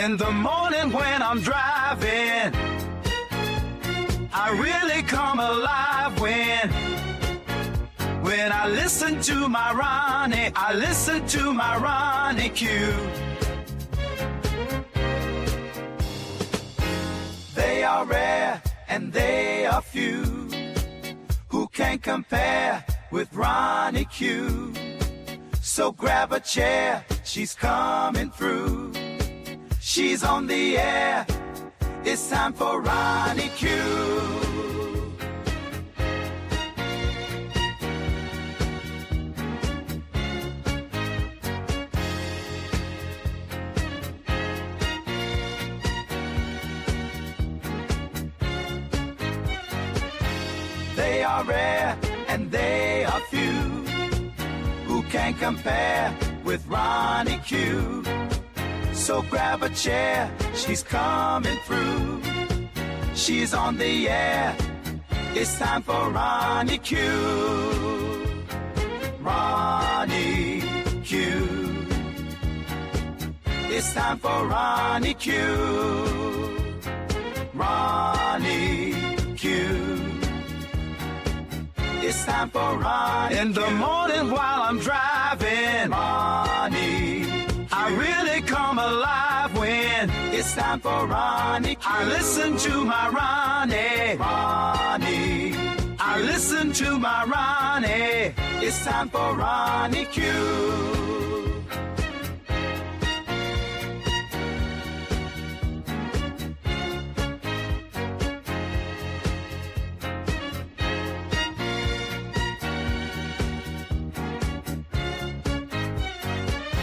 In the morning when I'm driving, I really come alive when I listen to my Ronnie, I listen to my Ronnie Q. They are rare and they are few who can compare with Ronnie Q. So grab a chair, she's coming through. She's on the air, it's time for Ronnie Q. They are rare and they are few who can compare with Ronnie Q. So grab a chair, she's coming through. She's on the air, it's time for Ronnie Q. Ronnie Q. It's time for Ronnie Q. Ronnie Q. It's time for Ronnie Q. In the morning while I'm driving, Ronnie Q. I really come alive when it's time for Ronnie Q. I listen to my Ronnie, Ronnie Q. I listen to my Ronnie. It's time for Ronnie Q.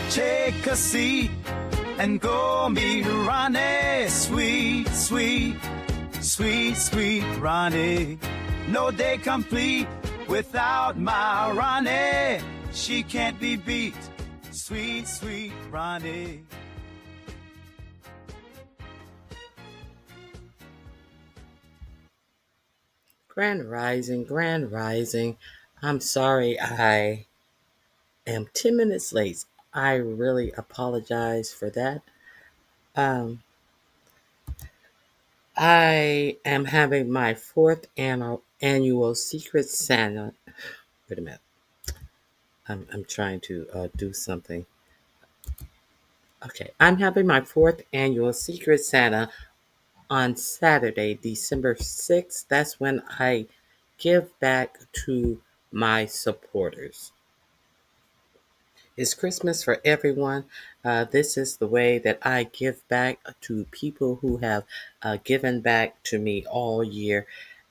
Take a seat and go meet Ronnie. Sweet, sweet, sweet, sweet Ronnie. No day complete without my Ronnie. She can't be beat. Sweet, sweet Ronnie. Grand Rising, Grand Rising. I'm sorry I am 10 minutes late. I really apologize for that. I am having my fourth annual Secret Santa. Wait a minute. I'm trying to do something. Okay, I'm having my fourth annual Secret Santa on Saturday, December 6th. That's when I give back to my supporters. It's Christmas for everyone. This is the way that I give back to people who have given back to me all year.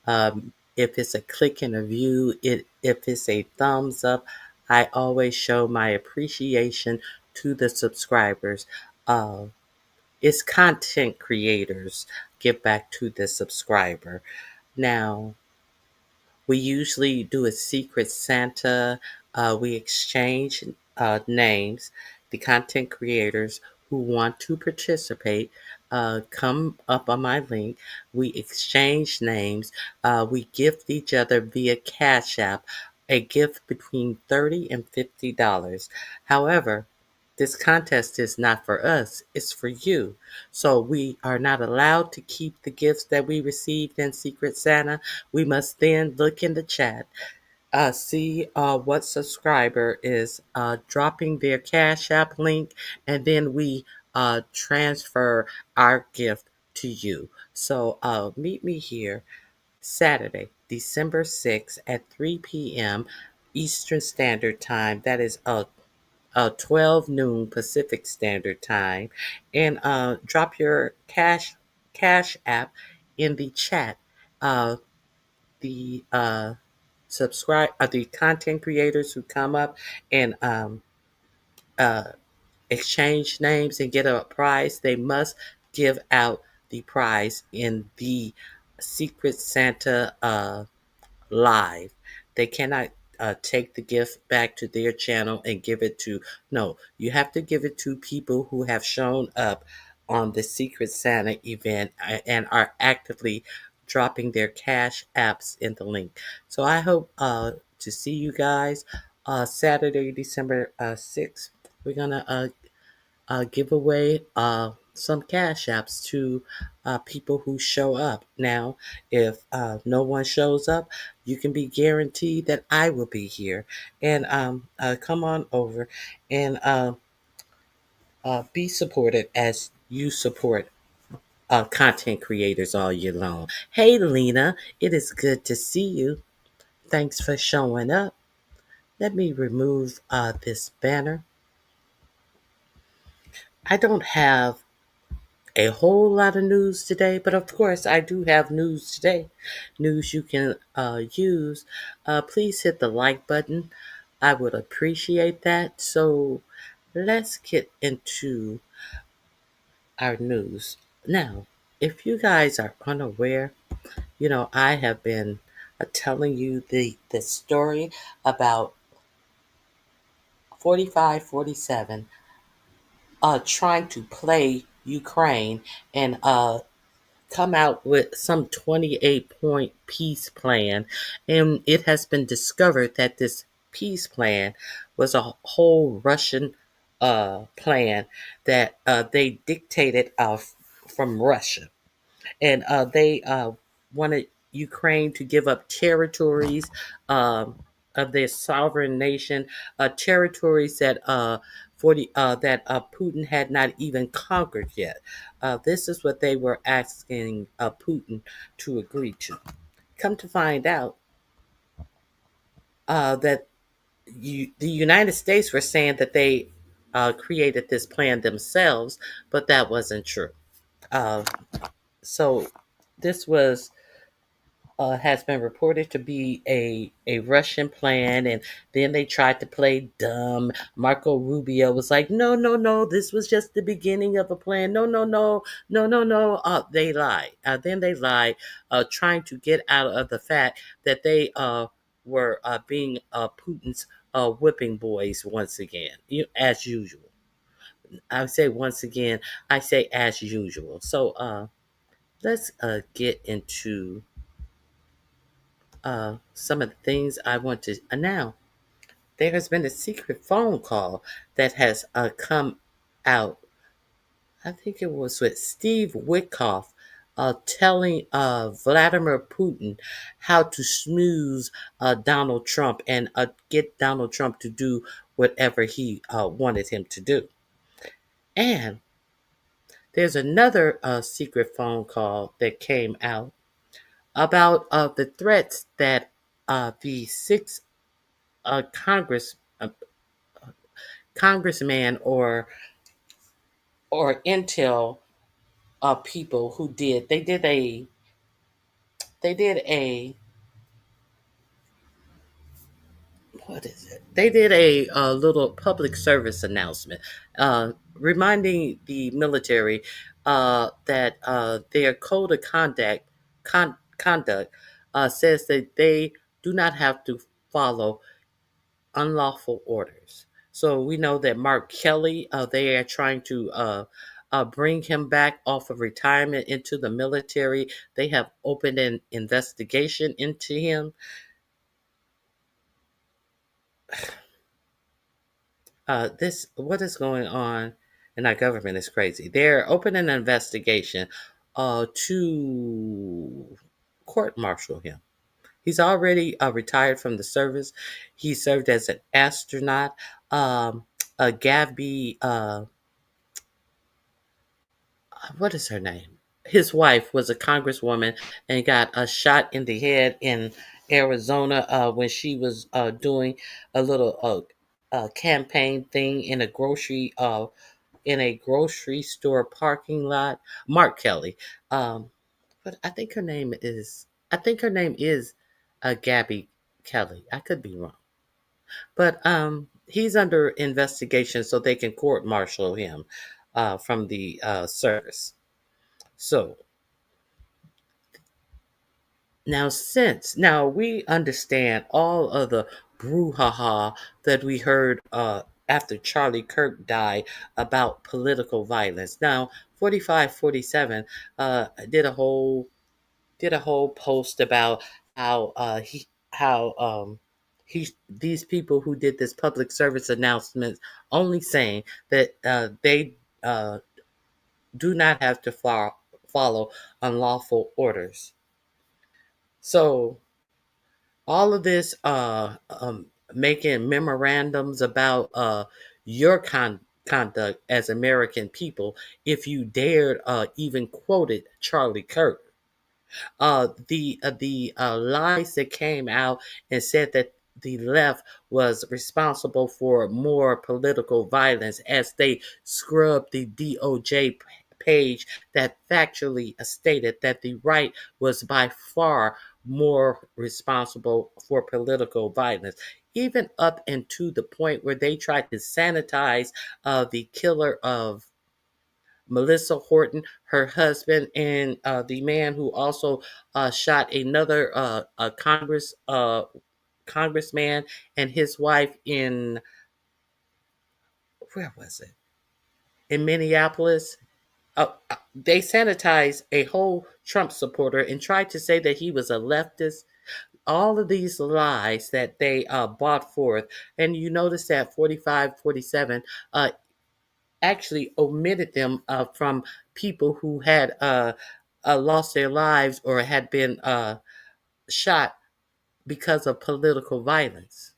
If it's a click and a view, if it's a thumbs up, I always show my appreciation to the subscribers. It's content creators give back to the subscriber. Now, we usually do a Secret Santa. We exchange names. The content creators who want to participate come up on my link. We exchange names. We gift each other via Cash App a gift between $30 and $50. However, this contest is not for us, it's for you. So we are not allowed to keep the gifts that we received in Secret Santa. We must then look in the chat, see what subscriber is dropping their Cash App link, and then we transfer our gift to you. So meet me here Saturday, December 6th at 3 p.m. Eastern Standard Time. That is 12 noon Pacific Standard Time, and drop your cash app in the chat. The the content creators who come up and uh, exchange names and get a prize, they must give out the prize in the Secret Santa live. They cannot take the gift back to their channel and give it to, no, you have to give it to people who have shown up on the Secret Santa event and are actively dropping their cash apps in the link. So I hope to see you guys Saturday, December 6th. We're going to give away some cash apps to people who show up. Now, if no one shows up, you can be guaranteed that I will be here. And come on over and be supported as you support content creators all year long. Hey, Lena, it is good to see you. Thanks for showing up. Let me remove this banner. I don't have a whole lot of news today, but of course, I do have news today. News you can use. Please hit the like button. I would appreciate that. So let's get into our news. Now, if you guys are unaware, I have been telling you the story about 4547 trying to play Ukraine and come out with some 28-point peace plan. And it has been discovered that this peace plan was a whole Russian plan that they dictated from Russia. And they wanted Ukraine to give up territories of their sovereign nation, territories that 40 that Putin had not even conquered yet. This is what they were asking Putin to agree to. Come to find out that the United States were saying that they created this plan themselves, but that wasn't true. Uh, so this was has been reported to be a Russian plan, and then they tried to play dumb. Marco Rubio was like, "No, no, no, this was just the beginning of a plan. No, no, no, no, no, no." They lied. Then they lied, trying to get out of the fact that they were being Putin's whipping boys once again, as usual. I say once again, I say as usual. So let's get into some of the things I want to announce. There has been a secret phone call that has come out. I think it was with Steve Witkoff telling Vladimir Putin how to smooth Donald Trump and get Donald Trump to do whatever he wanted him to do. And there's another secret phone call that came out about the threats that the six uh, Congress uh, congressman or intel people who did a what is it? They did a little public service announcement, reminding the military that their code of conduct says that they do not have to follow unlawful orders. So we know that Mark Kelly, they are trying to bring him back off of retirement into the military. They have opened an investigation into him. This what is going on in our government is crazy. They're opening an investigation to court martial him. He's already retired from the service. He served as an astronaut. Gabby, what is her name? His wife was a congresswoman and got a shot in the head in Arizona when she was doing a little campaign thing in a grocery store parking lot. Mark Kelly, but I think her name is Gabby Kelly. I could be wrong, but he's under investigation, so they can court martial him from the service. So now we understand all of the brouhaha that we heard after Charlie Kirk died about political violence. Now 4547 did a whole post about how he how these people who did this public service announcement only saying that they do not have to follow unlawful orders. So all of this making memorandums about your conduct as American people, if you dared even quoted Charlie Kirk, the lies that came out and said that the left was responsible for more political violence as they scrubbed the DOJ page that factually stated that the right was by far more responsible for political violence. Even up into the point where they tried to sanitize the killer of Melissa Horton, her husband, and the man who also shot another congressman and his wife in, where was it? In Minneapolis. They sanitized a whole Trump supporter and tried to say that he was a leftist. All of these lies that they brought forth, and you notice that 45, 47 actually omitted them from people who had lost their lives or had been shot because of political violence.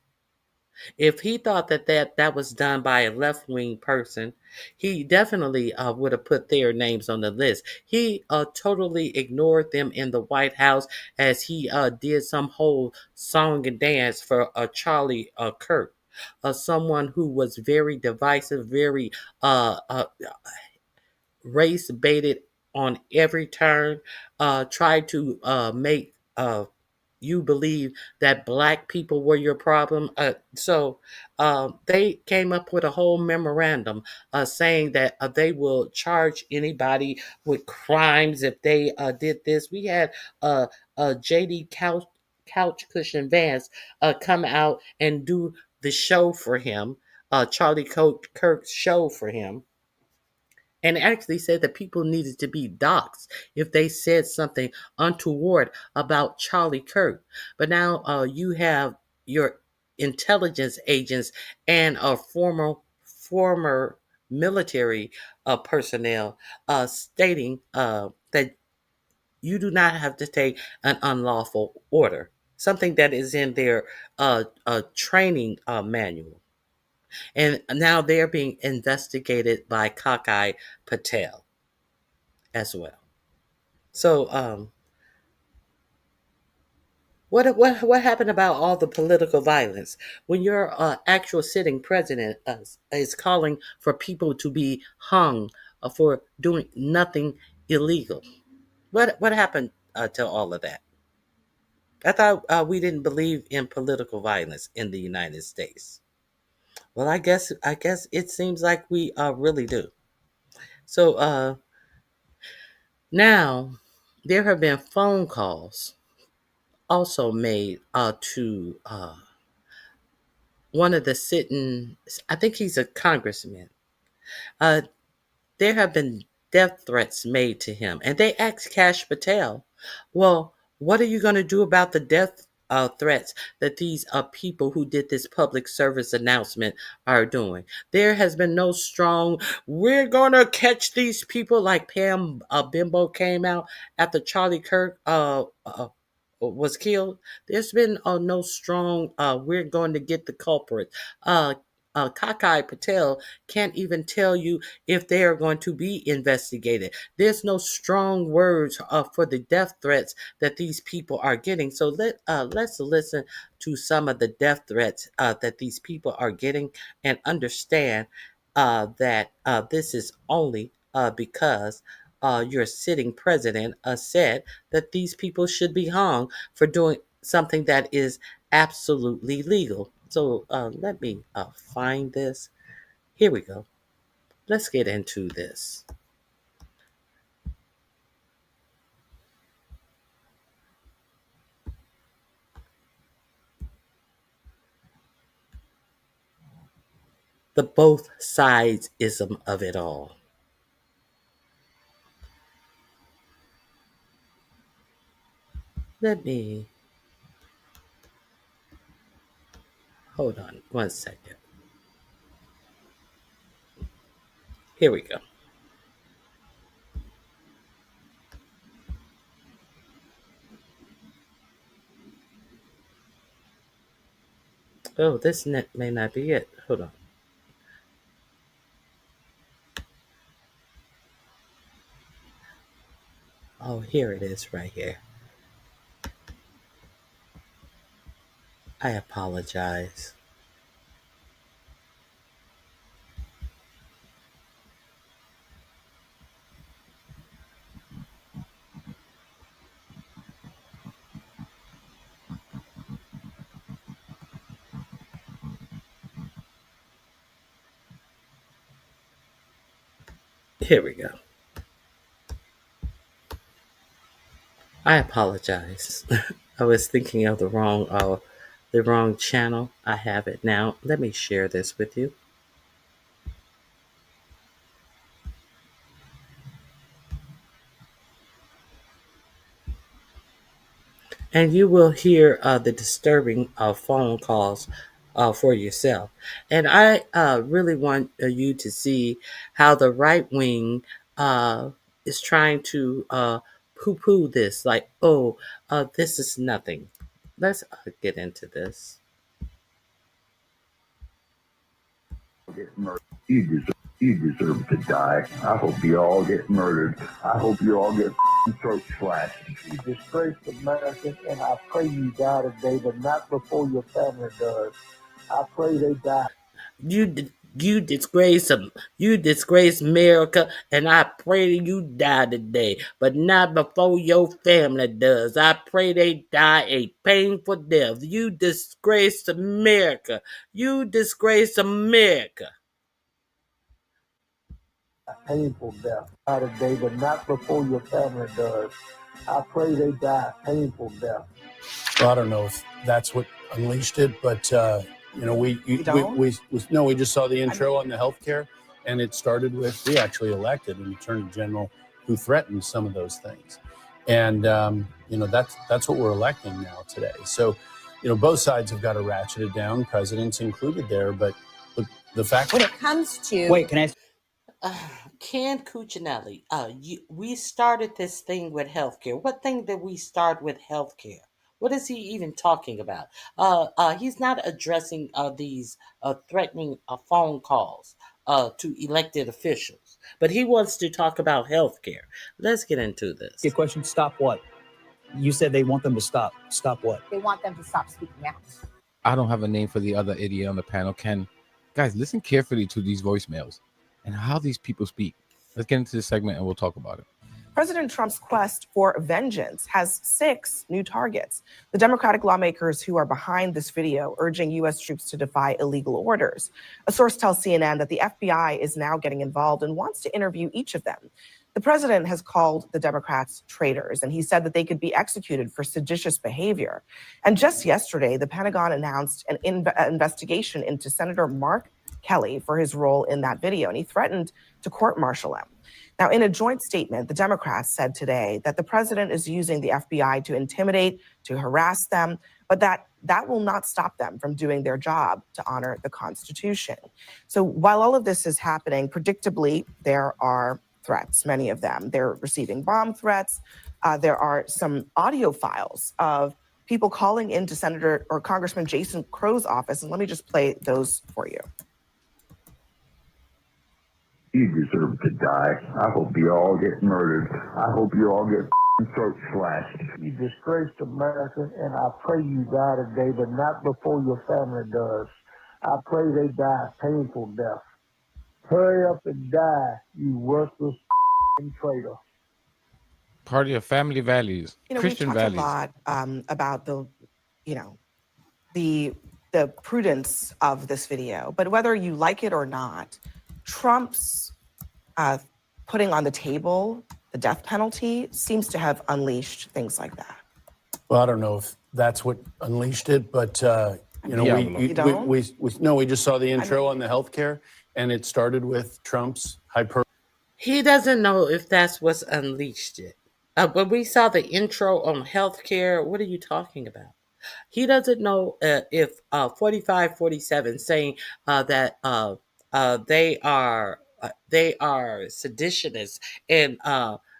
If he thought that was done by a left wing person, he definitely would have put their names on the list. He totally ignored them in the White House as he did some whole song and dance for Charlie Kirk, someone who was very divisive, very race baited on every turn, tried to make you believe that black people were your problem. So they came up with a whole memorandum saying that they will charge anybody with crimes if they did this. We had JD Couch Cushion Vance come out and do the show for him, Charlie Kirk's show for him, and actually said that people needed to be doxxed if they said something untoward about Charlie Kirk. But now you have your intelligence agents and former military personnel stating that you do not have to take an unlawful order, something that is in their training manual. And now they're being investigated by Kakai Patel as well. So, what happened about all the political violence when your actual sitting president is calling for people to be hung for doing nothing illegal? What happened to all of that? I thought we didn't believe in political violence in the United States. Well, I guess it seems like we really do. So now there have been phone calls also made to one of the sitting, I think he's a congressman. Uh, there have been death threats made to him, and they asked Cash Patel, well, what are you going to do about the death threats that these people who did this public service announcement are doing? There has been no strong, we're going to catch these people, like Pam Bimbo came out after Charlie Kirk was killed. There's been no strong, we're going to get the culprit. Kakai Patel can't even tell you if they are going to be investigated. There's no strong words for the death threats that these people are getting. So let's listen to some of the death threats that these people are getting and understand that this is only because your sitting president said that these people should be hung for doing something that is absolutely legal. So let me find this. Here we go. Let's get into this. The both sides ism of it all. Let me. Hold on 1 second. Here we go. Oh, this net may not be it. Hold on. Oh, here it is right here. I apologize. Here we go. I apologize. I was thinking of the wrong channel. I have it now. Let me share this with you. And you will hear the disturbing phone calls for yourself. And I really want you to see how the right wing is trying to poo poo this, like, oh, this is nothing. Let's get into this. Get murdered. You deserve to die. I hope you all get murdered. I hope you all get throat slashed. You disgraced America, and I pray you die today, but not before your family does. I pray they die. You disgrace them. You disgrace America, and I pray you die today, but not before your family does. I pray they die a painful death. You disgrace America. You disgrace America. A painful death. Die today, but not before your family does. I pray they die a painful death. Well, I don't know if that's what unleashed it, but we just saw the intro on the healthcare, and it started with we actually elected an attorney general who threatened some of those things, and that's what we're electing now today. So, both sides have got to ratchet it down, presidents included there, but the fact when it comes to Ken Cuccinelli, we started this thing with healthcare. What thing did we start with healthcare? What is he even talking about? He's not addressing these threatening phone calls to elected officials, but he wants to talk about healthcare. Let's get into this. Your question, stop what? You said they want them to stop. Stop what? they want them to stop speaking out. I don't have a name for the other idiot on the panel. Guys, listen carefully to these voicemails and how these people speak. Let's get into this segment and we'll talk about it. President Trump's quest for vengeance has 6 new targets. The Democratic lawmakers who are behind this video urging U.S. troops to defy illegal orders. A source tells CNN that the FBI is now getting involved and wants to interview each of them. The president has called the Democrats traitors, and he said that they could be executed for seditious behavior. And just yesterday, the Pentagon announced an investigation into Senator Mark Kelly for his role in that video, and he threatened to court-martial him. Now, in a joint statement, the Democrats said today that the president is using the FBI to intimidate, to harass them, but that will not stop them from doing their job to honor the Constitution. So while all of this is happening, predictably, there are threats, many of them. They're receiving bomb threats. There are some audio files of people calling into Senator or Congressman Jason Crow's office, and let me just play those for you. You deserve to die. I hope you all get murdered. I hope you all get throat slashed. You disgraced America, and I pray you die today, but not before your family does. I pray they die a painful death. Hurry up and die, you worthless traitor. Party of family values, Christian values. We talked a lot about the prudence of this video, but whether you like it or not, Trump's putting on the table the death penalty seems to have unleashed things like that. Well, I don't know if that's what unleashed it, but we just saw the intro on the healthcare, and it started with Trump's hyper. He doesn't know if that's what's unleashed it. But we saw the intro on healthcare. What are you talking about? He doesn't know if 4547 saying that they are seditionists and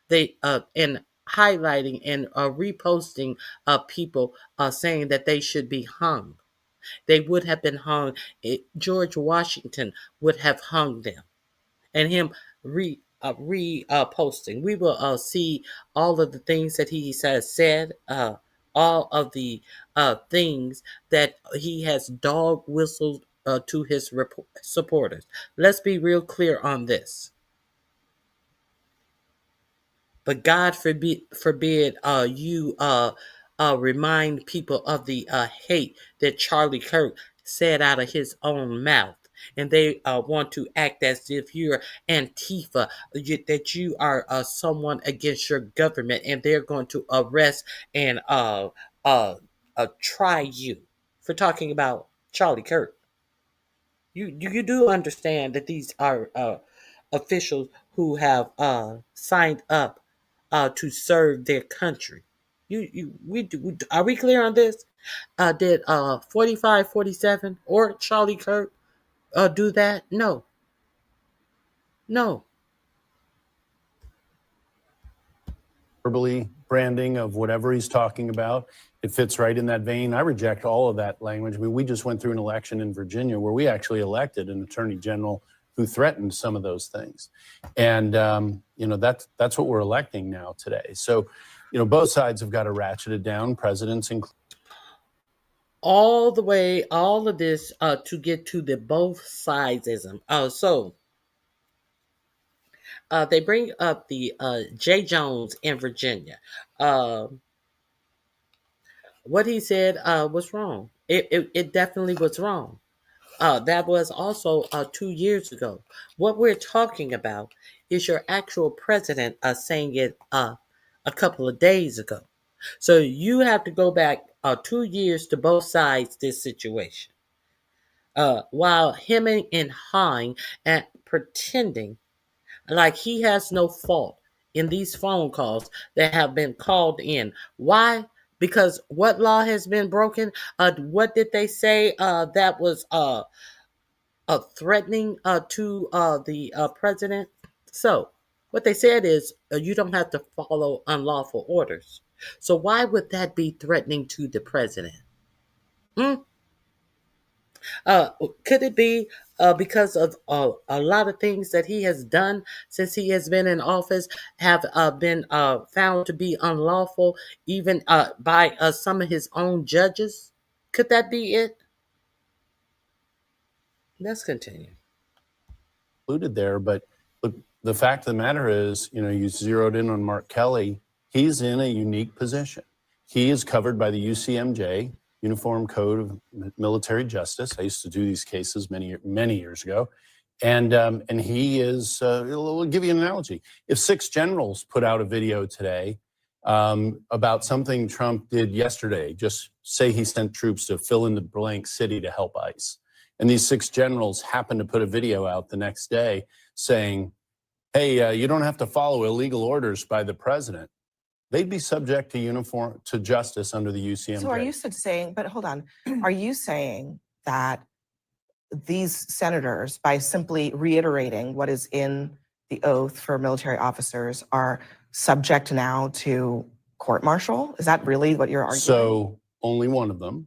they and highlighting and reposting people saying that they should be hung. They would have been hung. George Washington would have hung them, and him posting. We will see all of the things that he has said, all of the things that he has dog whistled to his supporters. Let's be real clear on this. But God forbid you remind people of the hate that Charlie Kirk said out of his own mouth. And they want to act as if you're Antifa, that you are someone against your government, and they're going to arrest and try you for talking about Charlie Kirk. You do understand that these are officials who have signed up to serve their country. Are we clear on this? Did 4547 or Charlie Kirk do that? No. Verbally branding of whatever he's talking about. It fits right in that vein. I reject all of that language. I mean, we just went through an election in Virginia where we actually elected an attorney general who threatened some of those things. And, that's what we're electing now today. So, both sides have got to ratchet it down, presidents included. All the way, all of this to get to the both sidesism. So they bring up the J. Jones in Virginia. What he said was wrong. It definitely was wrong. That was also 2 years ago. What we're talking about is your actual president saying it a couple of days ago. So you have to go back 2 years to both sides this situation. While hemming and hawing and pretending like he has no fault in these phone calls that have been called in. Why? Because what law has been broken? What did they say that was threatening to the president? So what they said is you don't have to follow unlawful orders. So why would that be threatening to the president? Could it be because of a lot of things that he has done since he has been in office have been found to be unlawful, even by some of his own judges? Could that be it? Let's continue. Included there, but look, the fact of the matter is, you zeroed in on Mark Kelly. He's in a unique position. He is covered by the UCMJ, Uniform Code of Military Justice. I used to do these cases many years ago, and he is. We'll give you an analogy. If 6 generals put out a video today about something Trump did yesterday, just say he sent troops to fill in the blank city to help ICE, and these 6 generals happen to put a video out the next day saying, "Hey, you don't have to follow illegal orders by the president," they'd be subject to justice under the UCMJ. So are you saying, but hold on, are you saying that these senators, by simply reiterating what is in the oath for military officers, are subject now to court-martial? Is that really what you're arguing? So only one of them,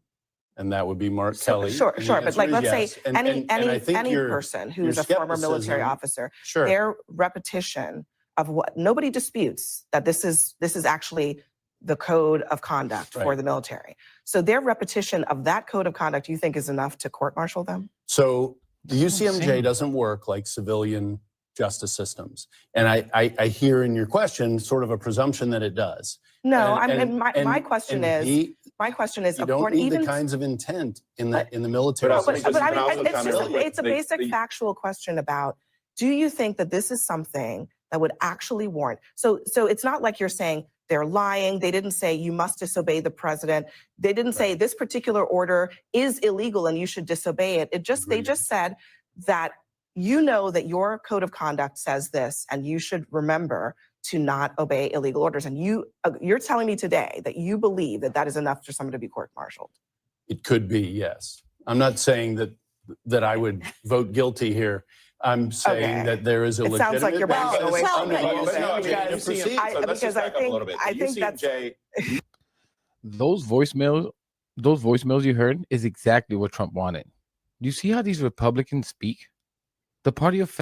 and that would be Mark Kelly. Sure, but like, let's say any your person who's a former military officer, sure, their repetition of what nobody disputes that this is actually the code of conduct for the military. So their repetition of that code of conduct, you think, is enough to court-martial them? So the UCMJ doesn't work like civilian justice systems, and I hear in your question sort of a presumption that it does. No, my question is, you don't need the kinds of intent in the military. It's a basic factual question about, do you think that this is something that would actually warrant? So it's not like you're saying they're lying. They didn't say you must disobey the president. They didn't say this particular order is illegal and you should disobey it. They just said that that your code of conduct says this, and you should remember to not obey illegal orders. And you're telling me today that you believe that that is enough for someone to be court-martialed. It could be, yes. I'm not saying that I would vote guilty here. I'm saying that there is a legitimate. It sounds like you're backing away from it. Because I think that's Those voicemails you heard is exactly what Trump wanted. Do you see how these Republicans speak? The party of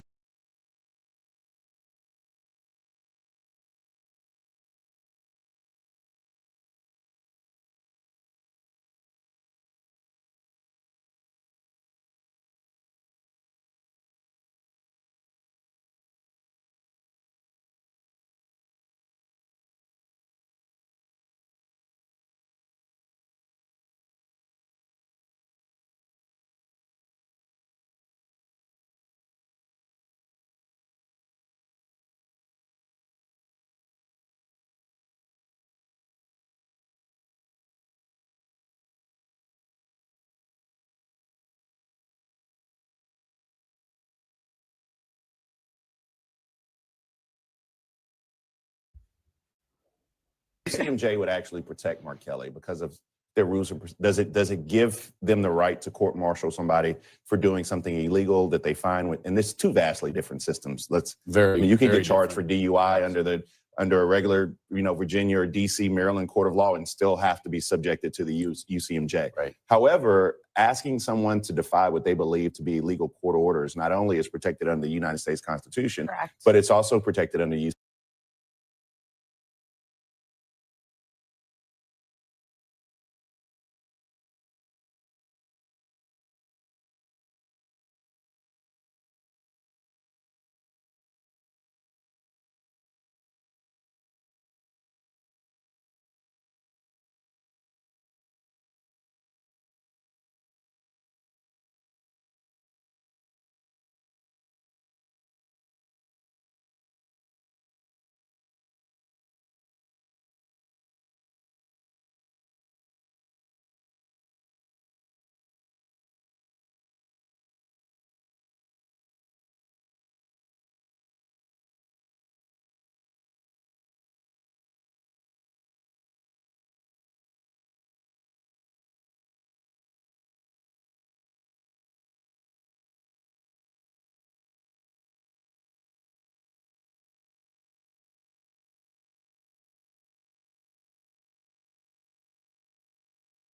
CMJ would actually protect Mark Kelly because of their rules. Does it give them the right to court martial somebody for doing something illegal that they find with? And this two vastly different systems. You can get charged for DUI under a regular, Virginia or DC, Maryland court of law and still have to be subjected to the UCMJ. Right. However, asking someone to defy what they believe to be legal court orders not only is protected under the United States Constitution, correct. but it's also protected under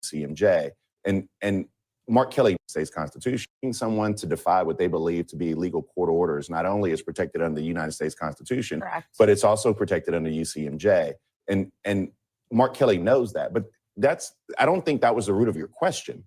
CMJ. And Mark Kelly States Constitution, someone to defy what they believe to be legal court orders not only is protected under the United States Constitution, Correct. but it's also protected under UCMJ. And Mark Kelly knows that. But I don't think that was the root of your question.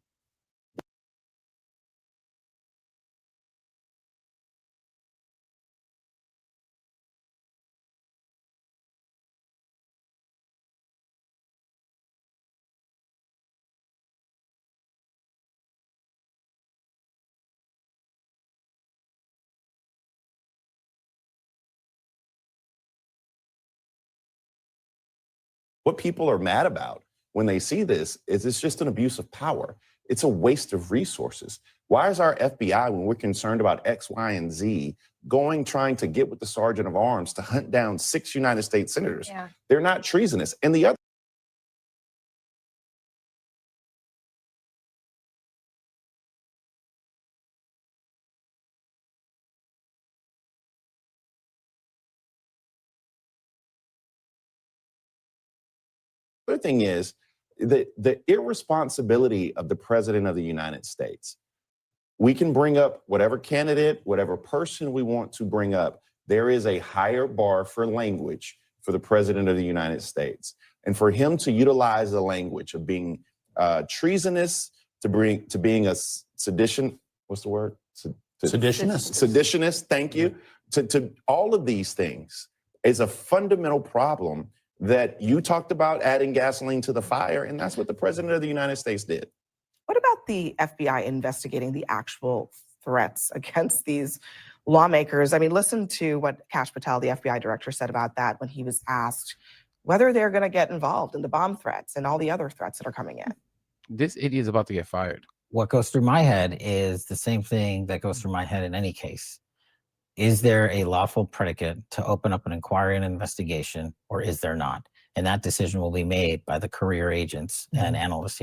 What people are mad about when they see this is it's just an abuse of power. It's a waste of resources. Why is our FBI, when we're concerned about X, Y, and Z, trying to get with the Sergeant of Arms to hunt down 6 United States senators? Yeah. They're not treasonous. And the other thing is the irresponsibility of the President of the United States. We can bring up whatever candidate, whatever person we want to bring up. There is a higher bar for language for the President of the United States. And for him to utilize the language of being treasonous to being a sedition, what's the word? Seditionist. Seditionist, thank you. To all of these things is a fundamental problem that you talked about adding gasoline to the fire, and that's what the President of the United States did. What about the FBI investigating the actual threats against these lawmakers? I mean, listen to what Kash Patel, the FBI director, said about that when he was asked whether they're going to get involved in the bomb threats and all the other threats that are coming in. This idiot is about to get fired. What goes through my head is the same thing that goes through my head in any case. Is there a lawful predicate to open up an inquiry and investigation, or is there not? And that decision will be made by the career agents and analysts.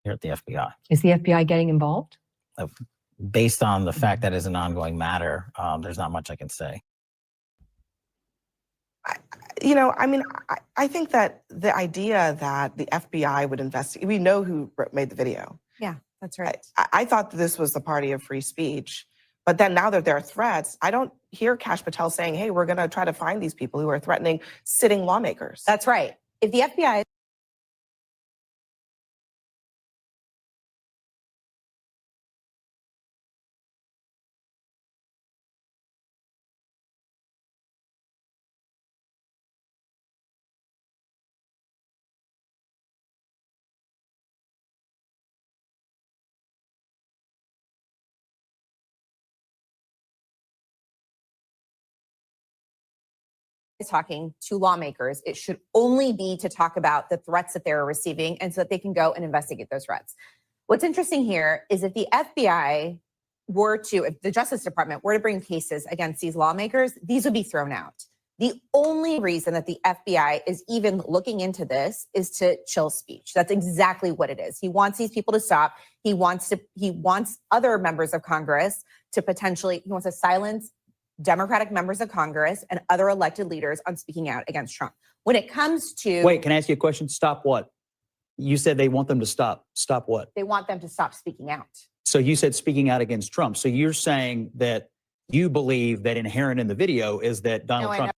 Here at the FBI. Is the FBI getting involved? Based on the fact that it's an ongoing matter, there's not much I can say. I think that the idea that the FBI would investigate, we know who made the video. Yeah, that's right. I thought that this was the party of free speech, but then now that there are threats, I don't hear Kash Patel saying, hey, we're going to try to find these people who are threatening sitting lawmakers. That's right. If the FBI is talking to lawmakers, it should only be to talk about the threats that they're receiving and so that they can go and investigate those threats. What's interesting here is if the FBI were to, if the Justice Department were to bring cases against these lawmakers, these would be thrown out. The only reason that the FBI is even looking into this is to chill speech. That's exactly what it is. He wants these people to stop. He wants other members of Congress to potentially, he wants to silence Democratic members of Congress and other elected leaders on speaking out against Trump. When it comes to— Wait, can I ask you a question? Stop what? You said they want them to stop. Stop what? They want them to stop speaking out. So you said speaking out against Trump. So you're saying that you believe that inherent in the video is that Donald Trump—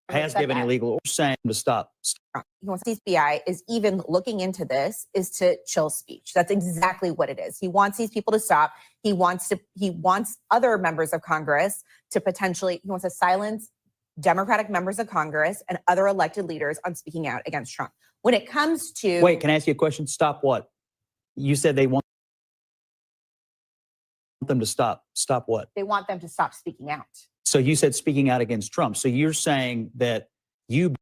has given illegal saying to stop. He wants the FBI is even looking into this is to chill speech. That's exactly what it is. He wants these people to stop. He wants other members of Congress to potentially, he wants to silence Democratic members of Congress and other elected leaders on speaking out against Trump. When it comes to— Wait, can I ask you a question? Stop what? You said they want them to stop. Stop what? They want them to stop speaking out. So you said speaking out against Trump. So you're saying that you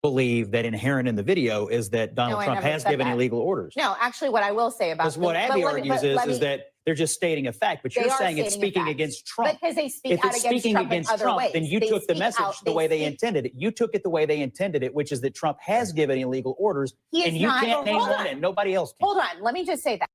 believe that inherent in the video is that Donald Trump has given illegal orders. No, actually, what I will say about— Because what Abby argues is that they're just stating a fact, but you're saying it's speaking against Trump. Because they speak If out it's against speaking Trump against in other Trump, ways. then you They took the speak message out- the way they speak- intended it. You took it the way they intended it, which is that Trump has given illegal orders, He is and you not- can't name hold one on. and nobody else can. Hold on, let me just say that.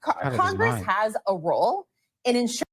Out of his Congress mind. has a role in ensuring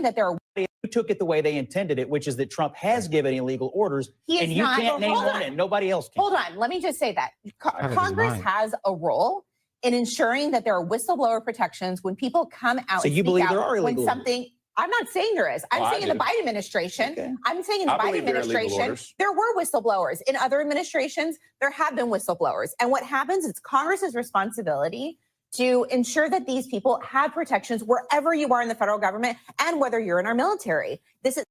that there are. You took it the way they intended it, which is that Trump has given illegal orders, He is and you not- can't name hold one, on. and nobody else can. Hold on, let me just say that Out of his Congress mind. has a role in ensuring that there are whistleblower protections when people come out. So and you speak believe out there are when illegal something. I'm not saying there is. I'm Oh, I saying in the do. Biden administration. Okay. I'm saying in the I Biden believe there are illegal administration, orders. there were whistleblowers. In other administrations, there have been whistleblowers. And what happens is Congress's responsibility to ensure that these people have protections wherever you are in the federal government and whether you're in our military. This is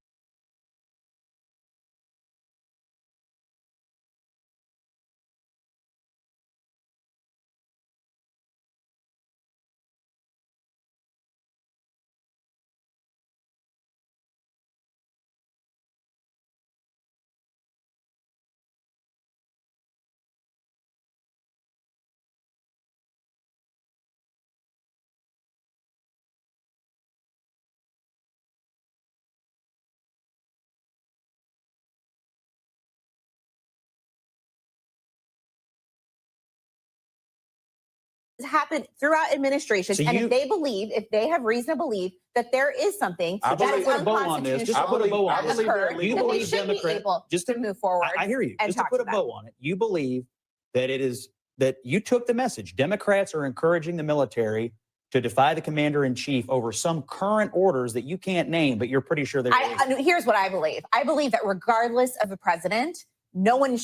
happened throughout administrations. So And you- if they believe, if they have reason to believe that there is something I that believe- is Put a bow on this. Just unconstitutional, put a bow on I this. believe there are occurred, legal then they orders. should be Democrat- able just to move forward. I hear you. and Just to talk put to a them. bow on it, you believe that it is that you took the message. Democrats are encouraging the military to defy the commander in chief over some current orders that you can't name, but you're pretty sure they're. Here's what I believe. I believe that regardless of the president, no one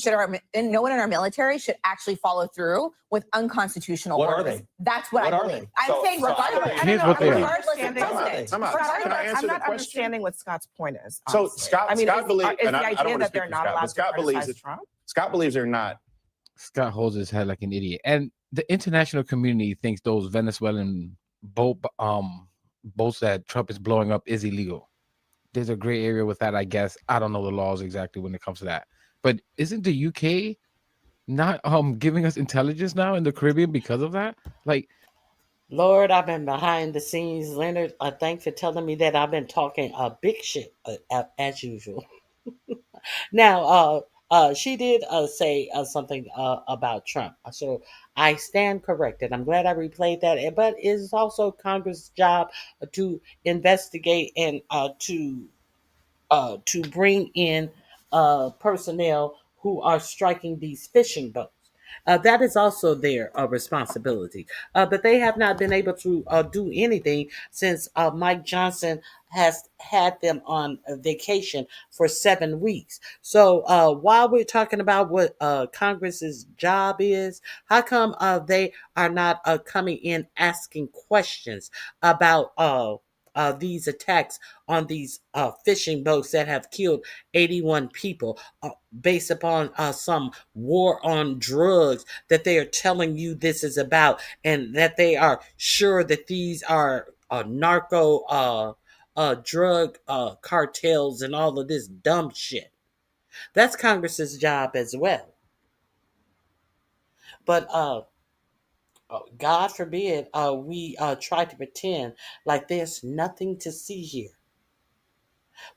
in our military should actually follow through with unconstitutional What are orders. they? That's what What I are believe. they? I'm saying so I regardless. believe- I Here's don't what know, they are. regardless of Time out, president. time out. Regardless, Can I answer I'm the not question? understanding what Scott's point is. So honestly. Scott, I mean, Scott is believes, the and I idea don't want to that they're speak for not Scott, allowed but to Scott believes criticize that Trump? Scott believes they're not. Scott holds his head like an idiot, and the international community thinks those Venezuelan boats that Trump is blowing up is illegal. There's a gray area with that, I guess. I don't know the laws exactly when it comes to that, but isn't the UK not giving us intelligence now in the Caribbean because of that? Like, Lord, I've been behind the scenes. Leonard, thanks for telling me that. I've been talking big shit as usual. Now, she did say something about Trump. So I stand corrected. I'm glad I replayed that. But it's also Congress' job to investigate and to bring in personnel who are striking these fishing boats. That is also their responsibility. But they have not been able to do anything since Mike Johnson has had them on a vacation for 7 weeks. So while we're talking about what Congress's job is, how come they are not coming in asking questions about these attacks on these fishing boats that have killed 81 people based upon some war on drugs that they are telling you this is about, and that they are sure that these are narco drug cartels and all of this dumb shit. That's Congress's job as well. But God forbid we try to pretend like there's nothing to see here.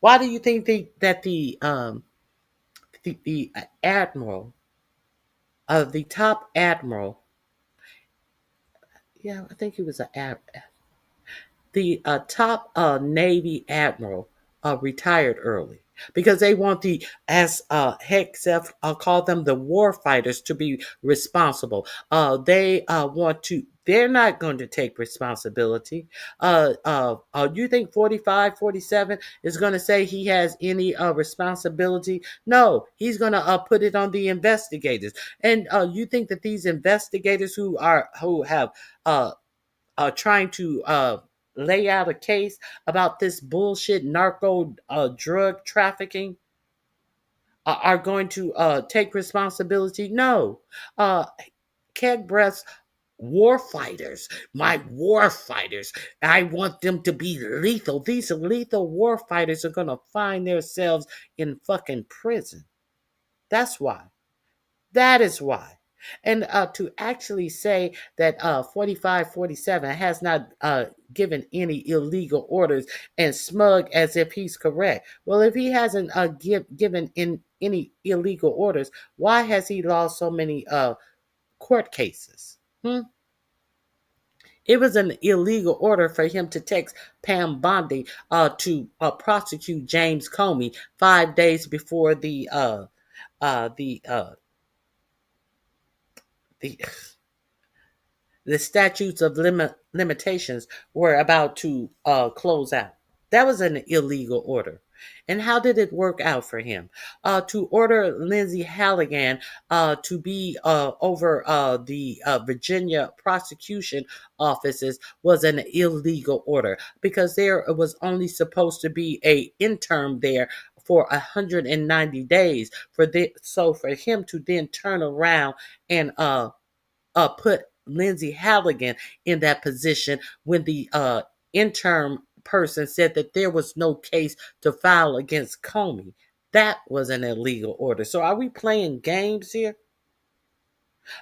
Why do you think that the admiral, the top admiral, yeah, I think he was the top Navy admiral retired early because they want the, as Hegseth called them, the war fighters to be responsible. They want to. They're not going to take responsibility. You think 45, 47 is going to say he has any responsibility? No, he's going to put it on the investigators. And you think that these investigators who have trying to lay out a case about this bullshit narco drug trafficking are going to take responsibility? No. Keg breaths, war fighters, my war fighters. I want them to be lethal. These lethal war fighters are going to find themselves in fucking prison. That's why. That is why. And to actually say that 45, 47 has not given any illegal orders and smug as if he's correct. Well, if he hasn't given any illegal orders, why has he lost so many court cases? It was an illegal order for him to text Pam Bondi to prosecute James Comey 5 days before the statutes of limitations were about to close out. That was an illegal order. And how did it work out for him? To order Lindsay Halligan to be over the Virginia prosecution offices was an illegal order because there was only supposed to be an interim there for 190 days. So for him to then turn around and put Lindsay Halligan in that position when the interim person said that there was no case to file against Comey. That was an illegal order. So are we playing games here?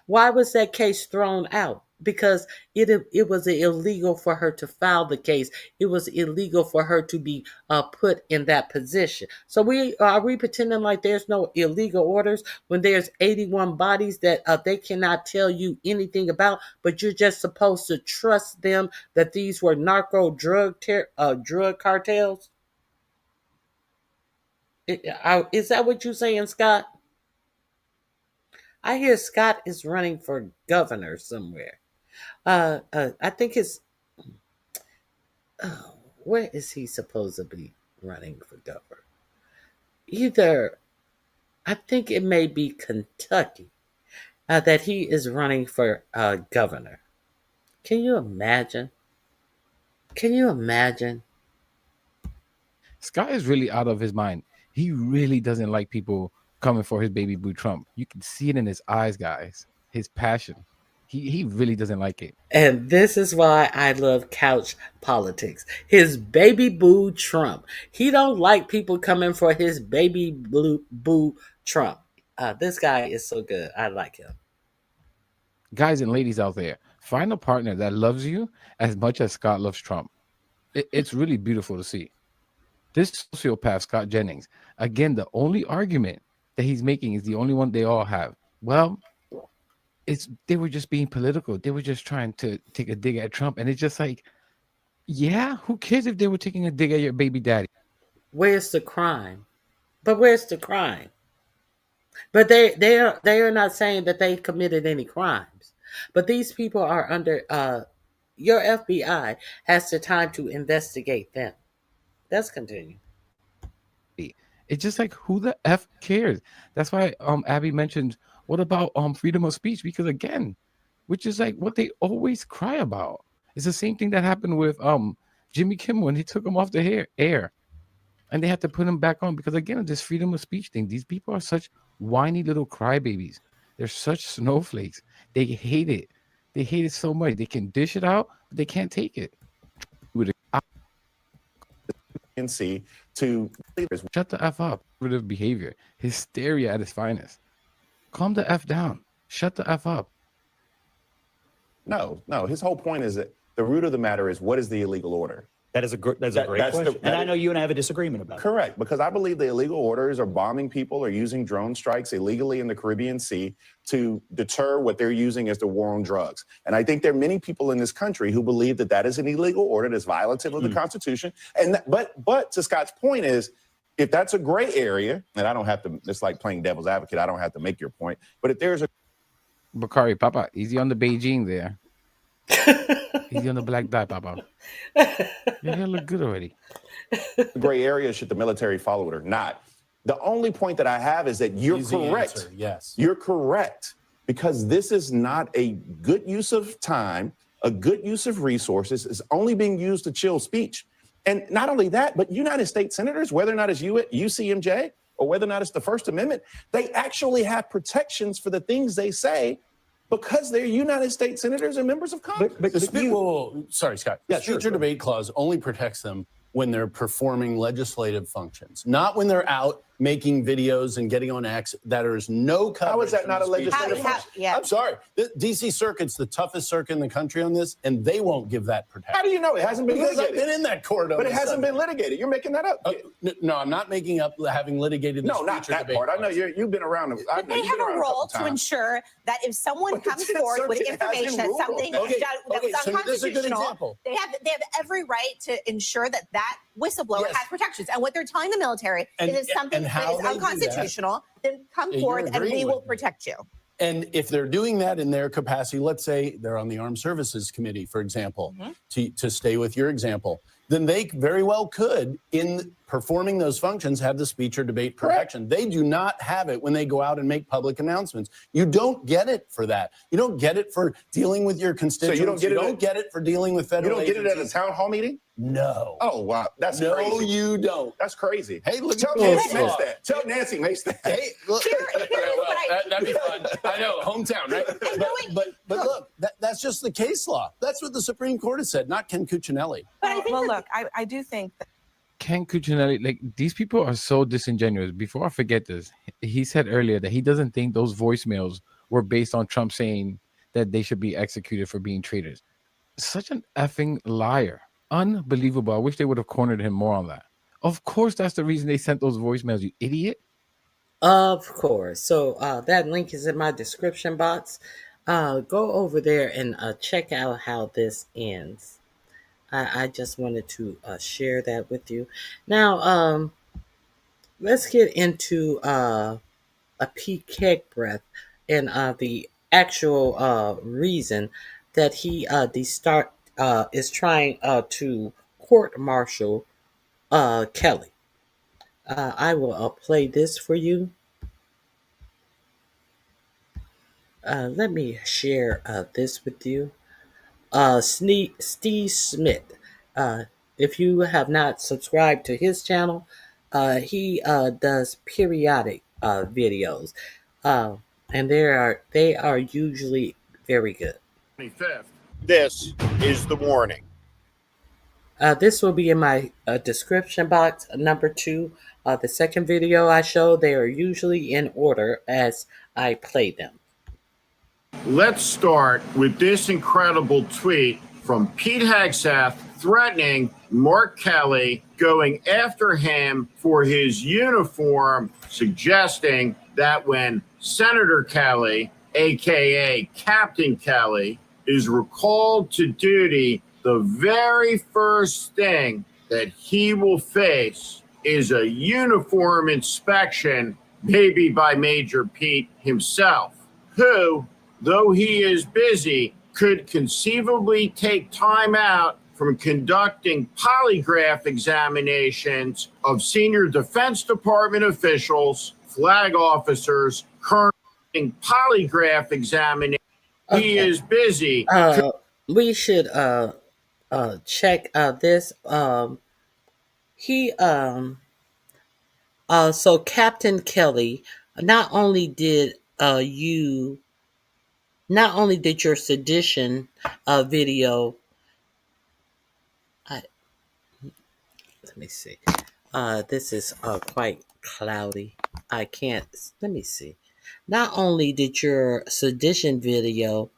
Why was that case thrown out? Because it was illegal for her to file the case. It was illegal for her to be put in that position. So are we pretending like there's no illegal orders when there's 81 bodies that they cannot tell you anything about, but you're just supposed to trust them that these were narco drug cartels? Is that what you're saying, Scott? I hear Scott is running for governor somewhere. I think it's where is he supposed to be running for governor? I think it may be Kentucky that he is running for governor. Can you imagine? Scott is really out of his mind. He really doesn't like people coming for his baby boo Trump. You can see it in his eyes, guys. His passion. He really doesn't like it. And this is why I love couch politics. His baby boo Trump. He don't like people coming for his baby boo Trump. This guy is so good. I like him. Guys and ladies out there, find a partner that loves you as much as Scott loves Trump. It's really beautiful to see. This sociopath, Scott Jennings, again, the only argument that he's making is the only one they all have. Well, they were just being political. They were just trying to take a dig at Trump. And it's just like, yeah, who cares if they were taking a dig at your baby daddy? Where's the crime? But where's the crime? But they are not saying that they committed any crimes. But these people are under your FBI has the time to investigate them. Let's continue. It's just like, who the F cares? That's why Abby mentioned, what about freedom of speech? Because again, which is like what they always cry about. It's the same thing that happened with Jimmy Kimmel when he took him off the air. And they had to put him back on because, again, this freedom of speech thing, these people are such whiny little crybabies. They're such snowflakes. They hate it. They hate it so much. They can dish it out, but they can't take it. To shut the F up. Conservative behavior. Hysteria at its finest. Calm the F down. Shut the F up. No. His whole point is that the root of the matter is, what is the illegal order? That's a great question. And I know you and I have a disagreement about it. Correct, because I believe the illegal orders are bombing people or using drone strikes illegally in the Caribbean Sea to deter what they're using as the war on drugs. And I think there are many people in this country who believe that that is an illegal order that's violative of the Constitution. And but to Scott's point is, if that's a gray area, and I don't have to, it's like playing devil's advocate, I don't have to make your point, but if there's a Bakari, Papa, easy on the Beijing there. Easy on the black dye, Papa. Your hair look good already. Gray area, should the military follow it or not? The only point that I have is that you're correct. Answer, yes. You're correct, because this is not a good use of time, a good use of resources. It's only being used to chill speech. And not only that, but United States senators, whether or not it's UCMJ or whether or not it's the First Amendment, they actually have protections for the things they say because they're United States senators and members of Congress. Sorry, Scott. The speech or debate clause only protects them when they're performing legislative functions, not when they're out making videos and getting on X that there's no coverage. How is that not a legislative function? Yeah. I'm sorry. The DC Circuit's the toughest circuit in the country on this, and they won't give that protection. How do you know? It hasn't been Because I've litigated. been in that court on But it this hasn't subject. been litigated. You're making that up. No, I'm not making up having litigated this No, not future that debate part. I know clause. you've been around. But they have a role to ensure that if someone But the comes Tenth forth with Circuit has information a that rule. something Okay, that was okay, so this is a good unconstitutional, example. they have every right to ensure that that whistleblower Yes. has protections. And what they're telling the military And- is if something and that how is they do that- unconstitutional, then come Yeah, you're forth and agreeing we with will me. protect you. And if they're doing that in their capacity, let's say they're on the Armed Services Committee, for example, to stay with your example, then they very well could, in performing those functions, have the speech or debate protection. They do not have it when they go out and make public announcements. You don't get it for that. You don't get it for dealing with your constituents. you don't get it for dealing with You federal don't get it at a agencies. town hall meeting? No. Oh, wow. That's No, crazy. you don't. That's crazy. Hey, look Tell at Nancy this. Mace that. Tell Nancy Mace that. Hey, look. Here is what I- That'd be fun. I know, hometown, right? But look, that's just the case law. That's what the Supreme Court has said, not Ken Cuccinelli. But I think Well, that- look, I do think that Ken Cuccinelli, like these people are so disingenuous. Before I forget this, he said earlier that he doesn't think those voicemails were based on Trump saying that they should be executed for being traitors. Such an effing liar. Unbelievable. I wish they would have cornered him more on that. Of course, that's the reason they sent those voicemails, you idiot. Of course. So that link is in my description box. Go over there and check out how this ends. I just wanted to share that with you. Now, let's get into a Pete Kegbreath and the actual reason that he is trying to court-martial Kelly. I will play this for you. Let me share this with you. Steve Smith. If you have not subscribed to his channel, he does periodic videos, and they are usually very good. 25th. This is the warning. This will be in my description box. Number 2, the second video I show, they are usually in order as I play them. Let's start with this incredible tweet from Pete Hegseth threatening Mark Kelly, going after him for his uniform, suggesting that when Senator Kelly, aka Captain Kelly, is recalled to duty, the very first thing that he will face is a uniform inspection, maybe by Major Pete himself, who, though he is busy, could conceivably take time out from conducting polygraph examinations of senior Defense Department officials, flag officers, current polygraph examinations. He is busy. We should check this. So Captain Kelly, not only did your sedition video. Let me see. This is quite cloudy. I can't. Let me see. Not only did your sedition video.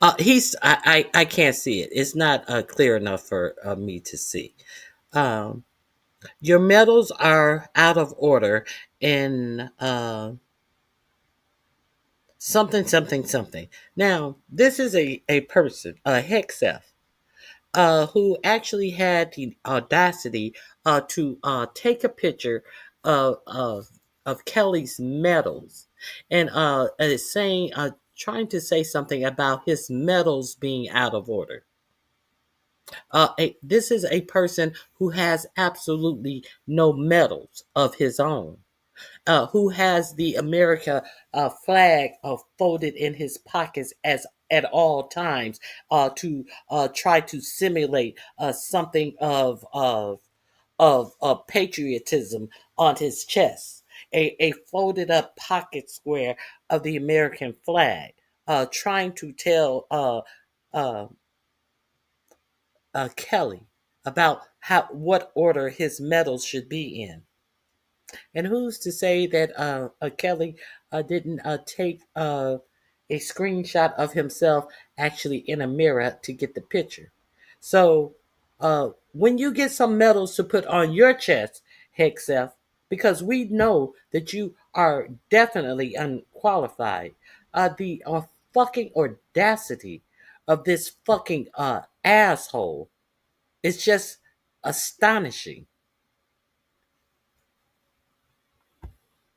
I can't see it. It's not clear enough for me to see. Your medals are out of order in something. Now, this is a person, a Hegseth, who actually had the audacity to take a picture of Kelly's medals and is saying, trying to say something about his medals being out of order. This is a person who has absolutely no medals of his own, who has the America flag folded in his pockets as at all times to try to simulate something of patriotism on his chest. A folded up pocket square of the American flag, trying to tell Kelly about what order his medals should be in. And who's to say that Kelly didn't take a screenshot of himself actually in a mirror to get the picture? So when you get some medals to put on your chest, Hexef, because we know that you are definitely unqualified, the fucking audacity of this fucking asshole is just astonishing.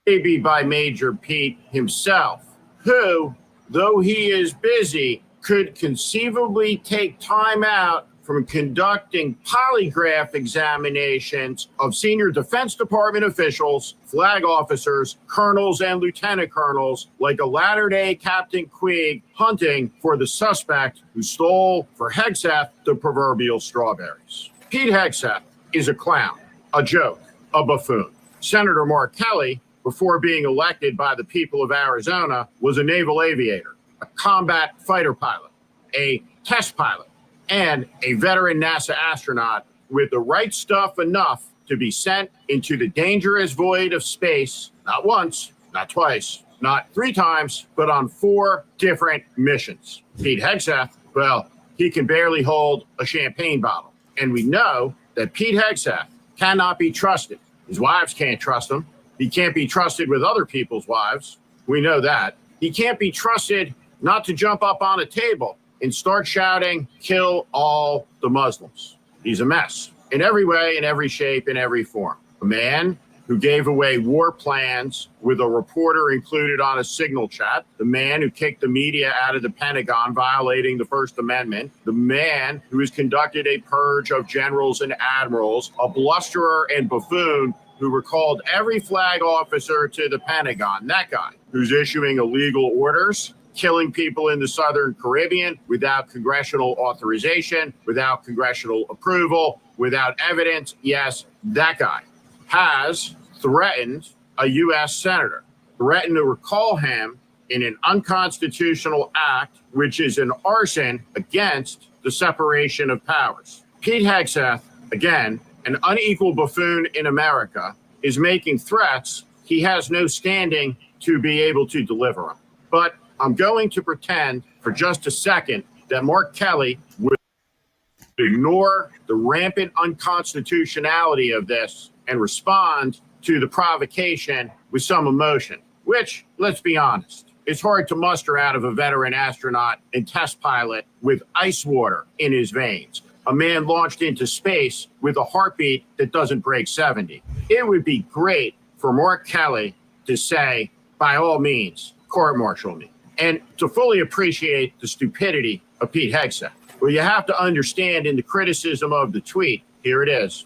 Maybe by Major Pete himself, who, though he is busy, could conceivably take time out from conducting polygraph examinations of senior Defense Department officials, flag officers, colonels, and lieutenant colonels, like a latter-day Captain Queeg hunting for the suspect who stole for Hegseth the proverbial strawberries. Pete Hegseth is a clown, a joke, a buffoon. Senator Mark Kelly, before being elected by the people of Arizona, was a naval aviator, a combat fighter pilot, a test pilot, and a veteran NASA astronaut with the right stuff enough to be sent into the dangerous void of space, not once, not twice, not 3 times, but on 4 different missions. Pete Hegseth, well, he can barely hold a champagne bottle. And we know that Pete Hegseth cannot be trusted. His wives can't trust him. He can't be trusted with other people's wives. We know that. He can't be trusted not to jump up on a table and start shouting, "Kill all the Muslims." He's a mess in every way, in every shape, in every form. A man who gave away war plans with a reporter included on a signal chat, the man who kicked the media out of the Pentagon, violating the First Amendment, the man who has conducted a purge of generals and admirals, a blusterer and buffoon who recalled every flag officer to the Pentagon, that guy who's issuing illegal orders, killing people in the Southern Caribbean without congressional authorization, without congressional approval, without evidence. Yes, that guy has threatened a U.S. senator, threatened to recall him in an unconstitutional act, which is an arson against the separation of powers. Pete Hegseth, again, an unequal buffoon in America, is making threats he has no standing to be able to deliver them. But I'm going to pretend for just a second that Mark Kelly would ignore the rampant unconstitutionality of this and respond to the provocation with some emotion, which, let's be honest, is hard to muster out of a veteran astronaut and test pilot with ice water in his veins. A man launched into space with a heartbeat that doesn't break 70. It would be great for Mark Kelly to say, by all means, court-martial me, and to fully appreciate the stupidity of Pete Hegseth. Well, you have to understand in the criticism of the tweet, here it is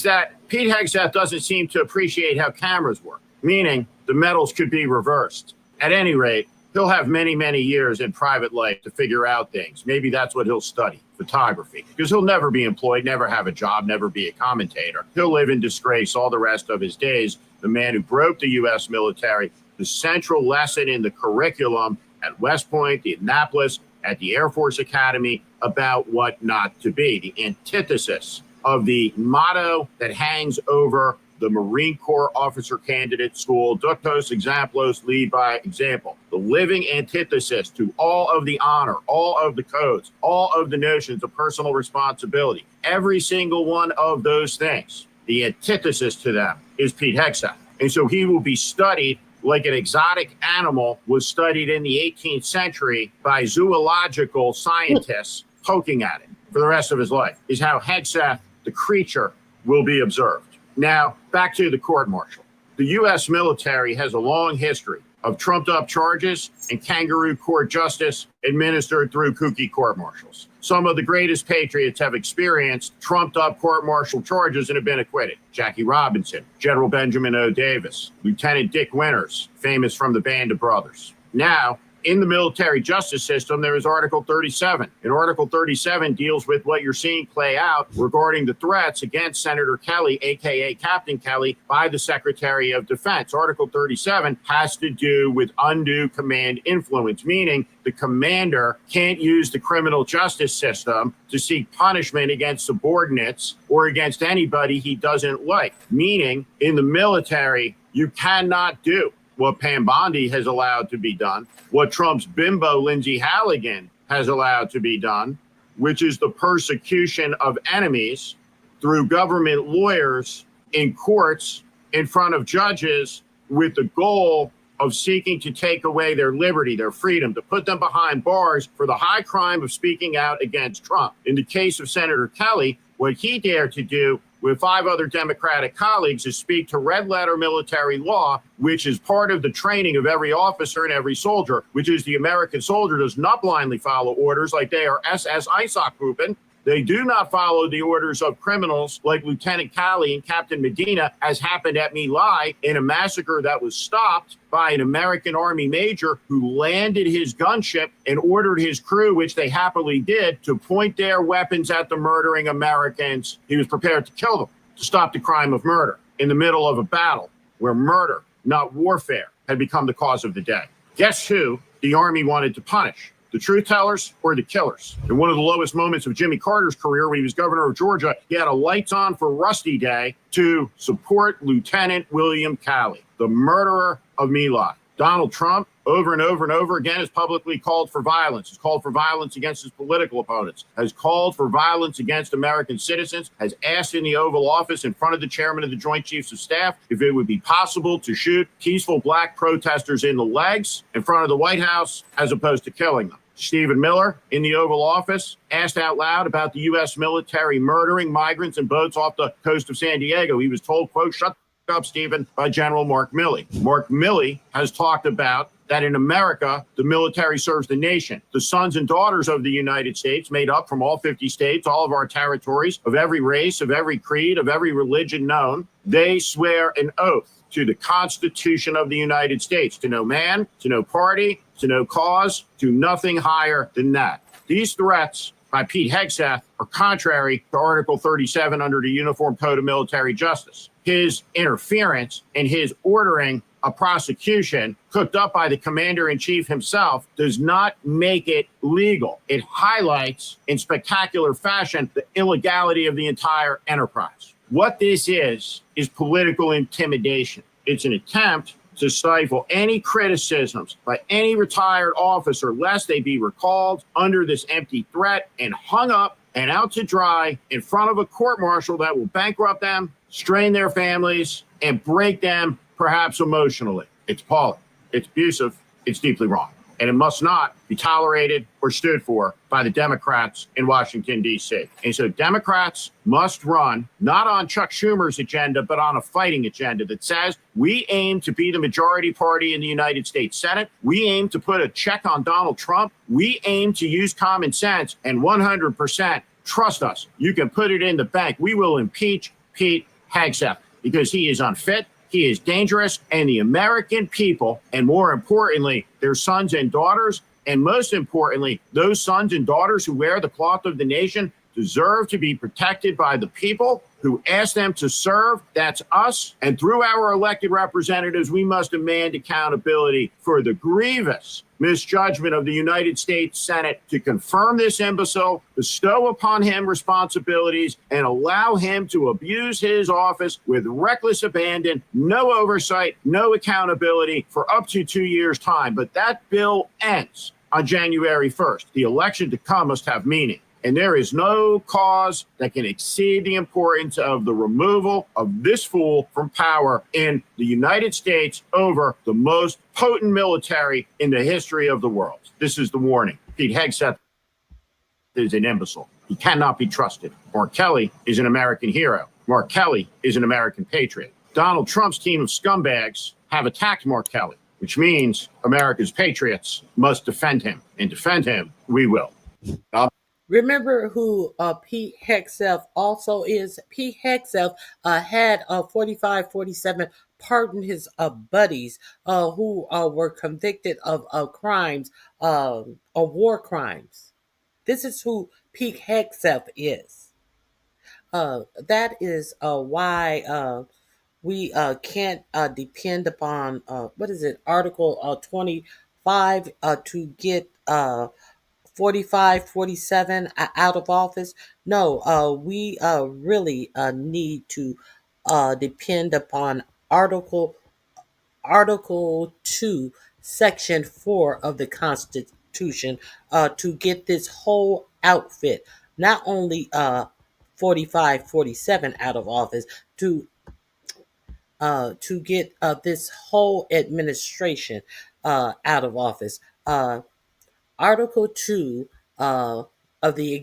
that Pete Hegseth doesn't seem to appreciate how cameras work, meaning the medals could be reversed. At any rate, he'll have many, many years in private life to figure out things. Maybe that's what he'll study, photography, because he'll never be employed, never have a job, never be a commentator. He'll live in disgrace all the rest of his days. The man who broke the U.S. military, the central lesson in the curriculum at West Point, the Annapolis, at the Air Force Academy about what not to be, the antithesis of the motto that hangs over the Marine Corps Officer Candidate School, Ductos Exemplos, lead by example, the living antithesis to all of the honor, all of the codes, all of the notions of personal responsibility, every single one of those things. The antithesis to them is Pete Hegseth. And so he will be studied like an exotic animal was studied in the 18th century by zoological scientists poking at it for the rest of his life, is how Hegseth, the creature, will be observed. Now, back to the court-martial. The U.S. military has a long history of trumped-up charges and kangaroo court justice administered through kooky court-martials. Some of the greatest patriots have experienced trumped-up court-martial charges and have been acquitted. Jackie Robinson, General Benjamin O. Davis, Lieutenant Dick Winters, famous from the Band of Brothers. Now, in the military justice system, there is Article 37. And Article 37 deals with what you're seeing play out regarding the threats against Senator Kelly, a.k.a. Captain Kelly, by the Secretary of Defense. Article 37 has to do with undue command influence, meaning the commander can't use the criminal justice system to seek punishment against subordinates or against anybody he doesn't like. Meaning, in the military, you cannot do what Pam Bondi has allowed to be done, what Trump's bimbo Lindsey Halligan has allowed to be done, which is the persecution of enemies through government lawyers in courts in front of judges with the goal of seeking to take away their liberty, their freedom, to put them behind bars for the high crime of speaking out against Trump. In the case of Senator Kelly, what he dared to do with 5 other Democratic colleagues is speak to red letter military law, which is part of the training of every officer and every soldier, which is the American soldier does not blindly follow orders like they are SS Einsatzgruppen. They do not follow the orders of criminals like Lieutenant Calley and Captain Medina, as happened at My Lai in a massacre that was stopped by an American Army major who landed his gunship and ordered his crew, which they happily did, to point their weapons at the murdering Americans. He was prepared to kill them to stop the crime of murder in the middle of a battle where murder, not warfare, had become the cause of the day. Guess who the Army wanted to punish? The truth tellers or the killers? In one of the lowest moments of Jimmy Carter's career, when he was governor of Georgia, he had a lights on for Rusty Day to support Lieutenant William Calley, the murderer of My Lai. Donald Trump, over and over and over again, has publicly called for violence, has called for violence against his political opponents, has called for violence against American citizens, has asked in the Oval Office in front of the chairman of the Joint Chiefs of Staff if it would be possible to shoot peaceful black protesters in the legs in front of the White House as opposed to killing them. Stephen Miller in the Oval Office asked out loud about the U.S. military murdering migrants in boats off the coast of San Diego. He was told, quote, "Shut up, Stephen," by General Mark Milley. Mark Milley has talked about that in America, the military serves the nation. The sons and daughters of the United States, made up from all 50 states, all of our territories, of every race, of every creed, of every religion known, they swear an oath to the Constitution of the United States, to no man, to no party, to no cause, to nothing higher than that. These threats by Pete Hegseth are contrary to Article 37 under the Uniform Code of Military Justice. His interference and his ordering a prosecution cooked up by the commander-in-chief himself does not make it legal. It highlights in spectacular fashion the illegality of the entire enterprise. What this is political intimidation. It's an attempt to stifle any criticisms by any retired officer, lest they be recalled under this empty threat and hung up and out to dry in front of a court-martial that will bankrupt them, strain their families, and break them, perhaps emotionally. It's appalling. It's abusive. It's deeply wrong. And it must not be tolerated or stood for by the Democrats in Washington, D.C. And so Democrats must run not on Chuck Schumer's agenda, but on a fighting agenda that says we aim to be the majority party in the United States Senate. We aim to put a check on Donald Trump. We aim to use common sense and 100% trust us. You can put it in the bank. We will impeach Pete Hegseth because he is unfit. He is dangerous, and the American people, and more importantly, their sons and daughters, and most importantly, those sons and daughters who wear the cloth of the nation, deserve to be protected by the people who asked them to serve. That's us. And through our elected representatives, we must demand accountability for the grievous misjudgment of the United States Senate to confirm this imbecile, bestow upon him responsibilities, and allow him to abuse his office with reckless abandon, no oversight, no accountability for up to 2 years' time. But that bill ends on January 1st. The election to come must have meaning. And there is no cause that can exceed the importance of the removal of this fool from power in the United States over the most potent military in the history of the world. This is the warning. Pete Hegseth is an imbecile. He cannot be trusted. Mark Kelly is an American hero. Mark Kelly is an American patriot. Donald Trump's team of scumbags have attacked Mark Kelly, which means America's patriots must defend him. And defend him, we will. Remember who Pete Hegseth also is? Pete Hegseth had a 45-47 pardon his buddies who were convicted of crimes, of war crimes. This is who Pete Hegseth is. That is why we can't depend upon what is it, Article 25 to get 45, 47 out of office. No, we really need to depend upon Article 2, Section 4 of the Constitution to get this whole outfit, not only 45, 47 out of office, to get this whole administration out of office. Article 2 of the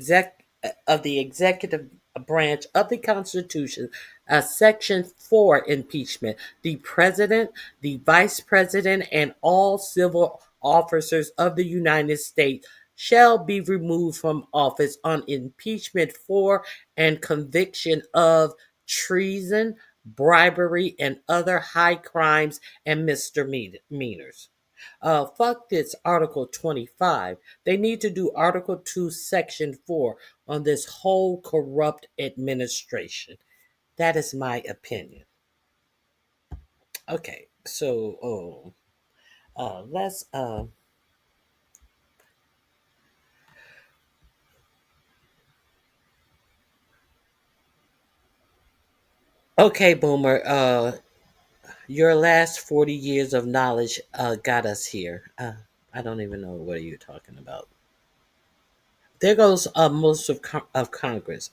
executive branch of the Constitution, Section 4 impeachment. The president, the vice president, and all civil officers of the United States shall be removed from office on impeachment for and conviction of treason, bribery, and other high crimes and misdemeanors. Fuck this Article 25. They need to do Article 2, Section 4 on this whole corrupt administration. That is my opinion. Okay, so let's okay, Boomer. Your last 40 years of knowledge got us here. I don't even know what are you talking about. There goes most of Congress.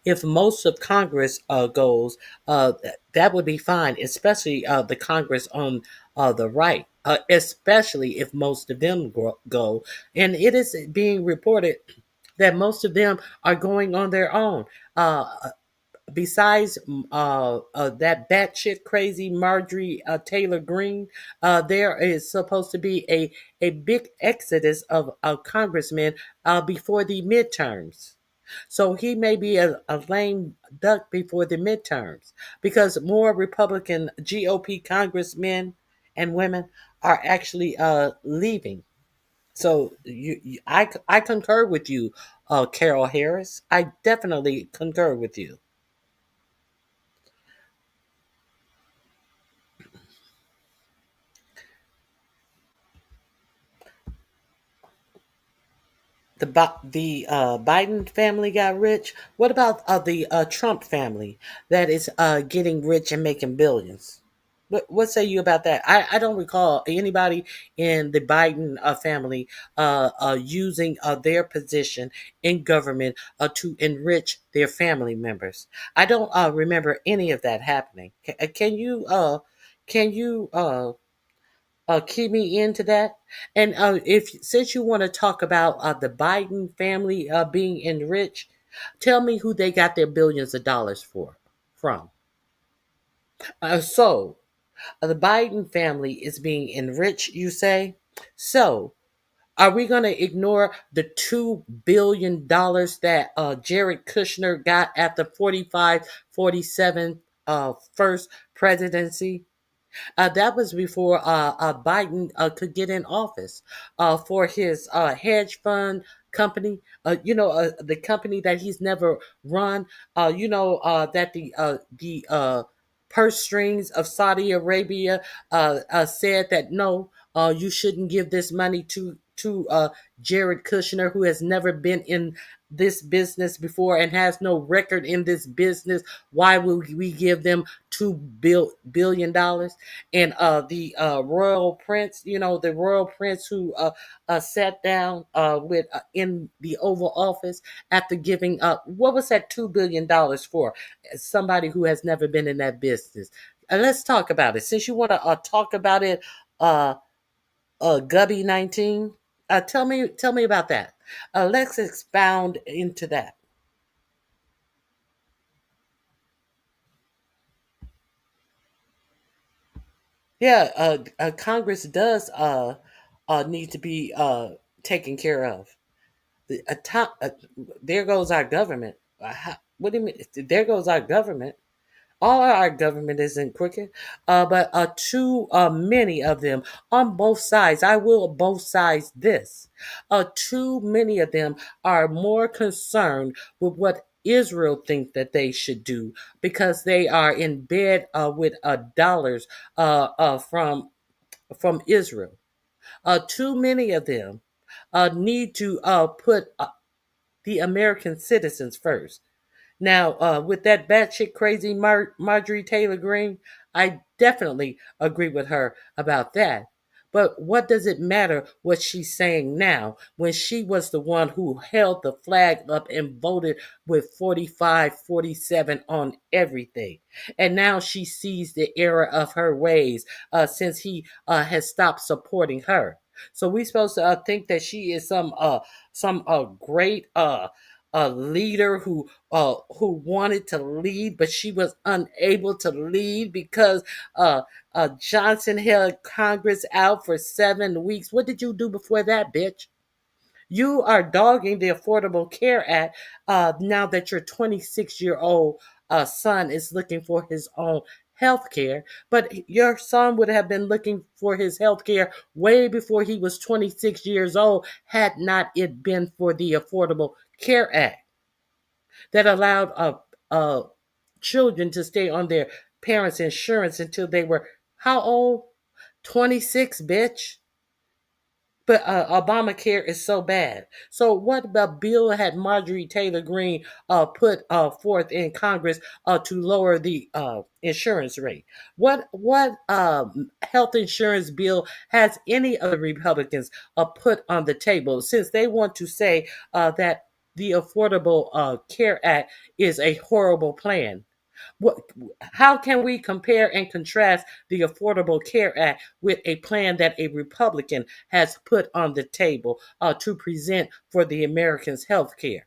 If most of Congress goes, that would be fine, especially the Congress on the right, especially if most of them go. And it is being reported that most of them are going on their own. Besides that batshit crazy Marjorie Taylor Greene, there is supposed to be a big exodus of congressmen before the midterms. So he may be a lame duck before the midterms because more Republican GOP congressmen and women are actually leaving. So I concur with you, Carol Harris. I definitely concur with you. The Biden family got rich. What about the Trump family that is getting rich and making billions? What say you about that? I don't recall anybody in the Biden family using their position in government to enrich their family members. I don't remember any of that happening. Can you key me into that. And if since you want to talk about the Biden family being enriched, tell me who they got their billions of dollars from. So the Biden family is being enriched, you say? So are we going to ignore the $2 billion that Jared Kushner got at the 45, 47 first presidency? That was before Biden could get in office for his hedge fund company. The company that he's never run. That the purse strings of Saudi Arabia said that no, you shouldn't give this money to Jared Kushner, who has never been in this business before and has no record in this business. Why would we give them $2 billion? And the royal prince, the royal prince who sat down with in the Oval Office after giving up, what was that $2 billion for? Somebody who has never been in that business. And let's talk about it. Since you want to talk about it, Gubby 19, tell me about that. Let's expound into that. Yeah, Congress does need to be taken care of. There goes our government. What do you mean? There goes our government. All our government isn't crooked, but too many of them on both sides. I will both sides this. Too many of them are more concerned with what Israel think that they should do because they are in bed with dollars from Israel. Too many of them need to put the American citizens first. Now, with that batshit crazy Marjorie Taylor Greene, I definitely agree with her about that. But what does it matter what she's saying now when she was the one who held the flag up and voted with 45-47 on everything? And now she sees the error of her ways since he has stopped supporting her. So we supposed to think that she is some great a leader who wanted to lead, but she was unable to lead because Johnson held Congress out for 7 weeks. What did you do before that, bitch? You are dogging the Affordable Care Act now that your 26-year-old son is looking for his own health care, but your son would have been looking for his health care way before he was 26 years old had not it been for the Affordable Care Act that allowed children to stay on their parents' insurance until they were how old? 26, bitch. But Obamacare is so bad. So what the bill had Marjorie Taylor Greene put forth in Congress to lower the insurance rate? What health insurance bill has any of the Republicans put on the table since they want to say that the Affordable Care Act is a horrible plan? What, how can we compare and contrast the Affordable Care Act with a plan that a Republican has put on the table to present for the Americans' health care?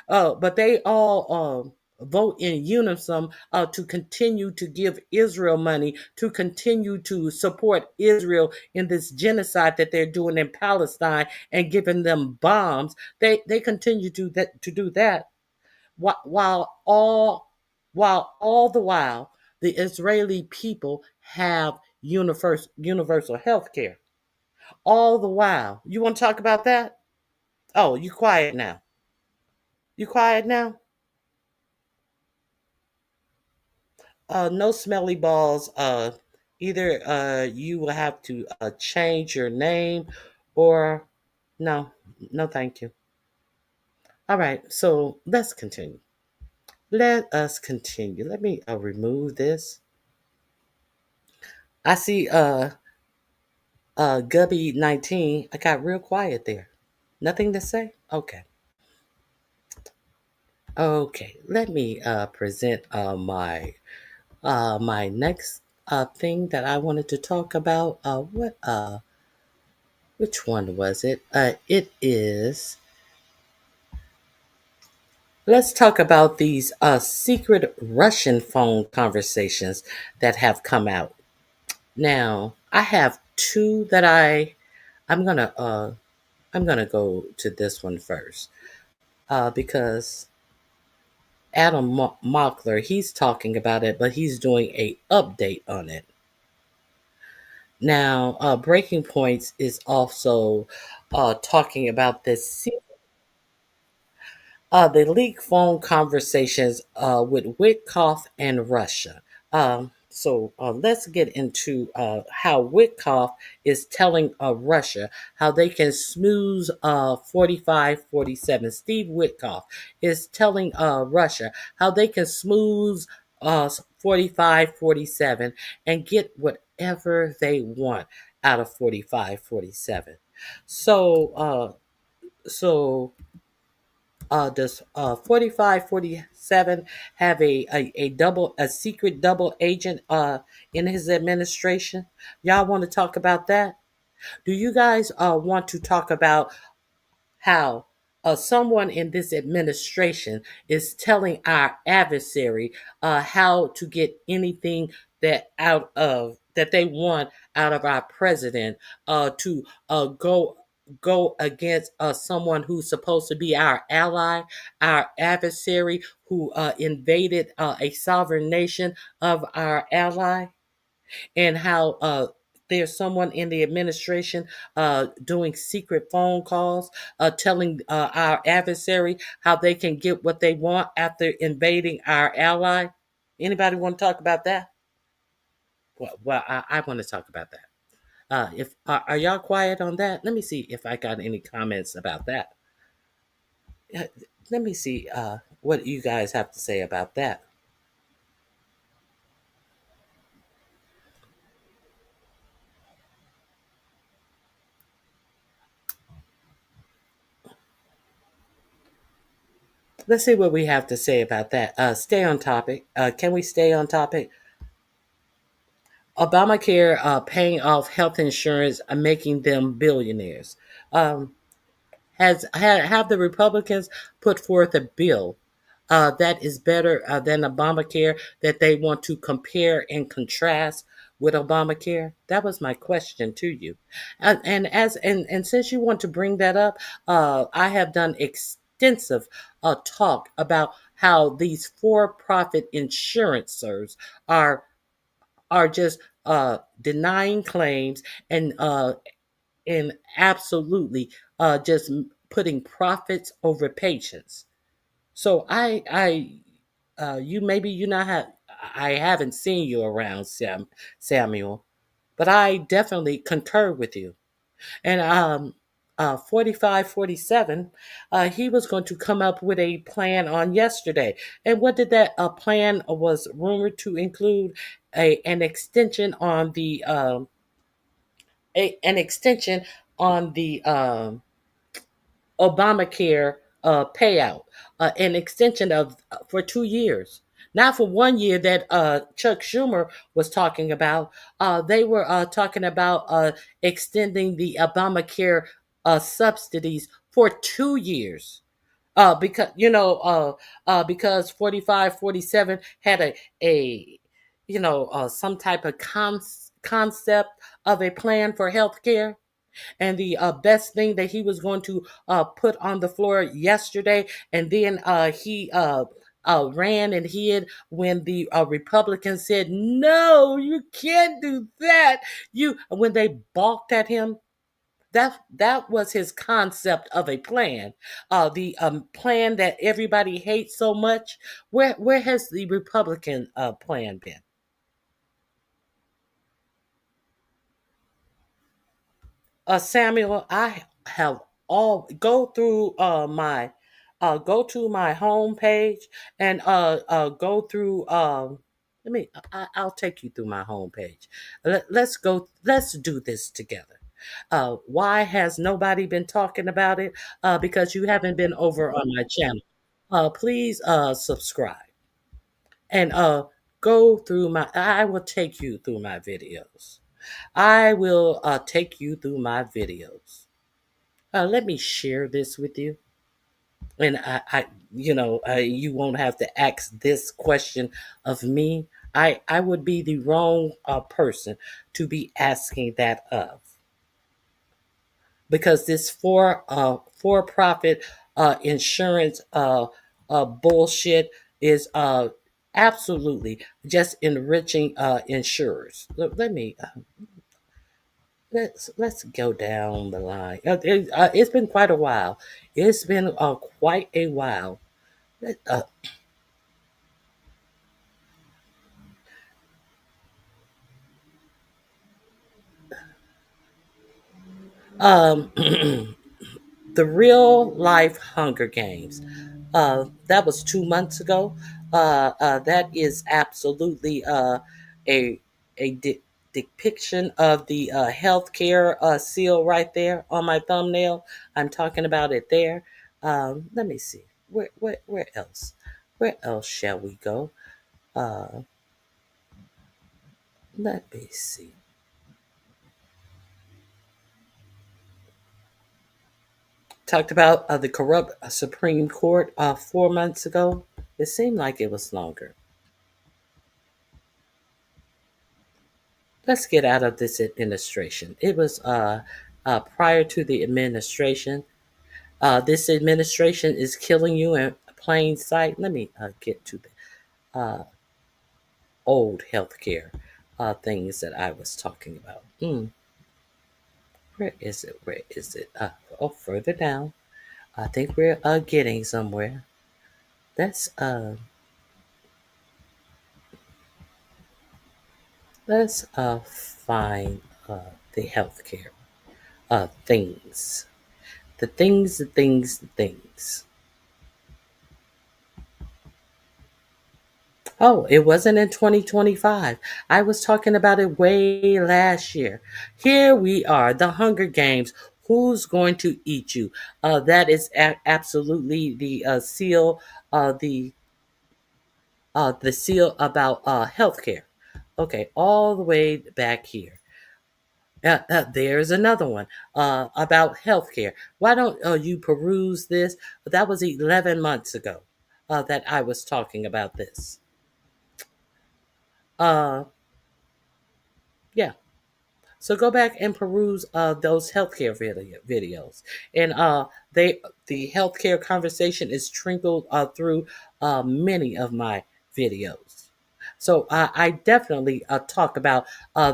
But they all vote in unison to continue to give Israel money, to continue to support Israel in this genocide that they're doing in Palestine and giving them bombs. They continue to do that while all the while the Israeli people have universal health care. All the while. You want to talk about that? Oh, you quiet now. You quiet now? No smelly balls. Either you will have to change your name or no, no thank you. All right, so let's continue. Let us continue. Let me remove this. I see Gubby 19. I got real quiet there. Nothing to say? Okay. Okay. Let me present my next thing that I wanted to talk about. Which one was it? It is. Let's talk about these secret Russian phone conversations that have come out. Now, I have two that I'm gonna go to this one first because Adam Mockler, he's talking about it, but he's doing a update on it. Now, Breaking Points is also talking about this the leaked phone conversations with Witkoff and Russia. So let's get into how Witkoff is telling Russia how they can smooth 45-47. Steve Witkoff is telling Russia how they can smooth 45-47 and get whatever they want out of 45-47. So does 45-47 have a secret double agent in his administration? Y'all want to talk about that? Do you guys want to talk about how someone in this administration is telling our adversary how to get anything that they want out of our president to go go against someone who's supposed to be our ally, our adversary, who invaded a sovereign nation of our ally, and how there's someone in the administration doing secret phone calls, telling our adversary how they can get what they want after invading our ally. Anybody want to talk about that? Well, I want to talk about that. If are y'all quiet on that? Let me see if I got any comments about that. Uh, Let me see what you guys have to say about that. Let's see what we have to say about that. Stay on topic. Can we stay on topic? Obamacare paying off health insurance and making them billionaires. Um, have the Republicans put forth a bill that is better than Obamacare that they want to compare and contrast with Obamacare? That was my question to you. And since you want to bring that up, I have done extensive talk about how these for-profit insurances are just denying claims and absolutely just putting profits over patients. So you maybe you not have. I haven't seen you around, Samuel, but I definitely concur with you. And 4547, he was going to come up with a plan on yesterday. And what did that plan was rumored to include? An extension on the an extension on the Obamacare payout, an extension of for 2 years. Not for 1 year that Chuck Schumer was talking about. They were talking about extending the Obamacare subsidies for 2 years. Because because 4547 had a some type of concept of a plan for healthcare, and the best thing that he was going to put on the floor yesterday, and then he ran and hid when the Republicans said, "No, you can't do that." When they balked at him, that was his concept of a plan. The plan that everybody hates so much. Where has the Republican plan been? Samuel, I have all go to my home page and go through I'll take you through my home page. Let's do this together. Why has nobody been talking about it? Because you haven't been over on my channel. Please subscribe and go through I will take you through my videos. I will take you through my videos. Let me share this with you. And you won't have to ask this question of me. I would be the wrong person to be asking that of, because this for profit insurance bullshit is absolutely just enriching insurers. Let me let's go down the line. It's been quite a while. It's been quite a while. Let- Uh, um, the real life Hunger Games. That was 2 months ago. That is absolutely a depiction of the healthcare seal right there on my thumbnail. I'm talking about it there. Let me see. Where else? Where else shall we go? Uh, Let me see. Talked about the corrupt Supreme Court 4 months ago. It seemed like it was longer. Let's get out of this administration. It was prior to the administration. This administration is killing you in plain sight. Let me get to the old healthcare things that I was talking about. Where is it? Where is it? Further down. I think we're getting somewhere. Let's find the healthcare things. The things. Oh, it wasn't in 2025. I was talking about it way last year. Here we are, the Hunger Games. Who's going to eat you? That is absolutely the seal. The seal about healthcare. Okay, all the way back here. There's another one about healthcare. Why don't you peruse this? That was 11 months ago that I was talking about this. Yeah. So go back and peruse those healthcare videos, and the healthcare conversation is trickled through many of my videos. So I definitely talk about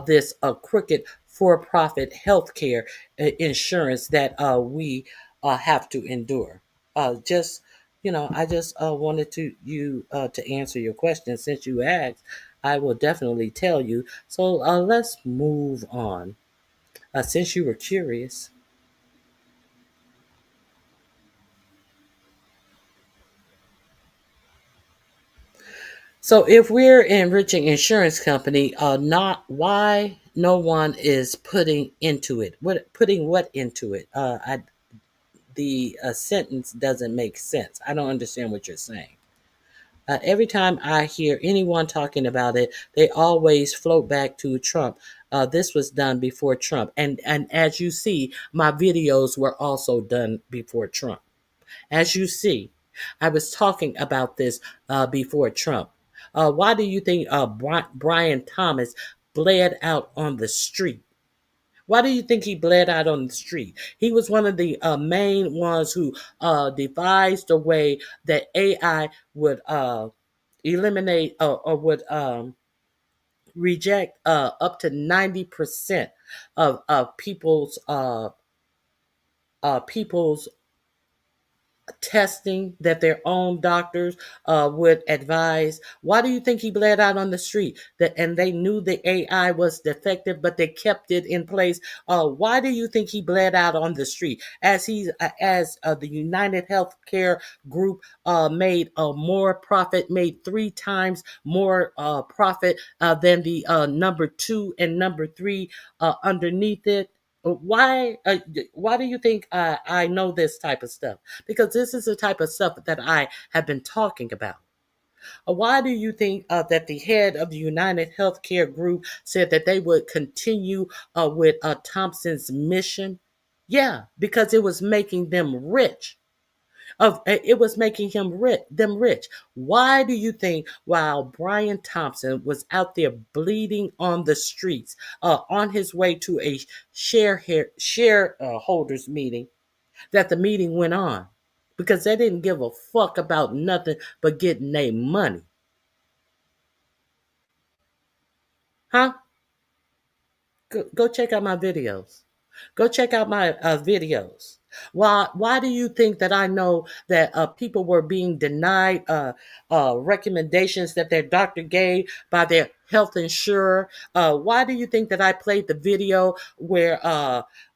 this crooked for-profit healthcare insurance that we have to endure. Just I just wanted to answer your question since you asked. I will definitely tell you. So let's move on. Since you were curious. So if we're enriching insurance company, not why no one is putting into it. Putting what into it? The sentence doesn't make sense. I don't understand what you're saying. Every time I hear anyone talking about it, they always float back to Trump. This was done before Trump, and as you see, my videos were also done before Trump. As you see, I was talking about this before Trump. Why do you think Brian Thomas bled out on the street? Why do you think he bled out on the street? He was one of the main ones who devised a way that AI would eliminate or would reject up to 90% of people's testing that their own doctors would advise. Why do you think he bled out on the street? And they knew the AI was defective, but they kept it in place. Why do you think he bled out on the street? As the United Healthcare Group made more profit, made 3 times more profit than the number 2 and number 3 underneath it. Why do you think I know this type of stuff? Because this is the type of stuff that I have been talking about. Why do you think that the head of the United Healthcare Group said that they would continue with Thompson's mission? Yeah, because it was making them rich. It was making them rich. Why do you think while Brian Thompson was out there bleeding on the streets, on his way to a shareholders meeting, that the meeting went on? Because they didn't give a fuck about nothing but getting their money. Huh? Go check out my videos. Go check out my videos. Why do you think that I know that people were being denied recommendations that their doctor gave by their health insurer? Why do you think that I played the video where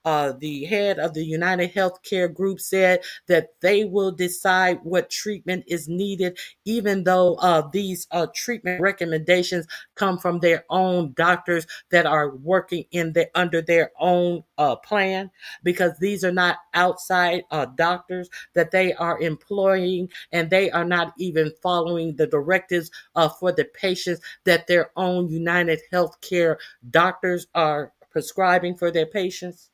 the head of the United Healthcare Group said that they will decide what treatment is needed, even though these treatment recommendations come from their own doctors that are working under their own plan, because these are not outside doctors that they are employing, and they are not even following the directives for the patients that their own United Healthcare doctors are prescribing for their patients?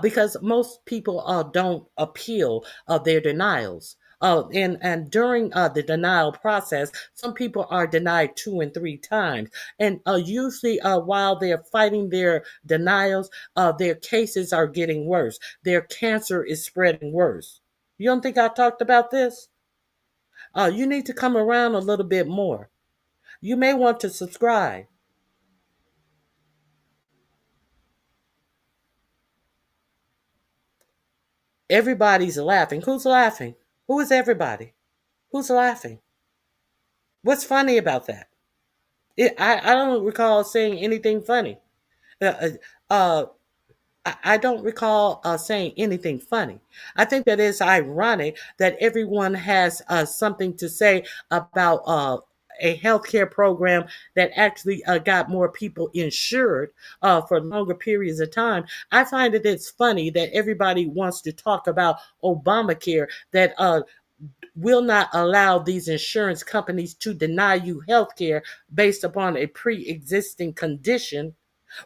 Because most people don't appeal their denials. And during the denial process, some people are denied 2 and 3 times. And usually, while they're fighting their denials, their cases are getting worse. Their cancer is spreading worse. You don't think I talked about this? You need to come around a little bit more. You may want to subscribe. Everybody's laughing. Who's laughing? Who is everybody? Who's laughing? What's funny about that? I don't recall saying anything funny. Uh, uh, I don't recall saying anything funny. I think that it's ironic that everyone has something to say about a healthcare program that actually got more people insured for longer periods of time. I find that it's funny that everybody wants to talk about Obamacare that will not allow these insurance companies to deny you health care based upon a pre-existing condition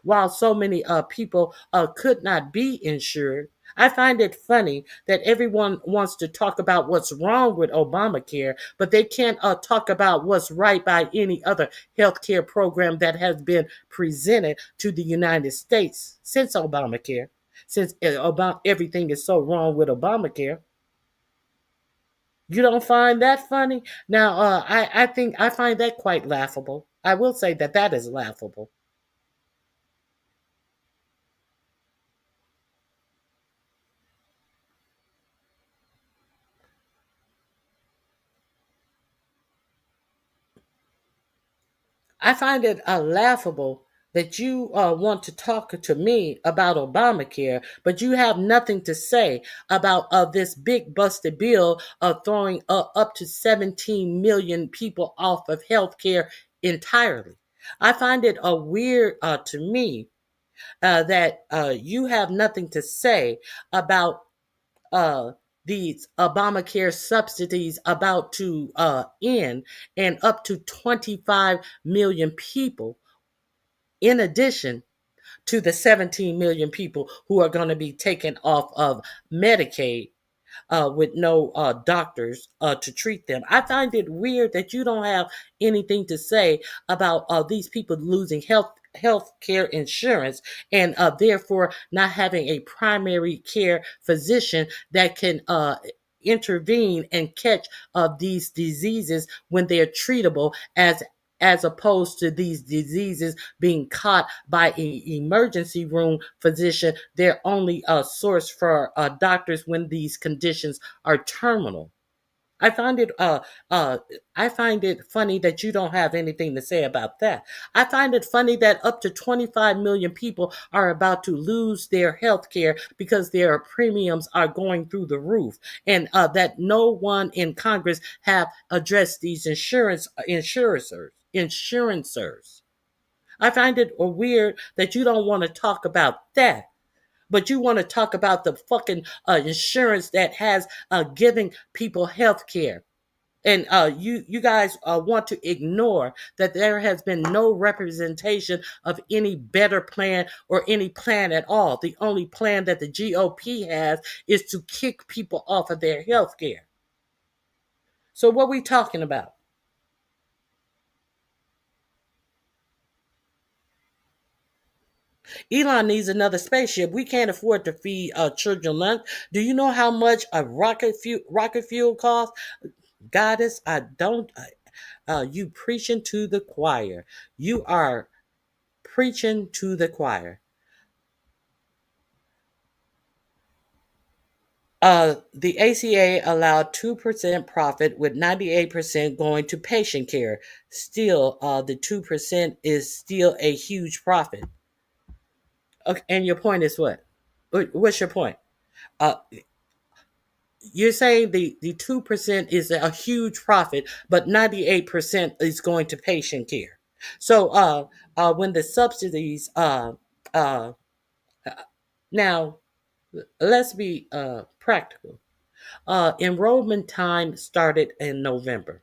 while so many people could not be insured. I find it funny that everyone wants to talk about what's wrong with Obamacare, but they can't talk about what's right by any other healthcare program that has been presented to the United States since Obamacare, since everything is so wrong with Obamacare. You don't find that funny? Now, I think I find that quite laughable. I will say that that is laughable. I find it laughable that you want to talk to me about Obamacare, but you have nothing to say about this big busted bill of throwing up to 17 million people off of health care entirely. I find it weird to me that you have nothing to say about uh, these Obamacare subsidies about to end and up to 25 million people, in addition to the 17 million people who are going to be taken off of Medicaid with no doctors to treat them. I find it weird that you don't have anything to say about these people losing health care insurance and therefore not having a primary care physician that can intervene and catch these diseases when they're treatable as opposed to these diseases being caught by an emergency room physician. They're only a source for doctors when these conditions are terminal. I find it I find it funny that you don't have anything to say about that. I find it funny that up to 25 million people are about to lose their health care because their premiums are going through the roof, and that no one in Congress have addressed these insurancers. I find it weird that you don't want to talk about that, but you want to talk about the fucking insurance that has giving people health care. And you guys want to ignore that there has been no representation of any better plan or any plan at all. The only plan that the GOP has is to kick people off of their health care. So what are we talking about? Elon needs another spaceship. We can't afford to feed children lunch. Do you know how much a rocket fuel costs? Goddess, I don't. You preaching to the choir. You are preaching to the choir. The ACA allowed 2% profit with 98% going to patient care. Still, the 2% is still a huge profit. Okay, and your point is what? What's your point? Uh, you're saying the 2% is a huge profit, but 98% is going to patient care. So when the subsidies uh, now let's be practical. Enrollment time started in November.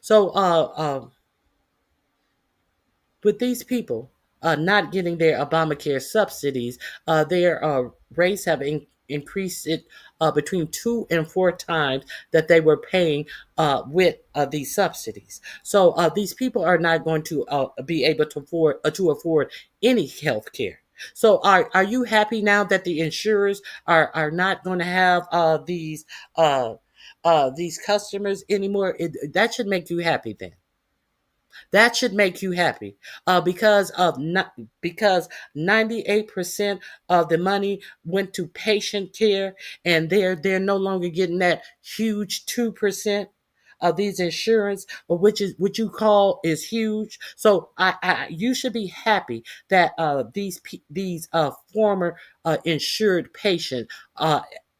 So with these people not getting their Obamacare subsidies, their rates have increase it between 2 and 4 times that they were paying with these subsidies. So these people are not going to be able to afford any health care. So are you happy now that the insurers are not going to have these customers anymore? That should make you happy then. That should make you happy, because 98% of the money went to patient care, and they're no longer getting that huge 2% of these insurance, which is what you call is huge. So you should be happy that these former insured patients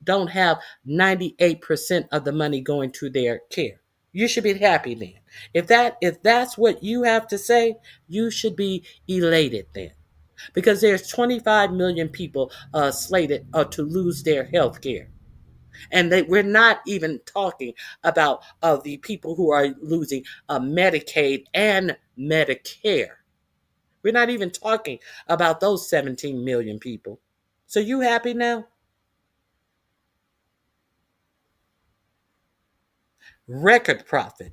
don't have 98% of the money going to their care. You should be happy then. If that's what you have to say, you should be elated then, because there's 25 million people slated to lose their health care, and we're not even talking about the people who are losing Medicaid and Medicare. We're not even talking about those 17 million people. So you happy now? Record profit.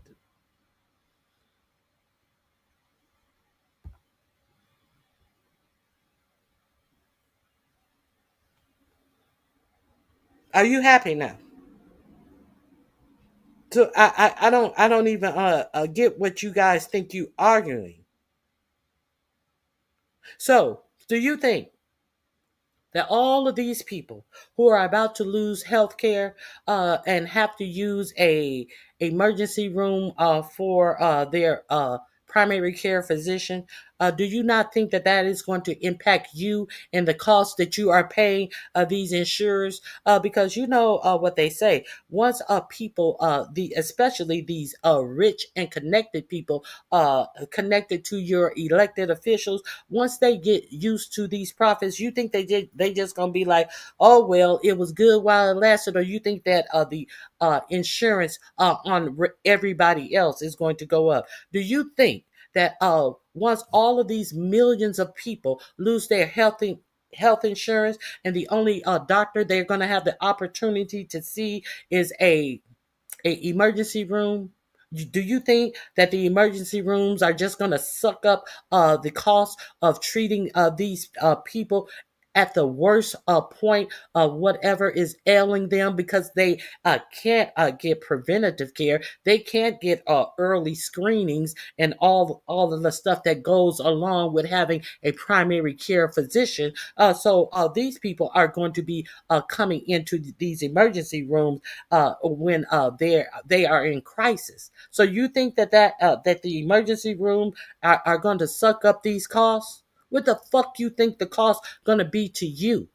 Are you happy now? So I don't even get what you guys think you arguing. So do you think that all of these people who are about to lose health care and have to use a emergency room for their primary care physician, do you not think that that is going to impact you and the cost that you are paying these insurers? Because you know what they say. Once people, especially these rich and connected people, connected to your elected officials, once they get used to these profits, you think they just gonna be like, oh well, it was good while it lasted, or you think that the insurance on everybody else is going to go up? Do you think that once all of these millions of people lose their health insurance, and the only doctor they're going to have the opportunity to see is a emergency room, do you think that the emergency rooms are just going to suck up the cost of treating these people at the worst point of whatever is ailing them, because they can't get preventative care, they can't get early screenings and all of the stuff that goes along with having a primary care physician? So these people are going to be coming into these emergency rooms when they are in crisis. So you think that the emergency room are going to suck up these costs? What the fuck you think the cost going to be to you?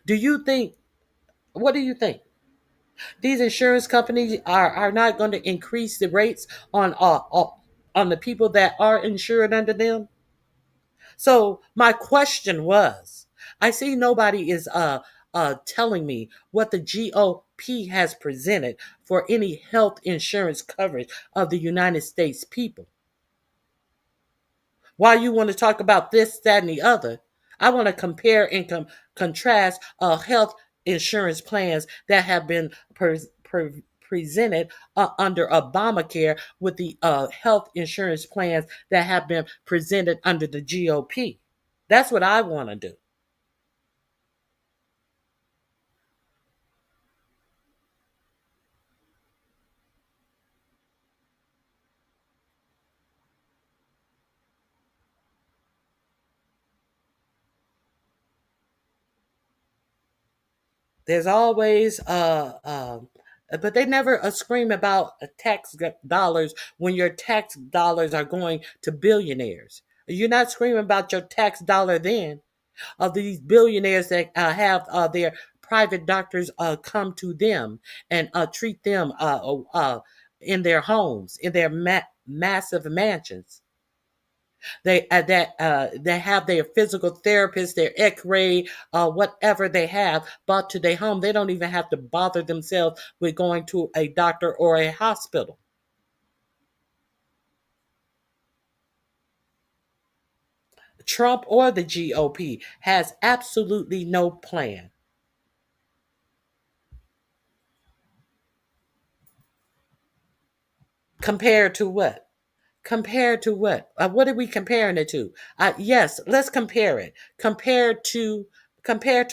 Do you think? What do you think? These insurance companies are not going to increase the rates on the people that are insured under them? So my question was, I see nobody is telling me what the GOP has presented for any health insurance coverage of the United States people. While you want to talk about this, that, and the other, I want to compare and contrast health insurance plans that have been presented under Obamacare with the health insurance plans that have been presented under the GOP. That's what I want to do. There's always but they never scream about tax dollars when your tax dollars are going to billionaires. You're not screaming about your tax dollar then, of these billionaires that have their private doctors come to them and treat them in their homes, in their massive mansions. They have their physical therapist, their X-ray, whatever they have brought to their home. They don't even have to bother themselves with going to a doctor or a hospital. Trump or the GOP has absolutely no plan. Compared to what? Compared to what? What are we comparing it to? Yes, let's compare it. Compared to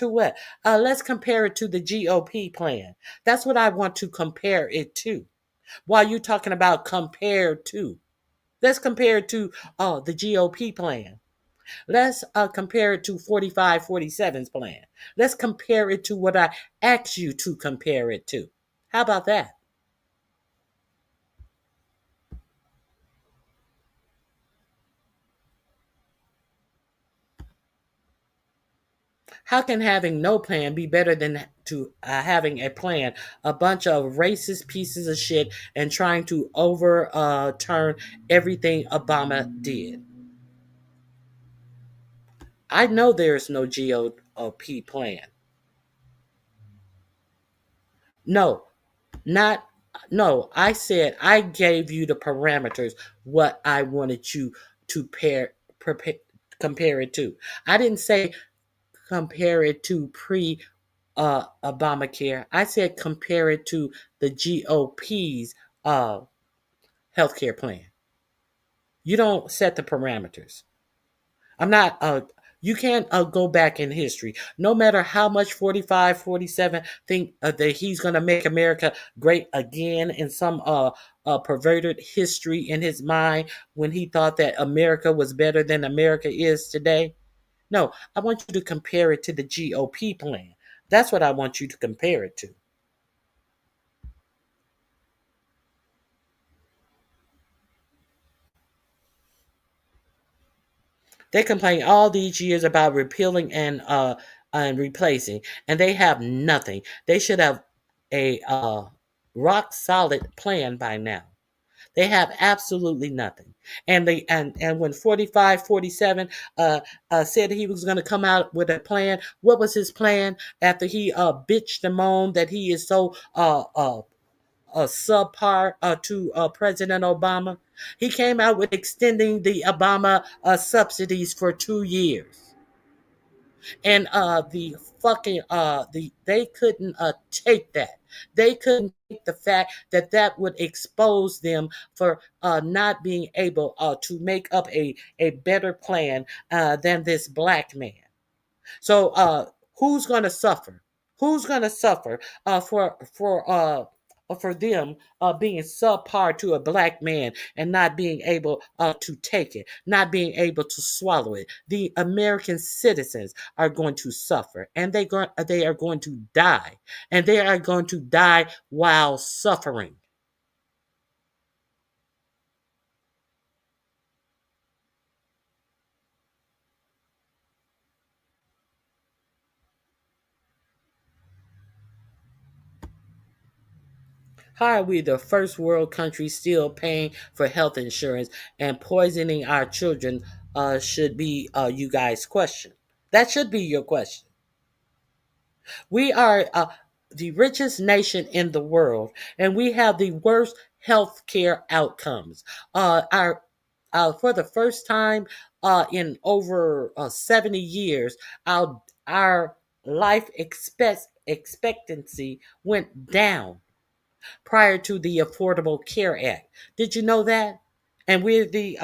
what? Let's compare it to the GOP plan. That's what I want to compare it to. While you talking about compared to, let's compare it to the GOP plan. Let's compare it to 4547's plan. Let's compare it to what I asked you to compare it to. How about that? How can having no plan be better than to having a plan? A bunch of racist pieces of shit and trying to overturn everything Obama did. I know there is no GOP plan. No, not no. I said I gave you the parameters what I wanted you to compare it to. I didn't say compare it to pre Obamacare. I said compare it to the GOP's healthcare plan. You don't set the parameters. I'm not. You can't go back in history. No matter how much 45, 47 think that he's going to make America great again in some perverted history in his mind when he thought that America was better than America is today. No, I want you to compare it to the GOP plan. That's what I want you to compare it to. They complain all these years about repealing and replacing, and they have nothing. They should have a rock solid plan by now. They have absolutely nothing. And when 45, 47 said he was going to come out with a plan, what was his plan after he bitched and moaned that he is so subpar to President Obama? He came out with extending the Obama subsidies for 2 years. And they couldn't take that. They couldn't take the fact that that would expose them for not being able to make up a better plan than this black man. So who's going to suffer? Who's going to suffer for them being subpar to a black man and not being able to take it, not being able to swallow it? The American citizens are going to suffer, and they are going to die, and they are going to die while suffering. How are we, the first world country, still paying for health insurance and poisoning our children? Should be you guys' question. That should be your question. We are the richest nation in the world, and we have the worst health care outcomes. Our For the first time in over 70 years, our life expectancy went down prior to the Affordable Care Act. Did you know that? And we're the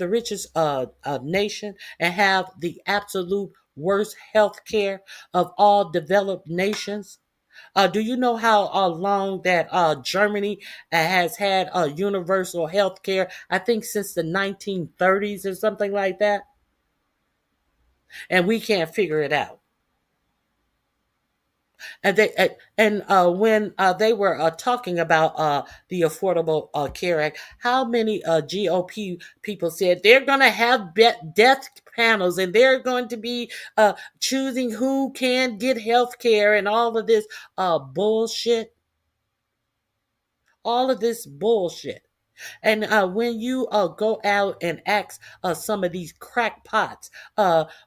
richest nation and have the absolute worst health care of all developed nations. Do you know how long that Germany has had universal health care? I think since the 1930s or something like that. And we can't figure it out. When they were talking about the Affordable Care Act, how many GOP people said they're going to have death panels and they're going to be choosing who can get health care and all of this bullshit? All of this bullshit. And when you go out and ask some of these crackpots,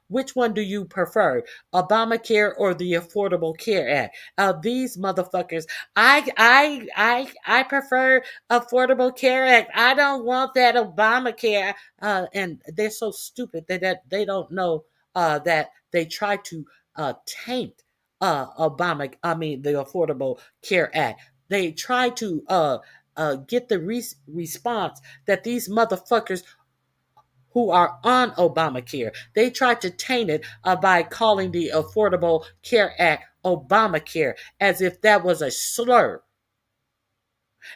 which one do you prefer, Obamacare or the Affordable Care Act? These motherfuckers, I prefer Affordable Care Act. I don't want that Obamacare. And they're so stupid that they don't know that they try to taint the Affordable Care Act. They try to get the response that these motherfuckers who are on Obamacare, they tried to taint it by calling the Affordable Care Act Obamacare as if that was a slur.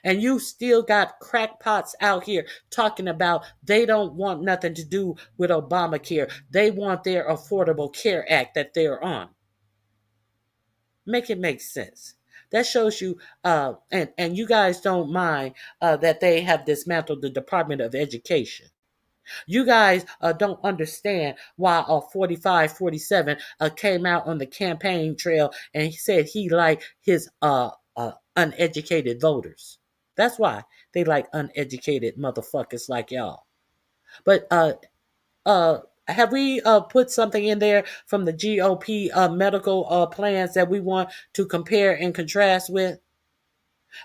And you still got crackpots out here talking about they don't want nothing to do with Obamacare. They want their Affordable Care Act that they're on. Make it make sense. That shows you, and you guys don't mind that they have dismantled the Department of Education. You guys don't understand why 4547 came out on the campaign trail and he said he liked his uneducated voters. That's why they like uneducated motherfuckers like y'all. But have we put something in there from the GOP medical plans that we want to compare and contrast with?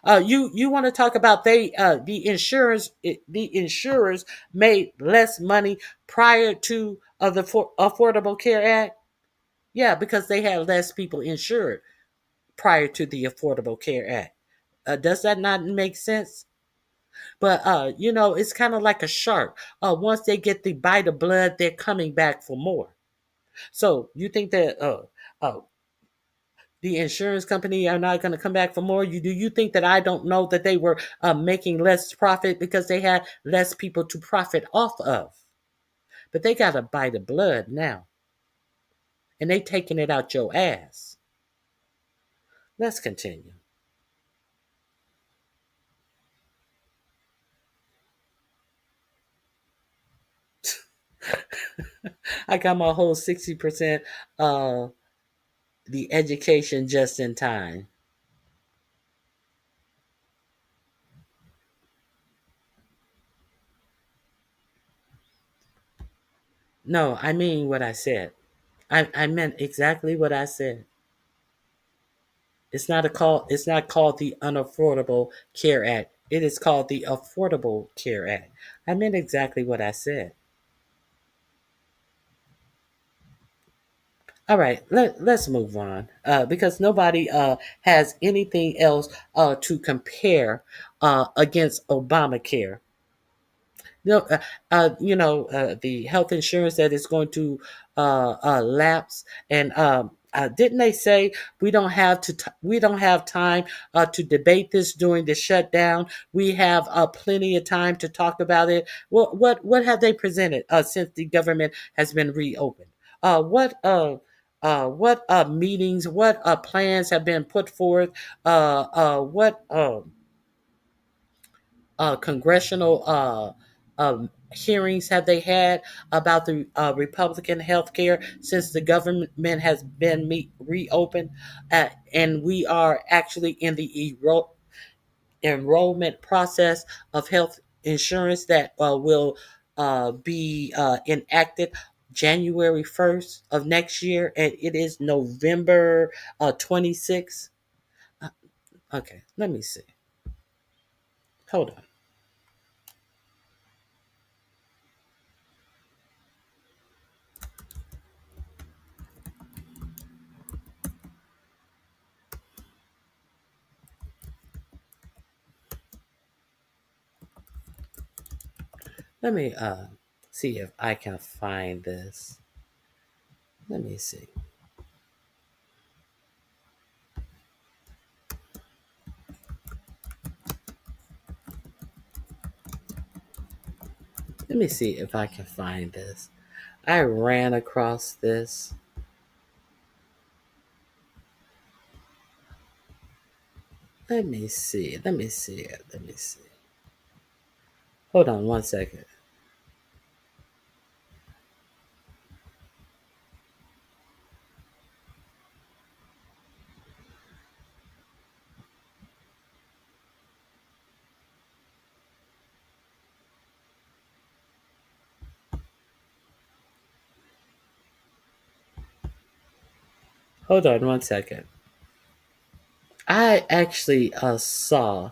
You want to talk about the insurers made less money prior to the Affordable Care Act? Yeah, because they had less people insured prior to the Affordable Care Act. Does that not make sense? But it's kind of like a shark. Once they get the bite of blood, they're coming back for more. So you think that the insurance company are not going to come back for more? Do you think that I don't know that they were making less profit because they had less people to profit off of? But they got a bite of blood now, and they taking it out your ass. Let's continue. I got my whole 60% the education just in time. No, I mean what I said. I meant exactly what I said. It's not called the Unaffordable Care Act. It is called the Affordable Care Act. I meant exactly what I said. All right, let's move on because nobody has anything else to compare against Obamacare. The health insurance that is going to lapse, and didn't they say we don't have time to debate this during the shutdown? We have plenty of time to talk about it. What have they presented since the government has been reopened? What meetings, what plans have been put forth? What congressional hearings have they had about the Republican health care since the government has been reopened? And we are actually in the enrollment process of health insurance that will be enacted January 1st of next year, and it is November 26th. Okay, let me see. Hold on. Let me see if I can find this. Let me see. Let me see if I can find this. I ran across this. Let me see. Hold on one second. Hold on one second. I actually saw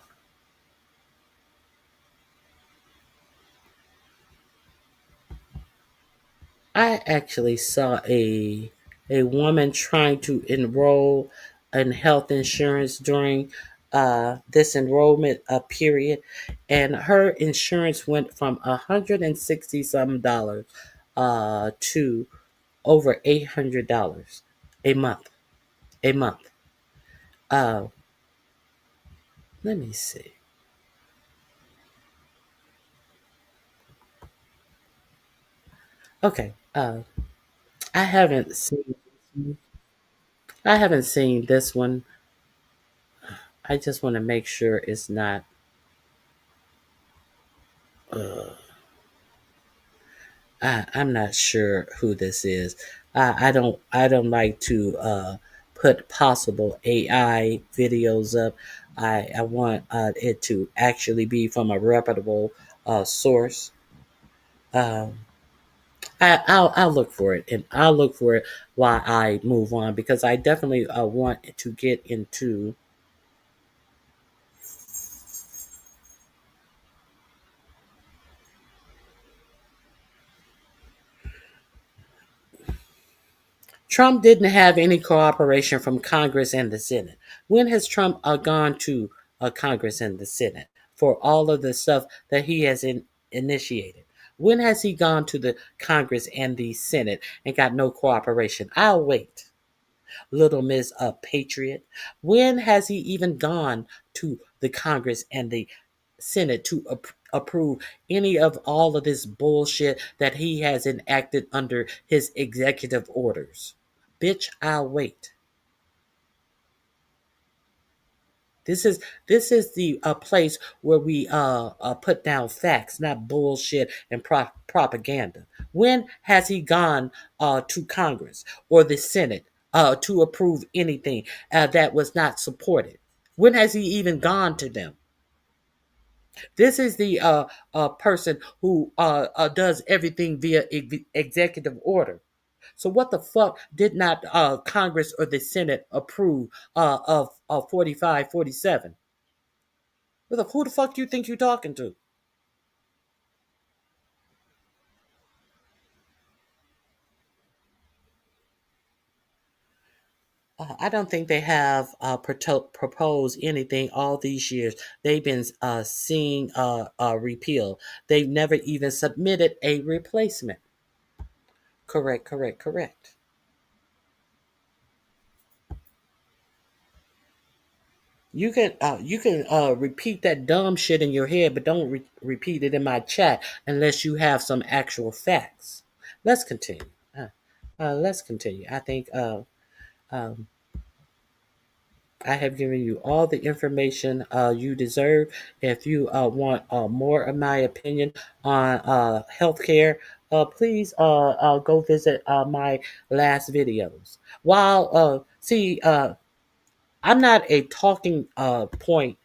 a woman trying to enroll in health insurance during this enrollment period, and her insurance went from $160 some to over $800 a month. A month. Uh, let me see. Okay. I haven't seen. I haven't seen this one. I just want to make sure it's not. Uh, I'm not sure who this is. I don't. I don't like to put possible AI videos up. I want it to actually be from a reputable source. Um, I'll look for it, and I'll look for it while I move on, because I definitely want to get into. Trump didn't have any cooperation from Congress and the Senate. When has Trump gone to Congress and the Senate for all of the stuff that he has initiated? When has he gone to the Congress and the Senate and got no cooperation? I'll wait. Little Miss Patriot. When has he even gone to the Congress and the Senate to approve any of all of this bullshit that he has enacted under his executive orders? Bitch, I'll wait. This is the place where we put down facts, not bullshit and propaganda. When has he gone to Congress or the Senate to approve anything that was not supported? When has he even gone to them? This is the person who does everything via executive order. So what the fuck did not Congress or the Senate approve of 45, 47? Who the fuck do you think you're talking to? I don't think they have proposed anything all these years. They've been seeing repeal. They've never even submitted a replacement. Correct, correct, correct. You can repeat that dumb shit in your head, but don't repeat it in my chat unless you have some actual facts. Let's continue. Let's continue. I think um, I have given you all the information you deserve. If you want more of my opinion on healthcare, please go visit my last videos. While I'm not a talking point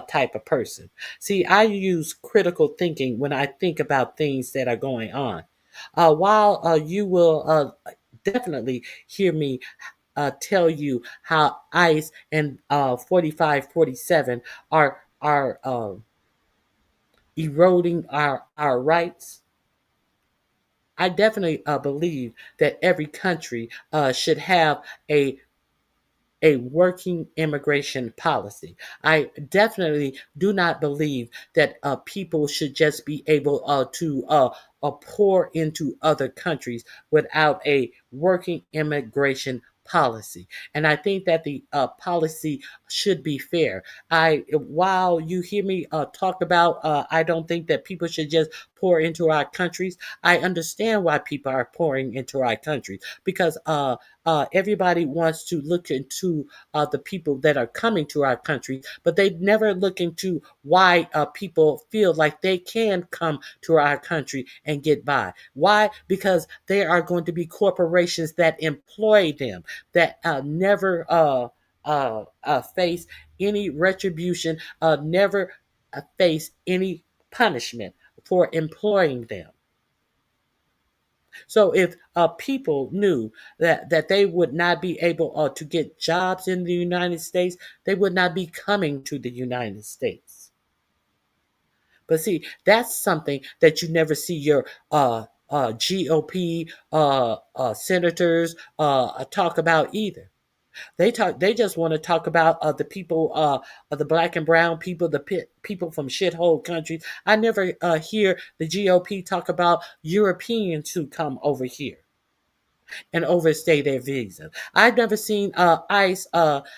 type of person. See, I use critical thinking when I think about things that are going on. While you will definitely hear me tell you how ICE and 45, 47 are eroding our rights. I definitely believe that every country should have a working immigration policy. I definitely do not believe that people should just be able to pour into other countries without a working immigration policy. And I think that the policy should be fair. While you hear me talk about, I don't think that people should just pour into our countries. I understand why people are pouring into our countries, because everybody wants to look into the people that are coming to our country, but they never look into why people feel like they can come to our country and get by. Why? Because there are going to be corporations that employ them that never face any retribution, never face any punishment for employing them. So if people knew that they would not be able to get jobs in the United States, they would not be coming to the United States. But see, that's something that you never see your GOP senators talk about either. They just want to talk about the people, the black and brown people, the people from shithole countries. I never hear the GOP talk about Europeans who come over here and overstay their visa. I've never seen ICE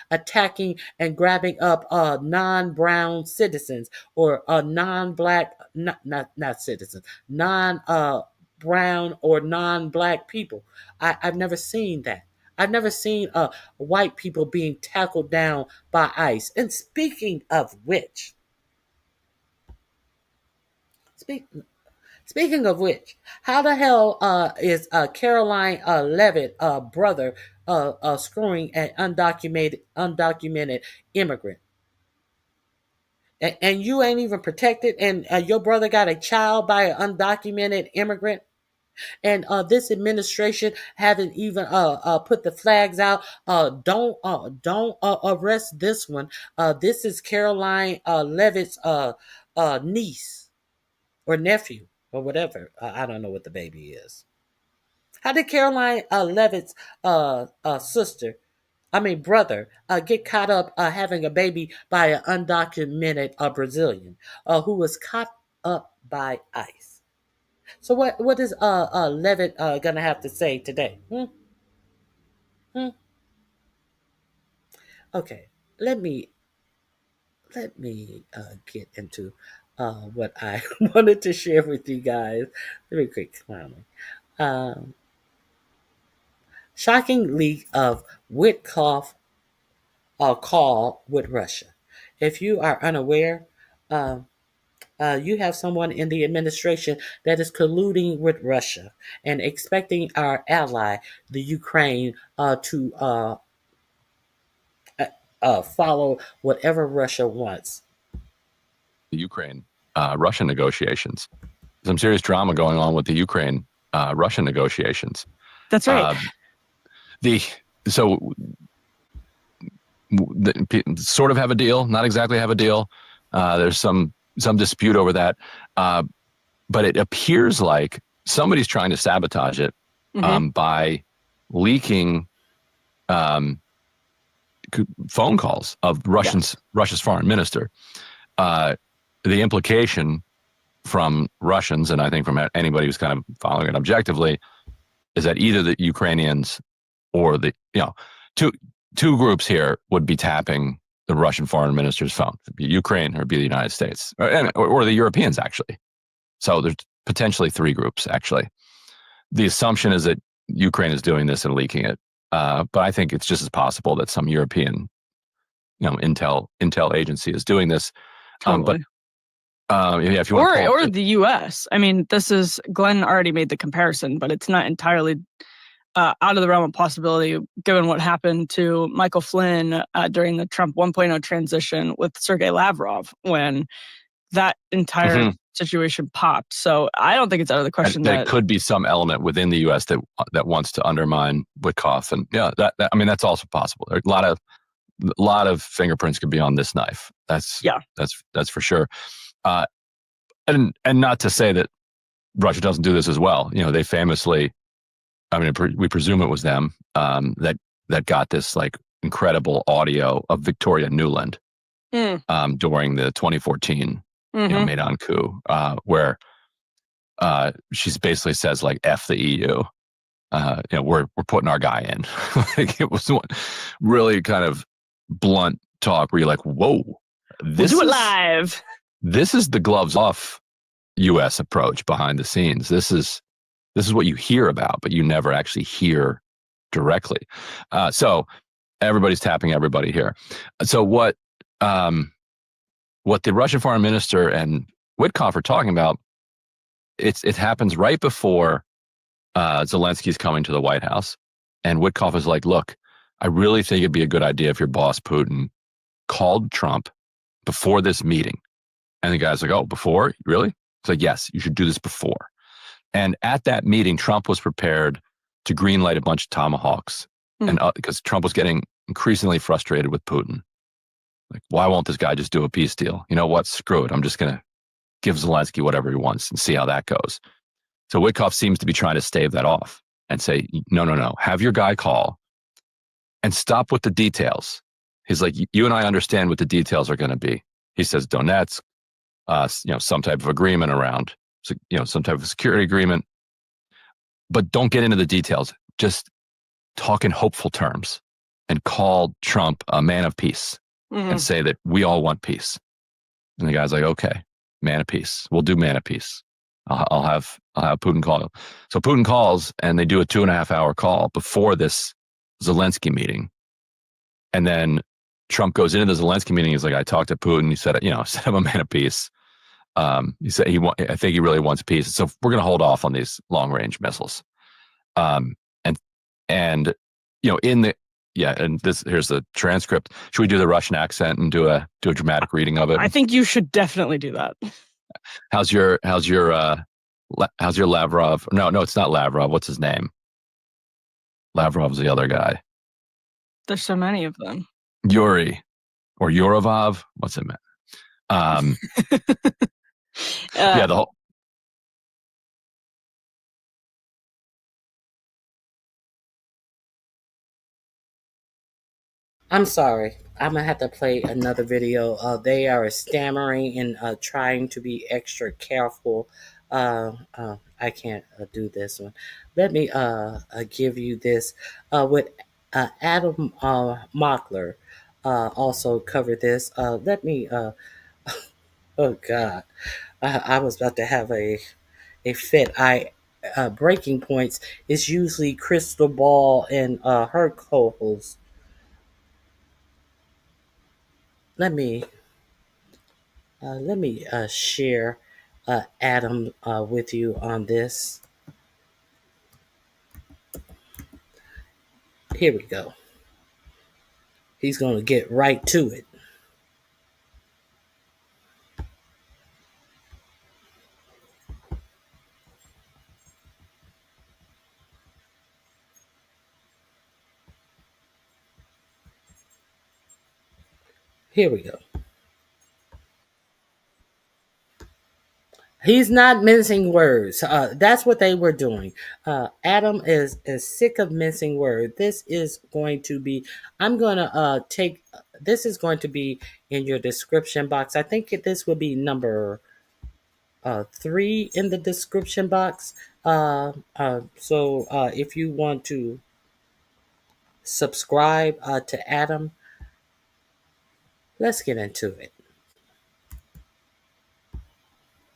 attacking and grabbing up non-brown citizens or non-black, not citizens, non-brown or non-black people. I've never seen that. I've never seen white people being tackled down by ICE. And speaking of which, Speaking of which, how the hell is Caroline Levitt brother screwing an undocumented immigrant? And you ain't even protected, and your brother got a child by an undocumented immigrant? And this administration haven't even put the flags out. Don't arrest this one. This is Caroline Levitt's niece or nephew or whatever. I don't know what the baby is. How did Caroline Levitt's brother, get caught up having a baby by an undocumented Brazilian who was caught up by ICE? So what is Levitt gonna have to say today? Okay, let me get into what I wanted to share with you guys. Let me quick clowning. Shocking leak of Witkoff call with Russia. If you are unaware, you have someone in the administration that is colluding with Russia and expecting our ally, the Ukraine, to follow whatever Russia wants. The Ukraine Russia negotiations. Some serious drama going on with the Ukraine Russia negotiations. That's right. Sort of have a deal, not exactly have a deal. There's some dispute over that, but it appears like somebody's trying to sabotage it by leaking phone calls of Russia's foreign minister. The implication from Russians, and I think from anybody who's kind of following it objectively, is that either the Ukrainians or the two groups here would be tapping the Russian foreign minister's phone. It'd be Ukraine or it'd be the United States or the Europeans, actually. So there's potentially three groups, actually. The assumption is that Ukraine is doing this and leaking it. But I think it's just as possible that some European, intel agency is doing this. Totally. If you want or the U.S. I mean, Glenn already made the comparison, but it's not entirely out of the realm of possibility, given what happened to Michael Flynn during the Trump 1.0 transition with Sergei Lavrov when that entire situation popped. So I don't think it's out of the question that there could be some element within the U.S. that wants to undermine Witkoff, and that's also possible. There are a lot of fingerprints could be on this knife. That's for sure. And not to say that Russia doesn't do this as well. They famously, we presume it was them that got this like incredible audio of Victoria Nuland during the 2014 Maidan coup, where she basically says like "F the EU." We're putting our guy in. Like, it was really kind of blunt talk where you're like, "Whoa, we'll do it live." This is the gloves off U.S. approach behind the scenes. This is what you hear about, but you never actually hear directly. So everybody's tapping everybody here. So what the Russian foreign minister and Witkoff are talking about, it happens right before Zelensky's coming to the White House. And Witkoff is like, look, I really think it'd be a good idea if your boss Putin called Trump before this meeting. And the guy's like, oh, before? Really? It's like, yes, you should do this before. And at that meeting, Trump was prepared to greenlight a bunch of tomahawks, and because Trump was getting increasingly frustrated with Putin. Like, why won't this guy just do a peace deal? You know what? Screw it. I'm just going to give Zelensky whatever he wants and see how that goes. So Witkoff seems to be trying to stave that off and say, no. Have your guy call. and stop with the details. He's like, you and I understand what the details are going to be. He says Donetsk, some type of agreement around, some type of security agreement, but don't get into the details. Just talk in hopeful terms and call Trump a man of peace and say that we all want peace. And the guy's like, okay, man of peace. We'll do man of peace. I'll have Putin call him. So Putin calls and they do a 2.5-hour call before this Zelensky meeting. And then Trump goes into the Zelensky meeting. He's like, I talked to Putin. He said, said I'm a man of peace. He said I think he really wants peace. So we're going to hold off on these long range missiles. And here's the transcript. Should we do the Russian accent and do a dramatic reading of it? I think you should definitely do that. How's your Lavrov? No, it's not Lavrov. What's his name? Lavrov's the other guy. There's so many of them. Yuri or Yurovov. What's it meant? The whole. I'm sorry. I'm going to have to play another video. They are stammering and trying to be extra careful. I can't do this one. Let me give you this. With Adam Mockler also covered this. Let me... oh, God. I was about to have a fit. Breaking Points is usually Crystal Ball and her co-host. Let me share Adam with you on this. Here we go. He's going to get right to it. Here we go. He's not mincing words. That's what they were doing. Adam is sick of mincing words. This is going to be, I'm going to this is going to be in your description box. I think this will be number 3 in the description box. So if you want to subscribe to Adam, let's get into it.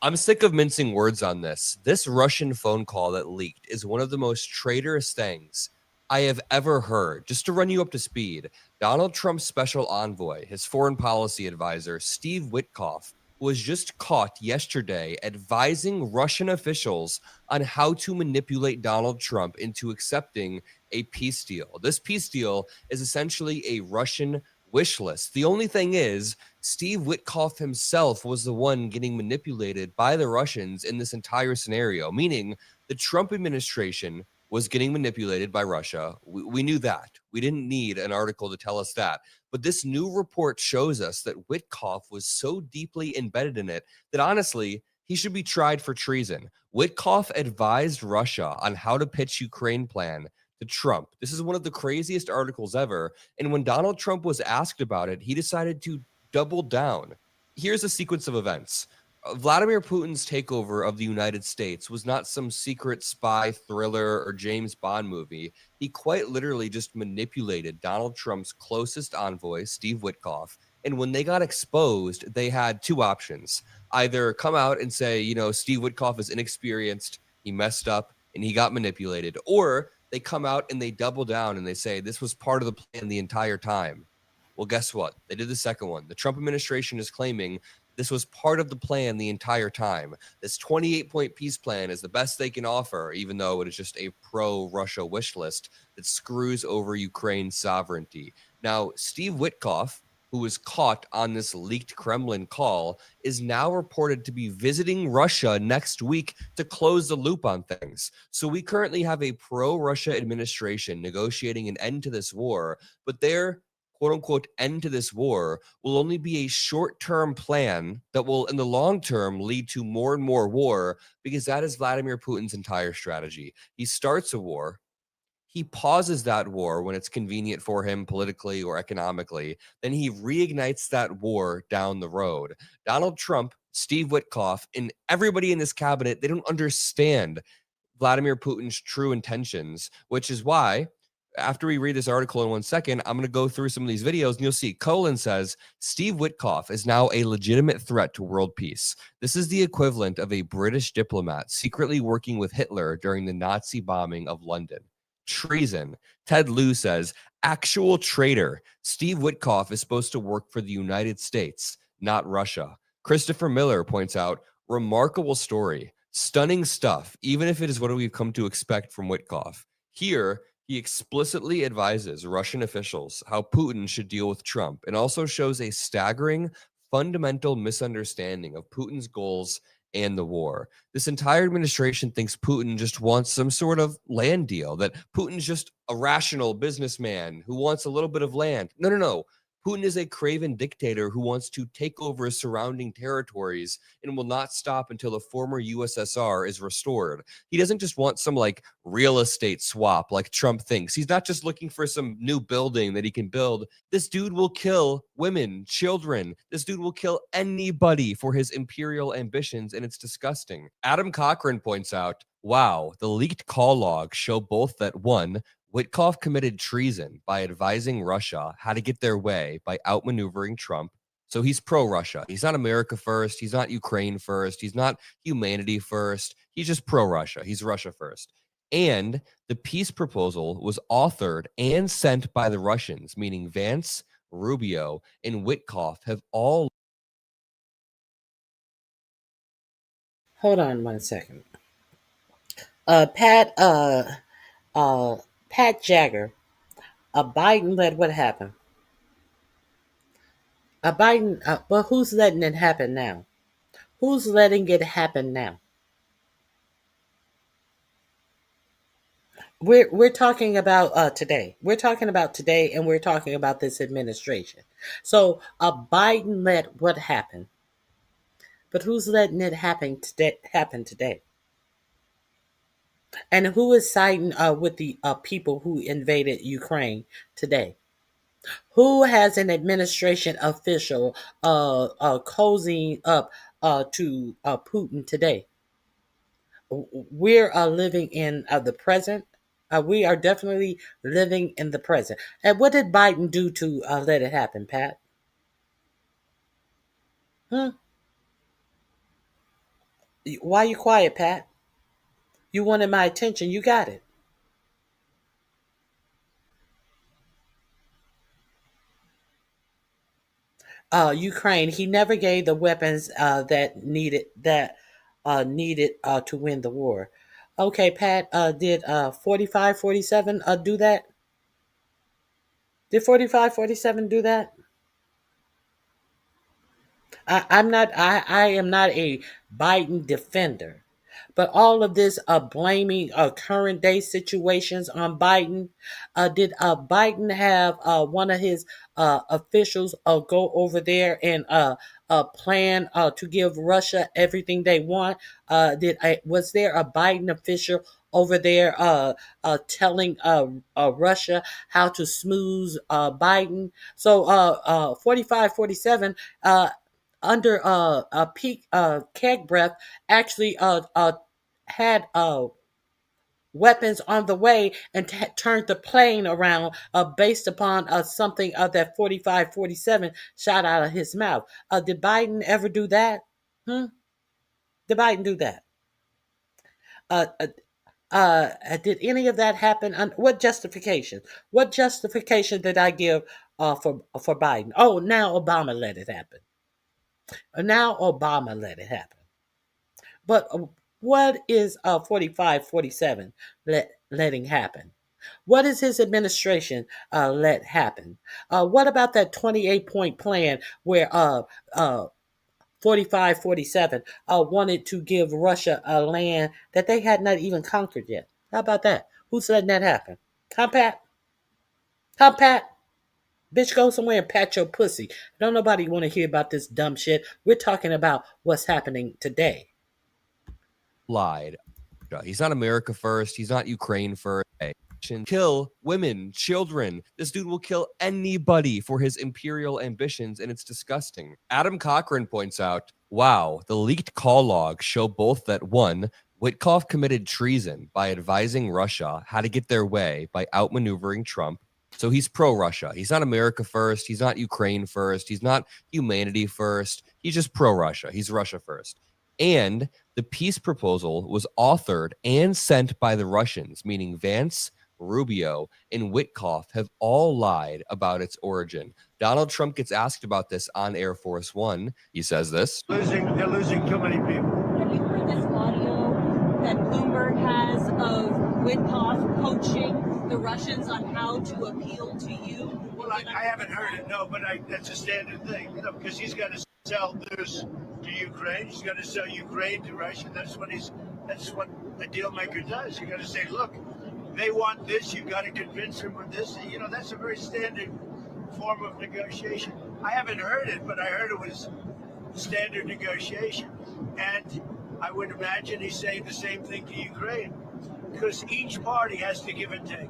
I'm sick of mincing words on this. This Russian phone call that leaked is one of the most traitorous things I have ever heard. Just to run you up to speed, Donald Trump's special envoy, his foreign policy advisor, Steve Witkoff, was just caught yesterday advising Russian officials on how to manipulate Donald Trump into accepting a peace deal. This peace deal is essentially a Russian wish list. The only thing is, Steve Witkoff himself was the one getting manipulated by the Russians in this entire scenario, meaning the Trump administration was getting manipulated by Russia. We knew that. We didn't need an article to tell us that. But this new report shows us that Witkoff was so deeply embedded in it that honestly, he should be tried for treason. Witkoff advised Russia on how to pitch Ukraine plan to Trump. This is one of the craziest articles ever. And when Donald Trump was asked about it, he decided to double down. Here's a sequence of events. Vladimir Putin's takeover of the United States was not some secret spy thriller or James Bond movie. He quite literally just manipulated Donald Trump's closest envoy, Steve Witkoff. And when they got exposed, they had two options. Either come out and say, Steve Witkoff is inexperienced, he messed up, and he got manipulated. Or they come out and they double down and they say this was part of the plan the entire time. Well, guess what? They did the second one. The Trump administration is claiming this was part of the plan the entire time. This 28-point peace plan is the best they can offer, even though it is just a pro-Russia wish list that screws over Ukraine's sovereignty. Now, Steve Witkoff, who was caught on this leaked Kremlin call, is now reported to be visiting Russia next week to close the loop on things. So we currently have a pro-Russia administration negotiating an end to this war, but their quote-unquote end to this war will only be a short-term plan that will, in the long term, lead to more and more war, because that is Vladimir Putin's entire strategy. He starts a war, He pauses that war when it's convenient for him politically or economically. Then he reignites that war down the road. Donald Trump, Steve Witkoff, and everybody in this cabinet, they don't understand Vladimir Putin's true intentions, which is why after we read this article in 1 second, I'm going to go through some of these videos and you'll see Colin says Steve Witkoff is now a legitimate threat to world peace. This is the equivalent of a British diplomat secretly working with Hitler during the Nazi bombing of London. Treason. Ted Lieu says actual traitor. Steve Witkoff is supposed to work for the United States, not Russia. Christopher Miller points out remarkable story. Stunning stuff, even if it is what we've come to expect from Witkoff. Here, he explicitly advises Russian officials how Putin should deal with Trump and also shows a staggering, fundamental misunderstanding of Putin's goals and the war. This entire administration thinks Putin just wants some sort of land deal, that Putin's just a rational businessman who wants a little bit of land. No. Putin is a craven dictator who wants to take over surrounding territories and will not stop until the former USSR is restored. He doesn't just want some like real estate swap like Trump thinks. He's not just looking for some new building that he can build. This dude will kill women, children. This dude will kill anybody for his imperial ambitions, and it's disgusting. Adam Cochran points out, wow, the leaked call logs show both that one, Witkoff committed treason by advising Russia how to get their way by outmaneuvering Trump. So he's pro-Russia. He's not America first. He's not Ukraine first. He's not humanity first. He's just pro-Russia. He's Russia first. And the peace proposal was authored and sent by the Russians, meaning Vance, Rubio, and Witkoff have all... Hold on 1 second. Pat Jagger, Biden let what happen? Biden, but who's letting it happen now? Who's letting it happen now? We're talking about today. We're talking about today, and we're talking about this administration. So Biden let what happen? But who's letting it happen today? And who is siding with the people who invaded Ukraine today? Who has an administration official cozying up to Putin today? We're living in the present. We are definitely living in the present. And what did Biden do to let it happen, Pat? Why are you quiet, Pat? You wanted my attention. You got it. Ukraine. He never gave the weapons that needed to win the war. Okay, Pat. Did 45-47 do that? Did 45-47 do that? I am not a Biden defender. But all of this blaming current day situations on Biden, did Biden have one of his officials go over there and plan to give Russia everything they want? Was there a Biden official over there telling Russia how to smooth Biden? So 45-47 under a peak keg breath actually had weapons on the way and turned the plane around based upon something that 45-47 shot out of his mouth. Did Biden ever do that? Did Biden do that? Did any of that happen? What justification? What justification did I give for Biden? Oh, now Obama let it happen. Now Obama let it happen. But what is 45-47 letting happen? What is his administration let happen? What about that 28-point plan where 45-47 wanted to give Russia a land that they had not even conquered yet? How about that? Who's letting that happen? Huh, Pat? Bitch, go somewhere and pat your pussy. Don't nobody want to hear about this dumb shit. We're talking about what's happening today. Lied. He's not America first. He's not Ukraine first. kill women, children. This dude will kill anybody for his imperial ambitions, and it's disgusting. Adam Cochran points out, wow, the leaked call logs show both that one, Witkoff committed treason by advising Russia how to get their way by outmaneuvering Trump. So he's pro-Russia. He's not America first. He's not Ukraine first. He's not humanity first. He's just pro-Russia. He's Russia first. And the peace proposal was authored and sent by the Russians, meaning Vance, Rubio, and Witkoff have all lied about its origin. Donald Trump gets asked about this on Air Force One. He says this. They're losing too many people. Have you heard this audio that Bloomberg has of Witkoff coaching the Russians on how to appeal to you? Well, I haven't heard it, no, but that's a standard thing, because he's got to sell this to Ukraine. He's got to sell Ukraine to Russia. That's what a deal maker does. You got to say, look, they want this. You got to convince them with this. That's a very standard form of negotiation. I haven't heard it, but I heard it was standard negotiation. And I would imagine he's saying the same thing to Ukraine, because each party has to give and take.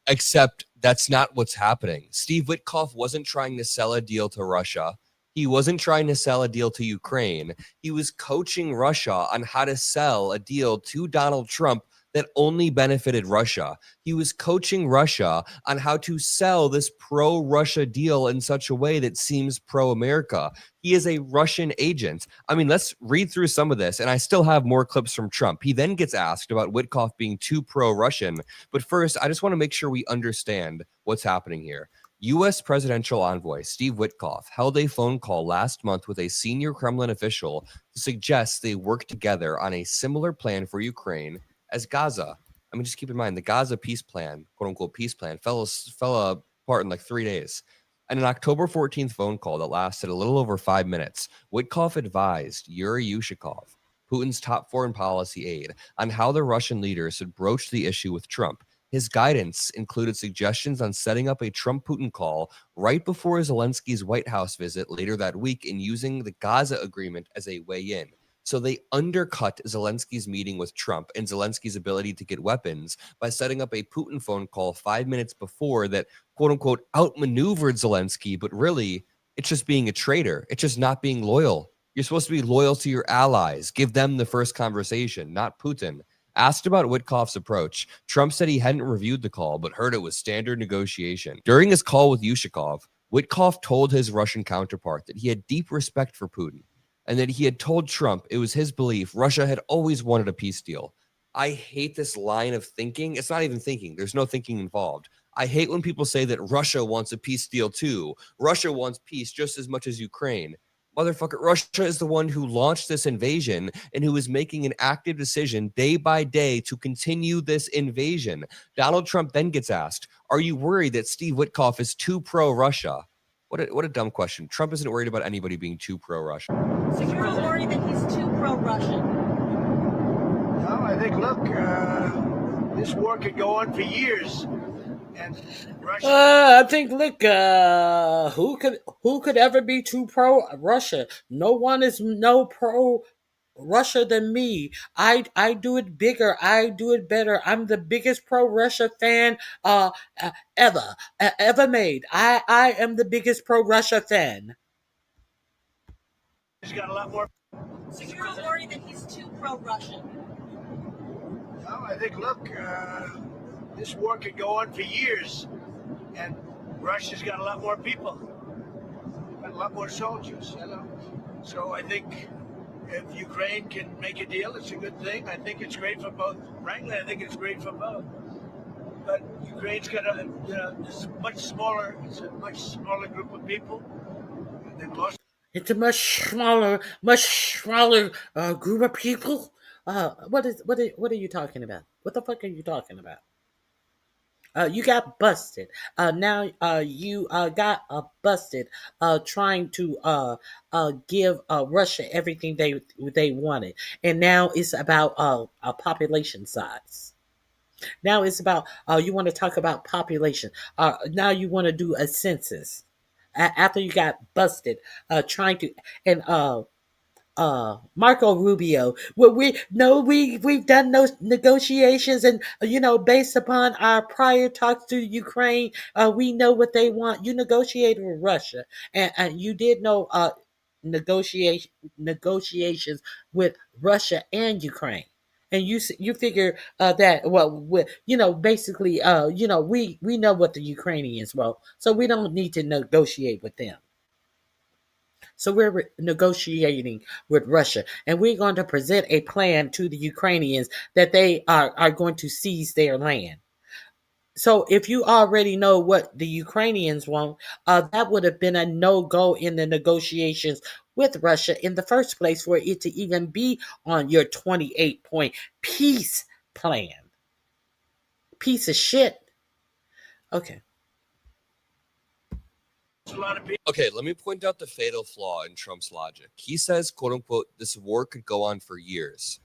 Except that's not what's happening. Steve Witkoff wasn't trying to sell a deal to Russia. He wasn't trying to sell a deal to Ukraine. He was coaching Russia on how to sell a deal to Donald Trump that only benefited Russia. He was coaching Russia on how to sell this pro-Russia deal in such a way that seems pro-America. He is a Russian agent. I mean, let's read through some of this, and I still have more clips from Trump. He then gets asked about Witkoff being too pro-Russian. But first, I just want to make sure we understand what's happening here. U.S. presidential envoy Steve Witkoff held a phone call last month with a senior Kremlin official to suggest they work together on a similar plan for Ukraine as Gaza. I mean, just keep in mind, the Gaza peace plan, quote unquote peace plan, fell apart in like 3 days. In an October 14th phone call that lasted a little over 5 minutes, Witkoff advised Yuri Yushakov, Putin's top foreign policy aide, on how the Russian leaders had broached the issue with Trump. His guidance included suggestions on setting up a Trump-Putin call right before Zelensky's White House visit later that week and using the Gaza agreement as a way in. So they undercut Zelensky's meeting with Trump and Zelensky's ability to get weapons by setting up a Putin phone call 5 minutes before that, quote unquote, outmaneuvered Zelensky. But really, it's just being a traitor. It's just not being loyal. You're supposed to be loyal to your allies. Give them the first conversation, not Putin. Asked about Witkoff's approach, Trump said he hadn't reviewed the call, but heard it was standard negotiation. During his call with Yushakov, Witkoff told his Russian counterpart that he had deep respect for Putin and that he had told Trump it was his belief Russia had always wanted a peace deal. I hate this line of thinking. It's not even thinking. There's no thinking involved. I hate when people say that Russia wants a peace deal too. Russia wants peace just as much as Ukraine. Motherfucker, Russia is the one who launched this invasion and who is making an active decision day by day to continue this invasion. Donald Trump then gets asked, are you worried that Steve Witkoff is too pro-Russia? What a dumb question. Trump isn't worried about anybody being too pro-Russian. So you're not worried that he's too pro-Russian? No, I think, look, this war could go on for years. And Russia. I think, look, who could ever be too pro-Russia? No one is no pro-Russia than me. I do it bigger. I do it better. I'm the biggest pro-Russia fan ever made. I am the biggest pro-Russia fan. He's got a lot more. So you're not worried that he's too pro-Russian? No, I think, look, this war could go on for years, and Russia's got a lot more people, got a lot more soldiers, you know. So I think if Ukraine can make a deal, it's a good thing. I think it's great for both. Frankly, I think it's great for both. But Ukraine's got it's much smaller. It's a much smaller group of people. They've lost. It's a much smaller group of people. What are you talking about? What the fuck are you talking about? You got busted. Now you got busted trying to give Russia everything they wanted, and now it's about a population size. Now it's about you want to talk about population. Now you want to do a census after you got busted trying to and Marco Rubio. Well, we've done those negotiations, and based upon our prior talks to Ukraine, we know what they want. You negotiated with Russia, and you did know negotiations with Russia and Ukraine. And you figure that basically we know what the Ukrainians want, so we don't need to negotiate with them. So we're negotiating with Russia, and we're going to present a plan to the Ukrainians that they are going to seize their land. So if you already know what the Ukrainians want, that would have been a no-go in the negotiations with Russia in the first place for it to even be on your 28-point peace plan. Piece of shit. Okay. Okay, let me point out the fatal flaw in Trump's logic. He says, quote unquote, this war could go on for years.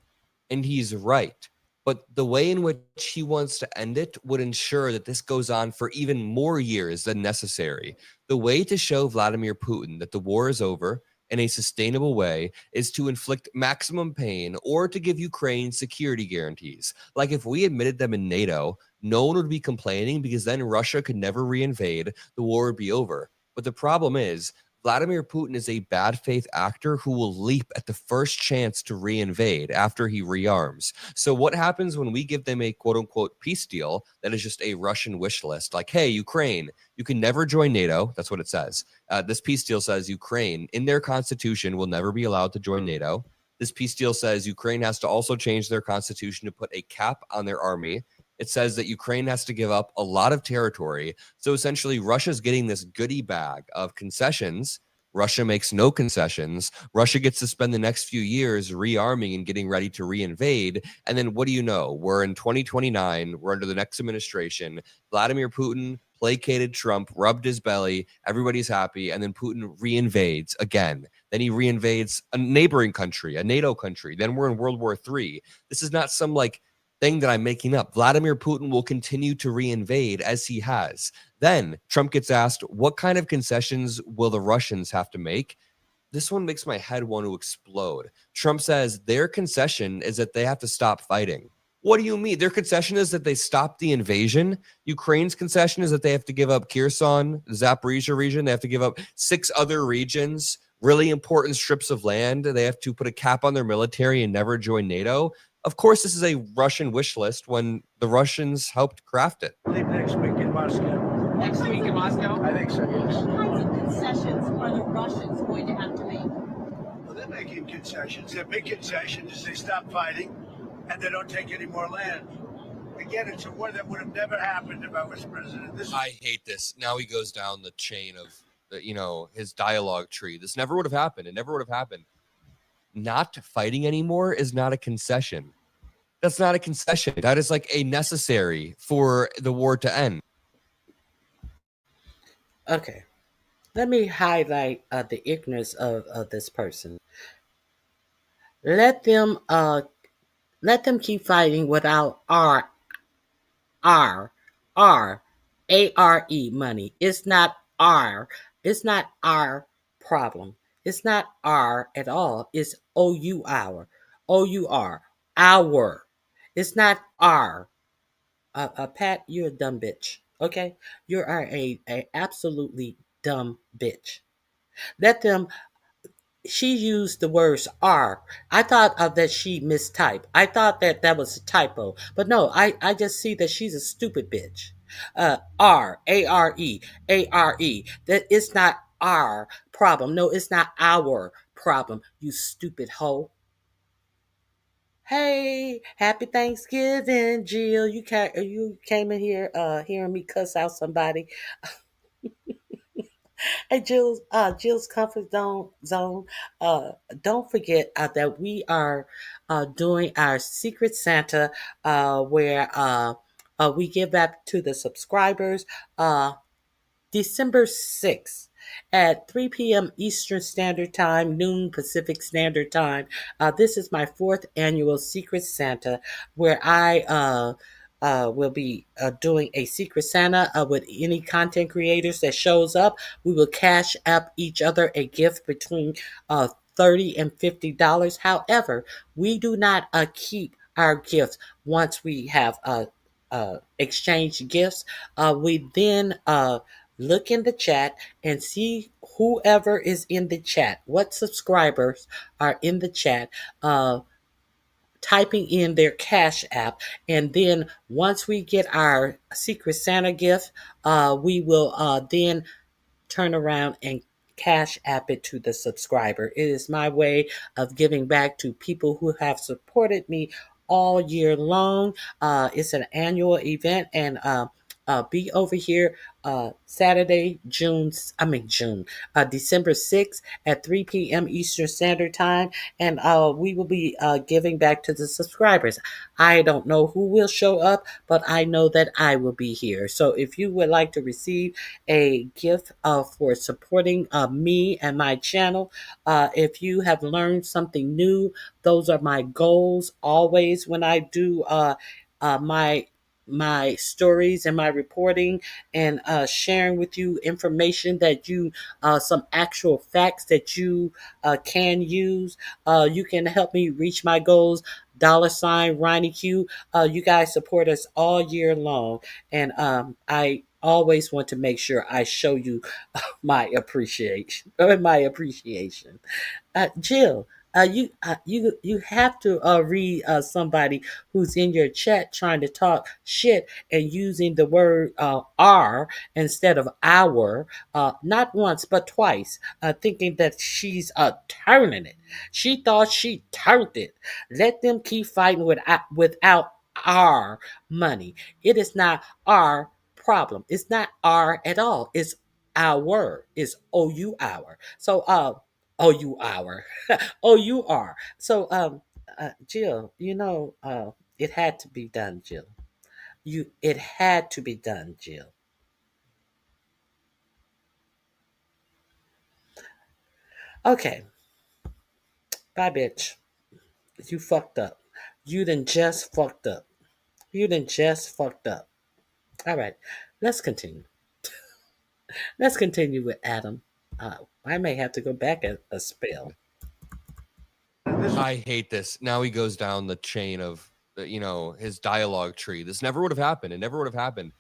And he's right. But the way in which he wants to end it would ensure that this goes on for even more years than necessary. The way to show Vladimir Putin that the war is over in a sustainable way is to inflict maximum pain or to give Ukraine security guarantees. Like if we admitted them in NATO, no one would be complaining because then Russia could never reinvade, the war would be over. But the problem is, Vladimir Putin is a bad faith actor who will leap at the first chance to reinvade after he rearms. So what happens when we give them a quote unquote peace deal that is just a Russian wish list? Like, hey, Ukraine, you can never join NATO. That's what it says. This peace deal says Ukraine in their constitution will never be allowed to join NATO. This peace deal says Ukraine has to also change their constitution to put a cap on their army. It says that Ukraine has to give up a lot of territory. So essentially, Russia's getting this goodie bag of concessions. Russia makes no concessions. Russia gets to spend the next few years rearming and getting ready to reinvade. And then what do you know? We're in 2029. We're under the next administration. Vladimir Putin placated Trump, rubbed his belly. Everybody's happy. And then Putin reinvades again. Then he reinvades a neighboring country, a NATO country. Then we're in World War III. This is not some thing that I'm making up. Vladimir Putin will continue to reinvade as he has. Then Trump gets asked, what kind of concessions will the Russians have to make? This one makes my head want to explode. Trump says their concession is that they have to stop fighting. What do you mean? Their concession is that they stop the invasion. Ukraine's concession is that they have to give up Kherson, the Zaporizhia region. They have to give up 6 other regions, really important strips of land. They have to put a cap on their military and never join NATO. Of course, this is a Russian wish list when the Russians helped craft it. I believe next week in Moscow. Next week in Moscow? I think so, yes. What kinds of concessions are the Russians going to have to make? Well, they're making concessions. Their big concession is they stop fighting and they don't take any more land. Again, it's a war that would have never happened if I was president. I hate this. Now he goes down the chain of his dialogue tree. This never would have happened. It never would have happened. Not fighting anymore is not a concession. That's not a concession. That is a necessary for the war to end. Okay. Let me highlight the ignorance of this person. Let them keep fighting without ARE money. It's not our problem. It's not R at all. It's OUR. Our. It's not R. Pat, you're a dumb bitch. Okay? You are a absolutely dumb bitch. Let them. She used the words R. I thought that she mistyped. I thought that was a typo. But no, I just see that she's a stupid bitch. ARE. That it's not our problem. No, it's not our problem, you stupid hoe. Hey, happy Thanksgiving, Jill. You came in here hearing me cuss out somebody. Hey, Jill's comfort zone. Don't forget that we are doing our Secret Santa, where we give back to the subscribers. December 6th at 3 p.m. Eastern Standard Time, noon Pacific Standard Time. This is my 4th annual Secret Santa, where I will be doing a Secret Santa with any content creators that shows up. We will cash up each other a gift between $30 and $50. However, we do not keep our gifts once we have exchanged gifts. We then look in the chat and see whoever is in the chat, what subscribers are in the chat, typing in their Cash App. And then once we get our Secret Santa gift, we will then turn around and Cash App it to the subscriber. It is my way of giving back to people who have supported me all year long. It's an annual event, and be over here Saturday, December 6th at 3 p.m. Eastern Standard Time, and we will be giving back to the subscribers. I don't know who will show up, but I know that I will be here. So if you would like to receive a gift for supporting me and my channel, if you have learned something new, those are my goals always when I do my stories and my reporting, and sharing with you information that you some actual facts that you can use. You can help me reach my goals. $ Ronnie Q. You guys support us all year long, and I always want to make sure I show you my appreciation. Jill, you have to read somebody who's in your chat trying to talk shit and using the word "our" instead of "our," not once but twice, thinking that she's turning it. She thought she turned it. Let them keep fighting without our money. It is not our problem. It's not our at all. It's our. It's OU our. So OU our. OUR. So Jill, it had to be done, Jill. It had to be done, Jill. Okay. Bye, bitch. You fucked up. You done just fucked up. All right. Let's continue. Let's continue with Adam. I may have to go back a spell. I hate this. Now he goes down the chain of, his dialogue tree. This never would have happened. It never would have happened.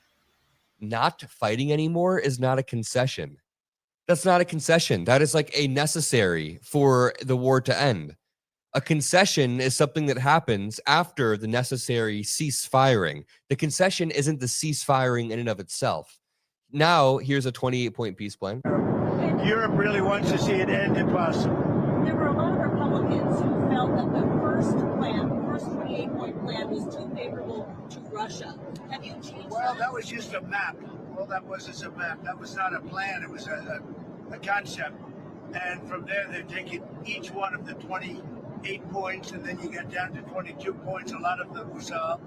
Not fighting anymore is not a concession. That's not a concession. That is like a necessary for the war to end. A concession is something that happens after the necessary cease firing. The concession isn't the cease firing in and of itself. Now, here's a 28-point peace plan. Europe really wants to see it end if possible. There were a lot of Republicans who felt that the first 28-point plan was too favorable to Russia. Have you changed Well, that was just a map. All that was is a map. That was not a plan. It was a concept. And from there, they're taking each one of the 28 points, and then you get down to 22 points. A lot of them were solved,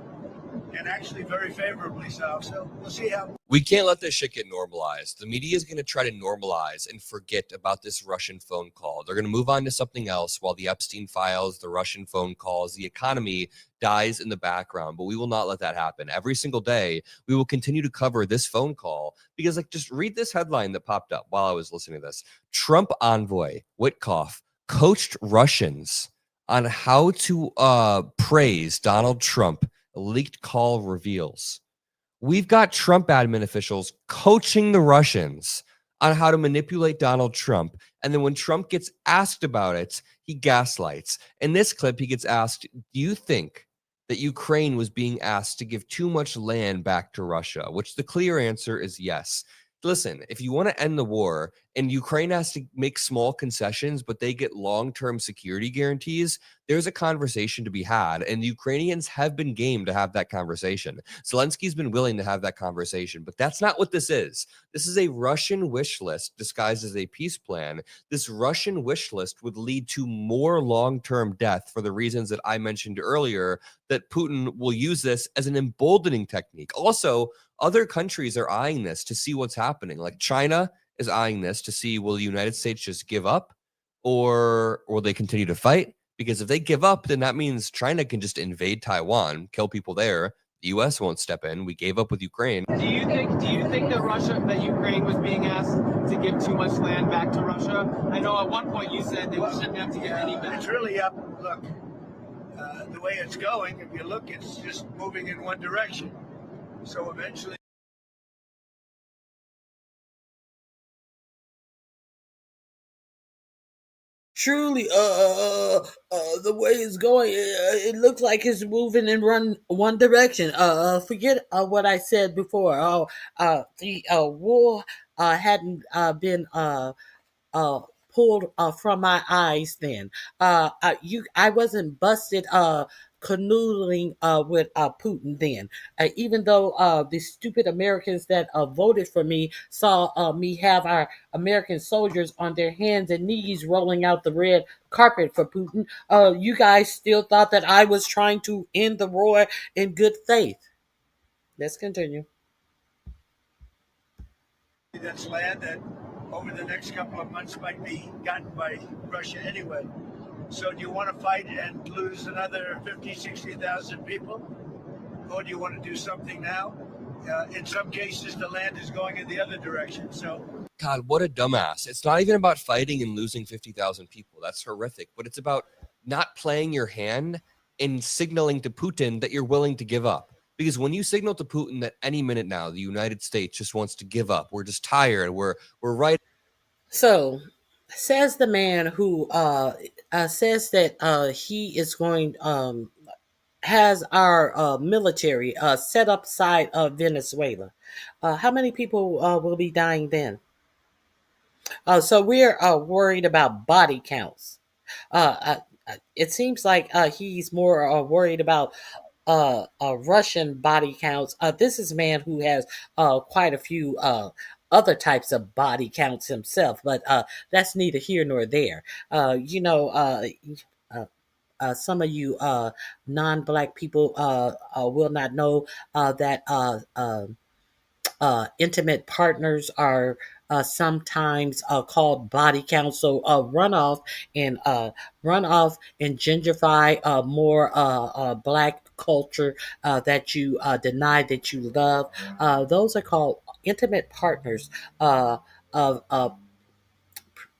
and actually very favorably solved. So we'll see how. We can't let this shit get normalized. The media is going to try to normalize and forget about this Russian phone call. They're going to move on to something else while the Epstein files, the Russian phone calls, the economy dies in the background. But we will not let that happen. Every single day, we will continue to cover this phone call because, just read this headline that popped up while I was listening to this. Trump envoy Witkoff coached Russians on how to praise Donald Trump. A leaked call reveals. We've got Trump admin officials coaching the Russians on how to manipulate Donald Trump. And then when Trump gets asked about it, he gaslights. In this clip, he gets asked, do you think that Ukraine was being asked to give too much land back to Russia? Which the clear answer is yes. Listen, if you want to end the war and Ukraine has to make small concessions, but they get long-term security guarantees, there's a conversation to be had. And the Ukrainians have been game to have that conversation. Zelensky's been willing to have that conversation, but that's not what this is. This is a Russian wish list disguised as a peace plan. This Russian wish list would lead to more long-term death for the reasons that I mentioned earlier, that Putin will use this as an emboldening technique. Also, other countries are eyeing this to see what's happening. Like China is eyeing this to see, will the United States just give up or will they continue to fight? Because if they give up, then that means China can just invade Taiwan, kill people there, The U.S. won't step in. We gave up with Ukraine. Do you think that Ukraine was being asked to give too much land back to Russia? I know at one point you said they shouldn't have to give any back. It's really up. Look, the way it's going, if you look, it's just moving in one direction. So eventually. Truly, the way it's going, it looks like it's moving in one direction. Forget what I said before. The wool hadn't been pulled from my eyes. Then, I wasn't busted canoodling with Putin. Then, even though the stupid Americans that voted for me saw me have our American soldiers on their hands and knees rolling out the red carpet for Putin, you guys still thought that I was trying to end the war in good faith. Let's continue. That's land that over the next couple of months might be gotten by Russia anyway. So do you want to fight and lose another 50, 60,000 people? Or do you want to do something now? In some cases, the land is going in the other direction. So, God, what a dumbass. It's not even about fighting and losing 50,000 people. That's horrific. But it's about not playing your hand and signaling to Putin that you're willing to give up. Because when you signal to Putin that any minute now, the United States just wants to give up, we're just tired, we're right. So, says the man who says that he is going has our military set up side of Venezuela. How many people will be dying then? So we're worried about body counts. It seems like he's more worried about Russian body counts. This is a man who has quite a few other types of body counts himself, but that's neither here nor there. Some of you non-black people will not know that intimate partners are sometimes called body count. So runoff and gentrify more black culture that you deny that you love. Those are called intimate partners of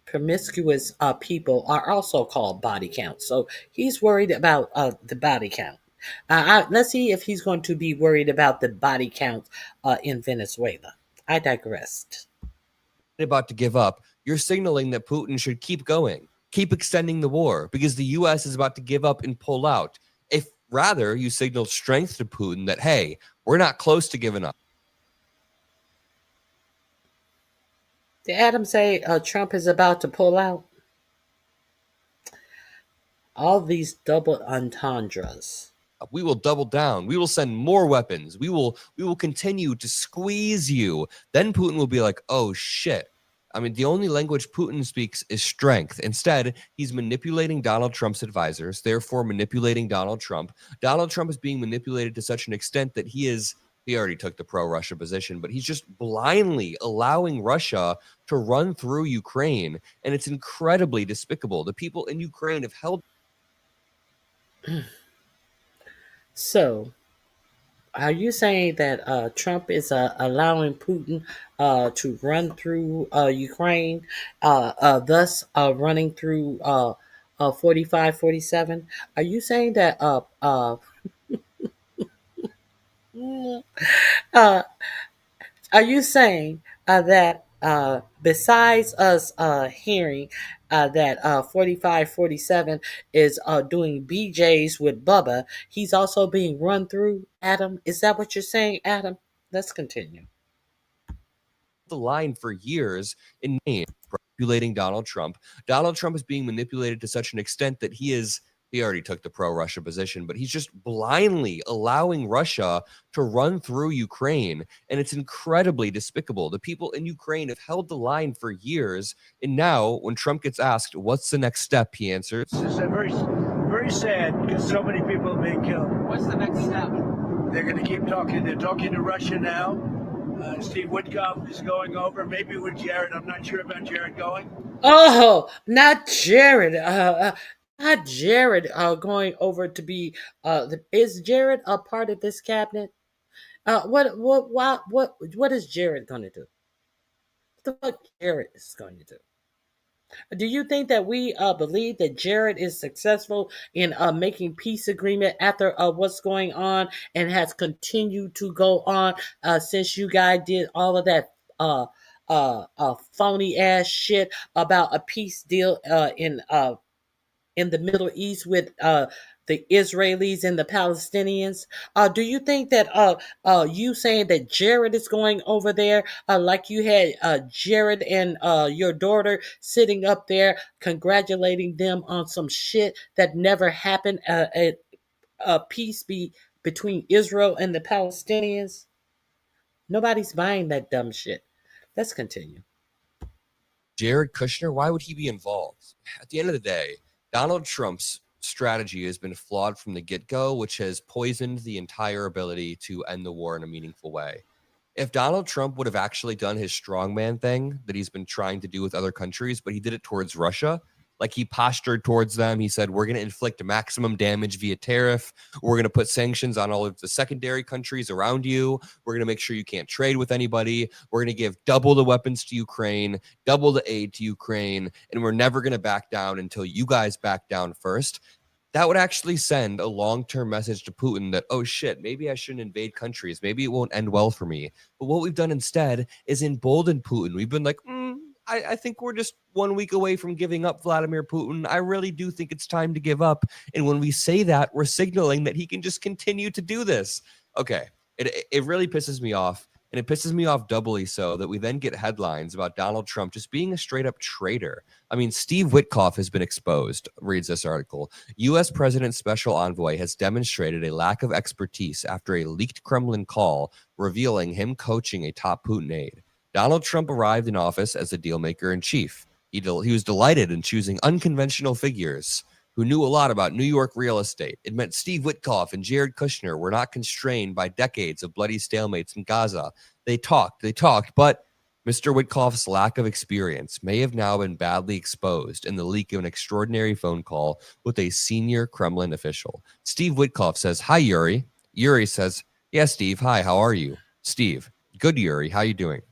promiscuous people are also called body count. So he's worried about the body count. Let's see if he's going to be worried about the body count in Venezuela. I digressed. About to give up, you're signaling that Putin should keep going, keep extending the war, because the U.S. is about to give up and pull out. If rather you signal strength to Putin that, hey, we're not close to giving up. Did Adam say Trump is about to pull out? All these double entendres. We will double down. We will send more weapons. We will continue to squeeze you. Then Putin will be like, oh shit. I mean, the only language Putin speaks is strength. Instead, he's manipulating Donald Trump's advisors, therefore manipulating Donald Trump. Donald Trump is being manipulated to such an extent that he already took the pro-Russia position, but he's just blindly allowing Russia to run through Ukraine. And it's incredibly despicable. The people in Ukraine have held. So, are you saying that Trump is allowing Putin to run through Ukraine, thus running through 45, 47? Are you saying that are you saying that besides us hearing that 45, 47 is doing BJs with Bubba, he's also being run through? Adam, is that what you're saying, Adam? Let's continue. The line for years in manipulating Donald Trump. Donald Trump is being manipulated to such an extent that he already took the pro-Russia position, but he's just blindly allowing Russia to run through Ukraine. And it's incredibly despicable. The people in Ukraine have held the line for years. And now when Trump gets asked, what's the next step? He answers. This is very, very sad because so many people are being killed. What's the next step? They're going to keep talking. They're talking to Russia now. Steve Witkoff is going over, maybe with Jared. I'm not sure about Jared going. Oh, not Jared. Not Jared going over to be is Jared a part of this cabinet? What is Jared going to do? What the fuck Jared is going to do? Do you think that we believe that Jared is successful in making peace agreement after what's going on and has continued to go on since you guys did all of that phony ass shit about a peace deal in the Middle East with the Israelis and the Palestinians? Do you think that you saying that Jared is going over there, like you had Jared and your daughter sitting up there congratulating them on some shit that never happened, a peace between Israel and the Palestinians? Nobody's buying that dumb shit. Let's continue. Jared Kushner, why would he be involved? At the end of the day, Donald Trump's strategy has been flawed from the get-go, which has poisoned the entire ability to end the war in a meaningful way. If Donald Trump would have actually done his strongman thing that he's been trying to do with other countries, but he did it towards Russia, like he postured towards them. He said, we're going to inflict maximum damage via tariff. We're going to put sanctions on all of the secondary countries around you. We're going to make sure you can't trade with anybody. We're going to give double the weapons to Ukraine, double the aid to Ukraine, and we're never going to back down until you guys back down first. That would actually send a long-term message to Putin that, oh shit, maybe I shouldn't invade countries. Maybe it won't end well for me. But what we've done instead is embolden Putin. We've been like, I think we're just 1 week away from giving up Vladimir Putin. I really do think it's time to give up. And when we say that, we're signaling that he can just continue to do this. Okay, it really pisses me off. And it pisses me off doubly so that we then get headlines about Donald Trump just being a straight up traitor. I mean, Steve Witkoff has been exposed, reads this article. U.S. President's special envoy has demonstrated a lack of expertise after a leaked Kremlin call revealing him coaching a top Putin aide. Donald Trump arrived in office as the dealmaker in chief. He was delighted in choosing unconventional figures who knew a lot about New York real estate. It meant Steve Witkoff and Jared Kushner were not constrained by decades of bloody stalemates in Gaza. They talked, but Mr. Witkoff's lack of experience may have now been badly exposed in the leak of an extraordinary phone call with a senior Kremlin official. Steve Witkoff says, hi, Yuri. Yuri says, yeah, Steve, hi, how are you? Steve, good, Yuri, how you doing?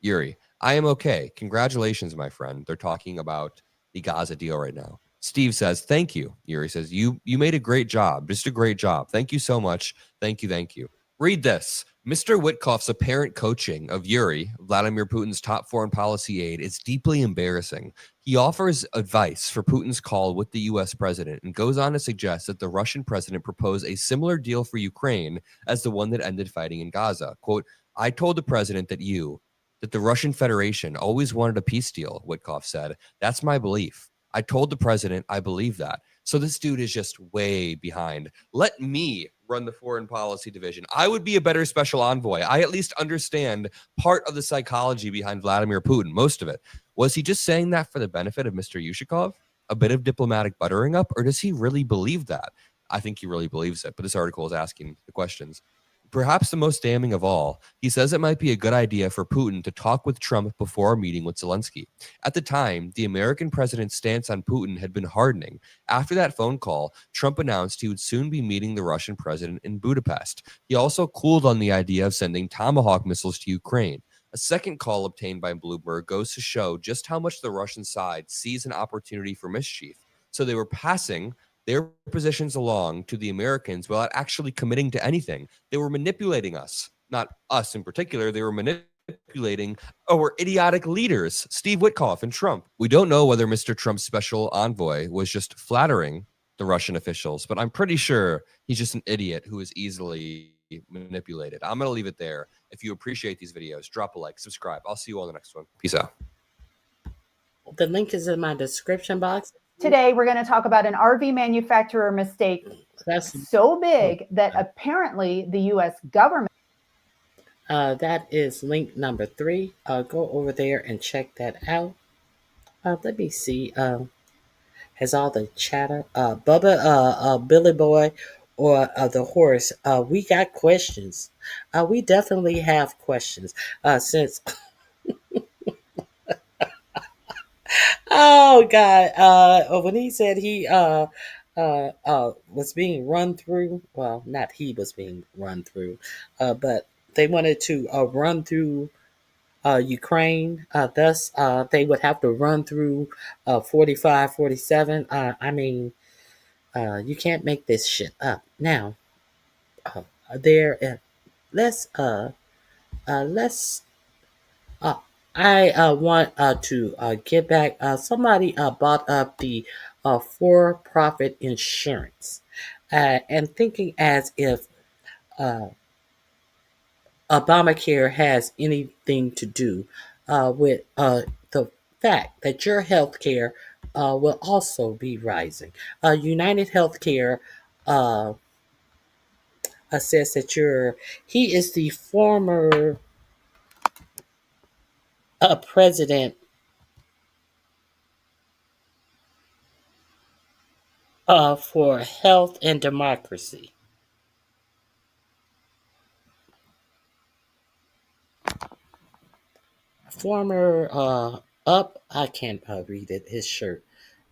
Yuri, I am okay. Congratulations, my friend. They're talking about the Gaza deal right now. Steve says, thank you. Yuri says, you made a great job. Just a great job. Thank you so much. Thank you. Read this. Mr. Witkoff's apparent coaching of Yuri, Vladimir Putin's top foreign policy aide, is deeply embarrassing. He offers advice for Putin's call with the U.S. president and goes on to suggest that the Russian president proposed a similar deal for Ukraine as the one that ended fighting in Gaza. Quote, I told the president that the Russian Federation always wanted a peace deal, Witkoff said. That's my belief. I told the president I believe that. So this dude is just way behind. Let me run the foreign policy division. I would be a better special envoy. I at least understand part of the psychology behind Vladimir Putin, most of it. Was he just saying that for the benefit of Mr. Yushikov? A bit of diplomatic buttering up? Or does he really believe that? I think he really believes it, but this article is asking the questions. Perhaps the most damning of all, he says it might be a good idea for Putin to talk with Trump before a meeting with Zelensky. At the time, the American president's stance on Putin had been hardening. After that phone call, Trump announced he would soon be meeting the Russian president in Budapest. He also cooled on the idea of sending Tomahawk missiles to Ukraine. A second call obtained by Bloomberg goes to show just how much the Russian side sees an opportunity for mischief. So they were passing their positions along to the Americans without actually committing to anything. They were manipulating us, not us in particular. They were manipulating our idiotic leaders, Steve Witkoff and Trump. We don't know whether Mr. Trump's special envoy was just flattering the Russian officials, but I'm pretty sure he's just an idiot who is easily manipulated. I'm going to leave it there. If you appreciate these videos, drop a like, subscribe. I'll see you all in the next one. Peace out. The link is in my description box. Today, we're going to talk about an RV manufacturer mistake so big that apparently the U.S. government. That is link number 3. Go over there and check that out. Let me see. Has all the chatter, Bubba, Billy Boy, or the horse? We got questions. We definitely have questions. Since Oh God! When he said he was being run through, well, not he was being run through, but they wanted to run through Ukraine. Thus, they would have to run through 45, 47. I mean, you can't make this shit up. Now, there. Let's. Uh, I want to get back. Somebody brought up the for-profit insurance, and thinking as if uh, Obamacare has anything to do with the fact that your health care will also be rising. United Healthcare says that he is the former president for Health and Democracy. Former I can't read it. His shirt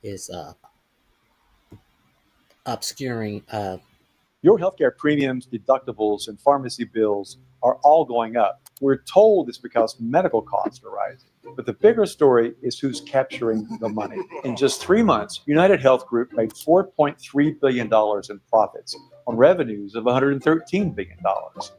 is obscuring. Your healthcare premiums, deductibles, and pharmacy bills are all going up. We're told it's because medical costs are rising. But the bigger story is who's capturing the money. In just 3 months, United Health Group made $4.3 billion in profits on revenues of $113 billion.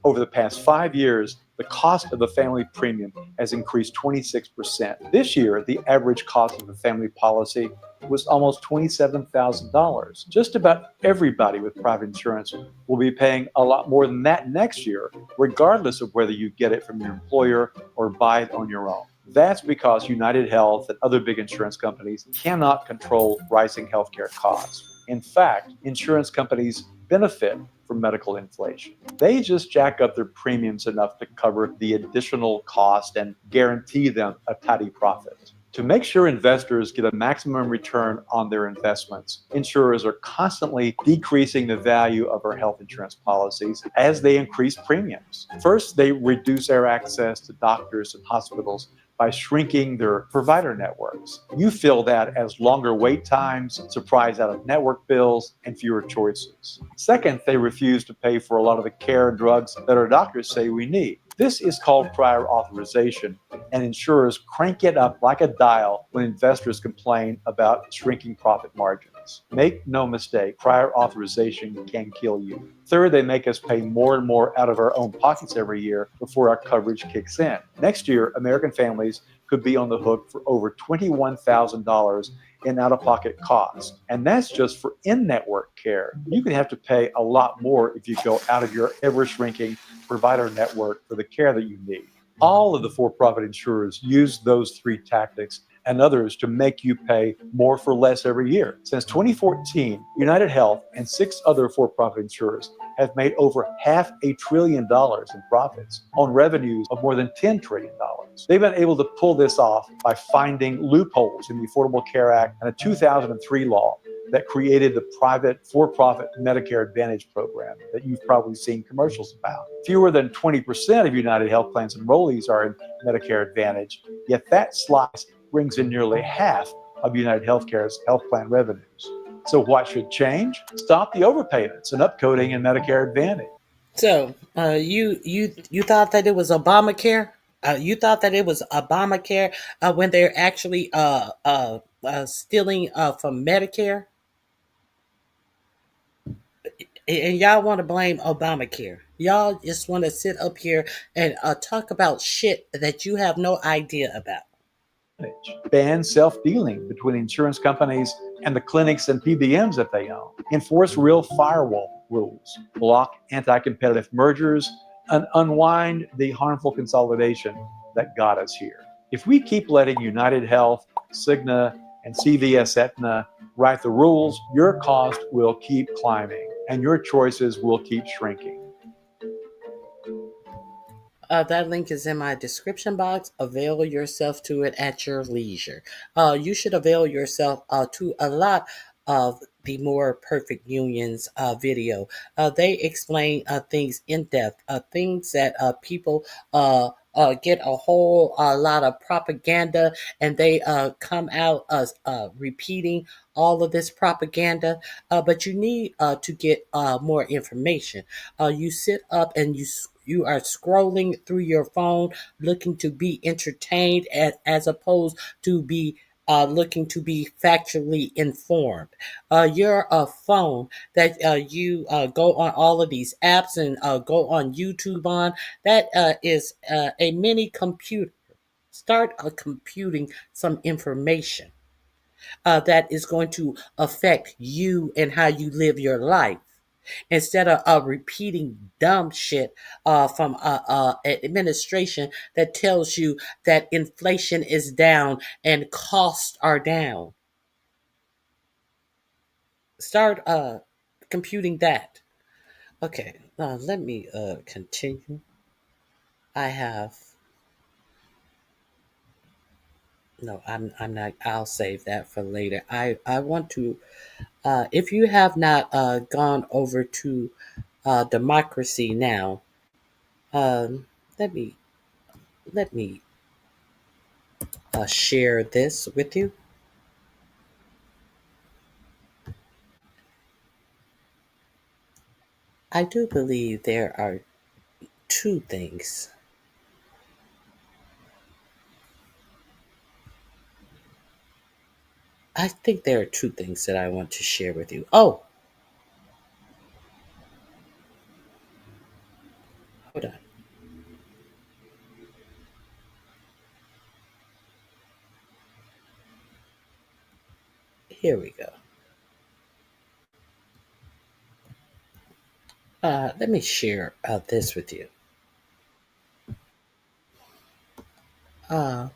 Over the past 5 years, the cost of a family premium has increased 26%. This year, the average cost of a family policy was almost $27,000. Just about everybody with private insurance will be paying a lot more than that next year, regardless of whether you get it from your employer or buy it on your own. That's because United Health and other big insurance companies cannot control rising healthcare costs. In fact, insurance companies benefit from medical inflation. They just jack up their premiums enough to cover the additional cost and guarantee them a tidy profit. To make sure investors get a maximum return on their investments, insurers are constantly decreasing the value of our health insurance policies as they increase premiums. First, they reduce our access to doctors and hospitals by shrinking their provider networks. You feel that as longer wait times, surprise out-of-network bills, and fewer choices. Second, they refuse to pay for a lot of the care and drugs that our doctors say we need. This is called prior authorization, and insurers crank it up like a dial when investors complain about shrinking profit margins. Make no mistake, prior authorization can kill you. Third, they make us pay more and more out of our own pockets every year before our coverage kicks in. Next year, American families could be on the hook for over $21,000 in out-of-pocket costs. And that's just for in-network care. You could have to pay a lot more if you go out of your ever-shrinking provider network for the care that you need. All of the for-profit insurers use those three tactics and others to make you pay more for less every year. Since 2014, United Health and 6 other for-profit insurers have made over $500 billion in profits on revenues of more than $10 trillion. They've been able to pull this off by finding loopholes in the Affordable Care Act and a 2003 law that created the private for-profit Medicare Advantage program that you've probably seen commercials about. Fewer than 20% of United Health Plan's enrollees are in Medicare Advantage, yet that slice brings in nearly half of United Healthcare's health plan revenues. So what should change? Stop the overpayments and upcoding in Medicare Advantage. So you thought that it was Obamacare? You thought that it was Obamacare when they're actually stealing from Medicare? And y'all want to blame Obamacare. Y'all just want to sit up here and talk about shit that you have no idea about. Ban self-dealing between insurance companies and the clinics and PBMs that they own. Enforce real firewall rules. Block anti-competitive mergers and unwind the harmful consolidation that got us here. If we keep letting United Health, Cigna, and CVS Aetna write the rules, your cost will keep climbing and your choices will keep shrinking. That link is in my description box. Avail yourself to it at your leisure. You should avail yourself to a lot of the More Perfect Unions video. They explain things in depth, things that people get a whole lot of propaganda, and they come out repeating all of this propaganda. But you need to get more information. You sit up and you are scrolling through your phone looking to be entertained as opposed to be looking to be factually informed. Your phone that you go on all of these apps and go on YouTube on, that is a mini computer. Start computing some information that is going to affect you and how you live your life. Instead of repeating dumb shit from administration that tells you that inflation is down and costs are down. Start computing that. Okay, let me continue. I have no. I'm not. I'll save that for later. I want to. If you have not gone over to Democracy Now, um, let me let me share this with you. I do believe there are two things. I think there are two things that I want to share with you. Oh, hold on. Here we go. Let me share this with you. Uh,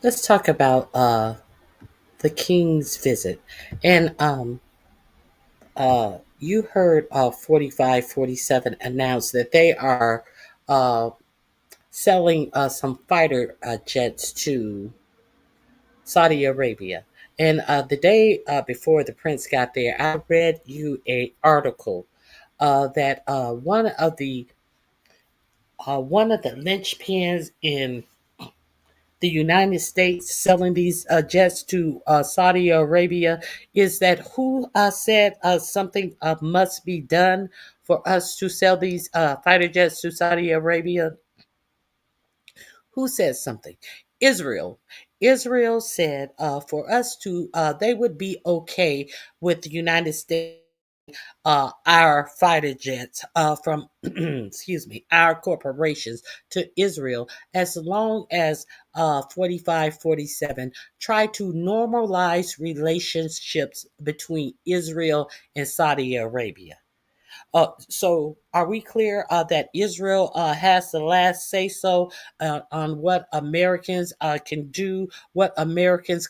let's talk about the King's visit. And you heard 4547 announce that they are uh, selling some fighter jets to Saudi Arabia. And the day before the prince got there, I read you a article that one of the linchpins in the United States selling these jets to Saudi Arabia is that who said something must be done for us to sell these fighter jets to Saudi Arabia? Who said something? Israel. Israel said for us to, they would be okay with the United States our fighter jets from, excuse me, our corporations to Israel, as long as 4547 try to normalize relationships between Israel and Saudi Arabia. So are we clear that Israel has the last say so on what Americans can do, what Americans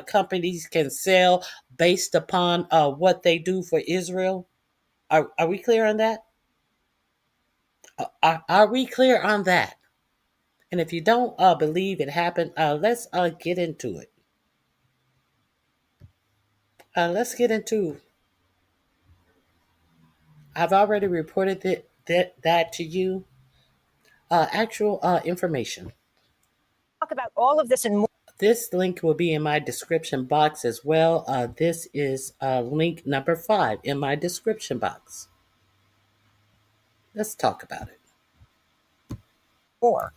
companies can sell based upon what they do for Israel? Are we clear on that? Are we clear on that? And if you don't believe it happened, let's get into it. Let's get into. I've already reported that to you. Actual information. Talk about all of this and more. This link will be in my description box as well. This is link number 5 in my description box. Let's talk about it. Or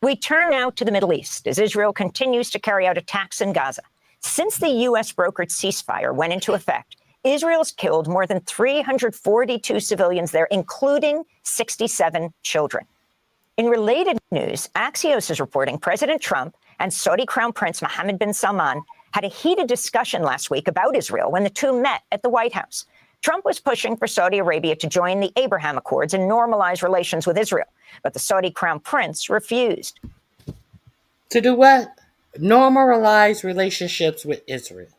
we turn now to the Middle East as Israel continues to carry out attacks in Gaza. Since the U.S. brokered ceasefire went into effect, Israel's killed more than 342 civilians there, including 67 children. In related news, Axios is reporting President Trump and Saudi Crown Prince Mohammed bin Salman had a heated discussion last week about Israel when the two met at the White House. Trump was pushing for Saudi Arabia to join the Abraham Accords and normalize relations with Israel, but the Saudi Crown Prince refused. To do what? Normalize relationships with Israel.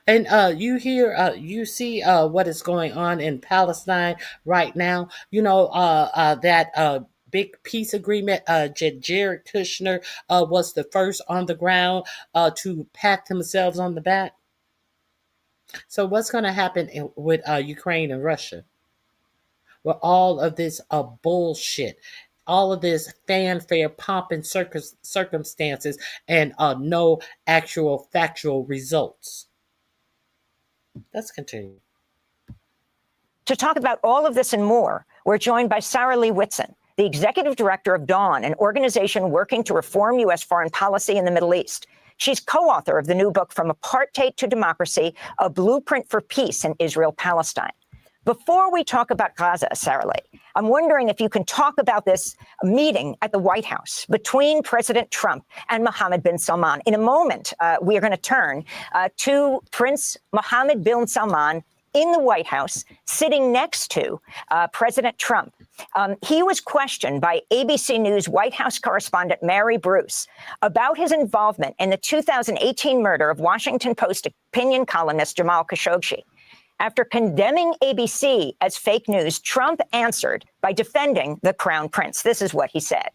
And you hear, you see what is going on in Palestine right now. You know that big peace agreement. Jared Kushner was the first on the ground to pat themselves on the back. So what's going to happen with Ukraine and Russia? with all of this bullshit, all of this fanfare, pomp, and circumstances, and no actual factual results. Let's continue. To talk about all of this and more, we're joined by Sarah Lee Whitson, the executive director of DAWN, an organization working to reform U.S. foreign policy in the Middle East. She's co-author of the new book, From Apartheid to Democracy, A Blueprint for Peace in Israel-Palestine. Before we talk about Gaza, Sarah Lee, I'm wondering if you can talk about this meeting at the White House between President Trump and Mohammed bin Salman. In a moment, we are going to turn to Prince Mohammed bin Salman in the White House, sitting next to President Trump. He was questioned by ABC News White House correspondent Mary Bruce about his involvement in the 2018 murder of Washington Post opinion columnist Jamal Khashoggi. After condemning ABC as fake news, Trump answered by defending the Crown Prince. This is what he said.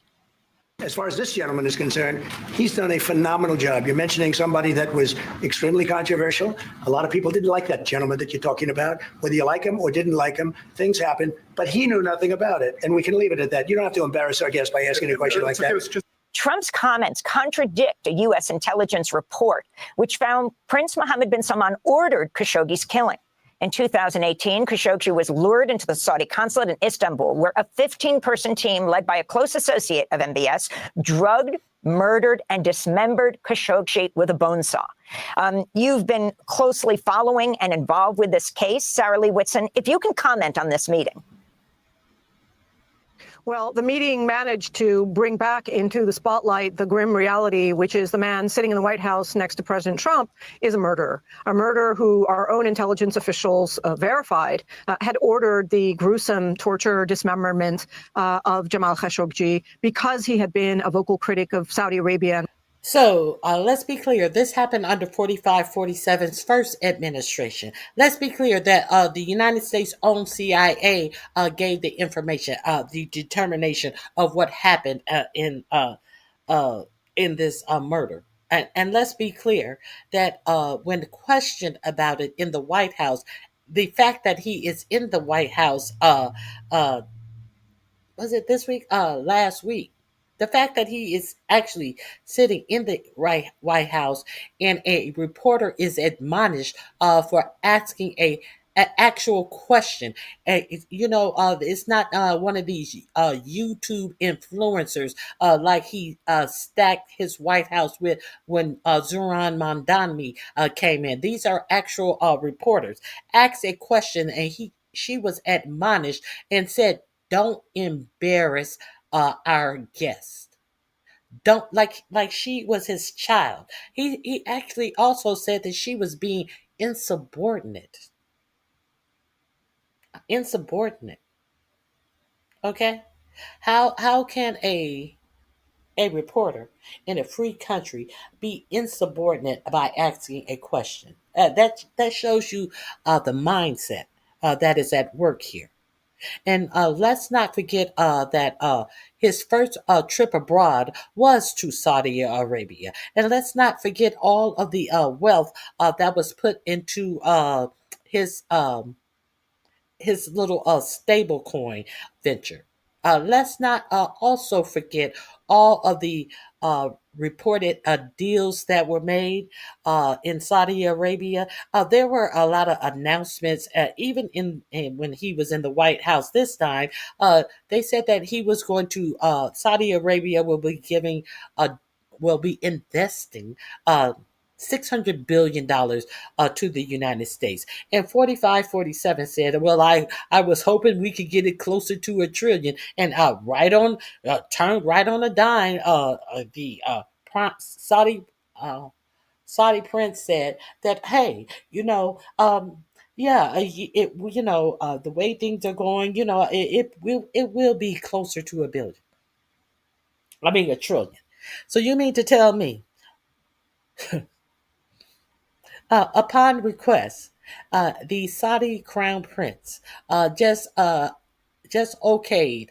As far as this gentleman is concerned, he's done a phenomenal job. You're mentioning somebody that was extremely controversial. A lot of people didn't like that gentleman that you're talking about. Whether you like him or didn't like him, things happen, but he knew nothing about it. And we can leave it at that. You don't have to embarrass our guest by asking a question like that. Trump's comments contradict a U.S. intelligence report, which found Prince Mohammed bin Salman ordered Khashoggi's killing. In 2018, Khashoggi was lured into the Saudi consulate in Istanbul, where a 15-person team led by a close associate of MBS drugged, murdered, and dismembered Khashoggi with a bone saw. You've been closely following and involved with this case, Sarah Lee Whitson. If you can comment on this meeting. Well, the meeting managed to bring back into the spotlight the grim reality, which is the man sitting in the White House next to President Trump is a murderer who our own intelligence officials verified had ordered the gruesome torture, dismemberment of Jamal Khashoggi because he had been a vocal critic of Saudi Arabia. So let's be clear. This happened under 4547's first administration. Let's be clear that the United States own CIA gave the information, the determination of what happened in this murder. And let's be clear that when questioned about it in the White House, the fact that he is in the White House, was it this week? Last week. The fact that he is actually sitting in the White House and a reporter is admonished for asking an actual question. It's not one of these YouTube influencers like he stacked his White House with when Zoran Mandani came in. These are actual reporters. Asked a question and she was admonished and said, "Don't embarrass our guest." Don't like she was his child. He actually also said that she was being insubordinate. Okay? How can a reporter in a free country be insubordinate by asking a question? That shows you the mindset that is at work here. And let's not forget that his first trip abroad was to Saudi Arabia. And let's not forget all of the wealth that was put into his little stable coin venture. Let's not also forget all of the reported deals that were made in Saudi Arabia. There were a lot of announcements, even when he was in the White House this time. They said that he was going to Saudi Arabia will be investing $600 billion to the United States. And 4547 said, well, I was hoping we could get it closer to $1 trillion. And turned right on a dime. The Saudi prince said that, hey, the way things are going, it will be closer to $1 trillion. So you mean to tell me upon request, the Saudi crown prince just okayed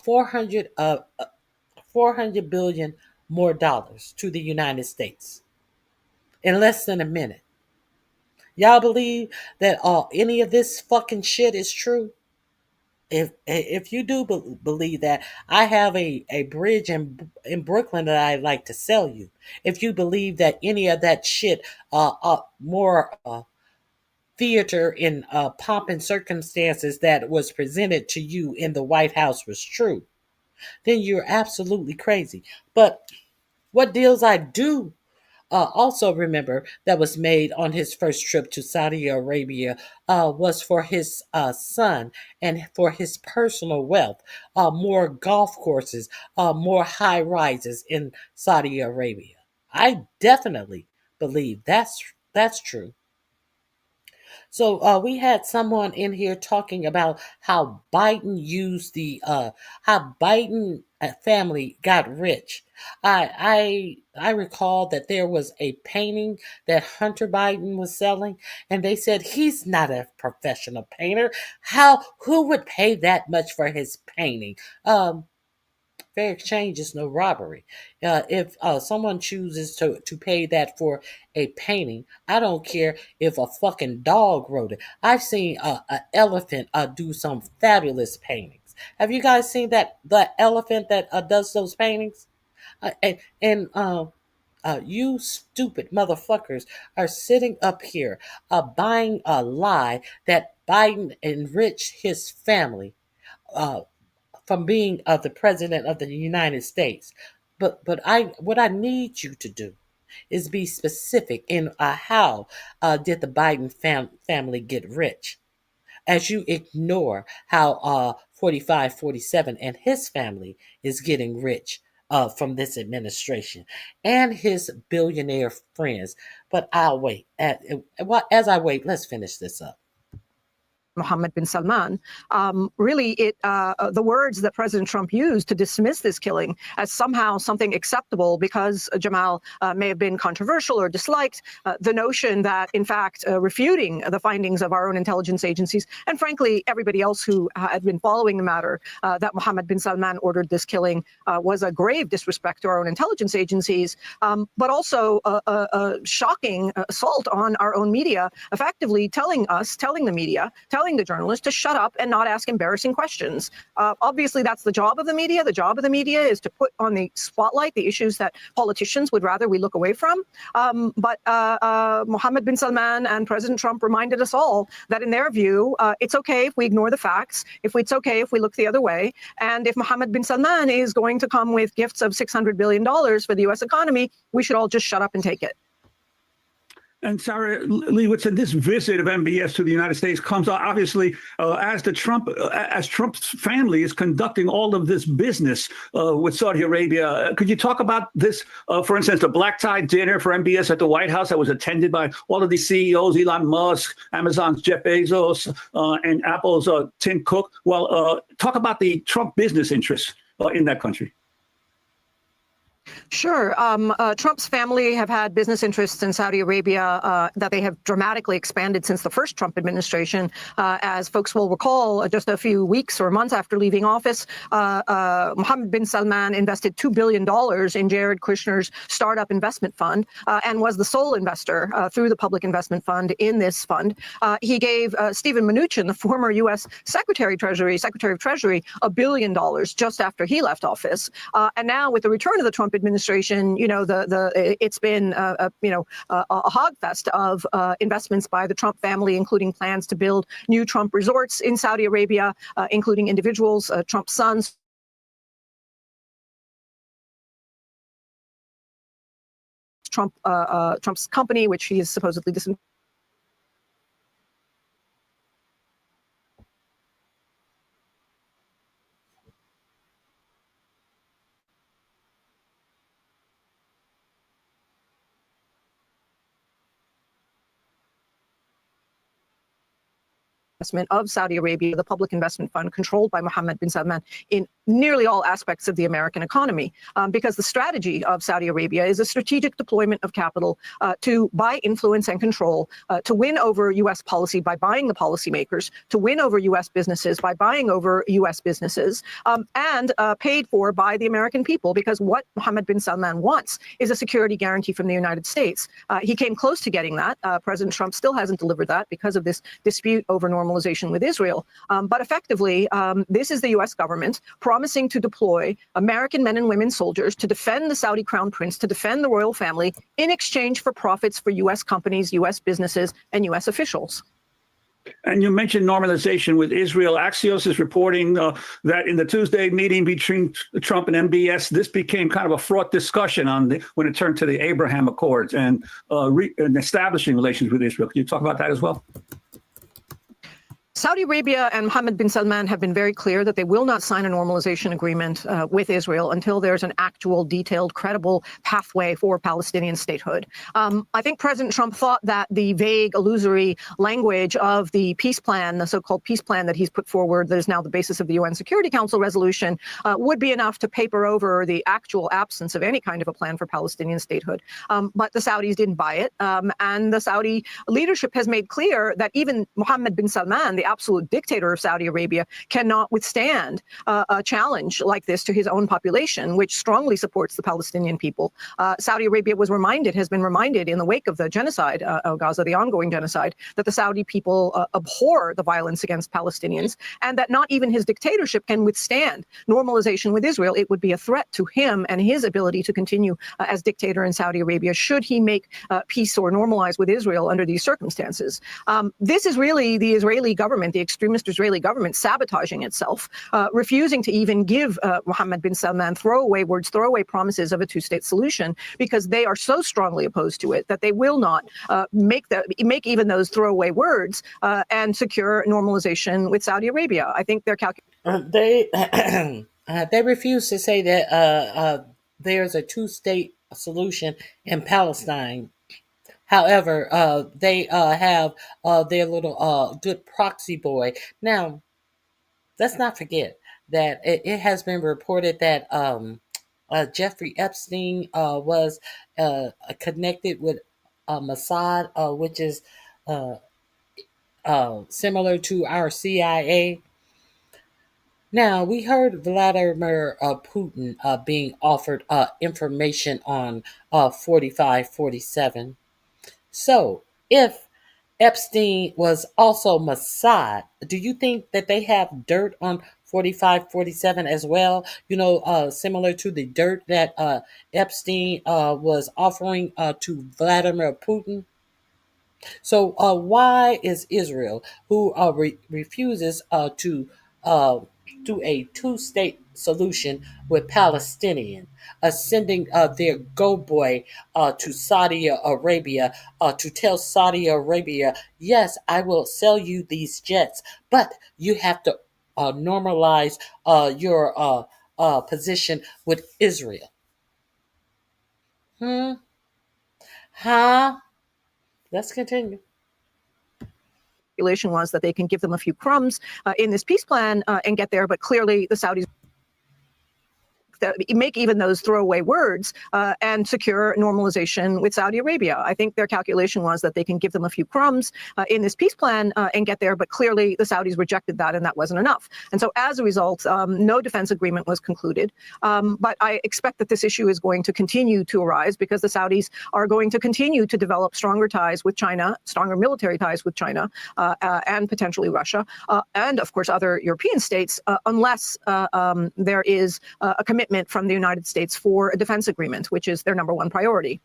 400 billion more dollars to the United States in less than a minute. Y'all believe that any of this fucking shit is true? If you do believe that, I have a bridge in Brooklyn that I'd like to sell you. If you believe that any of that shit, more theater in pomp and circumstances that was presented to you in the White House was true, then you're absolutely crazy. But what deals I do also remember that was made on his first trip to Saudi Arabia was for his son and for his personal wealth, more golf courses, more high rises in Saudi Arabia. I definitely believe that's true. So we had someone in here talking about how Biden used how Biden family got rich. I recall that there was a painting that Hunter Biden was selling, and they said he's not a professional painter. Who would pay that much for his painting? Fair exchange is no robbery. If someone chooses to pay that for a painting, I don't care if a fucking dog wrote it. I've seen an elephant do some fabulous paintings. Have you guys seen the elephant that does those paintings? You stupid motherfuckers are sitting up here buying a lie that Biden enriched his family. From being the president of the United States. But what I need you to do is be specific in how did the Biden family get rich, as you ignore how 47 and his family is getting rich from this administration and his billionaire friends. But I'll wait. As I wait, let's finish this up. Mohammed bin Salman, the words that President Trump used to dismiss this killing as somehow something acceptable because Jamal may have been controversial or disliked, the notion that, in fact, refuting the findings of our own intelligence agencies, and frankly, everybody else who had been following the matter, that Mohammed bin Salman ordered this killing was a grave disrespect to our own intelligence agencies, but also a shocking assault on our own media, effectively telling the media, telling the journalists to shut up and not ask embarrassing questions. Obviously, that's the job of the media. The job of the media is to put on the spotlight the issues that politicians would rather we look away from. But Mohammed bin Salman and President Trump reminded us all that in their view, it's okay if we ignore the facts, it's okay if we look the other way. And if Mohammed bin Salman is going to come with gifts of $600 billion for the U.S. economy, we should all just shut up and take it. And Sarah Lee Woodson, this visit of MBS to the United States comes obviously as Trump's family is conducting all of this business with Saudi Arabia. Could you talk about this, for instance, the black tie dinner for MBS at the White House that was attended by all of these CEOs, Elon Musk, Amazon's Jeff Bezos, and Apple's Tim Cook? Well, talk about the Trump business interests in that country. Sure. Trump's family have had business interests in Saudi Arabia that they have dramatically expanded since the first Trump administration. As folks will recall, just a few weeks or months after leaving office, Mohammed bin Salman invested $2 billion in Jared Kushner's startup investment fund and was the sole investor through the public investment fund in this fund. He gave Steven Mnuchin, the former U.S. Secretary of Treasury, $1 billion just after he left office. And now with the return of the Trump administration, it's been a hogfest of investments by the Trump family, including plans to build new Trump resorts in Saudi Arabia, including individuals, Trump's sons. Trump's company, which he is supposedly investment of Saudi Arabia, the public investment fund controlled by Mohammed bin Salman in nearly all aspects of the American economy, because the strategy of Saudi Arabia is a strategic deployment of capital to buy influence and control, to win over U.S. policy by buying the policymakers, to win over U.S. businesses by buying over U.S. businesses, and paid for by the American people, because what Mohammed bin Salman wants is a security guarantee from the United States. He came close to getting that. President Trump still hasn't delivered that because of this dispute over normalization with Israel. But effectively, this is the U.S. government promising to deploy American men and women soldiers to defend the Saudi crown prince, to defend the royal family, in exchange for profits for U.S. companies, U.S. businesses, and U.S. officials. And you mentioned normalization with Israel. Axios is reporting that in the Tuesday meeting between Trump and MBS, this became kind of a fraught discussion when it turned to the Abraham Accords and establishing relations with Israel. Can you talk about that as well? Saudi Arabia and Mohammed bin Salman have been very clear that they will not sign a normalization agreement with Israel until there's an actual, detailed, credible pathway for Palestinian statehood. I think President Trump thought that the vague, illusory language of the peace plan, the so-called peace plan that he's put forward, that is now the basis of the UN Security Council resolution, would be enough to paper over the actual absence of any kind of a plan for Palestinian statehood. But the Saudis didn't buy it. And the Saudi leadership has made clear that even Mohammed bin Salman, the absolute dictator of Saudi Arabia, cannot withstand a challenge like this to his own population, which strongly supports the Palestinian people. Saudi Arabia has been reminded in the wake of the genocide of Gaza, the ongoing genocide, that the Saudi people abhor the violence against Palestinians, and that not even his dictatorship can withstand normalization with Israel. It would be a threat to him and his ability to continue as dictator in Saudi Arabia should he make peace or normalize with Israel under these circumstances. This is really the Israeli government, the extremist Israeli government, sabotaging itself, refusing to even give Mohammed bin Salman throwaway words, throwaway promises of a two-state solution, because they are so strongly opposed to it that they will not make even those throwaway words and secure normalization with Saudi Arabia. I think they're calculating. They refuse to say that there's a two-state solution in Palestine. However, they have their little good proxy boy. Now, let's not forget that it has been reported that Jeffrey Epstein was connected with Mossad, which is similar to our CIA. Now, we heard Vladimir Putin being offered information on 4547. So, if Epstein was also Mossad, do you think that they have dirt on 4547 as well? You know, similar to the dirt that Epstein was offering to Vladimir Putin? So, why is Israel, who refuses to do a two-state solution with Palestinian, sending their go boy to Saudi Arabia to tell Saudi Arabia, yes, I will sell you these jets, but you have to normalize your position with Israel? Let's continue. Was that they can give them a few crumbs in this peace plan and get there, but clearly the Saudis make even those throwaway words and secure normalization with Saudi Arabia. I think their calculation was that they can give them a few crumbs in this peace plan and get there, but clearly the Saudis rejected that, and that wasn't enough. And so as a result, no defense agreement was concluded. But I expect that this issue is going to continue to arise because the Saudis are going to continue to develop stronger ties with China, stronger military ties with China, and potentially Russia, and of course other European states, unless there is a commitment from the United States for a defense agreement, which is their number one priority.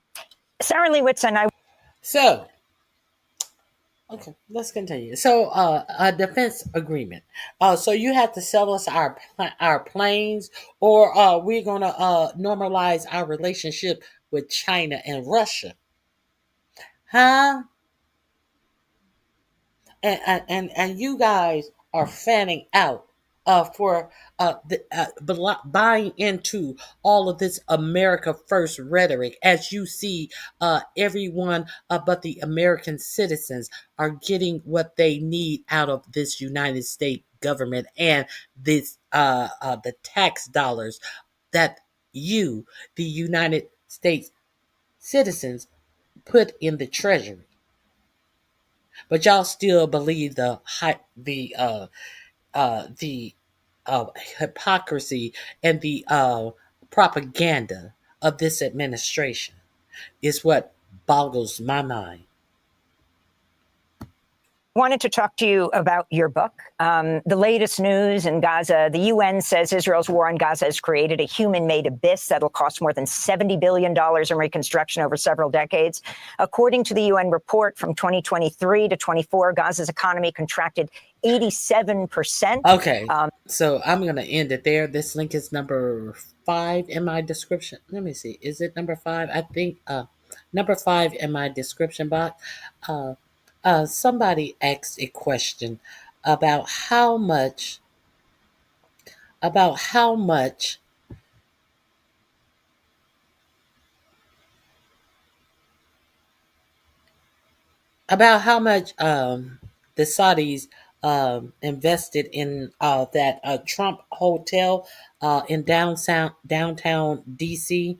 Sarah Lee Whitson, okay, let's continue. So, a defense agreement. So you have to sell us our planes, or we're going to normalize our relationship with China and Russia. And you guys are fanning out buying into all of this America First rhetoric. As you see, everyone but the American citizens are getting what they need out of this United States government and this the tax dollars that you, the United States citizens, put in the treasury. But y'all still believe the hypocrisy and the propaganda of this administration is what boggles my mind. Wanted to talk to you about your book. The latest news in Gaza, the UN says Israel's war on Gaza has created a human-made abyss that'll cost more than $70 billion in reconstruction over several decades. According to the UN report from 2023 to 24, Gaza's economy contracted 87%. Okay, so I'm going to end it there. This link is number 5 in my description. Let me see. Is it number 5? I think number 5 in my description box. Somebody asked a question about how much the Saudis invested in that Trump hotel in downtown DC.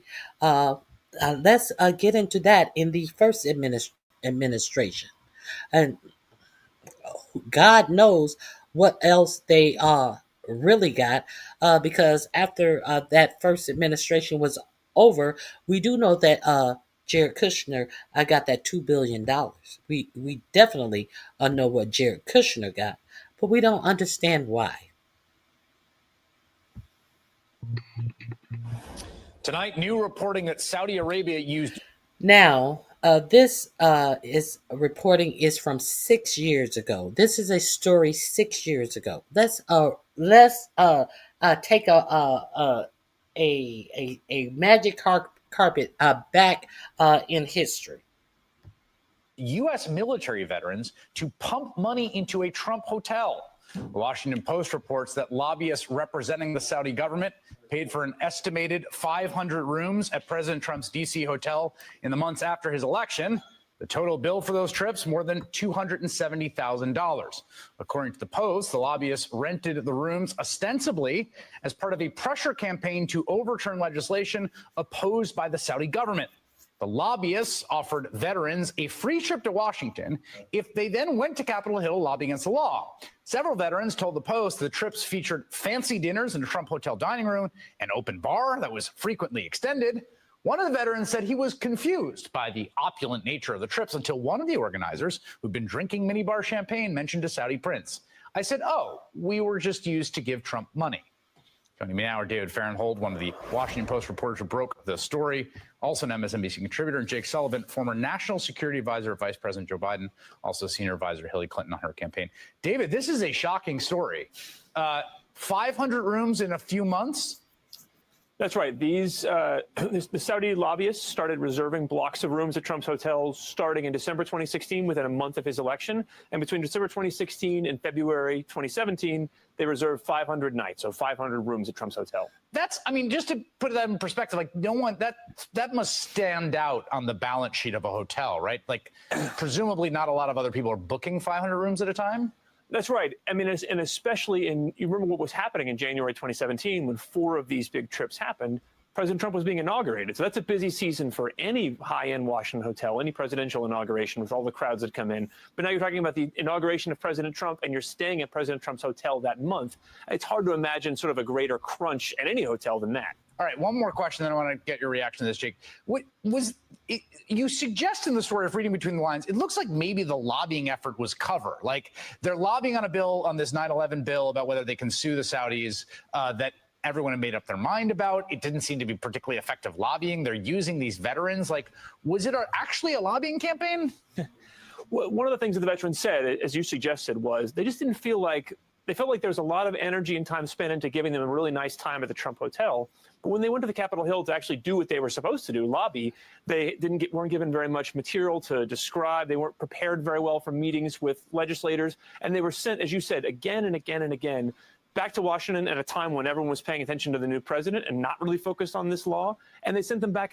Let's get into that in the first administration. And God knows what else they really got, because after that first administration was over, we do know that Jared Kushner got that $2 billion. We definitely know what Jared Kushner got, but we don't understand why. Tonight, new reporting that Saudi Arabia used. Now, this is reporting is from 6 years ago. This is a story 6 years ago. Let's take a magic carpet back in history. U.S. military veterans to pump money into a Trump hotel. The Washington Post reports that lobbyists representing the Saudi government paid for an estimated 500 rooms at President Trump's D.C. hotel in the months after his election. The total bill for those trips, more than $270,000. According to the Post, the lobbyists rented the rooms ostensibly as part of a pressure campaign to overturn legislation opposed by the Saudi government. The lobbyists offered veterans a free trip to Washington if they then went to Capitol Hill lobbying against the law. Several veterans told the Post the trips featured fancy dinners in a Trump hotel dining room, an open bar that was frequently extended. One of the veterans said he was confused by the opulent nature of the trips until one of the organizers, who'd been drinking minibar champagne, mentioned a Saudi prince. I said, "Oh, we were just used to give Trump money." Joining me now are David Farrenhold, one of the Washington Post reporters who broke the story, also an MSNBC contributor, and Jake Sullivan, former national security advisor of Vice President Joe Biden, also senior advisor to Hillary Clinton on her campaign. David, this is a shocking story. 500 rooms in a few months? That's right. The Saudi lobbyists started reserving blocks of rooms at Trump's hotels starting in December 2016, within a month of his election. And between December 2016 and February 2017, they reserved 500 nights, so 500 rooms at Trump's hotel. That's, I mean, just to put that in perspective, like no one, that must stand out on the balance sheet of a hotel, right? Like presumably not a lot of other people are booking 500 rooms at a time. That's right. I mean, and especially you remember what was happening in January 2017 when 4 of these big trips happened. President Trump was being inaugurated. So that's a busy season for any high-end Washington hotel, any presidential inauguration with all the crowds that come in. But now you're talking about the inauguration of President Trump and you're staying at President Trump's hotel that month. It's hard to imagine sort of a greater crunch at any hotel than that. All right, one more question, then I want to get your reaction to this, Jake. What was it, you suggest in the story of reading between the lines, it looks like maybe the lobbying effort was cover. Like they're lobbying on a bill, on this 9/11 bill, about whether they can sue the Saudis, that everyone had made up their mind about. It didn't seem to be particularly effective lobbying. They're using these veterans. Like, was it actually a lobbying campaign? Well, one of the things that the veterans said, as you suggested, was they just didn't feel like, they felt like there was a lot of energy and time spent into giving them a really nice time at the Trump hotel. But when they went to the Capitol Hill to actually do what they were supposed to do, lobby, they weren't given very much material to describe. They weren't prepared very well for meetings with legislators. And they were sent, as you said, again and again and again, back to Washington at a time when everyone was paying attention to the new president and not really focused on this law. And they sent them back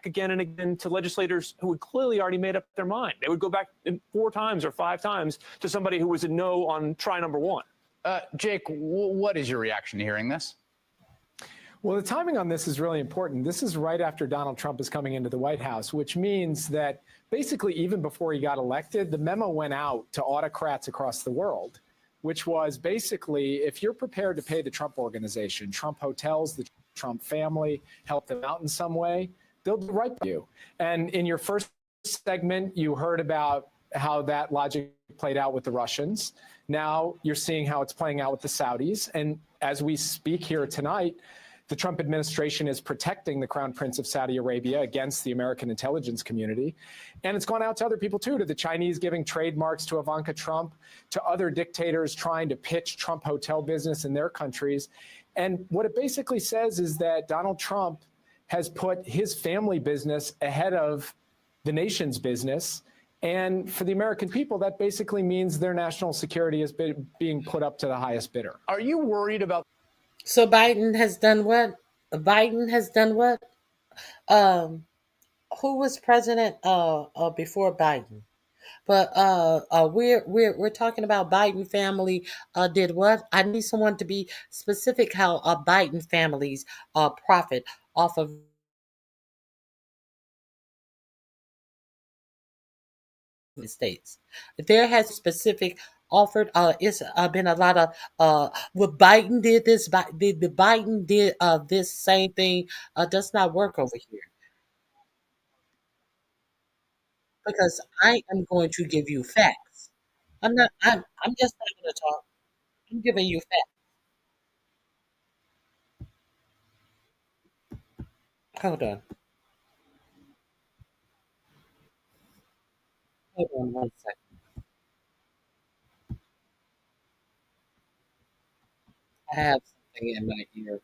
again and again to legislators who had clearly already made up their mind. They would go back 4 times or 5 times to somebody who was a no on try number 1. Jake, what is your reaction to hearing this? Well, the timing on this is really important. This is right after Donald Trump is coming into the White House, which means that basically even before he got elected, the memo went out to autocrats across the world, which was basically, if you're prepared to pay the Trump organization, Trump hotels, the Trump family, help them out in some way, they'll do right by you. And in your first segment, you heard about how that logic played out with the Russians. Now you're seeing how it's playing out with the Saudis. And as we speak here tonight, the Trump administration is protecting the Crown Prince of Saudi Arabia against the American intelligence community. And it's gone out to other people too, to the Chinese giving trademarks to Ivanka Trump, to other dictators trying to pitch Trump hotel business in their countries. And what it basically says is that Donald Trump has put his family business ahead of the nation's business. And for the American people, that basically means their national security is being put up to the highest bidder. Are you worried about? So Biden has done what? Biden has done what? Who was president before Biden? But we're talking about Biden family did what? I need someone to be specific how Biden families profit off of the States. There has specific offered it's been a lot of well, Biden did this, the Biden did this same thing does not work over here, because I am going to give you facts. I'm just not going to talk. I'm giving you facts. Hold on. Hold on 1 second. I have something in my ear.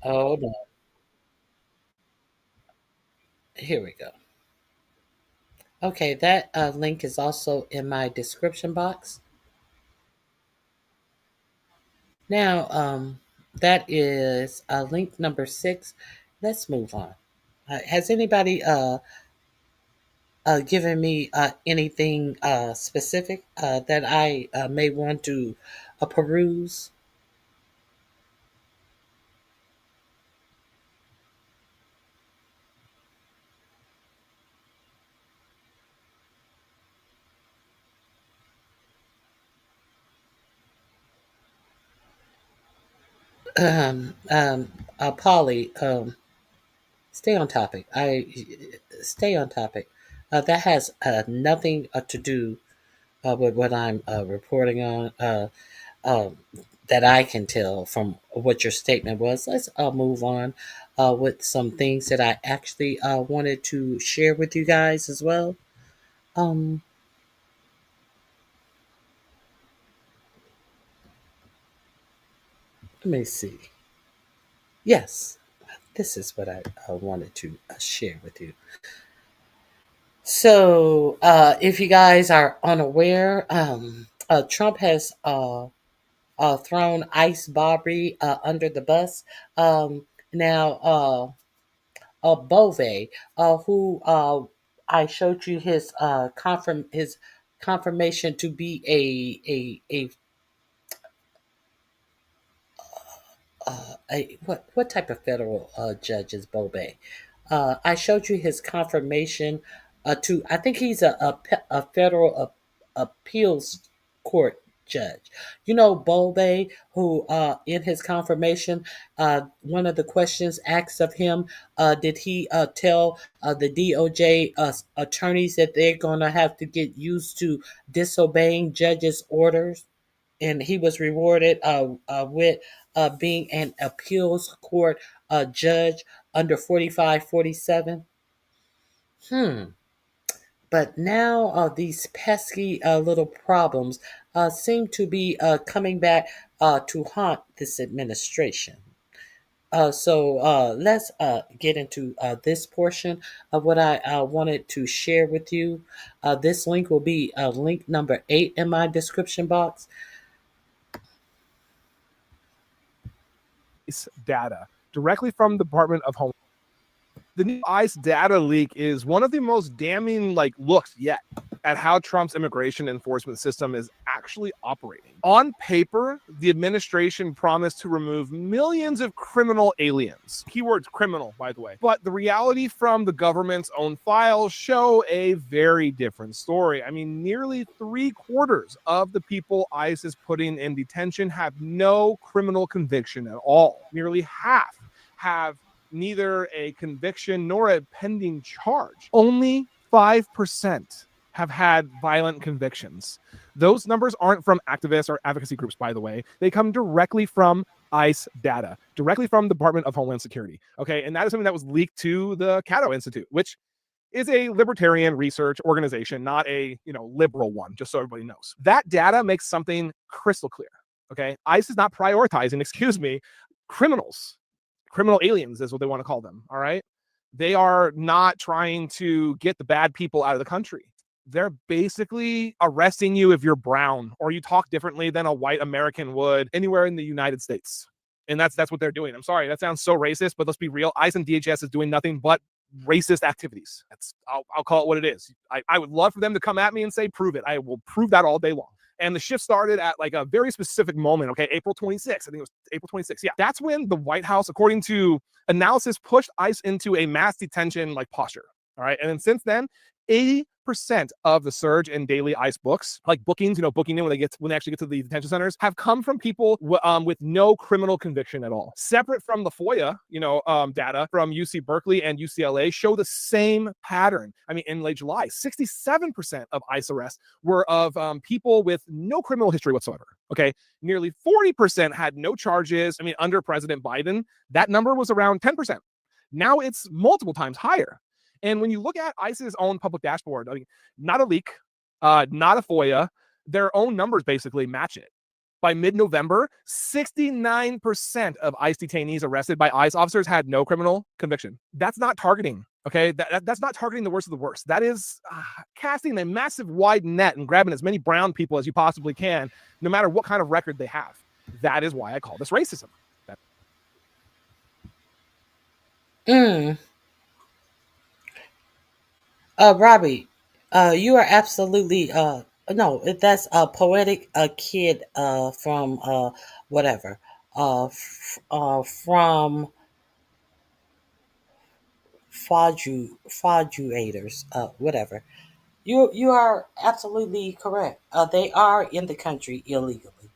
Hold on. Here we go. Okay, that link is also in my description box. Now, that is link number 6. Let's move on. Has anybody given me anything specific that I may want to peruse? Polly, stay on topic. Stay on topic. That has nothing to do with what I'm reporting on. That I can tell from what your statement was. Let's move on with some things that I actually wanted to share with you guys as well. Let me see. Yes, this is what I wanted to share with you. So, if you guys are unaware, Trump has thrown Ice Bobby under the bus. Now, Bove, who I showed you his confirmation to be what type of federal judge is Bove? I showed you his confirmation to. I think he's a federal appeals court judge. You know, Bove, who in his confirmation, one of the questions asked of him, did he tell the DOJ attorneys that they're going to have to get used to disobeying judges' orders? And he was rewarded with being an appeals court judge under 4547. But now these pesky little problems seem to be coming back to haunt this administration. So let's get into this portion of what I wanted to share with you. This link will be link number 8 in my description box. Data directly from the Department of Homeland. The new ICE data leak is one of the most damning looks yet at how Trump's immigration enforcement system is actually operating. On paper, the administration promised to remove millions of criminal aliens. Keyword's criminal, by the way. But the reality from the government's own files show a very different story. I mean, nearly 3/4 of the people ICE is putting in detention have no criminal conviction at all. Nearly half have neither a conviction nor a pending charge. Only 5% have had violent convictions. Those numbers aren't from activists or advocacy groups, by the way. They come directly from ICE data, directly from the Department of Homeland Security. Okay, and that is something that was leaked to the Cato Institute, which is a libertarian research organization, not a liberal one, just so everybody knows. That data makes something crystal clear. Okay, ICE is not prioritizing, criminals. Criminal aliens is what they want to call them. All right. They are not trying to get the bad people out of the country. They're basically arresting you if you're brown or you talk differently than a white American would anywhere in the United States. And that's what they're doing. I'm sorry, that sounds so racist, but let's be real. ICE and DHS is doing nothing but racist activities. I'll call it what it is. I would love for them to come at me and say, prove it. I will prove that all day long. And the shift started at a very specific moment, okay? April 26th. I think it was April 26th. Yeah, that's when the White House, according to analysis, pushed ICE into a mass detention posture. All right. And then since then, 80% of the surge in daily ICE books, bookings, booking in when they actually get to the detention centers, have come from people with no criminal conviction at all. Separate from the FOIA, data from UC Berkeley and UCLA show the same pattern. I mean, in late July, 67% of ICE arrests were of people with no criminal history whatsoever. Okay, nearly 40% had no charges. I mean, under President Biden, that number was around 10%. Now it's multiple times higher. And when you look at ICE's own public dashboard, not a leak, not a FOIA, their own numbers basically match it. By mid-November, 69% of ICE detainees arrested by ICE officers had no criminal conviction. That's not targeting, okay? That's not targeting the worst of the worst. That is casting a massive wide net and grabbing as many brown people as you possibly can, no matter what kind of record they have. That is why I call this racism. Robbie, you are absolutely no. That's a poetic kid from whatever from Fraudulators, whatever. You are absolutely correct. They are in the country illegally.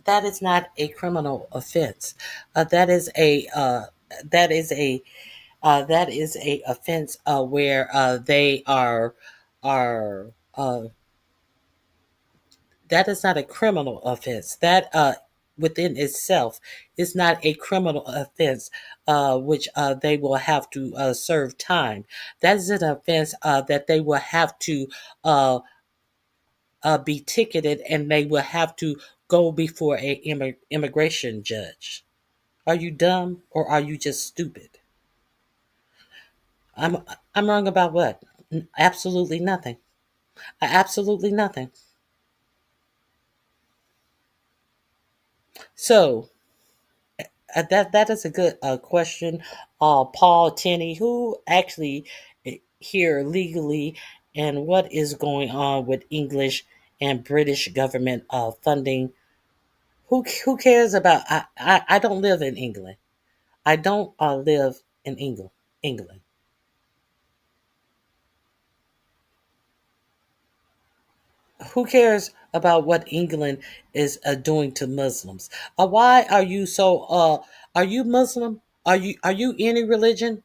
That is not a criminal offense. That is a offense where they are that is not a criminal offense. That within itself is not a criminal offense, which they will have to serve time. That is an offense that they will have to be ticketed, and they will have to go before a immigration judge. Are you dumb or are you just stupid? I'm wrong about what? Absolutely nothing. Absolutely nothing. So that is a good question. Paul Tenney, who actually here legally, and what is going on with English and British government funding? Who cares about? I don't live in England. I don't live in England. Who cares about what England is doing to Muslims? Why are you so? Are you Muslim? Are you any religion?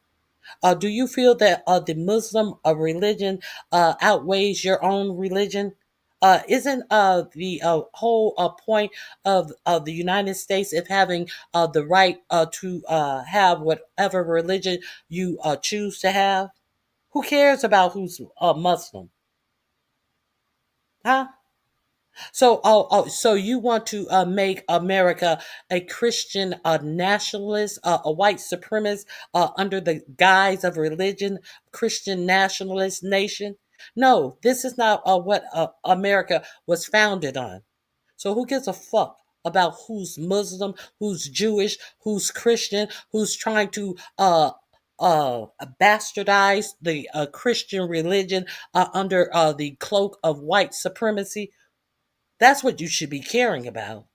Do you feel that the Muslim religion outweighs your own religion? Isn't the whole point of the United States of having the right to have whatever religion you choose to have? Who cares about who's Muslim? Huh? So you want to make America a Christian nationalist, a white supremacist under the guise of religion, Christian nationalist nation? No, this is not what America was founded on. So who gives a fuck about who's Muslim, who's Jewish, who's Christian, who's trying to bastardize the Christian religion under the cloak of white supremacy? That's what you should be caring about.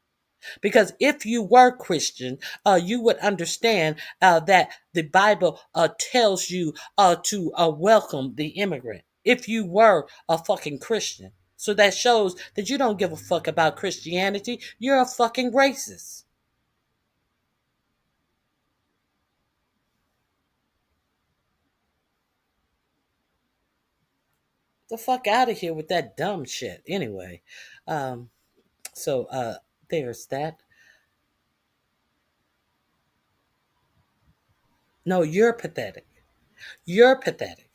Because if you were Christian, you would understand that the Bible tells you to welcome the immigrant. If you were a fucking Christian. So that shows that you don't give a fuck about Christianity. You're a fucking racist. The fuck out of here with that dumb shit. Anyway, so there's that. No, you're pathetic. You're pathetic.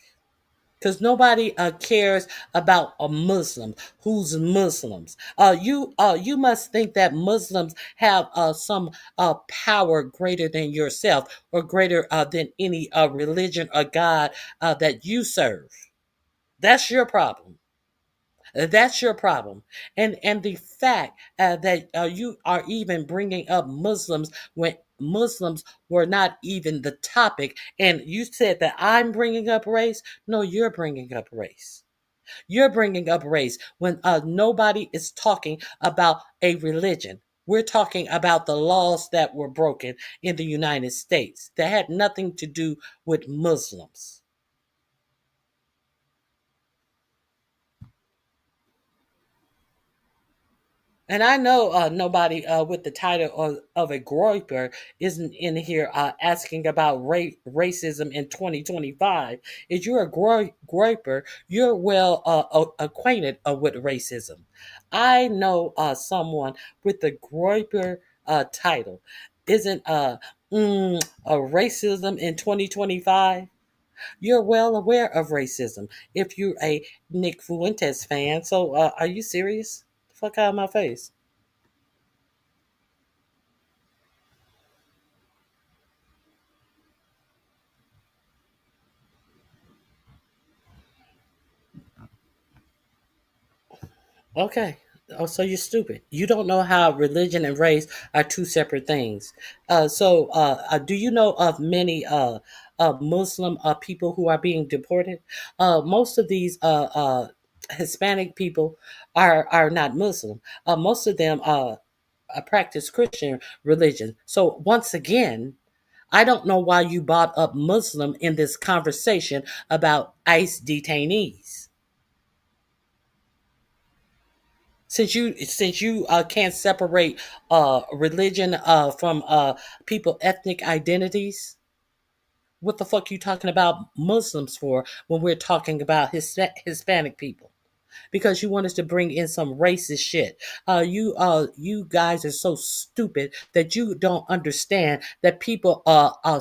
Because nobody cares about a Muslim who's Muslims. You must think that Muslims have some power greater than yourself or greater than any religion or God that you serve. That's your problem. That's your problem, and the fact that you are even bringing up Muslims when Muslims were not even the topic, and you said that I'm bringing up race. No, you're bringing up race. You're bringing up race when nobody is talking about a religion. We're talking about the laws that were broken in the United States that had nothing to do with Muslims. And I know nobody with the title of a groiper isn't in here asking about racism in 2025. If you're a groiper, you're well acquainted with racism. I know someone with the groiper title. Isn't a racism in 2025? You're well aware of racism if you're a Nick Fuentes fan. So are you serious? Fuck out of my face. Okay. Oh, so you're stupid. You don't know how religion and race are two separate things. Do you know of many Muslim people who are being deported? Most of these Hispanic people are not Muslim. Most of them practice Christian religion. So once again, I don't know why you brought up Muslim in this conversation about ICE detainees. Since you can't separate religion from people ethnic identities, what the fuck you talking about Muslims for when we're talking about Hispanic people? Because you want us to bring in some racist shit. You guys are so stupid that you don't understand that people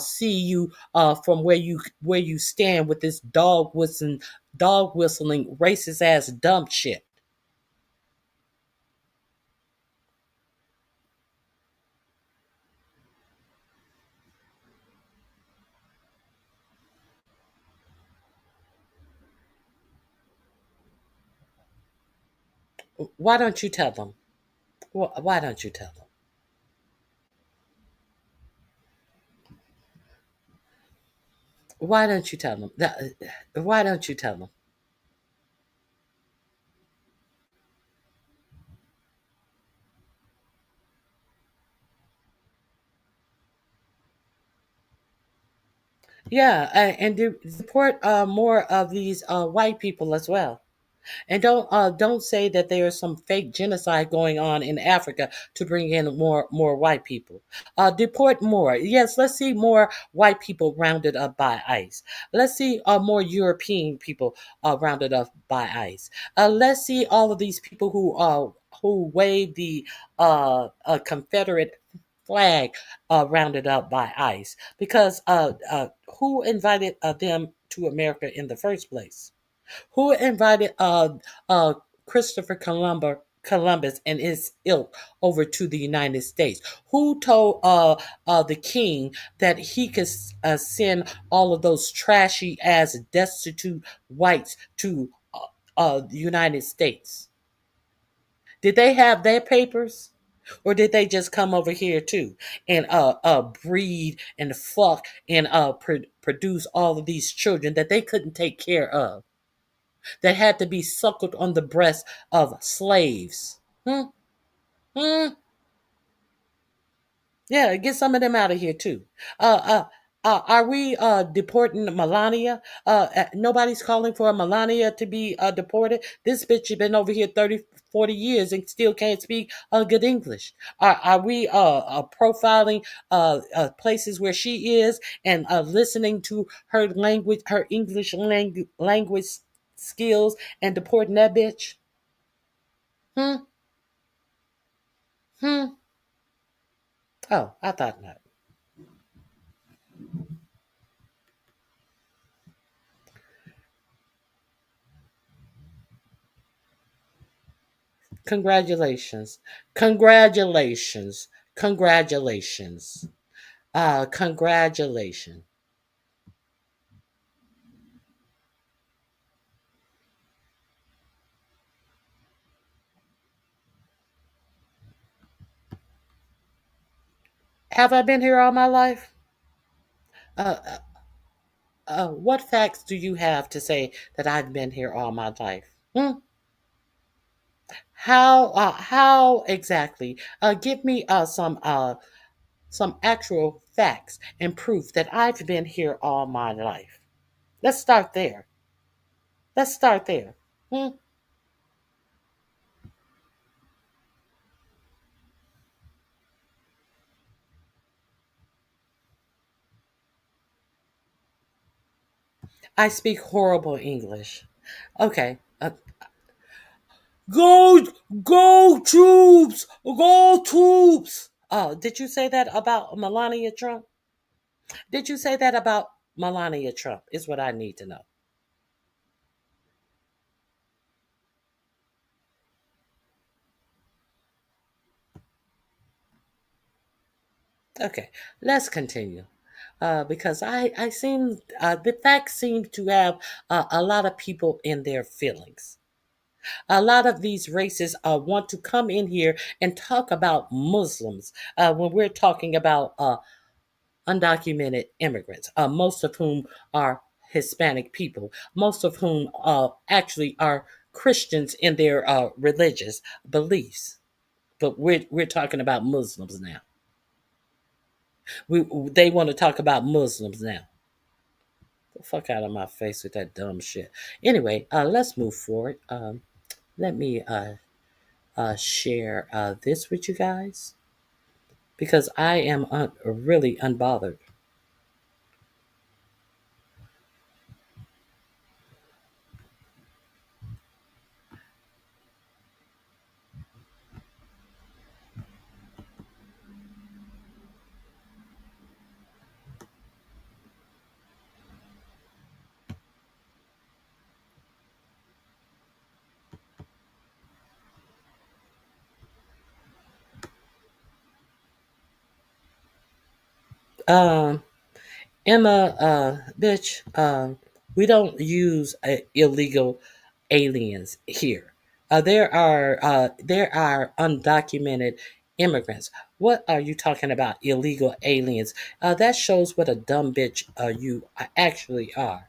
see you from where you stand with this dog whistling racist ass dumb shit. Why don't you tell them? Why don't you tell them? Why don't you tell them? Why don't you tell them? Yeah, and support more of these white people as well. And don't say that there is some fake genocide going on in Africa to bring in more white people. Deport more. Yes, let's see more white people rounded up by ICE. Let's see more European people rounded up by ICE. Let's see all of these people who wave the Confederate flag rounded up by ICE. Because who invited them to America in the first place? Who invited Christopher Columbus Columbus and his ilk over to the United States? Who told the king that he could send all of those trashy ass destitute whites to the United States? Did they have their papers? Or did they just come over here too and breed and fuck and produce all of these children that they couldn't take care of, that had to be suckled on the breast of slaves? Hmm? Hmm? Yeah, get some of them out of here too. Are we deporting Melania? Nobody's calling for Melania to be deported. This bitch has been over here 30, 40 years and still can't speak good English. Are we profiling places where she is and listening to her language, her English language skills, and deporting that bitch? Hmm? Hmm? Oh, I thought not. Congratulations. Congratulations. Congratulations. Congratulations. Have I been here all my life? Uh, what facts do you have to say that I've been here all my life? Hmm? How exactly? Give me some actual facts and proof that I've been here all my life. Let's start there. Let's start there. Hmm? I speak horrible English. Okay. Go, go troops! Go troops! Did you say that about Melania Trump? Did you say that about Melania Trump? Is what I need to know. Okay, let's continue. Because I seem the facts seem to have a lot of people in their feelings. A lot of these races want to come in here and talk about Muslims when we're talking about undocumented immigrants, most of whom are Hispanic people, most of whom actually are Christians in their religious beliefs. But we're talking about Muslims now. They want to talk about Muslims now. The fuck out of my face with that dumb shit. Anyway, let's move forward. Let me share this with you guys because I am really unbothered. Um, Emma, bitch, we don't use illegal aliens here. There are undocumented immigrants. What are you talking about? Illegal aliens? That shows what a dumb bitch you actually are.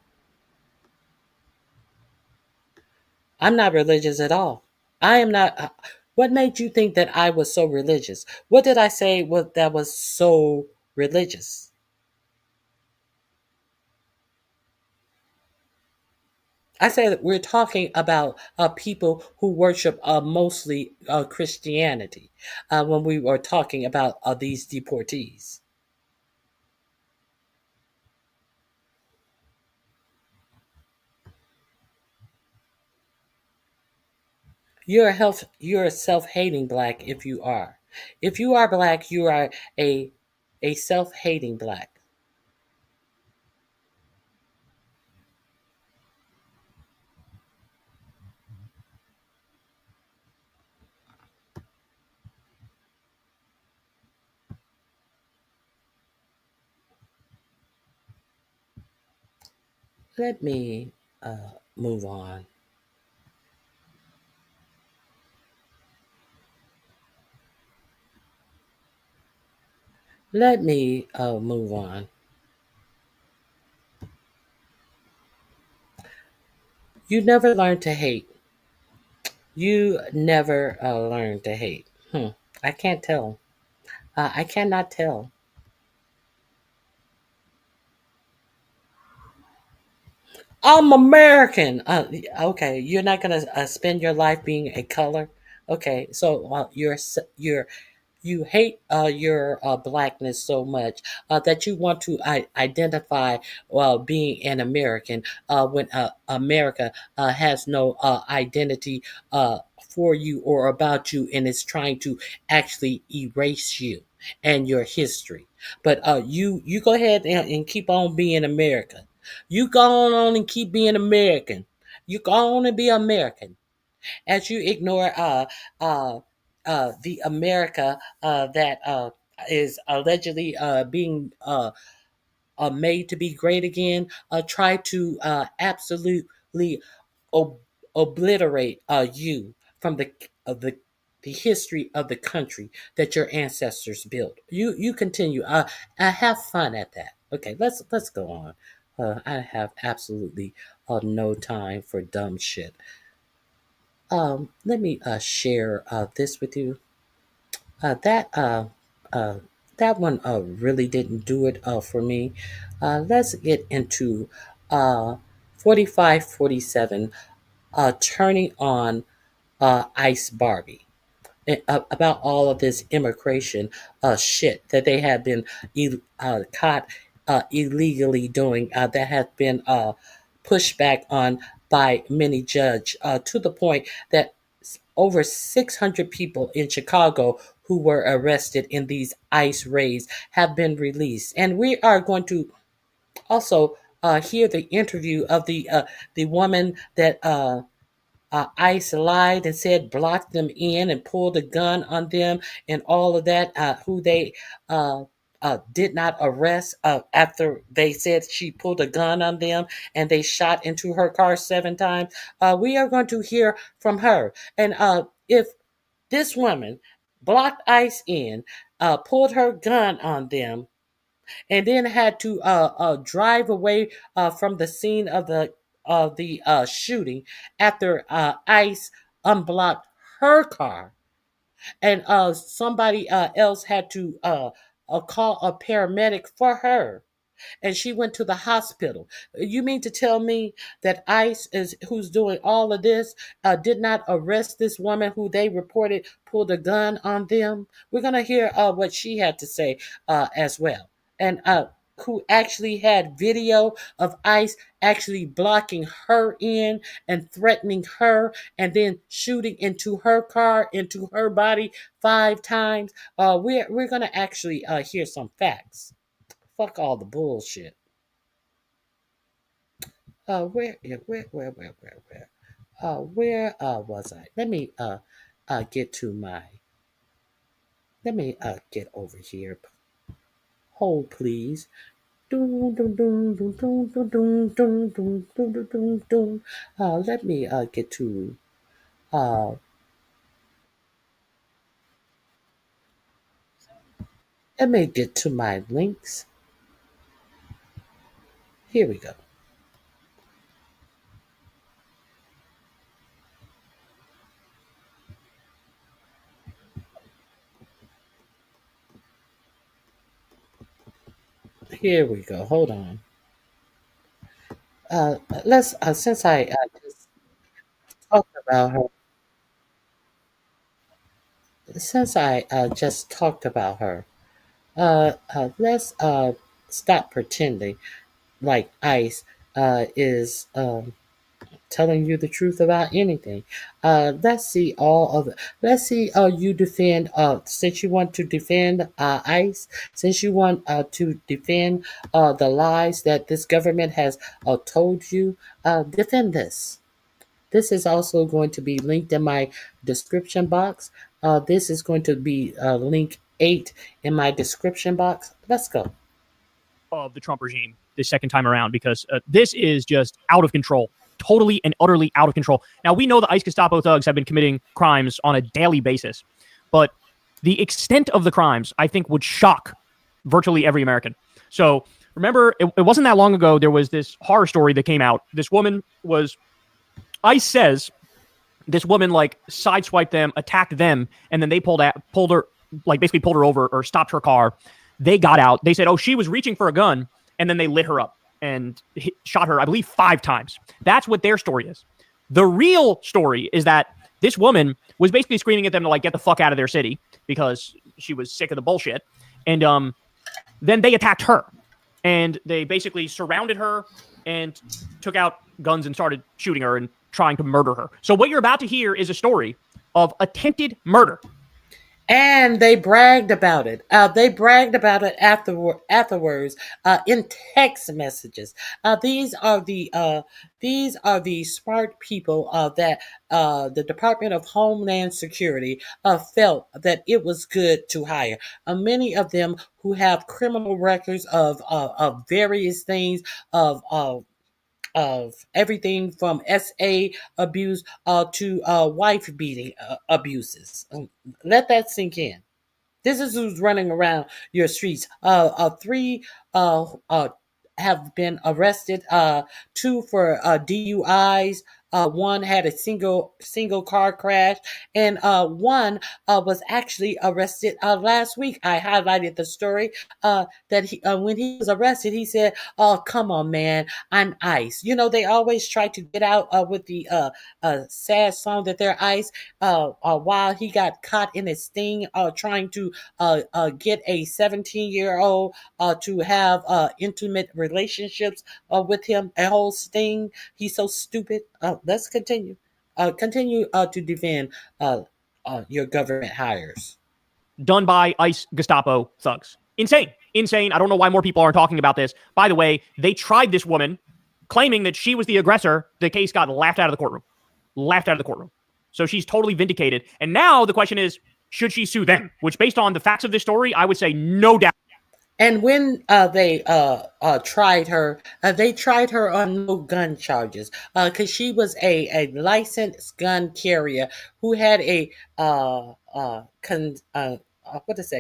I'm not religious at all. I am not. What made you think that I was so religious? What did I say that was so religious? I say that we're talking about people who worship mostly Christianity when we were talking about these deportees. You're a self-hating black if you are. If you are black, you are a self-hating black. Let me move on. Let me move on. You never learn to hate. You never learn to hate. I can't tell. I cannot tell. I'm American. Okay, you're not gonna spend your life being a color. Okay, so you hate your blackness so much that you want to identify being an American when America has no identity for you or about you, and is trying to actually erase you and your history. But you go ahead and keep on being American. You go on and keep being American. You go on and be American as you ignore the America that is allegedly being made to be great again. Try to absolutely ob- obliterate you from the history of the country that your ancestors built. You continue. Have fun at that. Okay, let's go on. I have absolutely no time for dumb shit. Let me share this with you. Uh, that uh, uh, that one really didn't do it for me. Let's get into 4547, turning on Ice Barbie. About all of this immigration shit that they have been caught illegally doing, that has been pushed back on by many judge, to the point that over 600 people in Chicago who were arrested in these ICE raids have been released. And we are going to also hear the interview of the woman that ICE lied and said blocked them in and pulled a gun on them and all of that, who they did not arrest after they said she pulled a gun on them and they shot into her car 7 times. We are going to hear from her. And if this woman blocked ICE in, pulled her gun on them, and then had to drive away from the scene of the shooting after ICE unblocked her car, and somebody else had to call a paramedic for her, and she went to the hospital. You mean to tell me that ICE is who's doing all of this did not arrest this woman who they reported pulled a gun on them? We're gonna hear what she had to say as well, and who actually had video of ICE actually blocking her in and threatening her and then shooting into her car, into her body 5 times. We're gonna actually hear some facts. Fuck all the bullshit. Where was I? Let me get to my. Let me get over here. Hold, please. Let me get to. Uh, Let me get to my links. Here we go. Here we go. Hold on. Let's since I just talked about her. Since I just talked about her, let's stop pretending like ICE is telling you the truth about anything. Let's see all of the. Let's see you defend. Since you want to defend ICE, since you want to defend the lies that this government has told you, defend this. This is also going to be linked in my description box. This is going to be link 8 in my description box. Let's go. Of the Trump regime this second time around, because this is just out of control. Totally and utterly out of control. Now, we know the ICE Gestapo thugs have been committing crimes on a daily basis, but the extent of the crimes, I think, would shock virtually every American. So remember, it wasn't that long ago, there was this horror story that came out. This woman was, ICE says, this woman like sideswiped them, attacked them, and then they pulled her over or stopped her car. They got out. They said, oh, she was reaching for a gun, and then they lit her up and shot her, I believe, 5 times. That's what their story is. The real story is that this woman was basically screaming at them to like get the fuck out of their city because she was sick of the bullshit. And then they attacked her, and they basically surrounded her and took out guns and started shooting her and trying to murder her. So what you're about to hear is a story of attempted murder. And they bragged about it. They bragged about it afterwards in text messages. These are the smart people that the Department of Homeland Security felt that it was good to hire. Many of them who have criminal records of various things, of everything from SA abuse to wife beating abuses. Let that sink in. This is who's running around your streets. 3 have been arrested. 2 for DUIs. 1 had a single car crash, and 1 was actually arrested last week. I highlighted the story that he, when he was arrested, he said, "Oh, come on, man, I'm ICE." You know, they always try to get out with the sad song that they're ICE. While he got caught in a sting, trying to get a 17-year-old to have intimate relationships with him, a whole sting. He's so stupid. Let's continue. Continue to defend your government hires. Done by ICE Gestapo thugs. Insane. I don't know why more people aren't talking about this. By the way, they tried this woman, claiming that she was the aggressor. The case got laughed out of the courtroom. So she's totally vindicated. And now the question is, should she sue them? Which, based on the facts of this story, I would say no doubt. And when they tried her, they tried her on no gun charges because she was a licensed gun carrier who had a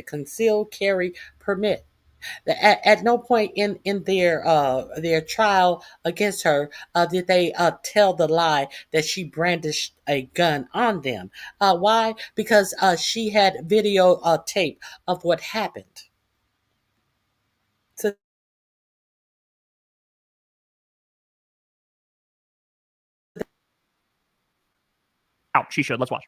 concealed carry permit. At no point in their trial against her did they tell the lie that she brandished a gun on them. Why? Because she had video tape of what happened. Out. She should. Let's watch.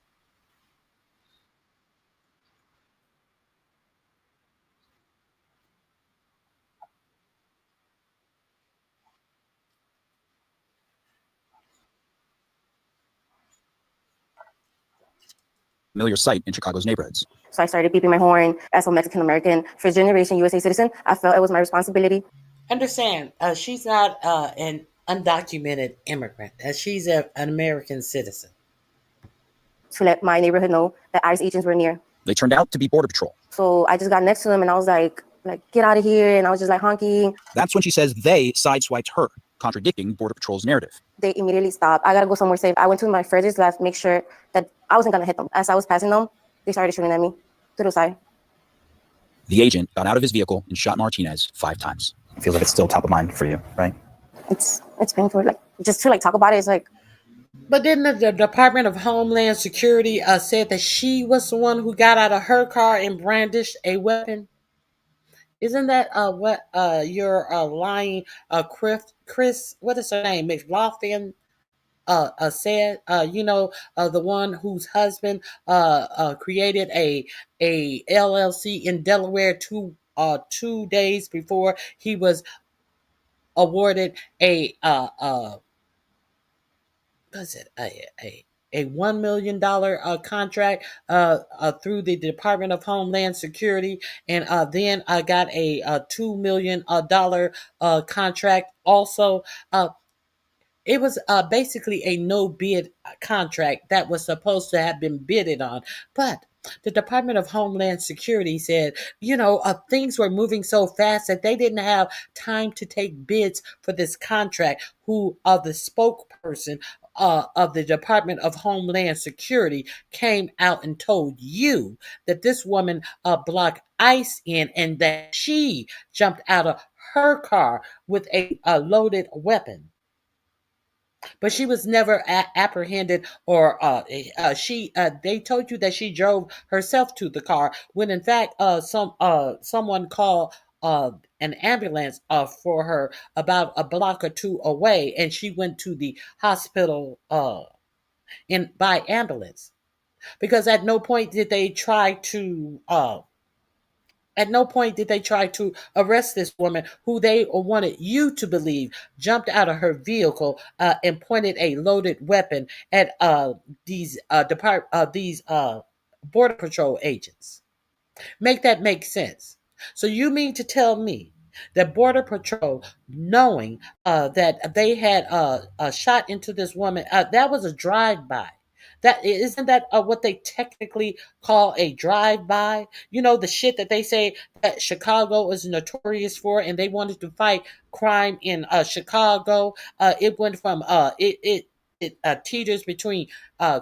Familiar sight in Chicago's neighborhoods. So I started beeping my horn as a Mexican American, first generation USA citizen. I felt it was my responsibility. Understand, she's not an undocumented immigrant. She's an American citizen. To let my neighborhood know that ICE agents were near. They turned out to be Border Patrol. So I just got next to them and I was like, get out of here. And I was just like honking. That's when she says they sideswiped her, contradicting Border Patrol's narrative. They immediately stopped. I gotta go somewhere safe. I went to my furthest left, make sure that I wasn't gonna hit them. As I was passing them, they started shooting at me to the side. The agent got out of his vehicle and shot Martinez 5 times. It feels like it's still top of mind for you, right? It's painful. Like just to talk about it, it's like. But didn't the Department of Homeland Security said that she was the one who got out of her car and brandished a weapon? Isn't that what your lying Chris, what is her name, McLaughlin said? The one whose husband created a LLC in Delaware 2 days before he was awarded a $1 million contract through the Department of Homeland Security, and then I got a $2 million contract also. It was basically a no bid contract that was supposed to have been bidded on, but The Department of Homeland Security said, things were moving so fast that they didn't have time to take bids for this contract. The spokesperson of the Department of Homeland Security came out and told you that this woman blocked ICE in and that she jumped out of her car with a loaded weapon. But she was never apprehended, or they told you that she drove herself to the car when in fact someone called an ambulance for her about a block or two away, and she went to the hospital by ambulance, because at no point did they try to arrest this woman who they wanted you to believe jumped out of her vehicle and pointed a loaded weapon at these Border Patrol agents. Make that make sense. So you mean to tell me that Border Patrol, knowing that they had shot into this woman, that was a drive-by. That isn't that what they technically call a drive-by? The shit that they say that Chicago is notorious for, and they wanted to fight crime in Chicago. It went from it teeters between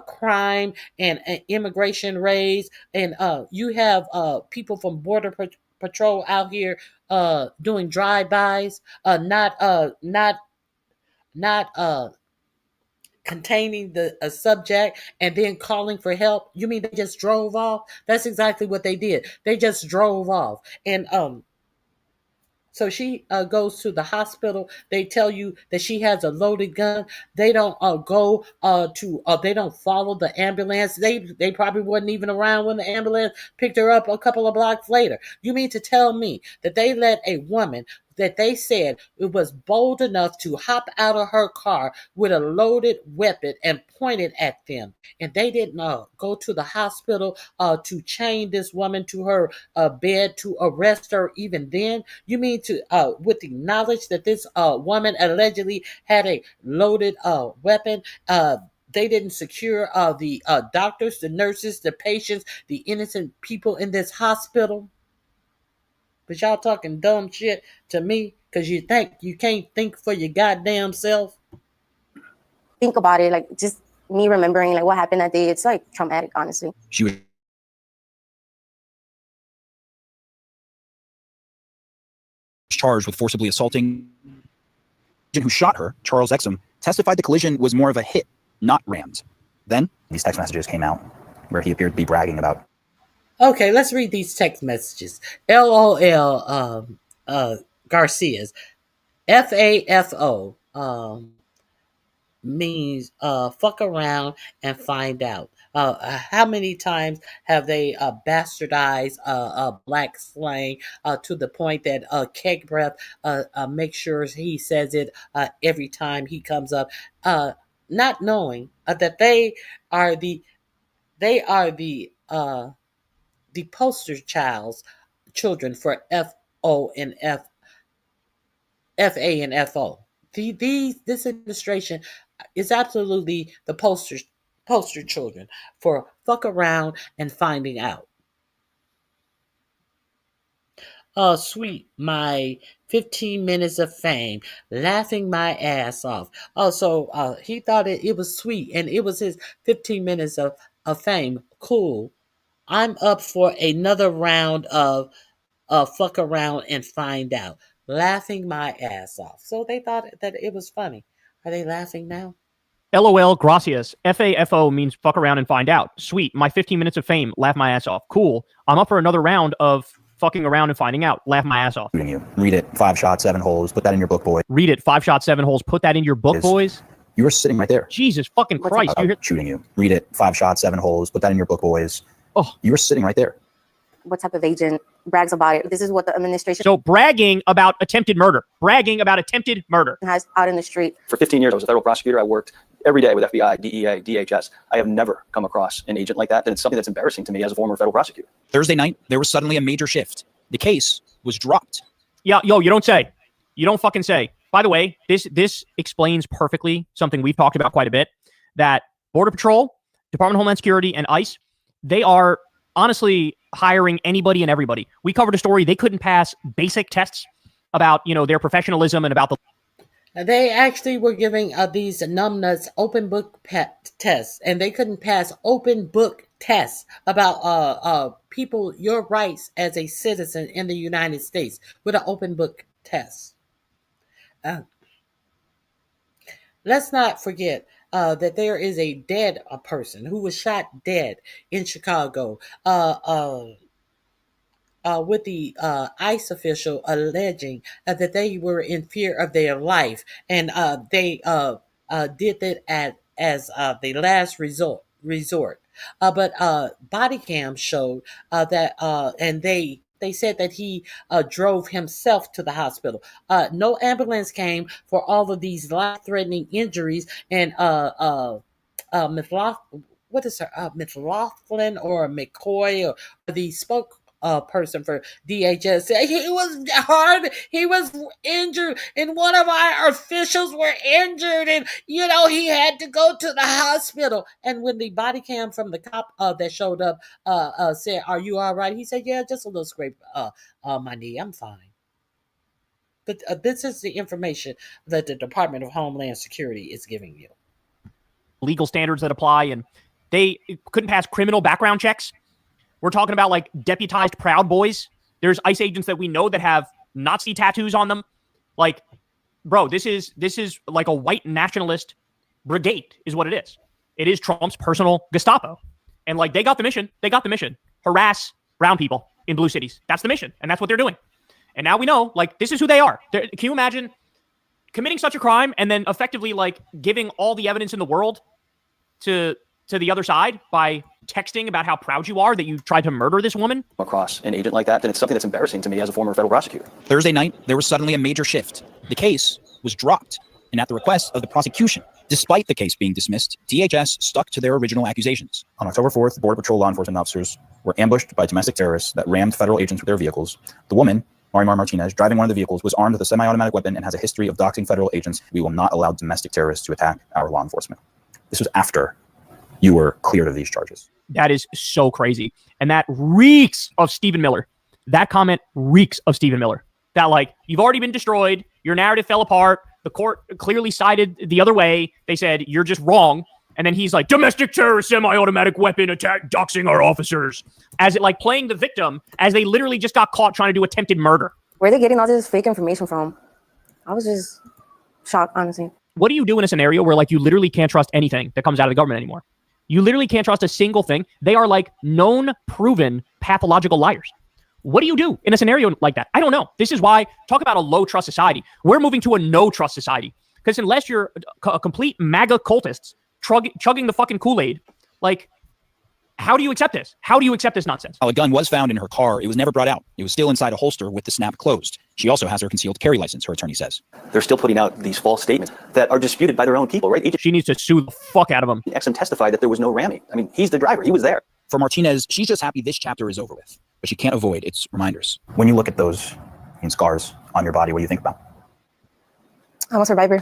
crime and immigration raids, and you have people from Border Patrol out here doing drive-bys, not containing the subject and then calling for help. You mean they just drove off? That's exactly what they did. They just drove off. And so she goes to the hospital. They tell you that she has a loaded gun. They don't they don't follow the ambulance. They probably wasn't even around when the ambulance picked her up a couple of blocks later. You mean to tell me that they let a woman that they said it was bold enough to hop out of her car with a loaded weapon and point it at them, and they didn't go to the hospital to chain this woman to her bed to arrest her even then? You mean to with the knowledge that this woman allegedly had a loaded weapon, they didn't secure the doctors, the nurses, the patients, the innocent people in this hospital? But y'all talking dumb shit to me because you think you can't think for your goddamn self. Think about it, like just me remembering like what happened that day. It's like traumatic, honestly. She was charged with forcibly assaulting. Who shot her, Charles Exum, testified the collision was more of a hit, not rammed. Then these text messages came out where he appeared to be bragging about. Okay, let's read these text messages. LOL Garcia's FAFO means fuck around and find out. How many times have they bastardized black slang to the point that Keg Breath makes sure he says it every time he comes up, not knowing that they are the poster children for FO and FA and FO. This administration is absolutely the poster children for fuck around and finding out. Sweet, my 15 minutes of fame, laughing my ass off. So he thought it was sweet, and it was his 15 minutes of fame. Cool. I'm up for another round of fuck around and find out. Laughing my ass off. So they thought that it was funny. Are they laughing now? LOL Gracias. FAFO means fuck around and find out. Sweet. My 15 minutes of fame. Laugh my ass off. Cool. I'm up for another round of fucking around and finding out. Laugh my ass off. You. Read it. 5 shots, 7 holes. Put that in your book, boy. Read it. 5 shots, 7 holes. Put that in your book, boys. You were sitting right there. Jesus fucking Christ. I'm shooting you. Read it. 5 shots, 7 holes. Put that in your book, boys. Oh, you were sitting right there. What type of agent brags about it? This is what the administration. So bragging about attempted murder. Bragging about attempted murder. Has out in the street. For 15 years, I was a federal prosecutor. I worked every day with FBI, DEA, DHS. I have never come across an agent like that. And it's something that's embarrassing to me as a former federal prosecutor. Thursday night, there was suddenly a major shift. The case was dropped. Yeah, yo, you don't say. You don't fucking say. By the way, this explains perfectly something we've talked about quite a bit, that Border Patrol, Department of Homeland Security, and ICE, they are honestly hiring anybody and everybody. We covered a story. They couldn't pass basic tests about, their professionalism and about the. They actually were giving these numbnuts open book tests, and they couldn't pass open book tests about people, your rights as a citizen in the United States with an open book test. Let's not forget that there is a dead person who was shot dead in Chicago with the ICE official alleging that they were in fear of their life, and they did that as the last resort. But body cam showed that, and they said that he drove himself to the hospital. No ambulance came for all of these life-threatening injuries, and what is her, McLaughlin or McCoy or the person for DHS said he was hard, he was injured, and one of our officials were injured, and he had to go to the hospital. And when the body cam from the cop that showed up said, "Are you all right?" He said, "Yeah, just a little scrape on my knee. I'm fine." But this is the information that the Department of Homeland Security is giving you. Legal standards that apply, and they couldn't pass criminal background checks. We're talking about like deputized Proud Boys. There's ICE agents that we know that have Nazi tattoos on them. Like, bro, this is like a white nationalist brigade is what it is. It is Trump's personal Gestapo. And like they got the mission. Harass brown people in blue cities. That's the mission. And that's what they're doing. And now we know, like, this is who they are. Can you imagine committing such a crime and then effectively like giving all the evidence in the world to the other side by texting about how proud you are that you tried to murder this woman? Across an agent like that, then it's something that's embarrassing to me as a former federal prosecutor. Thursday night, there was suddenly a major shift. The case was dropped, and at the request of the prosecution. Despite the case being dismissed, DHS stuck to their original accusations. On October 4th, Border Patrol law enforcement officers were ambushed by domestic terrorists that rammed federal agents with their vehicles. The woman, Marimar Martinez, driving one of the vehicles, was armed with a semi-automatic weapon and has a history of doxing federal agents. We will not allow domestic terrorists to attack our law enforcement. This was after you were cleared of these charges. That is so crazy. And that reeks of Stephen Miller. That comment reeks of Stephen Miller. That like, you've already been destroyed. Your narrative fell apart. The court clearly sided the other way. They said, you're just wrong. And then he's like, domestic terrorist, semi-automatic weapon attack, doxing our officers. As it like playing the victim as they literally just got caught trying to do attempted murder. Where are they getting all this fake information from? I was just shocked, honestly. What do you do in a scenario where like you literally can't trust anything that comes out of the government anymore? You literally can't trust a single thing. They are like known, proven, pathological liars. What do you do in a scenario like that? I don't know. This is why, talk about a low trust society. We're moving to a no trust society. Because unless you're a complete MAGA cultists chugging the fucking Kool-Aid, like, how do you accept this? How do you accept this nonsense? While a gun was found in her car, it was never brought out. It was still inside a holster with the snap closed. She also has her concealed carry license, her attorney says. They're still putting out these false statements that are disputed by their own people, right? She needs to sue the fuck out of them. Exum testified that there was no ramming. I mean, he's the driver. He was there. For Martinez, she's just happy this chapter is over with, but she can't avoid its reminders. When you look at those scars on your body, what do you think about? I'm a survivor.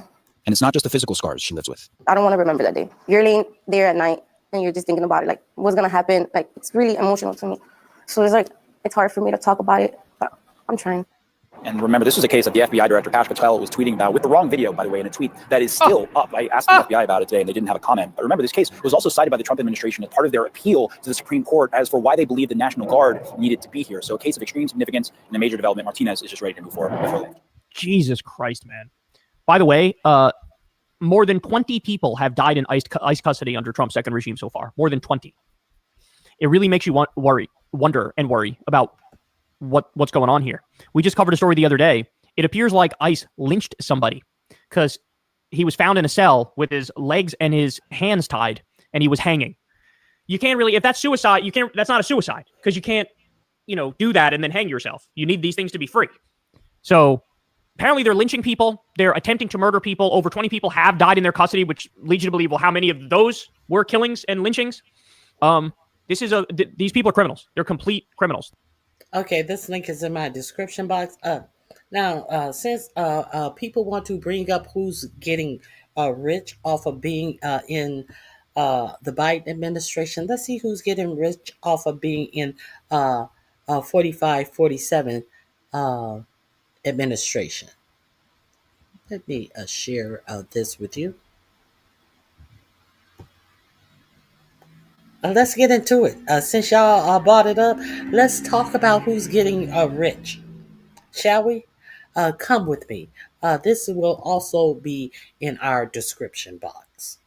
And it's not just the physical scars she lives with. I don't want to remember that day. You're laying there at night and you're just thinking about it, like what's going to happen. Like, it's really emotional to me. So it's like, it's hard for me to talk about it, but I'm trying. And remember, this was a case that the FBI director, Kash Patel, was tweeting about with the wrong video, by the way, in a tweet that is still up. I asked the FBI about it today and they didn't have a comment. But remember, this case was also cited by the Trump administration as part of their appeal to the Supreme Court as for why they believe the National Guard needed to be here. So a case of extreme significance and a major development. Martinez is just ready to move forward before long. Jesus Christ, man. By the way, more than 20 people have died in ICE custody under Trump's second regime so far. More than 20. It really makes you wonder about what's going on here. We just covered a story the other day. It appears like ICE lynched somebody because he was found in a cell with his legs and his hands tied and he was hanging. You can't really, if that's suicide, that's not a suicide because you can't, do that and then hang yourself. You need these things to be free. So apparently they're lynching people. They're attempting to murder people. Over 20 people have died in their custody, which leads you to believe, well, how many of those were killings and lynchings? These people are criminals. They're complete criminals. Okay, this link is in my description box. Now, since people want to bring up who's getting rich off of being in the Biden administration. Let's see who's getting rich off of being in 45-47 administration. Let me share this with you. Let's get into it. Since y'all brought it up, let's talk about who's getting rich. Shall we? Come with me. This will also be in our description box.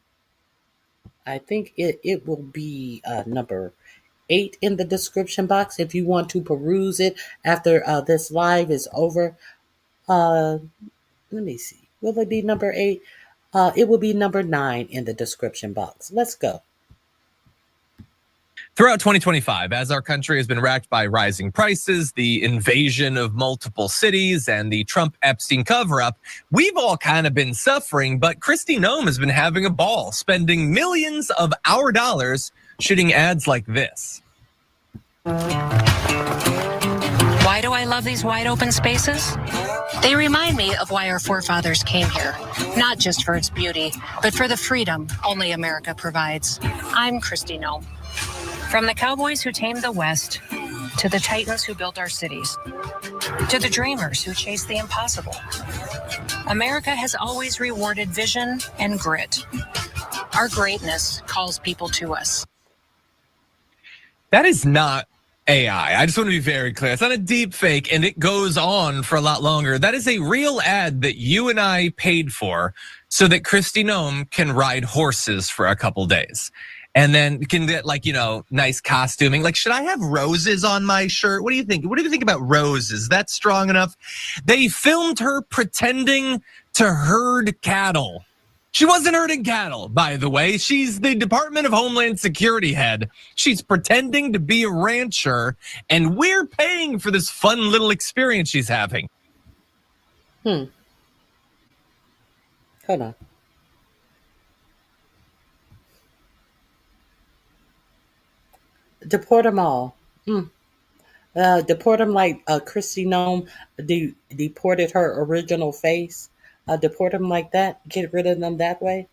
I think it will be number 8 in the description box if you want to peruse it after this live is over. Let me see. Will it be number 8? It will be number 9 in the description box. Let's go. Throughout 2025, as our country has been racked by rising prices, the invasion of multiple cities, and the Trump-Epstein cover-up, we've all kind of been suffering, but Kristi Noem has been having a ball, spending millions of our dollars shooting ads like this. Why do I love these wide open spaces? They remind me of why our forefathers came here, not just for its beauty, but for the freedom only America provides. I'm Kristi Noem. From the cowboys who tamed the West, to the titans who built our cities, to the dreamers who chased the impossible, America has always rewarded vision and grit. Our greatness calls people to us. That is not AI. I just want to be very clear. It's not a deep fake, and it goes on for a lot longer. That is a real ad that you and I paid for so that Kristi Noem can ride horses for a couple days. And then can get, like, you know, nice costuming. Like, should I have roses on my shirt? What do you think? What do you think about roses? That's strong enough? They filmed her pretending to herd cattle. She wasn't herding cattle, by the way. She's the Department of Homeland Security head. She's pretending to be a rancher, and we're paying for this fun little experience she's having. Hold on. Deport them all. Deport them like Kristi Noem deported her original face. Deport them like that. Get rid of them that way.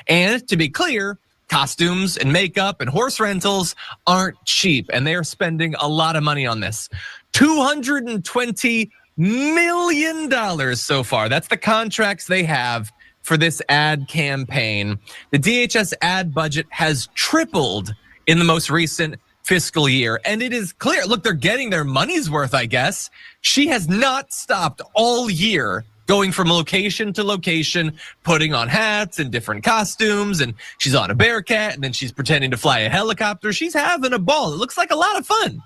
And to be clear, costumes and makeup and horse rentals aren't cheap, and they are spending a lot of money on this. $220 million so far. That's the contracts they have for this ad campaign. The DHS ad budget has tripled in the most recent fiscal year. And it is clear, look, they're getting their money's worth, I guess. She has not stopped all year going from location to location, putting on hats and different costumes, and she's on a Bearcat, and then she's pretending to fly a helicopter. She's having a ball. It looks like a lot of fun.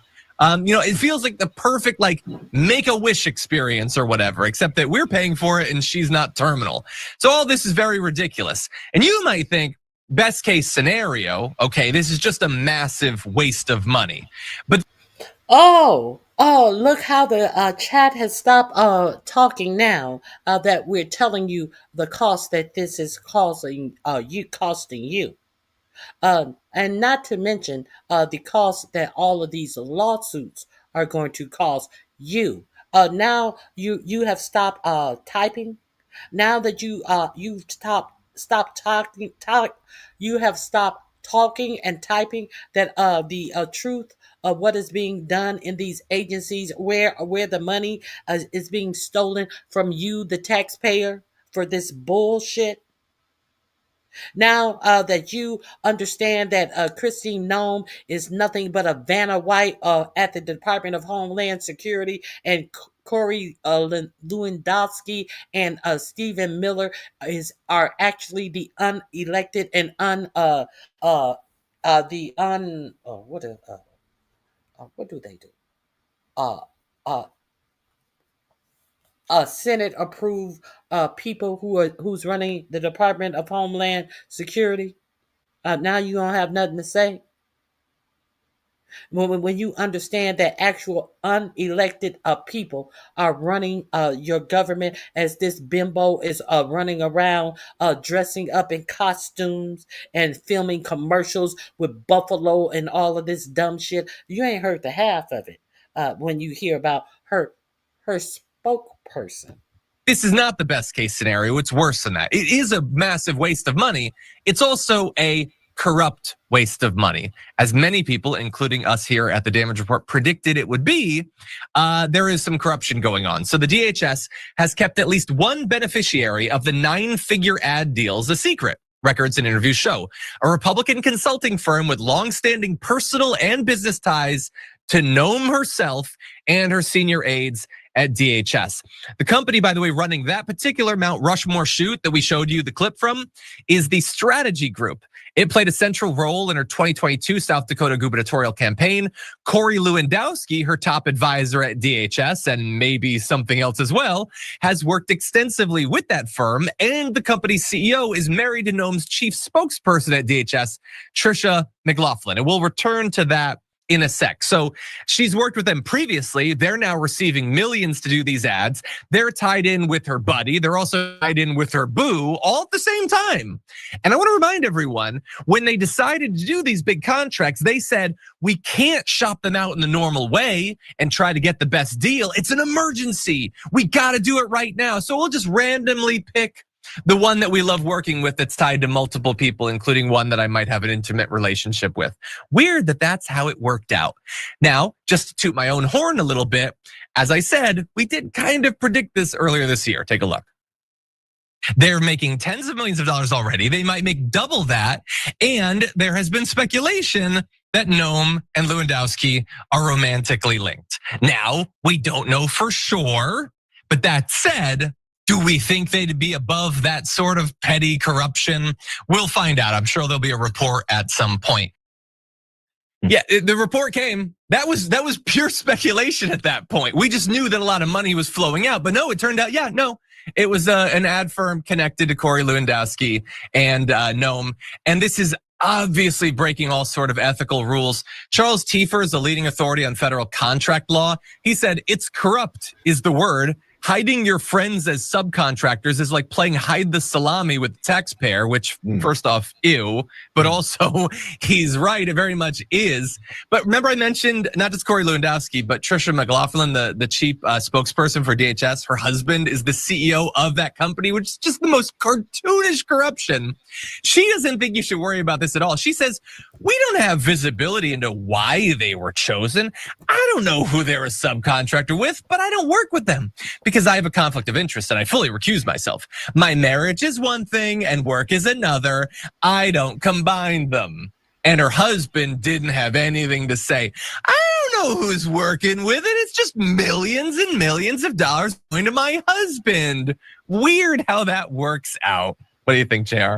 You know, it feels like the perfect, like, Make-A-Wish experience or whatever, except that we're paying for it and she's not terminal. So all this is very ridiculous. And you might think, best case scenario, okay, this is just a massive waste of money. But look how the chat has stopped talking now that we're telling you the cost that this is costing you. And not to mention the cost that all of these lawsuits are going to cost you. Now you have stopped typing. Now that you've stopped talking, you have stopped talking and typing, that the truth of what is being done in these agencies, where the money is being stolen from you, the taxpayer, for this bullshit. Now that you understand that Kristi Noem is nothing but a Vanna White at the Department of Homeland Security, and Corey Lewandowski and Stephen Miller are actually the unelected and what do they do? Senate approved people who's running the Department of Homeland Security. Now you don't have nothing to say. When you understand that actual unelected people are running your government, as this bimbo is running around dressing up in costumes and filming commercials with Buffalo and all of this dumb shit, you ain't heard the half of it when you hear about her spokesperson. this is not the best case scenario. It's worse than that. It is a massive waste of money. It's also a corrupt waste of money. As many people, including us here at the Damage Report, predicted it would be, there is some corruption going on. So the DHS has kept at least one beneficiary of the 9-figure ad deals a secret. Records and interviews show a Republican consulting firm with long-standing personal and business ties to Noam herself and her senior aides at DHS. The company, by the way, running that particular Mount Rushmore shoot that we showed you the clip from is the Strategy Group. It played a central role in her 2022 South Dakota gubernatorial campaign. Corey Lewandowski, her top advisor at DHS, and maybe something else as well, has worked extensively with that firm, and the company's CEO is married to Noam's chief spokesperson at DHS, Tricia McLaughlin. And we'll return to that in a sec. So she's worked with them previously. They're now receiving millions to do these ads. They're tied in with her buddy. They're also tied in with her boo all at the same time. And I want to remind everyone, when they decided to do these big contracts, they said, we can't shop them out in the normal way and try to get the best deal. It's an emergency. We got to do it right now. So we'll just randomly pick the one that we love working with that's tied to multiple people, including one that I might have an intimate relationship with. Weird that that's how it worked out. Now, just to toot my own horn a little bit, as I said, we did kind of predict this earlier this year. Take a look. They're making tens of millions of dollars already. They might make double that. And there has been speculation that Noam and Lewandowski are romantically linked. Now, we don't know for sure, but that said, do we think they'd be above that sort of petty corruption? We'll find out. I'm sure there'll be a report at some point. Yeah, the report came. That was pure speculation at that point. We just knew that a lot of money was flowing out, but no, it turned out, it was an ad firm connected to Corey Lewandowski and Noam. And this is obviously breaking all sort of ethical rules. Charles Tiefer is the leading authority on federal contract law. He said, it's corrupt is the word. Hiding your friends as subcontractors is like playing hide the salami with the taxpayer, which first off, ew, but also he's right, it very much is. But remember I mentioned not just Corey Lewandowski, but Tricia McLaughlin, the chief spokesperson for DHS. Her husband is the CEO of that company, which is just the most cartoonish corruption. She doesn't think you should worry about this at all. She says, we don't have visibility into why they were chosen. I don't know who they're a subcontractor with, but I don't work with them because I have a conflict of interest and I fully recuse myself. My marriage is one thing and work is another. I don't combine them. And her husband didn't have anything to say. I don't know who's working with it. It's just millions and millions of dollars going to my husband. Weird how that works out. What do you think, JR?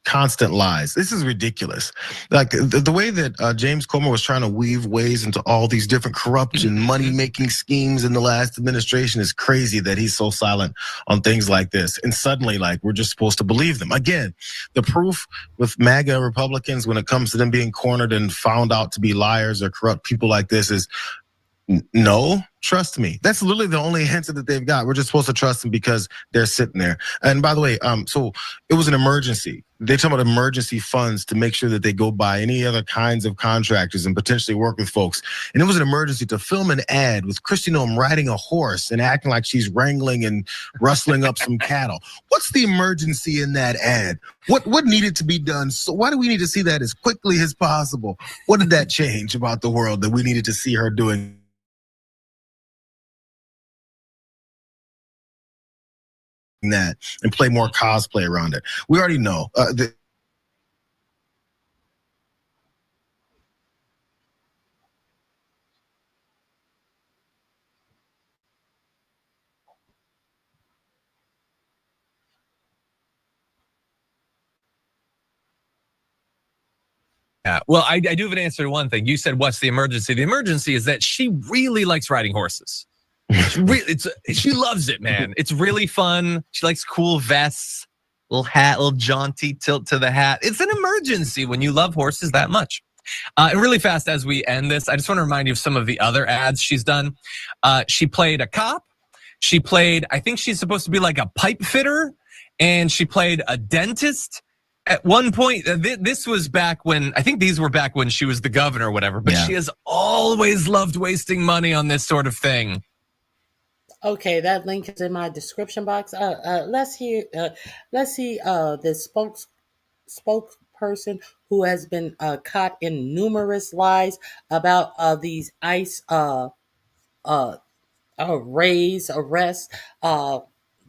Constant lies. This is ridiculous. Like the way that James Comer was trying to weave ways into all these different corruption, money-making schemes in the last administration is crazy that he's so silent on things like this. And suddenly, like, we're just supposed to believe them. Again, the proof with MAGA Republicans when it comes to them being cornered and found out to be liars or corrupt people like this is no, trust me. That's literally the only answer that they've got. We're just supposed to trust them because they're sitting there. And by the way, so it was an emergency. They're talking about emergency funds to make sure that they go buy any other kinds of contractors and potentially work with folks. And it was an emergency to film an ad with Kristi Noem riding a horse and acting like she's wrangling and rustling up some cattle. What's the emergency in that ad? What needed to be done? So why do we need to see that as quickly as possible? What did that change about the world that we needed to see her doing that and play more cosplay around it? We already know. Yeah, well, I do have an answer to one thing. You said, what's the emergency? The emergency is that she really likes riding horses. She loves it, man. It's really fun. She likes cool vests, little hat, little jaunty tilt to the hat. It's an emergency when you love horses that much. And really fast as we end this, I just want to remind you of some of the other ads she's done. She played a cop. She played, I think she's supposed to be like a pipe fitter, and she played a dentist. At one point, this was back when, I think these were back when she was the governor or whatever, but she has always loved wasting money on this sort of thing. Okay, that link is in my description box. Let's see the spokesperson person who has been caught in numerous lies about these ICE arrests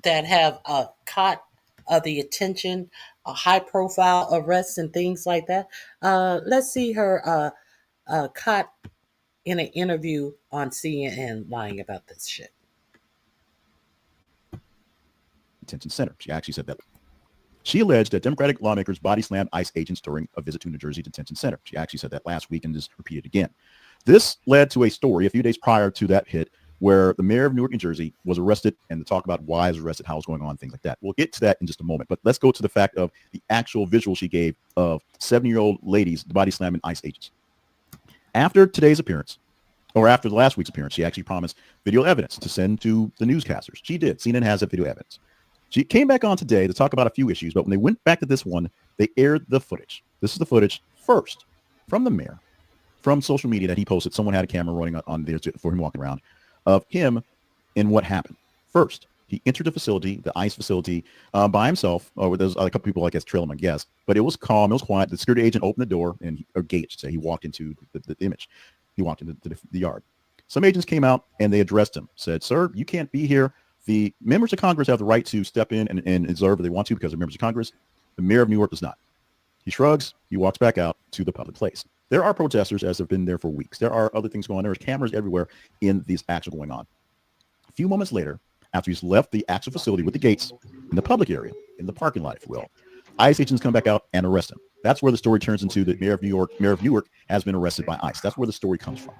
that have caught the attention, high-profile arrests and things like that. Let's see her caught in an interview on CNN lying about this shit. Detention center. She actually said that. She alleged that Democratic lawmakers body slammed ICE agents during a visit to New Jersey detention center. She actually said that last week and just repeated again. This led to a story a few days prior to that hit where the mayor of Newark, New Jersey was arrested, and to talk about why he was arrested, how it's going on, things like that. We'll get to that in just a moment, but let's go to the fact of the actual visual she gave of 70-year-old ladies body slamming ICE agents. After today's appearance, or after the last week's appearance, she actually promised video evidence to send to the newscasters. She did. CNN has that video evidence. She came back on today to talk about a few issues, but when they went back to this one, they aired the footage. This is the footage first from the mayor, from social media that he posted. Someone had a camera running on there for him walking around, of him and what happened. First, he entered the facility, the ICE facility, by himself, or there's a couple people, I guess, trailing him, I guess. But it was calm, it was quiet. The security agent opened the door, or gate, I should say. He walked into the image. He walked into the yard. Some agents came out and they addressed him, said, "Sir, you can't be here. The members of Congress have the right to step in and observe if they want to because they're members of Congress. The mayor of New York does not." He shrugs. He walks back out to the public place. There are protesters, as have been there for weeks. There are other things going on. There's cameras everywhere in these actions going on. A few moments later, after he's left the actual facility with the gates in the public area, in the parking lot, if you will, ICE agents come back out and arrest him. That's where the story turns into the mayor of Newark has been arrested by ICE. That's where the story comes from.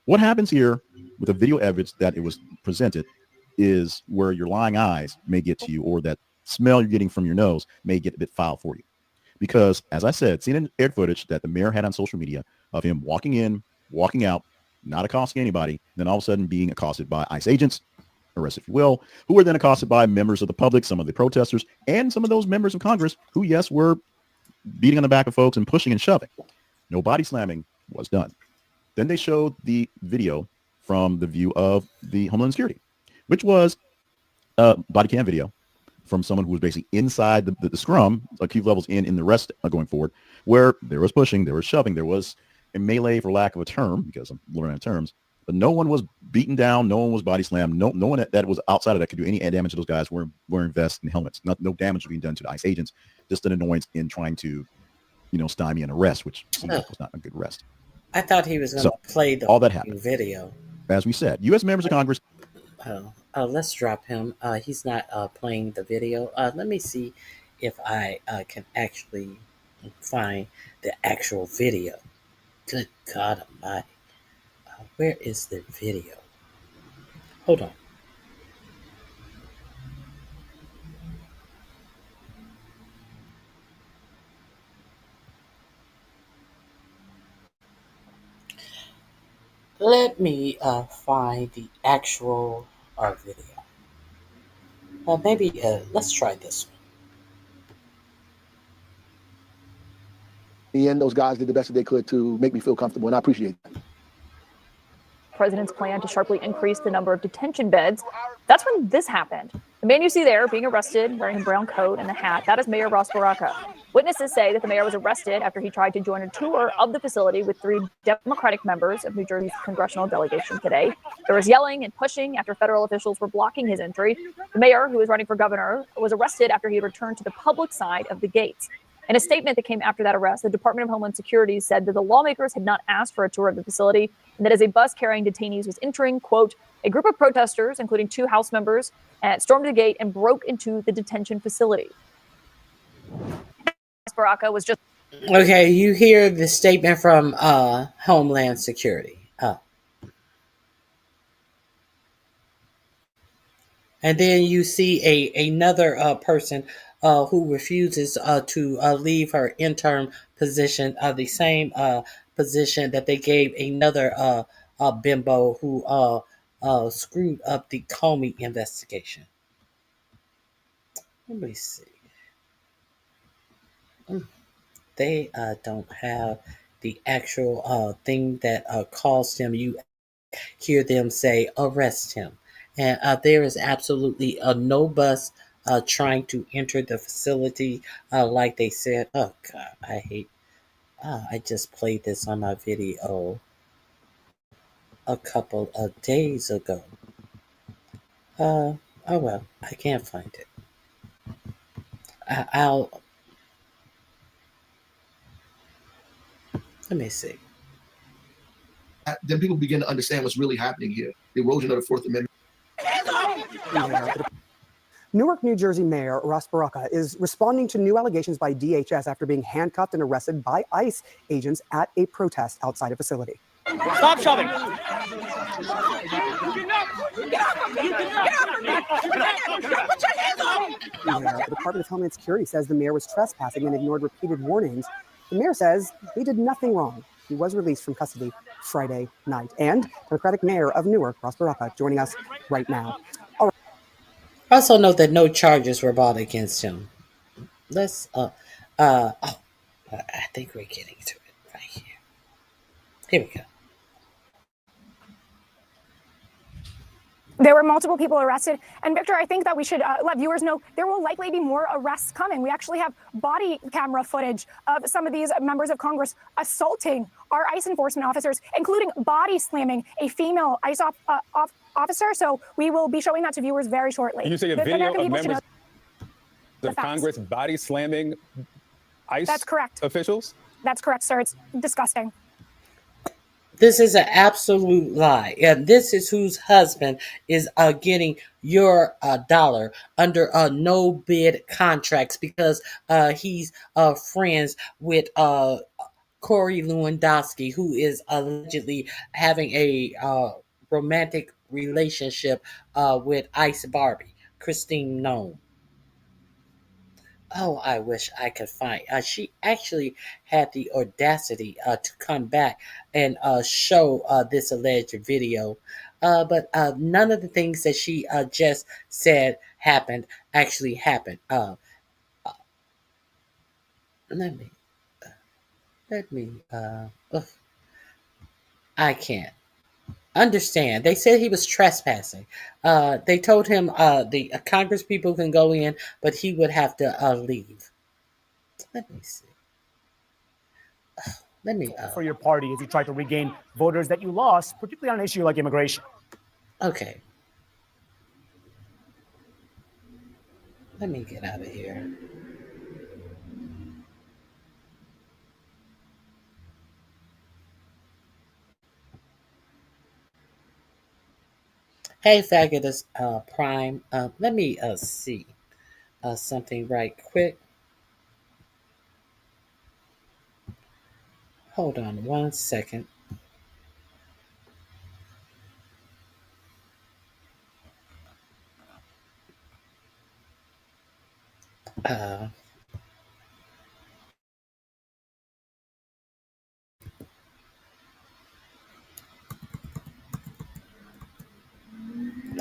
What happens here with the video evidence that it was presented is where your lying eyes may get to you, or that smell you're getting from your nose may get a bit foul for you. Because, as I said, CNN aired footage that the mayor had on social media of him walking in, walking out, not accosting anybody, then all of a sudden being accosted by ICE agents, arrested if you will, who were then accosted by members of the public, some of the protesters, and some of those members of Congress who, yes, were beating on the back of folks and pushing and shoving. No body slamming was done. Then they showed the video from the view of the Homeland Security, which was body cam video from someone who was basically inside the scrum, a few levels in the rest going forward, where there was pushing, there was shoving, there was a melee, for lack of a term, because I'm learning terms, but no one was beaten down, no one was body slammed, no one that was outside of that could do any damage to those guys who were wearing vests and helmets. No damage was being done to the ICE agents, just an annoyance in trying to, stymie an arrest, which seems like was not a good arrest. I thought he was going to play the all that happened. video. As we said, U.S. members of Congress. Let's drop him. He's not playing the video. Let me see if I can actually find the actual video. Good God Almighty. Where is the video? Hold on. Let me find the actual video. Maybe let's try this one. And those guys did the best that they could to make me feel comfortable, and I appreciate that. President's plan to sharply increase the number of detention beds. That's when this happened. The man you see there being arrested, wearing a brown coat and a hat, that is Mayor Ross Baraka. Witnesses say that the mayor was arrested after he tried to join a tour of the facility with 3 Democratic members of New Jersey's congressional delegation today. There was yelling and pushing after federal officials were blocking his entry. The mayor, who was running for governor, was arrested after he returned to the public side of the gates. In a statement that came after that arrest, the Department of Homeland Security said that the lawmakers had not asked for a tour of the facility, and that as a bus carrying detainees was entering, quote, a group of protesters, including 2 House members, stormed the gate and broke into the detention facility. Baraka was just... Okay, you hear the statement from Homeland Security. And then you see another person who refuses to leave her interim position, the same position that they gave another bimbo who screwed up the Comey investigation. Let me see. They don't have the actual thing that caused him. You hear them say, arrest him. And there is absolutely no bus trying to enter the facility, like they said. Oh God, I hate. I just played this on my video a couple of days ago. Oh well, I can't find it. I'll let me see. Then people begin to understand what's really happening here. The erosion of the Fourth Amendment. Newark, New Jersey Mayor Ross Baraka is responding to new allegations by DHS after being handcuffed and arrested by ICE agents at a protest outside a facility. Stop shoving. The Department of Homeland Security says the mayor was trespassing and ignored repeated warnings. The mayor says he did nothing wrong. He was released from custody Friday night. And Democratic Mayor of Newark, Ross Baraka, joining us right now. Also note that no charges were brought against him. Let's I think we're getting to it right here. Here we go. There were multiple people arrested. And Victor, I think that we should let viewers know there will likely be more arrests coming. We actually have body camera footage of some of these members of Congress assaulting our ICE enforcement officers, including body slamming a female ICE officer. So we will be showing that to viewers very shortly. You say a video of members of Congress body slamming ICE officials? That's correct, sir. It's disgusting. This is an absolute lie. And this is whose husband is getting your dollar under no bid contracts because he's friends with Corey Lewandowski, who is allegedly having a romantic relationship with Ice Barbie, Christine Nome. Oh, I wish I could find. She actually had the audacity to come back and show this alleged video, but none of the things that she just said actually happened. Let me. I can't understand. They said he was trespassing. They told him the Congress people can go in, but he would have to leave. Let me see. For your party as you try to regain voters that you lost, particularly on an issue like immigration. Okay. Let me get out of here. Hey, Fabulous Prime. Let me see something right quick. Hold on 1 second.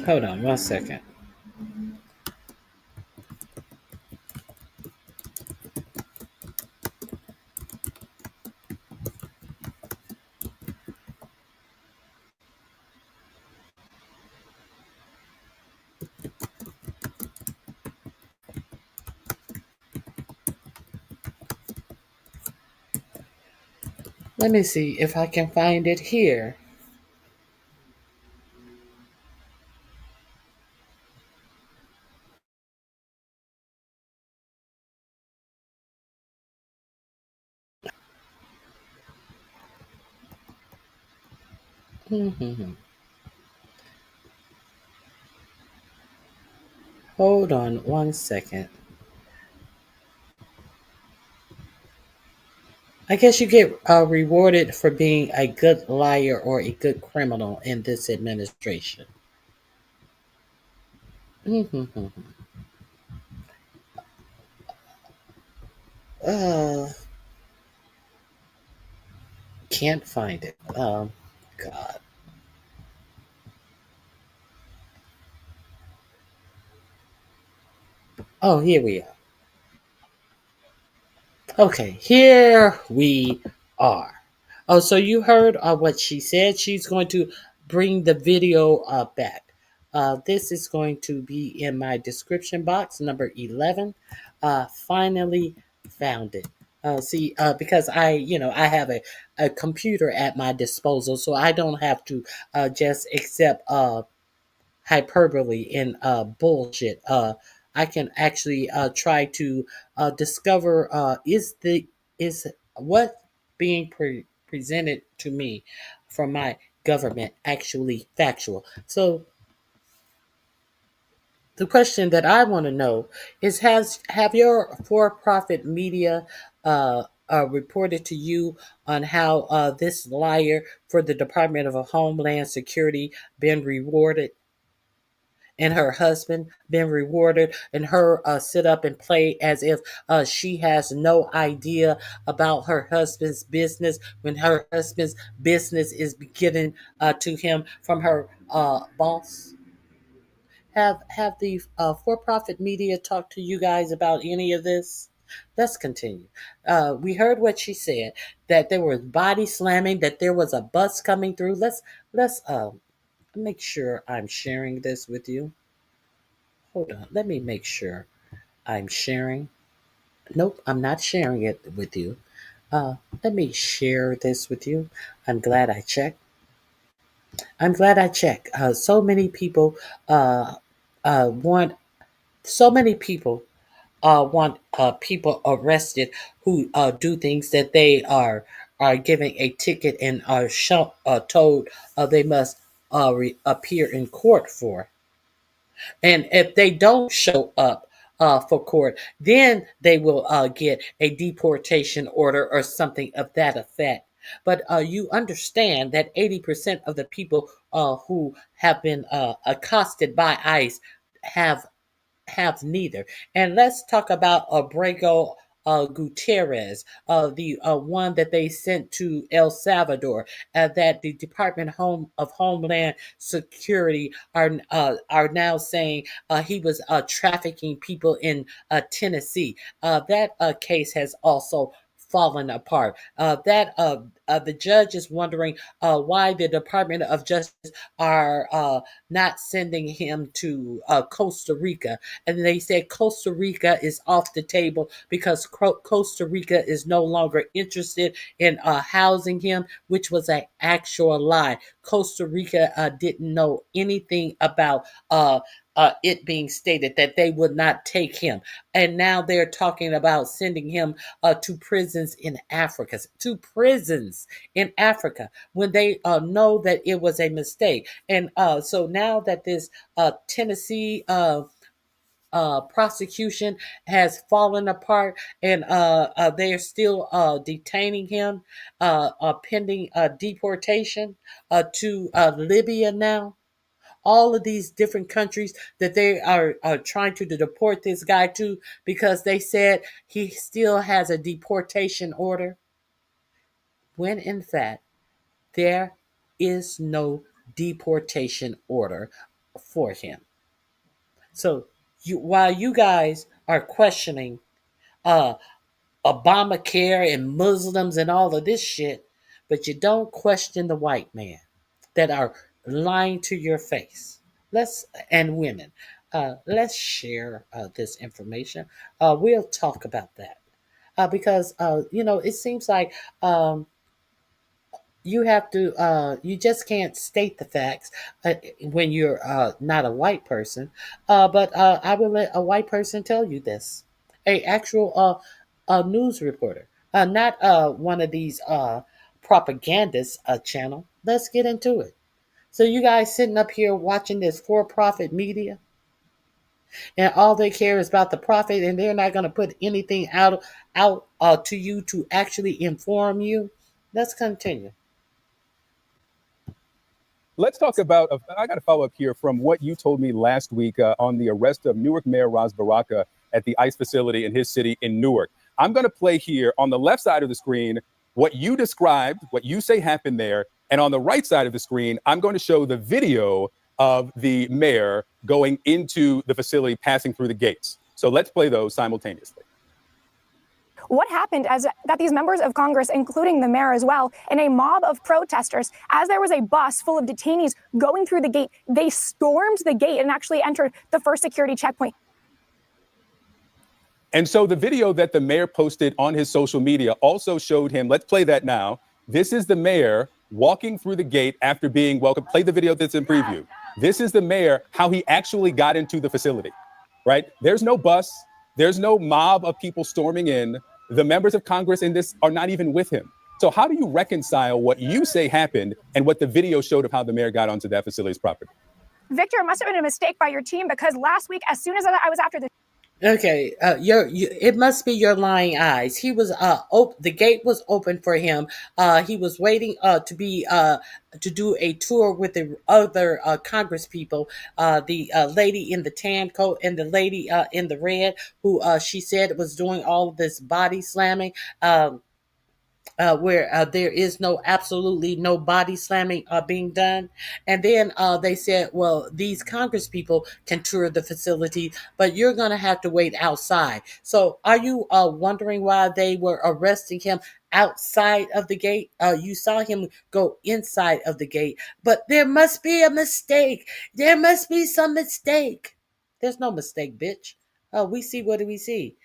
Hold on 1 second. Let me see if I can find it here. Hold on 1 second. I guess you get rewarded for being a good liar or a good criminal in this administration. Can't find it. God. Oh, here we are. Okay, here we are. Oh, so you heard what she said. She's going to bring the video back. This is going to be in my description box, number 11. Finally found it. Because I have a computer at my disposal, so I don't have to just accept hyperbole and bullshit. I can actually try to discover is what being presented to me from my government actually factual. So the question that I want to know is: have your for-profit media reported to you on how this liar for the Department of Homeland Security been rewarded, and her husband been rewarded, and her sit up and play as if she has no idea about her husband's business when her husband's business is given to him from her boss? Have the for-profit media talked to you guys about any of this? Let's continue. We heard what she said, that there was body slamming, that there was a bus coming through. Let's make sure I'm sharing this with you. Hold on. Let me make sure I'm sharing. Nope, I'm not sharing it with you. Let me share this with you. I'm glad I checked. So many people want. So many people want people arrested who do things that they are giving a ticket and are told they must appear in court for. And if they don't show up for court, then they will get a deportation order or something of that effect. But you understand that 80% of the people who have been accosted by ICE have neither. And let's talk about Abrego Gutierrez, the one that they sent to El Salvador, that the Department of Homeland Security are now saying he was trafficking people in Tennessee. That case has also fallen apart. The judge is wondering why the Department of Justice are not sending him to Costa Rica. And they said Costa Rica is off the table because Costa Rica is no longer interested in housing him, which was an actual lie. Costa Rica didn't know anything about it being stated that they would not take him. And now they're talking about sending him to prisons in Africa. To prisons in Africa when they know that it was a mistake. And so now that this Tennessee prosecution has fallen apart, and they are still detaining him pending deportation to Libya now. All of these different countries that they are trying to deport this guy to because they said he still has a deportation order, when in fact there is no deportation order for him. So while you guys are questioning Obamacare and Muslims and all of this shit, but you don't question the white man that are lying to your face. And women. Let's share this information. We'll talk about that because it seems like you have to you just can't state the facts when you're not a white person. But I will let a white person tell you this, a actual news reporter, not one of these propagandist channel. Let's get into it. So you guys sitting up here watching this for-profit media, and all they care is about the profit, and they're not going to put anything out to you to actually inform you. Let's continue. Let's talk about, I got a follow up here from what you told me last week on the arrest of Newark Mayor Ras Baraka at the ICE facility in his city in Newark. I'm going to play here on the left side of the screen what you described, what you say happened there. And on the right side of the screen, I'm going to show the video of the mayor going into the facility, passing through the gates. So let's play those simultaneously. what happened is that these members of Congress, including the mayor as well, and a mob of protesters, as there was a bus full of detainees going through the gate, they stormed the gate and actually entered the first security checkpoint. And so the video that the mayor posted on his social media also showed him, let's play that now. This is the mayor walking through the gate after being welcomed. Play the video that's in preview. This is the mayor, how he actually got into the facility, right? There's no bus. There's no mob of people storming in. The members of Congress in this are not even with him. So how do you reconcile what you say happened and what the video showed of how the mayor got onto that facility's property? Victor, it must have been a mistake by your team, because last week, as soon as I was after the Okay, it must be your lying eyes. He was the gate was open for him. He was waiting to do a tour with the other Congress people. The lady in the tan coat and the lady in the red, who she said was doing all of this body slamming. Where there is absolutely no body slamming being done. And then they said, well, these Congress people can tour the facility, but you're going to have to wait outside. So are you wondering why they were arresting him outside of the gate? You saw him go inside of the gate, but there must be a mistake. There must be some mistake. There's no mistake, bitch. We see what do we see?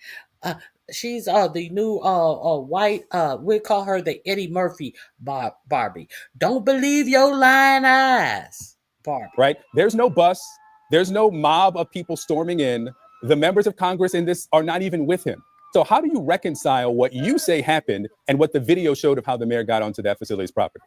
She's the new white, we call her the Eddie Murphy Barbie. Don't believe your lying eyes, Barbie. Right? There's no bus. There's no mob of people storming in. The members of Congress in this are not even with him. So how do you reconcile what you say happened and what the video showed of how the mayor got onto that facility's property?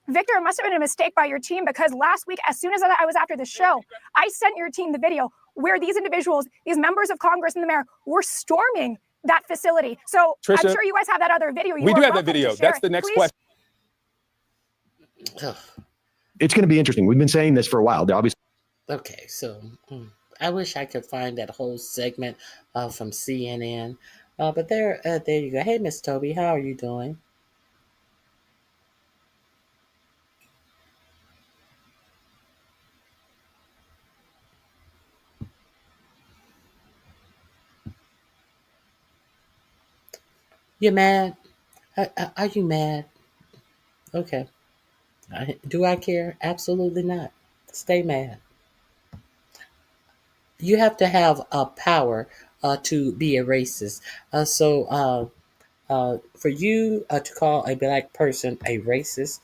Victor, it must have been a mistake by your team, because last week, as soon as I was after the show, I sent your team the video where these individuals, these members of Congress and the mayor, were storming that facility. So Trisha, I'm sure you guys have that other video. We do have that video. That's the next question. It's going to be interesting. We've been saying this for a while. They're obviously. Okay, so I wish I could find that whole segment from CNN. But there you go. Hey, Miss Toby, how are you doing? You mad? Are you mad? Okay. Do I care? Absolutely not. Stay mad. You have to have a power to be a racist. So for you to call a black person a racist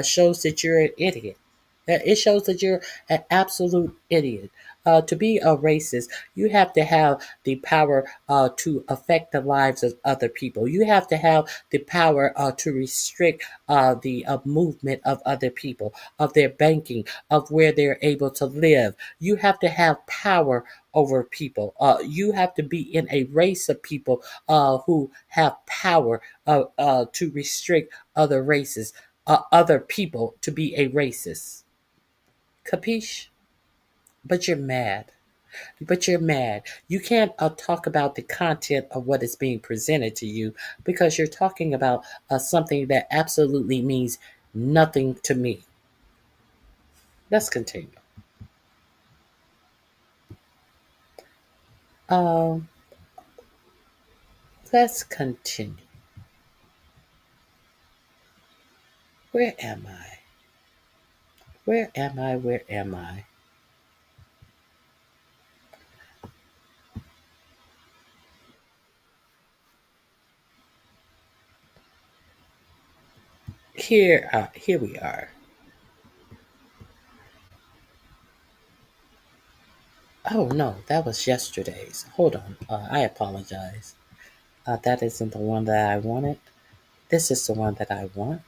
shows that you're an idiot. It shows that you're an absolute idiot. To be a racist, you have to have the power to affect the lives of other people. You have to have the power to restrict the movement of other people, of their banking, of where they're able to live. You have to have power over people. You have to be in a race of people who have power to restrict other races, other people to be a racist. Capiche? But you're mad. But you're mad. You can't talk about the content of what is being presented to you because you're talking about something that absolutely means nothing to me. Let's continue. Let's continue. Where am I? Where am I? Where am I? Here we are. Oh no, that was yesterday's. Hold on, I apologize. That isn't the one that I wanted. This is the one that I want.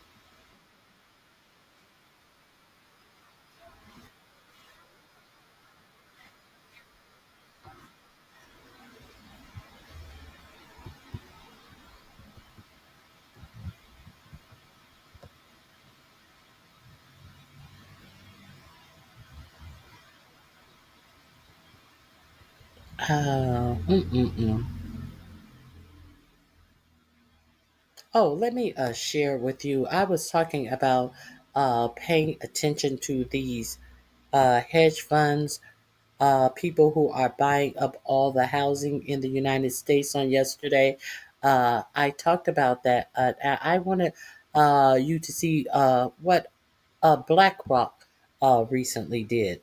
Oh, let me share with you. I was talking about paying attention to these hedge funds, people who are buying up all the housing in the United States on yesterday. I talked about that. I wanted you to see what BlackRock recently did.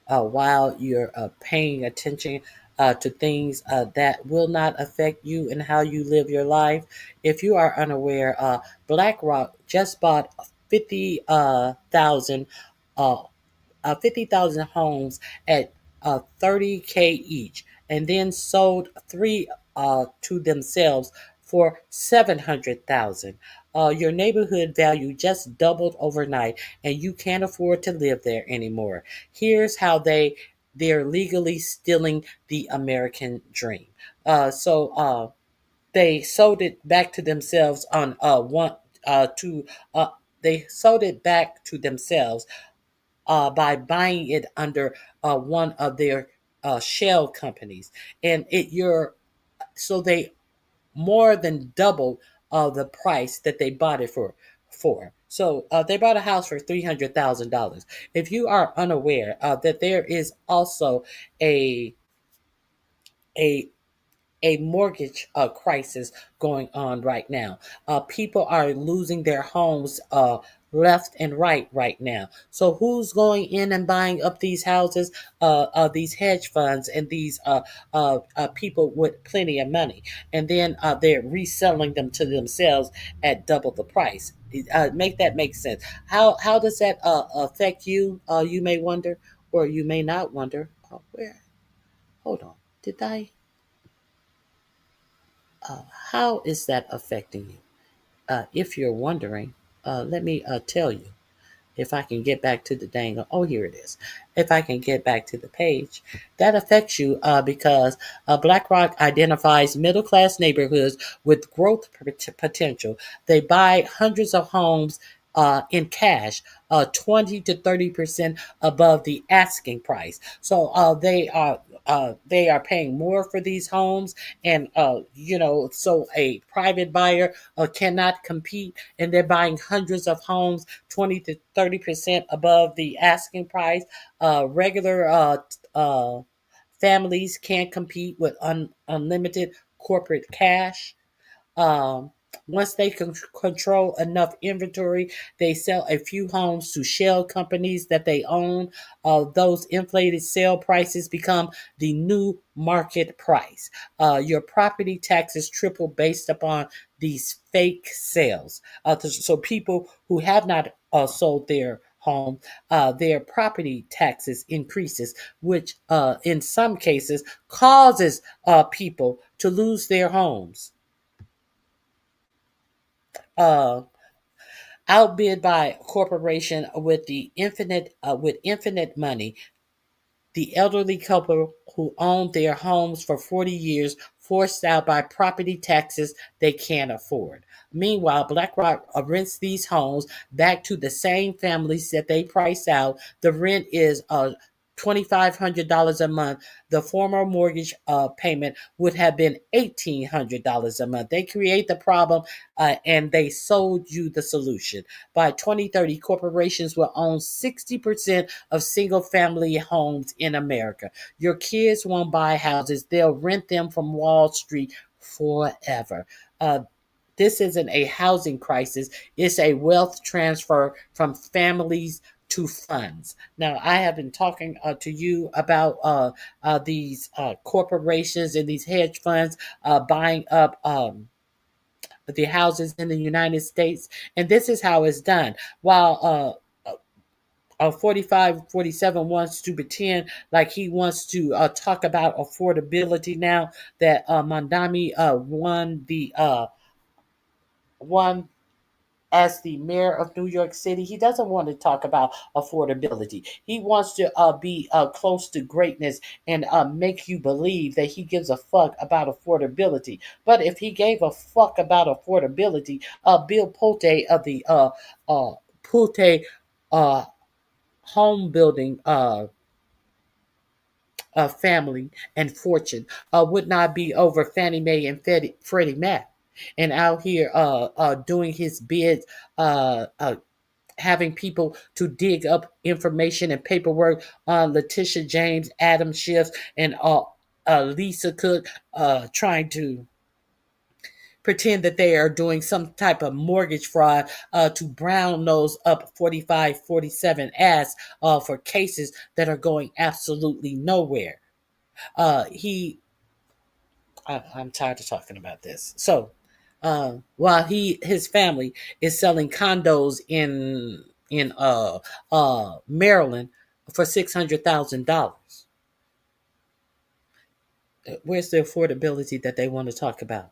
While you're paying attention to things that will not affect you and how you live your life. If you are unaware, BlackRock just bought 50,000 50,000 homes at 30K each, and then sold three to themselves for 700,000. Your neighborhood value just doubled overnight, and you can't afford to live there anymore. Here's how they're legally stealing the American dream. They sold it back to themselves on one to they sold it back to themselves by buying it under one of their shell companies, and they more than doubled the price that they bought it for. So they bought a house for $300,000. If you are unaware that there is also a a a mortgage crisis going on right now. People are losing their homes left and right now. So who's going in and buying up these houses? These hedge funds and these people with plenty of money, and then they're reselling them to themselves at double the price. Make that make sense. How does that affect you? You may wonder, or you may not wonder. Where? Hold on. Did I? How is that affecting you? If you're wondering, let me tell you. If I can get back to the here it is. If I can get back to the page, that affects you because BlackRock identifies middle class neighborhoods with growth potential. They buy hundreds of homes in cash, 20 to 30% above the asking price. So they are paying more for these homes, and so a private buyer cannot compete, and they're buying hundreds of homes 20 to 30% above the asking price. Regular families can't compete with unlimited corporate cash. Um, Once they control enough inventory, they sell a few homes to shell companies that they own. Those inflated sale prices become the new market price. Your property taxes triple based upon these fake sales. So people who have not sold their home, their property taxes increases, which in some cases causes people to lose their homes. Outbid by a corporation with infinite money. The elderly couple who owned their homes for 40 years forced out by property taxes they can't afford. Meanwhile, BlackRock rents these homes back to the same families that they price out. The rent is $2,500 a month. The former mortgage payment would have been $1,800 a month. They create the problem and they sold you the solution. By 2030, corporations will own 60% of single family homes in America. Your kids won't buy houses, they'll rent them from Wall Street forever. This isn't a housing crisis, it's a wealth transfer from families to funds. Now, I have been talking to you about these corporations and these hedge funds buying up the houses in the United States, and this is how it's done. While 47 wants to pretend like he wants to talk about affordability now that Mandami won as the mayor of New York City. He doesn't want to talk about affordability. He wants to be close to greatness and make you believe that he gives a fuck about affordability. But if he gave a fuck about affordability, Bill Pulte of the Pulte home building family and fortune would not be over Fannie Mae and Freddie Mac, and out here doing his bids, having people to dig up information and paperwork on Letitia James, Adam Schiff, and Lisa Cook, trying to pretend that they are doing some type of mortgage fraud to brown nose up 45, 47 ass for cases that are going absolutely nowhere. I'm tired of talking about this. So, while his family is selling condos in Maryland for $600,000, where's the affordability that they want to talk about?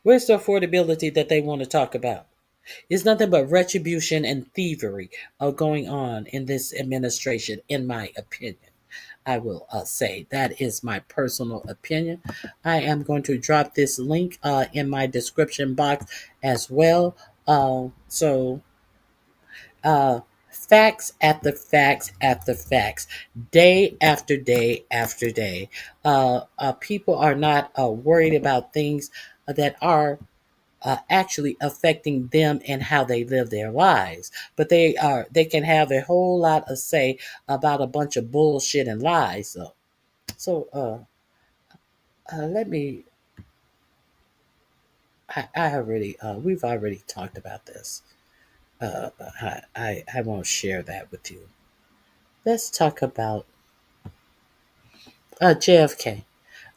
Where's the affordability that they want to talk about? It's nothing but retribution and thievery going on in this administration, in my opinion. I will say that is my personal opinion. I am going to drop this link in my description box as well. Facts at the facts at the facts, day after day after day. People are not worried about things that are actually affecting them and how they live their lives, but they can have a whole lot of say about a bunch of bullshit and lies. Let me. I already we've already talked about this. I won't share that with you. Let's talk about JFK.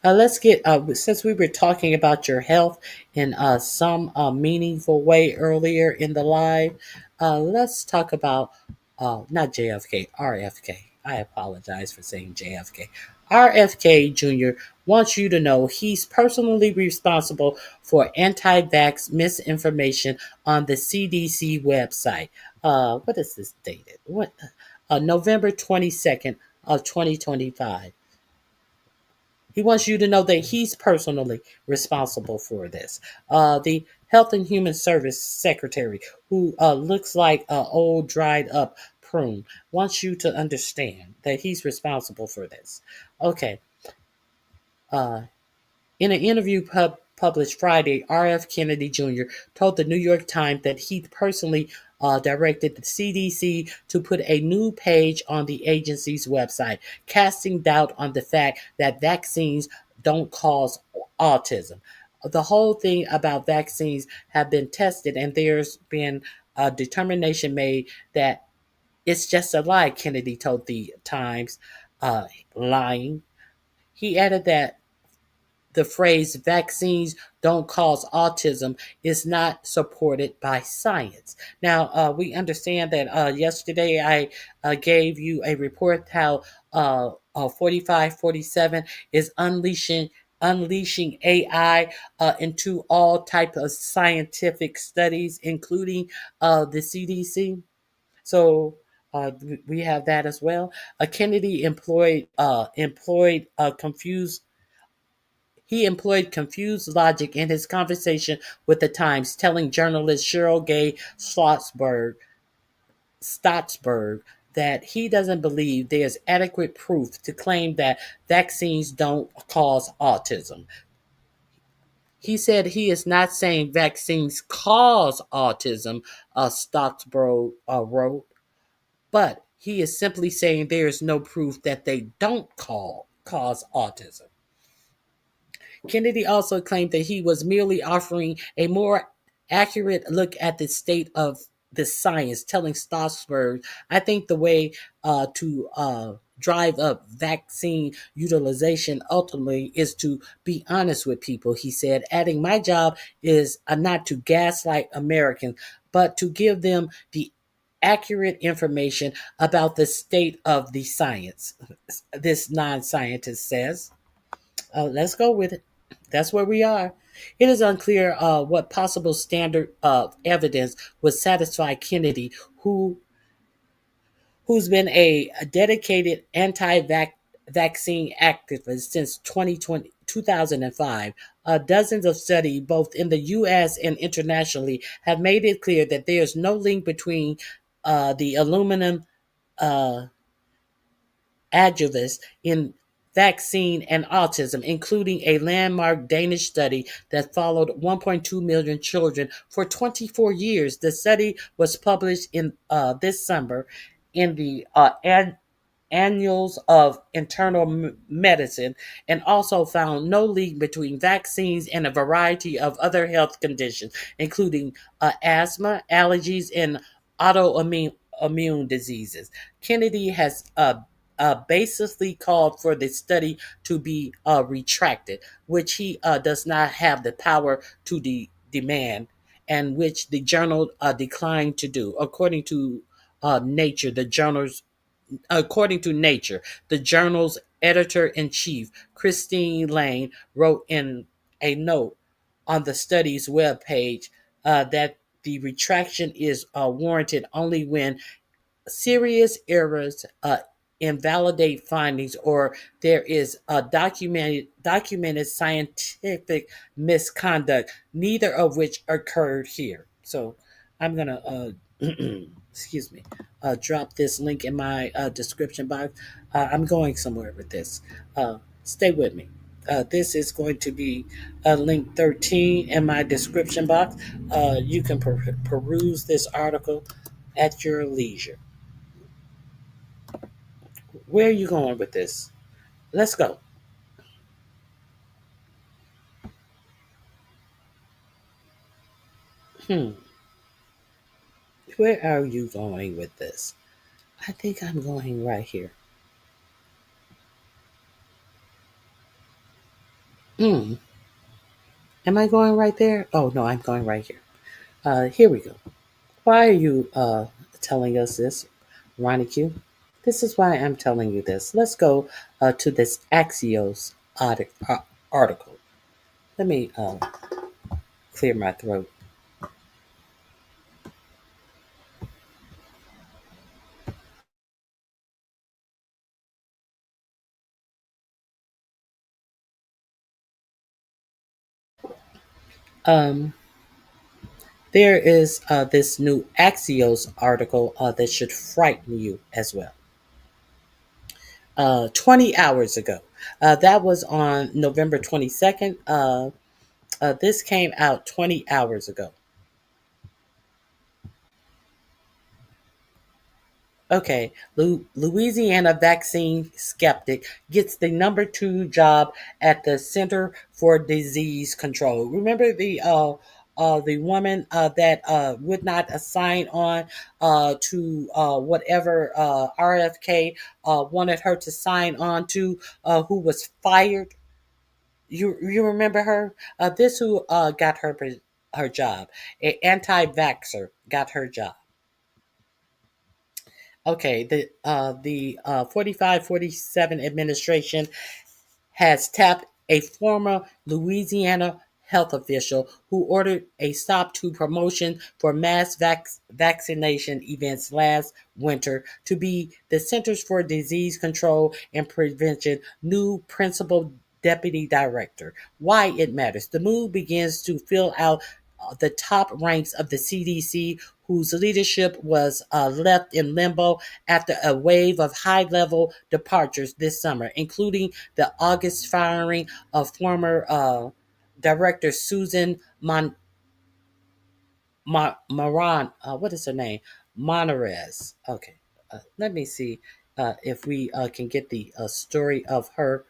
Let's get since we were talking about your health in some meaningful way earlier in the live. Let's talk about not JFK, RFK. I apologize for saying JFK. RFK Jr. wants you to know he's personally responsible for anti-vax misinformation on the CDC website. What is this dated? What? November 22nd of 2025. He wants you to know that he's personally responsible for this. The Health and Human Service Secretary, who looks like an old dried up prune, wants you to understand that he's responsible for this. Okay. In an interview published Friday, R.F. Kennedy Jr. told the New York Times that he personally directed the CDC to put a new page on the agency's website, casting doubt on the fact that vaccines don't cause autism. The whole thing about vaccines have been tested, and there's been a determination made that it's just a lie, Kennedy told the Times, lying. He added that the phrase vaccines don't cause autism is not supported by science. Now, we understand that yesterday I gave you a report how 4547 is unleashing AI into all type of scientific studies, including the CDC. So we have that as well. Kennedy employed confused logic in his conversation with the Times, telling journalist Cheryl Gay Stotsberg that he doesn't believe there's adequate proof to claim that vaccines don't cause autism. He said he is not saying vaccines cause autism, Stotsberg wrote, but he is simply saying there is no proof that they don't cause autism. Kennedy also claimed that he was merely offering a more accurate look at the state of the science, telling Stotsberg, I think the way to drive up vaccine utilization ultimately is to be honest with people, he said, adding, my job is not to gaslight Americans, but to give them the accurate information about the state of the science, this non-scientist says. Let's go with it. That's where we are. It is unclear what possible standard of evidence would satisfy Kennedy, who's been a dedicated anti-vaccine activist since 2005. Dozens of studies, both in the U.S. and internationally, have made it clear that there is no link between the aluminum adjuvants in vaccine and autism, including a landmark Danish study that followed 1.2 million children for 24 years. The study was published in this summer in the Annals of Internal Medicine, and also found no link between vaccines and a variety of other health conditions, including asthma, allergies, and autoimmune diseases. Kennedy has basically called for the study to be retracted, which he does not have the power to demand, and which the journal declined to do. According to Nature, the journal's editor-in-chief, Christine Lane, wrote in a note on the study's webpage that the retraction is warranted only when serious errors invalidate findings or there is a documented scientific misconduct, neither of which occurred here. So I'm going to excuse me, drop this link in my description box. I'm going somewhere with this. Stay with me. This is going to be link 13 in my description box. You can peruse this article at your leisure. Where are you going with this? Let's go. Where are you going with this? I think I'm going right here. Am I going right there? Oh, no, I'm going right here. Here we go. Why are you telling us this, Ronnie Q? This is why I'm telling you this. Let's go to this Axios article. Let me clear my throat. There is this new Axios article that should frighten you as well. 20 hours ago. That was on November 22nd. This came out 20 hours ago. Okay, Louisiana vaccine skeptic gets the number 2 job at the Center for Disease Control. Remember the woman that would not sign on to whatever RFK wanted her to sign on to, who was fired. You remember her? This who got her job. An anti-vaxxer got her job. Okay, the 4547 administration has tapped a former Louisiana health official who ordered a stop to promotion for mass vaccination events last winter to be the Centers for Disease Control and Prevention new principal deputy director. Why it matters. The move begins to fill out the top ranks of the CDC, whose leadership was left in limbo after a wave of high-level departures this summer, including the August firing of former Director Susan Moran. What is her name? Monarez. Okay, let me see if we can get the story of her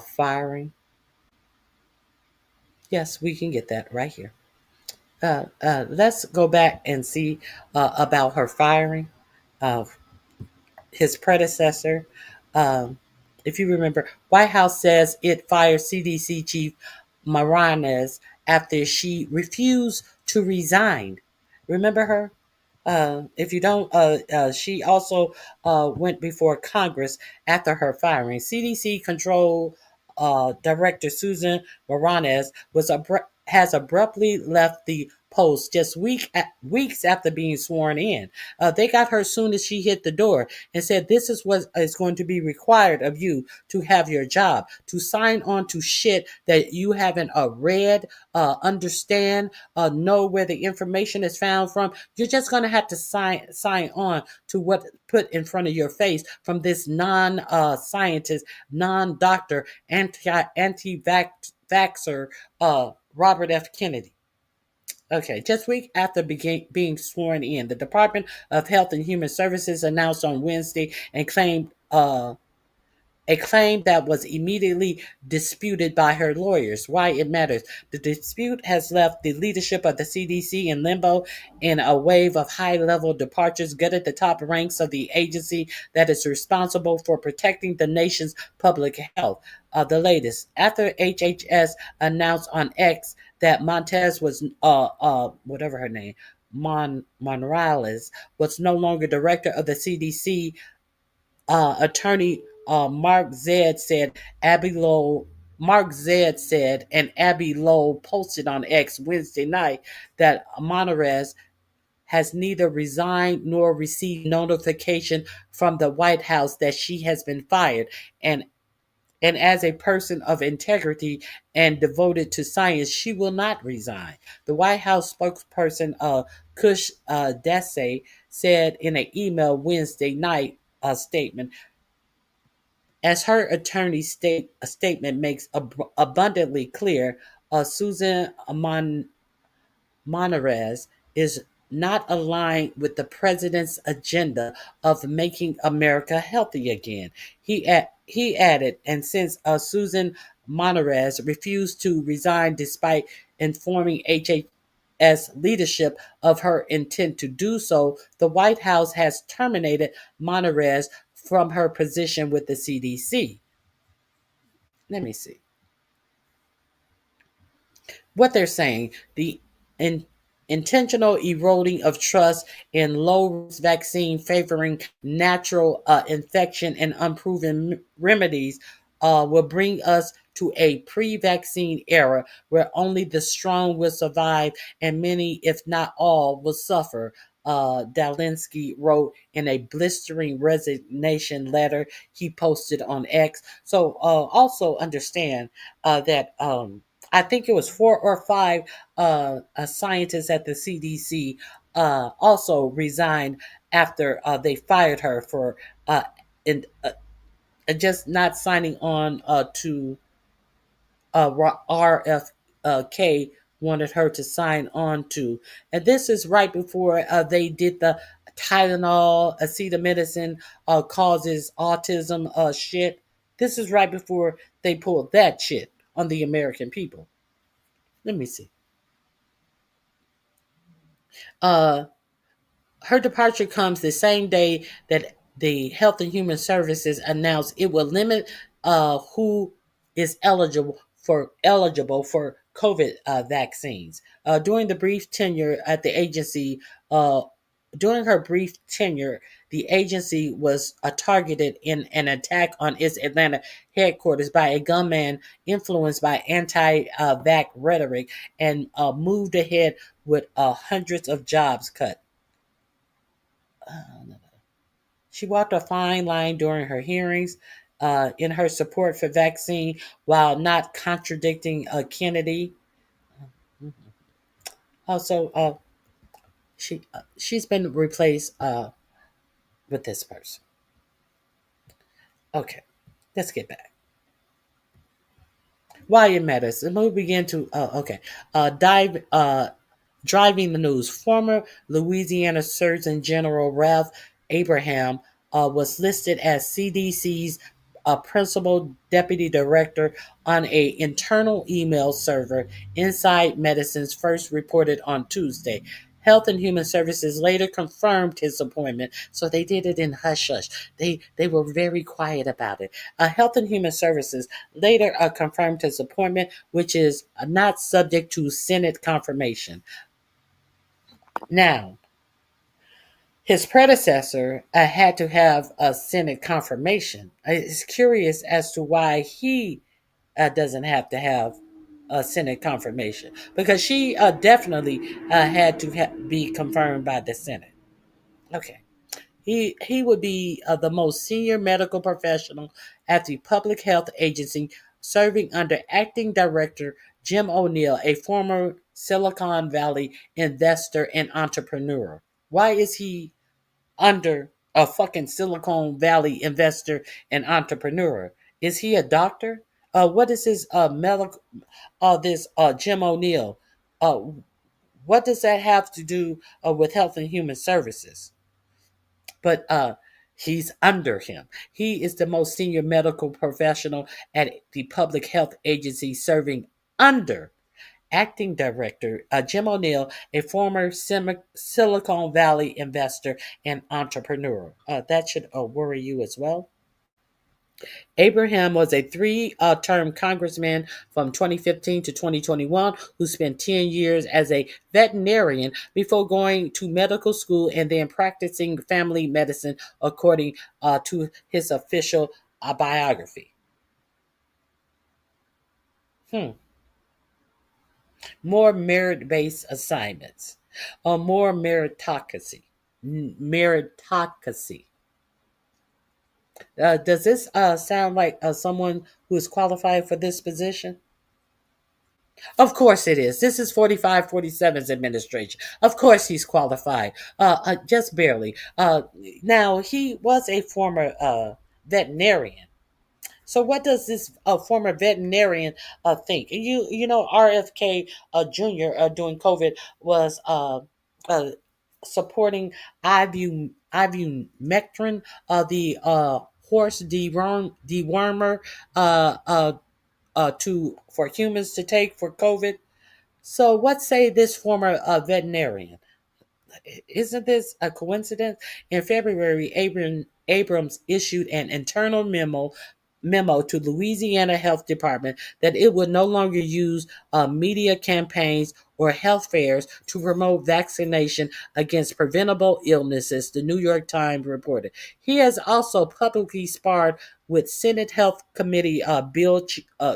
firing. Yes, we can get that right here. Let's go back and see about her firing. His predecessor. If you remember, White House says it fired CDC Chief Moranes after she refused to resign. Remember her? If you don't, she also went before Congress after her firing. CDC Control Director Susan Moranes has abruptly left the post just weeks after being sworn in. They got her soon as she hit the door and said, "This is what is going to be required of you to have your job, to sign on to shit that you haven't read, understand, know where the information is found from. You're just going to have to sign on to what put in front of your face from this non-scientist, non-doctor, anti-vaxxer, Robert F. Kennedy." Okay, just week after being sworn in, the Department of Health and Human Services announced on Wednesday and claimed a claim that was immediately disputed by her lawyers. Why it matters. The dispute has left the leadership of the CDC in limbo in a wave of high-level departures, gutted the top ranks of the agency that is responsible for protecting the nation's public health. The latest, after HHS announced on X that Montez was, whatever her name, Monreales, was no longer director of the CDC, attorney Mark Zed said Abby Lowell. Mark Zed said, and Abby Lowell posted on X Wednesday night that Monreales has neither resigned nor received notification from the White House that she has been fired, and as a person of integrity and devoted to science, she will not resign. The White House spokesperson, Kush Desai, said in an email Wednesday night statement, as her attorney's statement makes abundantly clear, Susan Monreales is not aligned with the president's agenda of making America healthy again. He added, and since Susan Monreales refused to resign despite informing HHS leadership of her intent to do so, the White House has terminated Monreales from her position with the CDC. Let me see. What they're saying, the intentional eroding of trust in low-risk vaccine favoring natural infection and unproven remedies will bring us to a pre-vaccine era where only the strong will survive and many, if not all, will suffer. Dalinsky wrote in a blistering resignation letter he posted on X. So also understand that I think it was 4 or 5 scientists at the CDC also resigned after they fired her for just not signing on to RFK wanted her to sign on to. And this is right before they did the Tylenol, acetaminophen causes autism shit. This is right before they pulled that shit on the American people. Let me see. Her departure comes the same day that the Health and Human Services announced it will limit who is eligible for COVID vaccines. During her brief tenure, the agency was targeted in an attack on its Atlanta headquarters by a gunman influenced by anti-vax rhetoric and moved ahead with hundreds of jobs cut. She walked a fine line during her hearings in her support for vaccine while not contradicting Kennedy. Also, she's been replaced with this person. Okay, let's get back. Why it matters. And we begin to driving the news. Former Louisiana Surgeon General Ralph Abraham was listed as CDC's principal deputy director on an internal email server. Inside Medicine's first reported on Tuesday. Health and Human Services later confirmed his appointment, so they did it in hush-hush. They were very quiet about it. Health and Human Services later confirmed his appointment, which is not subject to Senate confirmation. Now, his predecessor had to have a Senate confirmation. It's curious as to why he doesn't have to have a Senate confirmation, because she definitely had to be confirmed by the Senate. Okay. He would be the most senior medical professional at the Public Health Agency, serving under Acting Director Jim O'Neill, a former Silicon Valley investor and entrepreneur. Why is he under a fucking Silicon Valley investor and entrepreneur? Is he a doctor? What is his medical? This Jim O'Neill. What does that have to do with Health and Human Services? But He's under him. He is the most senior medical professional at the public health agency, serving under acting director Jim O'Neill, a former Silicon Valley investor and entrepreneur. That should worry you as well. Abraham was a three-term congressman from 2015 to 2021 who spent 10 years as a veterinarian before going to medical school and then practicing family medicine, according to his official biography. More merit-based assignments, more meritocracy. Does this sound like someone who is qualified for this position? Of course it is. This is 45-47's administration. Of course he's qualified. Just barely. Now, he was a former veterinarian. So what does this former veterinarian think? You know, RFK Jr. During COVID was supporting ivermectin, the horse dewormer, for humans to take for COVID. So what say this former veterinarian? Isn't this a coincidence? In February, Abrams issued an internal memo to Louisiana Health Department that it would no longer use media campaigns or health fairs to promote vaccination against preventable illnesses, the New York Times reported. He has also publicly sparred with Senate Health Committee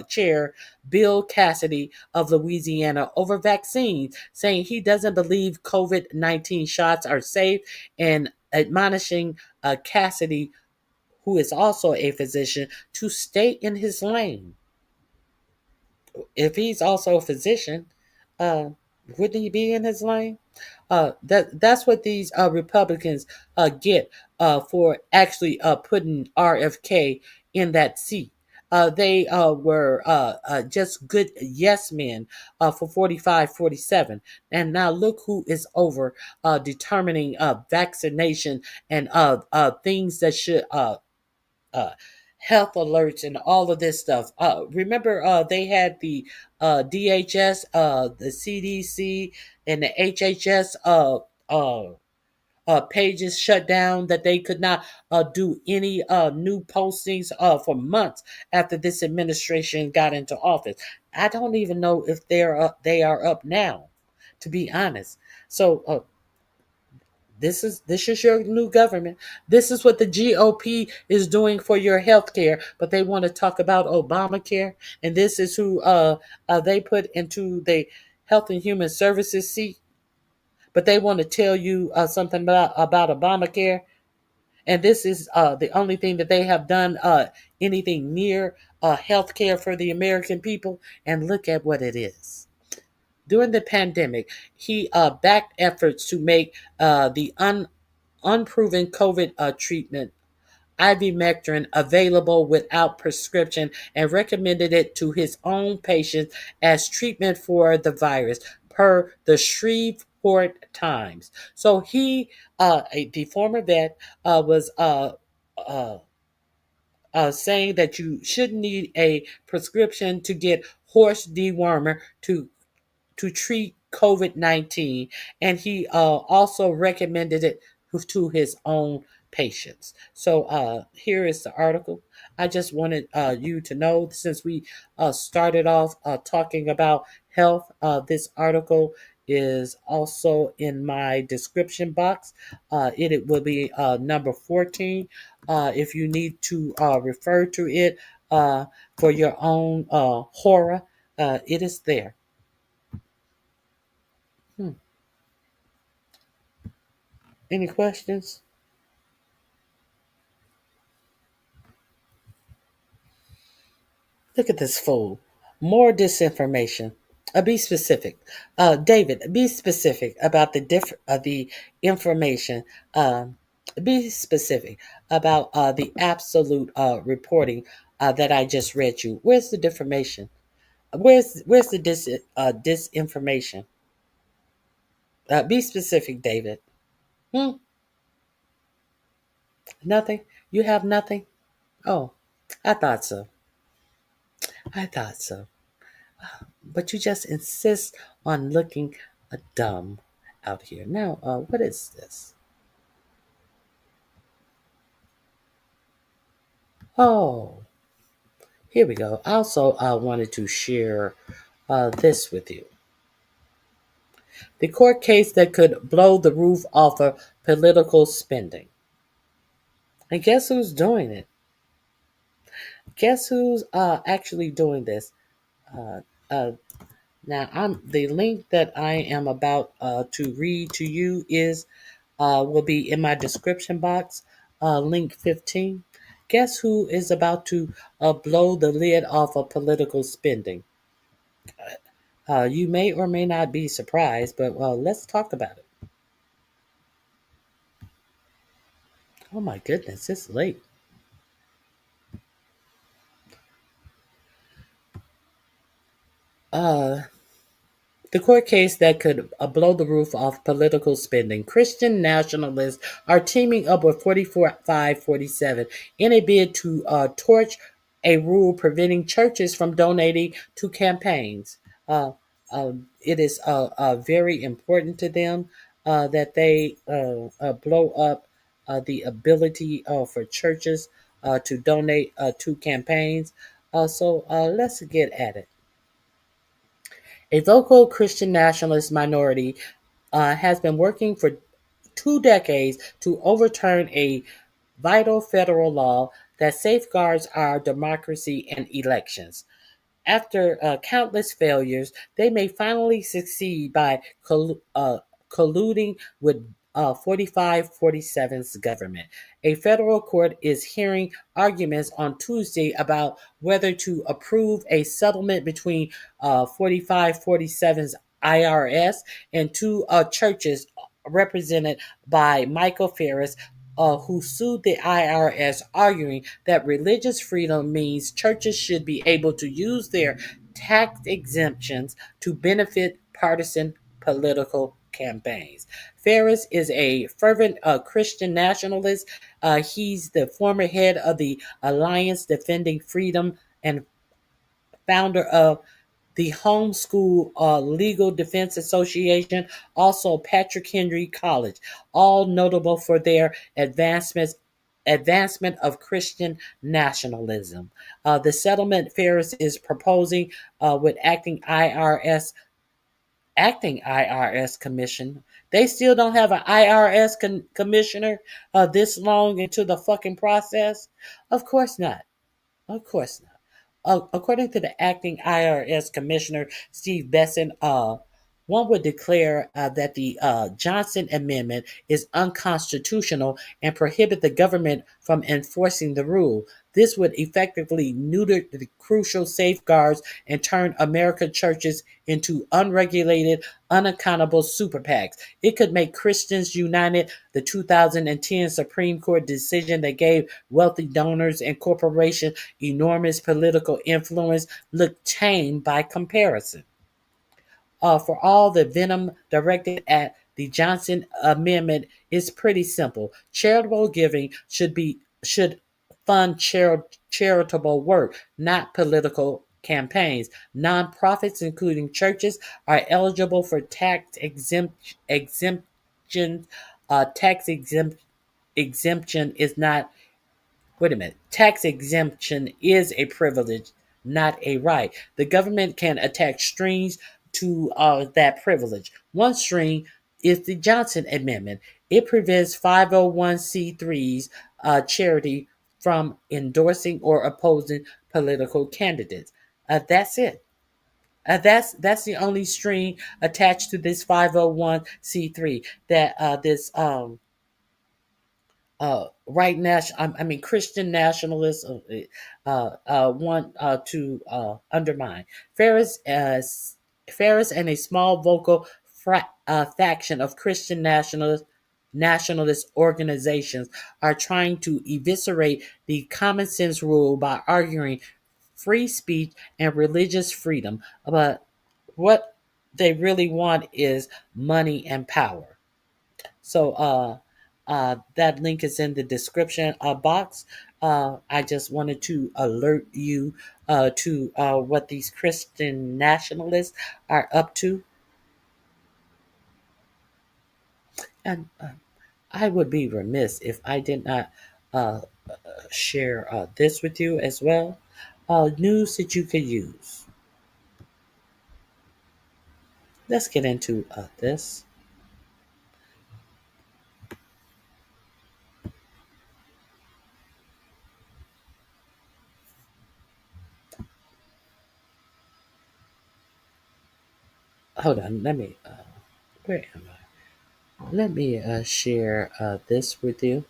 Chair Bill Cassidy of Louisiana over vaccines, saying he doesn't believe COVID-19 shots are safe and admonishing Cassidy, who is also a physician, to stay in his lane. If he's also a physician, wouldn't he be in his lane? That's what these Republicans get for actually putting RFK in that seat. They were just good yes men for 45-47. And now look who is over determining vaccination and things that should health alerts and all of this stuff. Remember, they had the DHS, the CDC, and the HHS pages shut down, that they could not do any new postings for months after this administration got into office. I don't even know if they are up now, to be honest. So this is your new government. This is what the GOP is doing for your health care, but they want to talk about Obamacare, and this is who they put into the Health and Human Services seat. But they want to tell you something about Obamacare, and this is the only thing that they have done anything near health care for the American people. And look at what it is. During the pandemic, he backed efforts to make the unproven COVID treatment, ivermectin, available without prescription, and recommended it to his own patients as treatment for the virus, per the Shreveport Times. So he, the former vet, was saying that you shouldn't need a prescription to get horse dewormer to treat COVID-19, and he also recommended it to his own patients. So here is the article. I just wanted you to know, since we started off talking about health, this article is also in my description box. It will be number 14 if you need to refer to it for your own horror. It is there. Any questions? Look at this fool. More disinformation. Be specific. David, be specific about the information. Be specific about the absolute reporting that I just read you. Where's the disinformation? Where's the disinformation? Be specific, David. Nothing? You have nothing? Oh, I thought so. I thought so. But you just insist on looking dumb out here. Now, what is this? Oh, here we go. I also wanted to share this with you. The court case that could blow the roof off of political spending. And guess who's doing it? Guess who's actually doing this? Uh, uh, Now, the link that I am about to read to you will be in my description box, link 15. Guess who is about to blow the lid off of political spending? You may or may not be surprised, but let's talk about it. Oh my goodness, it's late. The court case that could blow the roof off political spending. Christian nationalists are teaming up with 4547 in a bid to torch a rule preventing churches from donating to campaigns. It is very important to them that they blow up the ability for churches to donate to campaigns. So let's get at it. A vocal Christian nationalist minority has been working for 2 decades to overturn a vital federal law that safeguards our democracy and elections. After countless failures, they may finally succeed by colluding with 4547's government. A federal court is hearing arguments on Tuesday about whether to approve a settlement between 4547's IRS and two churches represented by Michael Ferris, who sued the IRS, arguing that religious freedom means churches should be able to use their tax exemptions to benefit partisan political campaigns. Ferris is a fervent Christian nationalist. He's the former head of the Alliance Defending Freedom and founder of the Homeschool Legal Defense Association, also Patrick Henry College, all notable for their advancement of Christian nationalism. The settlement Ferris is proposing with acting IRS commission. They still don't have an IRS commissioner this long into the fucking process. Of course not. Of course not. According to the acting IRS commissioner, Steve Besson, one would declare that the Johnson Amendment is unconstitutional and prohibit the government from enforcing the rule. This would effectively neuter the crucial safeguards and turn American churches into unregulated, unaccountable super PACs. It could make Christians United, the 2010 Supreme Court decision that gave wealthy donors and corporations enormous political influence, look tame by comparison. For all the venom directed at the Johnson Amendment is pretty simple. Charitable giving should fund charitable work, not political campaigns. Nonprofits, including churches, are eligible for tax exemption. Exemption is not. Wait a minute. Tax exemption is a privilege, not a right. The government can attach strings to that privilege. One string is the Johnson Amendment. It prevents 501c3s charity from endorsing or opposing political candidates. That's it. That's the only string attached to this 501c3 that this Christian nationalists want to undermine. Ferris and a small vocal faction of Christian nationalist organizations are trying to eviscerate the common sense rule by arguing free speech and religious freedom. But what they really want is money and power. So That link is in the description box. I just wanted to alert you to what these Christian nationalists are up to. And I would be remiss if I did not share this with you as well. News that you could use. Let's get into this. Hold on, let me. Where am I? Let me share this with you.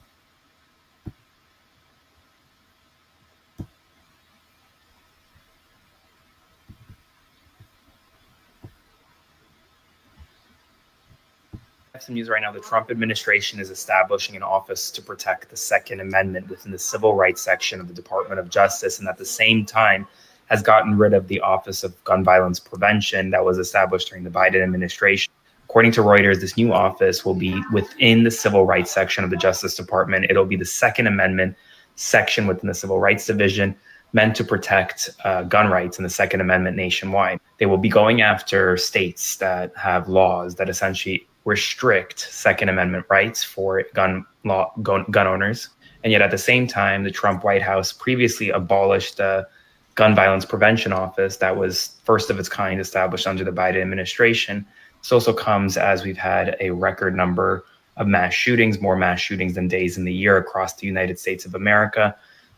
Some news right now. The Trump administration is establishing an office to protect the Second Amendment within the civil rights section of the Department of Justice, and at the same time has gotten rid of the Office of Gun Violence Prevention that was established during the Biden administration. According to Reuters, this new office will be within the civil rights section of the Justice Department. It'll be the Second Amendment section within the Civil Rights Division, meant to protect gun rights in the Second Amendment nationwide. They will be going after states that have laws that essentially restrict Second Amendment rights for gun owners. And yet at the same time, the Trump White House previously abolished the Gun Violence Prevention Office that was first of its kind established under the Biden administration. This also comes as we've had a record number of mass shootings, more mass shootings than days in the year across the United States of America.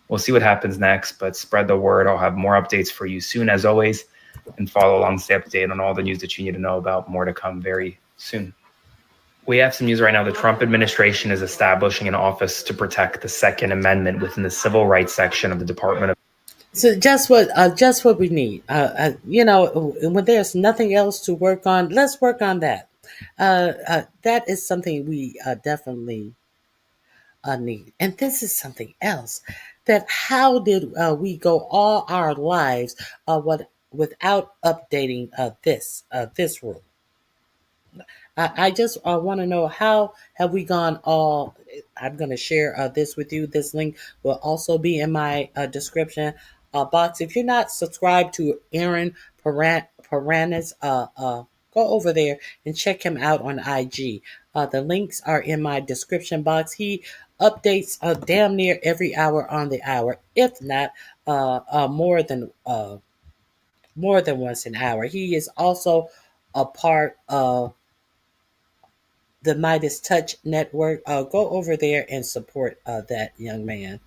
We'll see what happens next, but spread the word. I'll have more updates for you soon, as always, and follow along, stay up to date on all the news that you need to know about. More to come very soon. We have some news right now. The Trump administration is establishing an office to protect the Second Amendment within the civil rights section of the Department of. So just what we need. When there's nothing else to work on, let's work on that. That is something we definitely need. And this is something else. That how did we go all our lives without updating this rule? I just want to know, how have we gone all. I'm going to share this with you. This link will also be in my description box. If you're not subscribed to Aaron Paranis, go over there and check him out on IG. The links are in my description box. He updates damn near every hour on the hour, if not more than once an hour. He is also a part of the Midas Touch Network. Go over there and support that young man.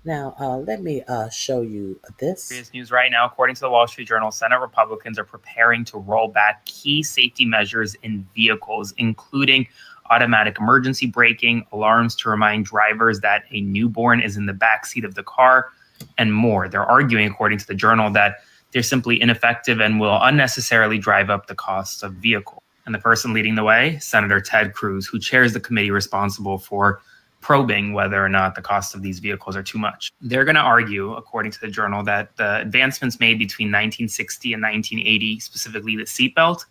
Now, let me show you this. Serious news right now. According to the Wall Street Journal, Senate Republicans are preparing to roll back key safety measures in vehicles, including automatic emergency braking, alarms to remind drivers that a newborn is in the backseat of the car, and more. They're arguing, according to the Journal, that they're simply ineffective and will unnecessarily drive up the cost of vehicles. And the person leading the way, Senator Ted Cruz, who chairs the committee responsible for probing whether or not the cost of these vehicles are too much. They're going to argue, according to the Journal, that the advancements made between 1960 and 1980, specifically the seatbelt,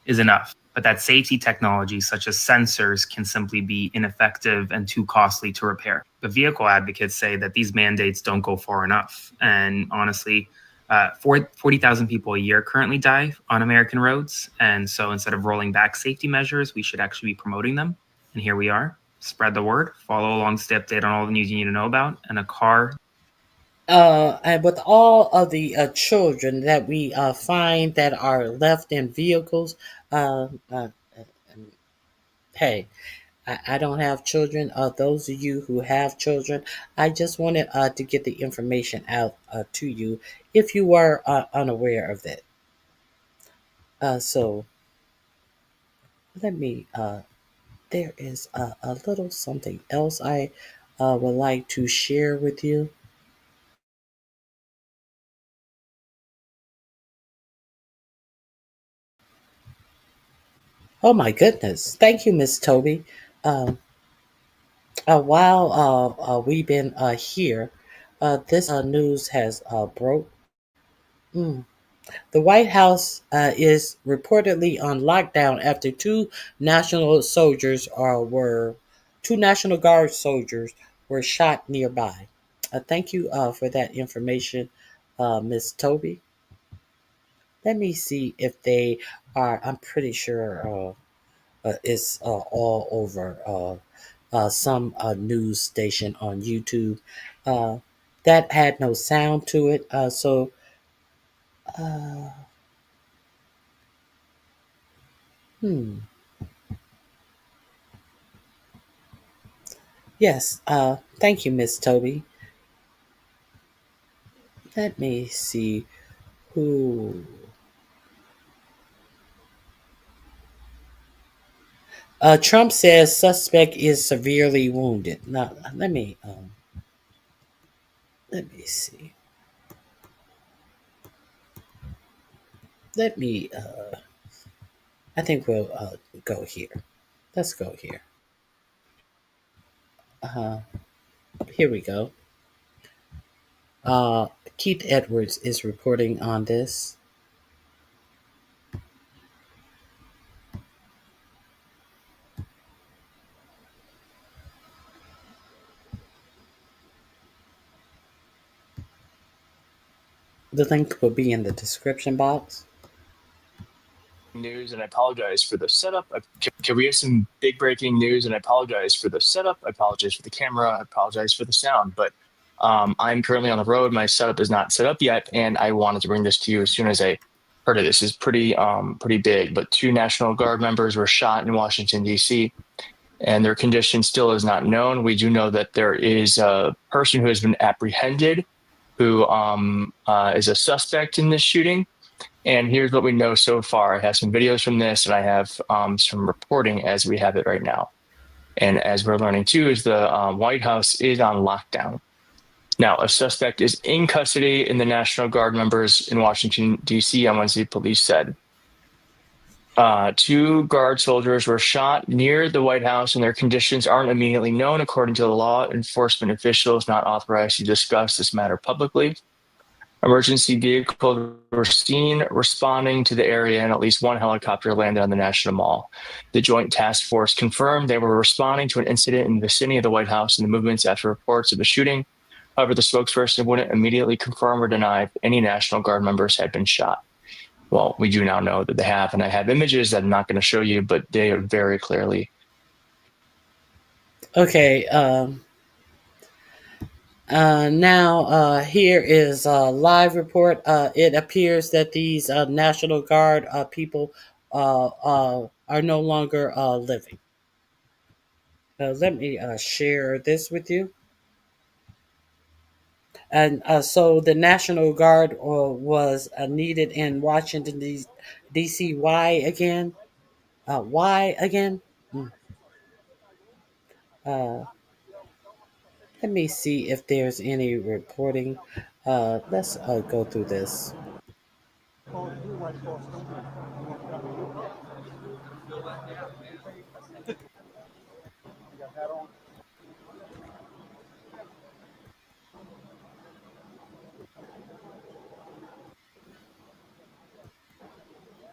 is enough, but that safety technology such as sensors can simply be ineffective and too costly to repair. The vehicle advocates say that these mandates don't go far enough. And honestly, 40,000 people a year currently die on American roads. And so instead of rolling back safety measures, we should actually be promoting them. And here we are. Spread the word. Follow along, stay updated on all the news you need to know about. And a car. And with all of the children that we find that are left in vehicles, hey, I don't have children. Those of you who have children, I just wanted to get the information out to you if you were unaware of that. So let me, there is a little something else I would like to share with you. Oh my goodness. Thank you, Miss Toby. While we've been here, this news has broke. The White House is reportedly on lockdown after 2 national soldiers were Two National Guard soldiers were shot nearby. Thank you for that information, Miss Toby. Let me see if they are. I'm pretty sure it's all over some news station on YouTube. That had no sound to it. Uh, hmm. Yes. Thank you, Miss Toby. Let me see who. Trump says suspect is severely wounded. Now, let me see. Let me. I think we'll go here. Let's go here. Uh, Here we go. Uh, Keith Edwards is reporting on this. The link will be in the description box. News, and I apologize for the setup. Can we have some big breaking news? And I apologize for the setup. I apologize for the camera. I apologize for the sound. But I'm currently on the road. My setup is not set up yet, and I wanted to bring this to you as soon as I heard of this. It's pretty big. But two National Guard members were shot in Washington, D.C., and their condition still is not known. We do know that there is a person who has been apprehended who is a suspect in this shooting. And here's what we know so far. I have some videos from this, and I have some reporting as we have it right now. And as we're learning too, is the White House is on lockdown. Now, a suspect is in custody in the National Guard members in Washington, D.C. on Wednesday, police said. Two Guard soldiers were shot near the White House, and their conditions aren't immediately known, according to the law enforcement officials not authorized to discuss this matter publicly. Emergency vehicles were seen responding to the area, and at least one helicopter landed on the National Mall. The Joint Task Force confirmed they were responding to an incident in the vicinity of the White House and the movements after reports of the shooting. However, the spokesperson wouldn't immediately confirm or deny if any National Guard members had been shot. Well, we do now know that they have, and I have images that I'm not going to show you, but they are very clearly. Okay. Now, here is a live report. It appears that these National Guard people are no longer living. Let me share this with you. And so the National Guard was needed in Washington, D.C. Why again? Why again? Let me see if there's any reporting. Let's go through this.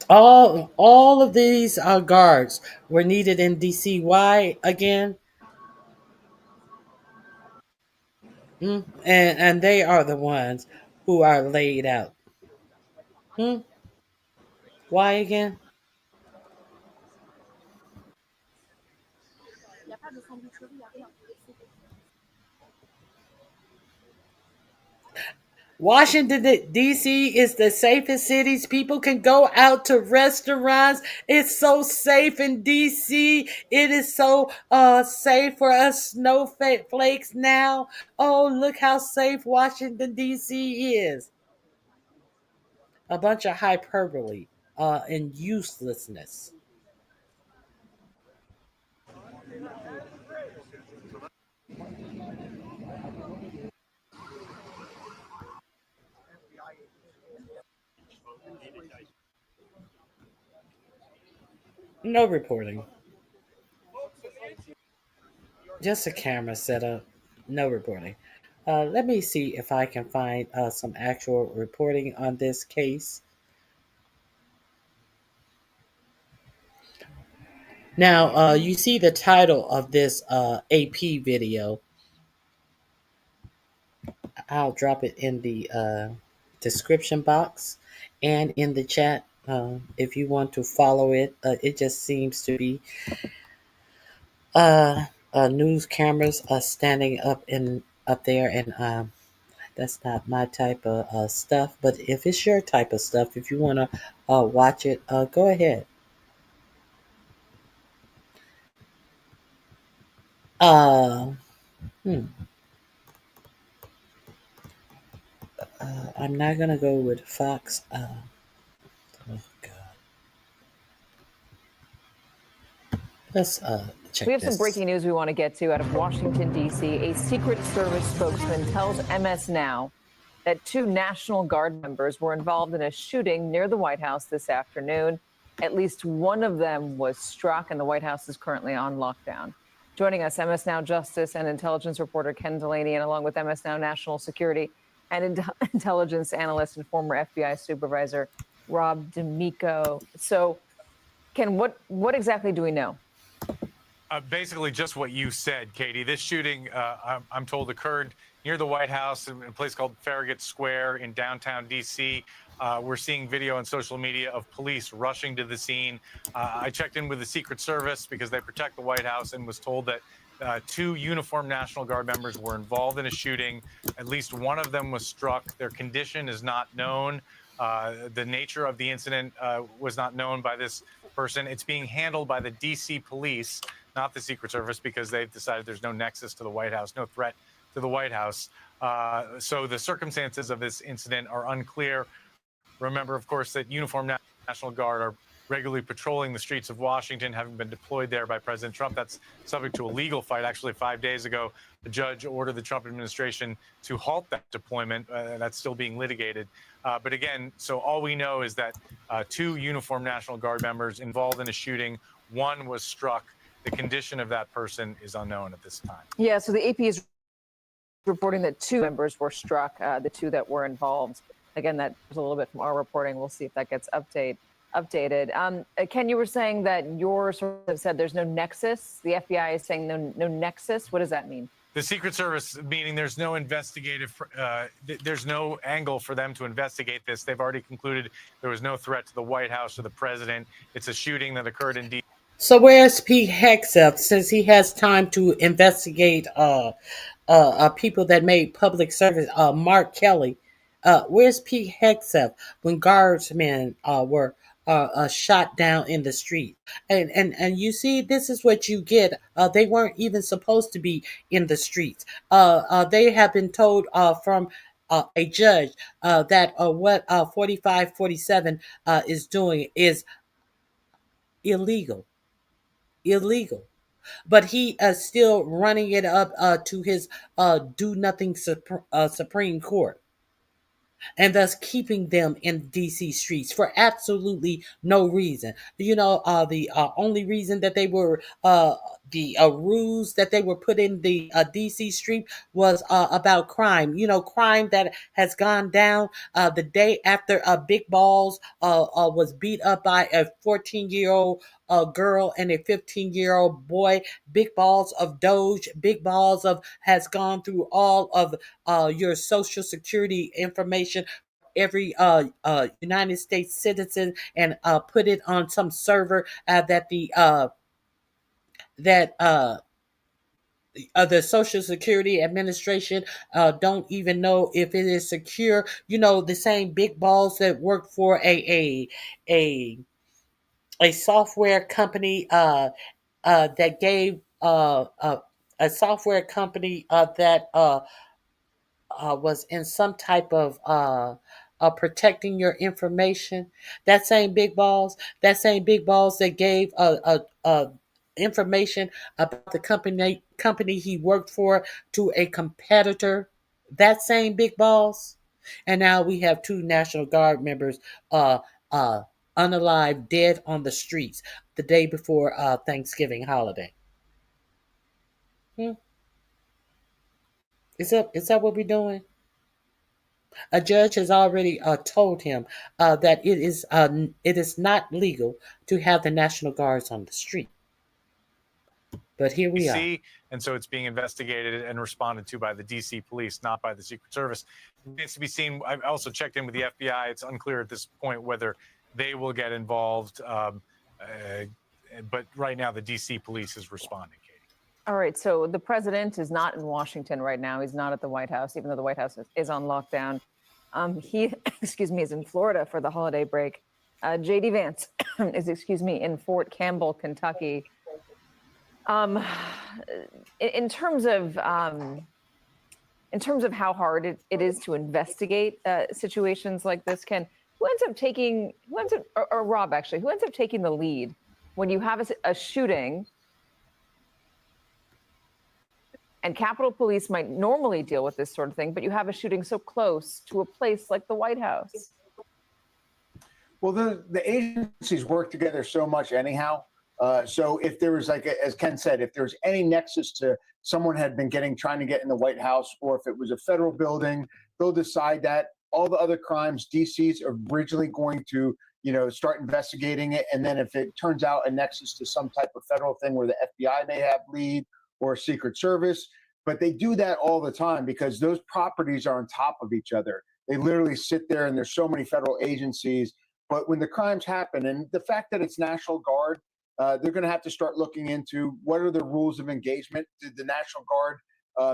All of these guards were needed in DC. Why again? And they are the ones who are laid out. Why again? Washington, D.C. is the safest cities. People can go out to restaurants. It's so safe in D.C. It is so safe for us snowflakes now. Oh, look how safe Washington, D.C. is. A bunch of hyperbole and uselessness. No reporting. Just a camera setup. No reporting. Let me see if I can find some actual reporting on this case. Now, you see the title of this AP video. I'll drop it in the description box and in the chat if you want to follow it. It just seems to be news cameras standing up there, and that's not my type of stuff. But if it's your type of stuff, if you want to watch it, go ahead. I'm not gonna go with Fox. Oh God. Let's check We have this. some breaking news we want to get to out of Washington, D.C. A Secret Service spokesman tells MS Now that 2 National Guard members were involved in a shooting near the White House this afternoon. At least one of them was struck, and the White House is currently on lockdown. Joining us, MS Now Justice and Intelligence reporter Ken Delaney, and along with MS Now National Security and Intelligence analyst and former FBI supervisor Rob D'Amico. So, Ken, what exactly do we know? Basically just what you said, Katie. This shooting, I'm told, occurred near the White House in a place called Farragut Square in downtown D.C. We're seeing video on social media of police rushing to the scene. I checked in with the Secret Service because they protect the White House and was told that 2 uniformed National Guard members were involved in a shooting. At least one of them was struck. Their condition is not known. The nature of the incident was not known by this person. It's being handled by the D.C. police, not the Secret Service, because they've decided there's no nexus to the White House, no threat to the White House. So the circumstances of this incident are unclear. Remember, of course, that uniformed National Guard are regularly patrolling the streets of Washington, having been deployed there by President Trump. That's subject to a legal fight. Actually, 5 days ago, the judge ordered the Trump administration to halt that deployment. That's still being litigated. But again, so all we know is that 2 uniformed National Guard members involved in a shooting, one was struck. The condition of that person is unknown at this time. Yeah, so the AP is reporting that 2 members were struck, the 2 that were involved. Again, that was a little bit from our reporting. We'll see if that gets updated. Ken, you were saying that your sources said there's no nexus. The FBI is saying no nexus. What does that mean? The Secret Service, meaning there's no there's no angle for them to investigate this. They've already concluded there was no threat to the White House or the president. It's a shooting that occurred in D.C. So where's Pete Hegseth, since he has time to investigate people that made public service? Mark Kelly, where's Pete Hegseth when guardsmen were shot down in the street? And you see, this is what you get. They weren't even supposed to be in the streets. They have been told from a judge that what 4547 is doing is illegal. But he is still running it up to his do nothing Supreme Court, and thus keeping them in DC streets for absolutely no reason. The only reason that they were the ruse that they were put in the DC street was about crime. Crime that has gone down the day after Big Balls was beat up by a 14-year-old girl and a 15-year-old boy. Big Balls of Doge, Big Balls of has gone through all of your social security information, every United States citizen, and put it on some server that the Social Security Administration don't even know if it is secure. The same Big Balls that work for a software company that gave a software company that was in some type of protecting your information. That same Big Balls that gave information about the company he worked for to a competitor. That same Big Balls. And now we have 2 National Guard members unalive, dead on the streets the day before Thanksgiving holiday. Is that what we're doing? A judge has already told him that it is not legal to have the National Guards on the street. But here we are. DC, and so it's being investigated and responded to by the DC police, not by the Secret Service. It needs to be seen. I've also checked in with the FBI. It's unclear at this point whether they will get involved. But right now, the DC police is responding, Katie. All right, so the president is not in Washington right now. He's not at the White House, even though the White House is on lockdown. He, is in Florida for the holiday break. J.D. Vance is, in Fort Campbell, Kentucky. In terms of how hard it is to investigate situations like this, who ends up taking the lead when you have a shooting? And Capitol Police might normally deal with this sort of thing, but you have a shooting so close to a place like the White House. Well, the agencies work together so much anyhow. So if there was, like, as Ken said, if there's any nexus to someone had been trying to get in the White House, or if it was a federal building, they'll decide that. All the other crimes, DC's are originally going to, start investigating it. And then if it turns out a nexus to some type of federal thing where the FBI may have lead, or Secret Service, but they do that all the time because those properties are on top of each other. They literally sit there, and there's so many federal agencies. But when the crimes happen, and the fact that it's National Guard, they're going to have to start looking into what are the rules of engagement. Did the National Guard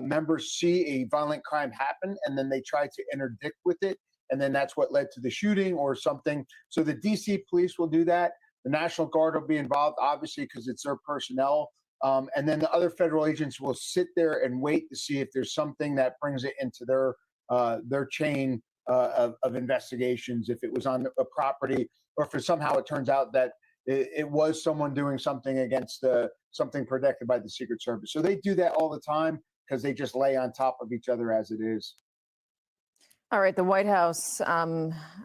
members see a violent crime happen, and then they try to interdict with it, and then that's what led to the shooting or something? So the DC police will do that. The National Guard will be involved, obviously, because it's their personnel. And then the other federal agents will sit there and wait to see if there's something that brings it into their chain of investigations, if it was on a property, or if somehow it turns out that it was someone doing something against something protected by the Secret Service. So they do that all the time because they just lay on top of each other as it is. All right, the White House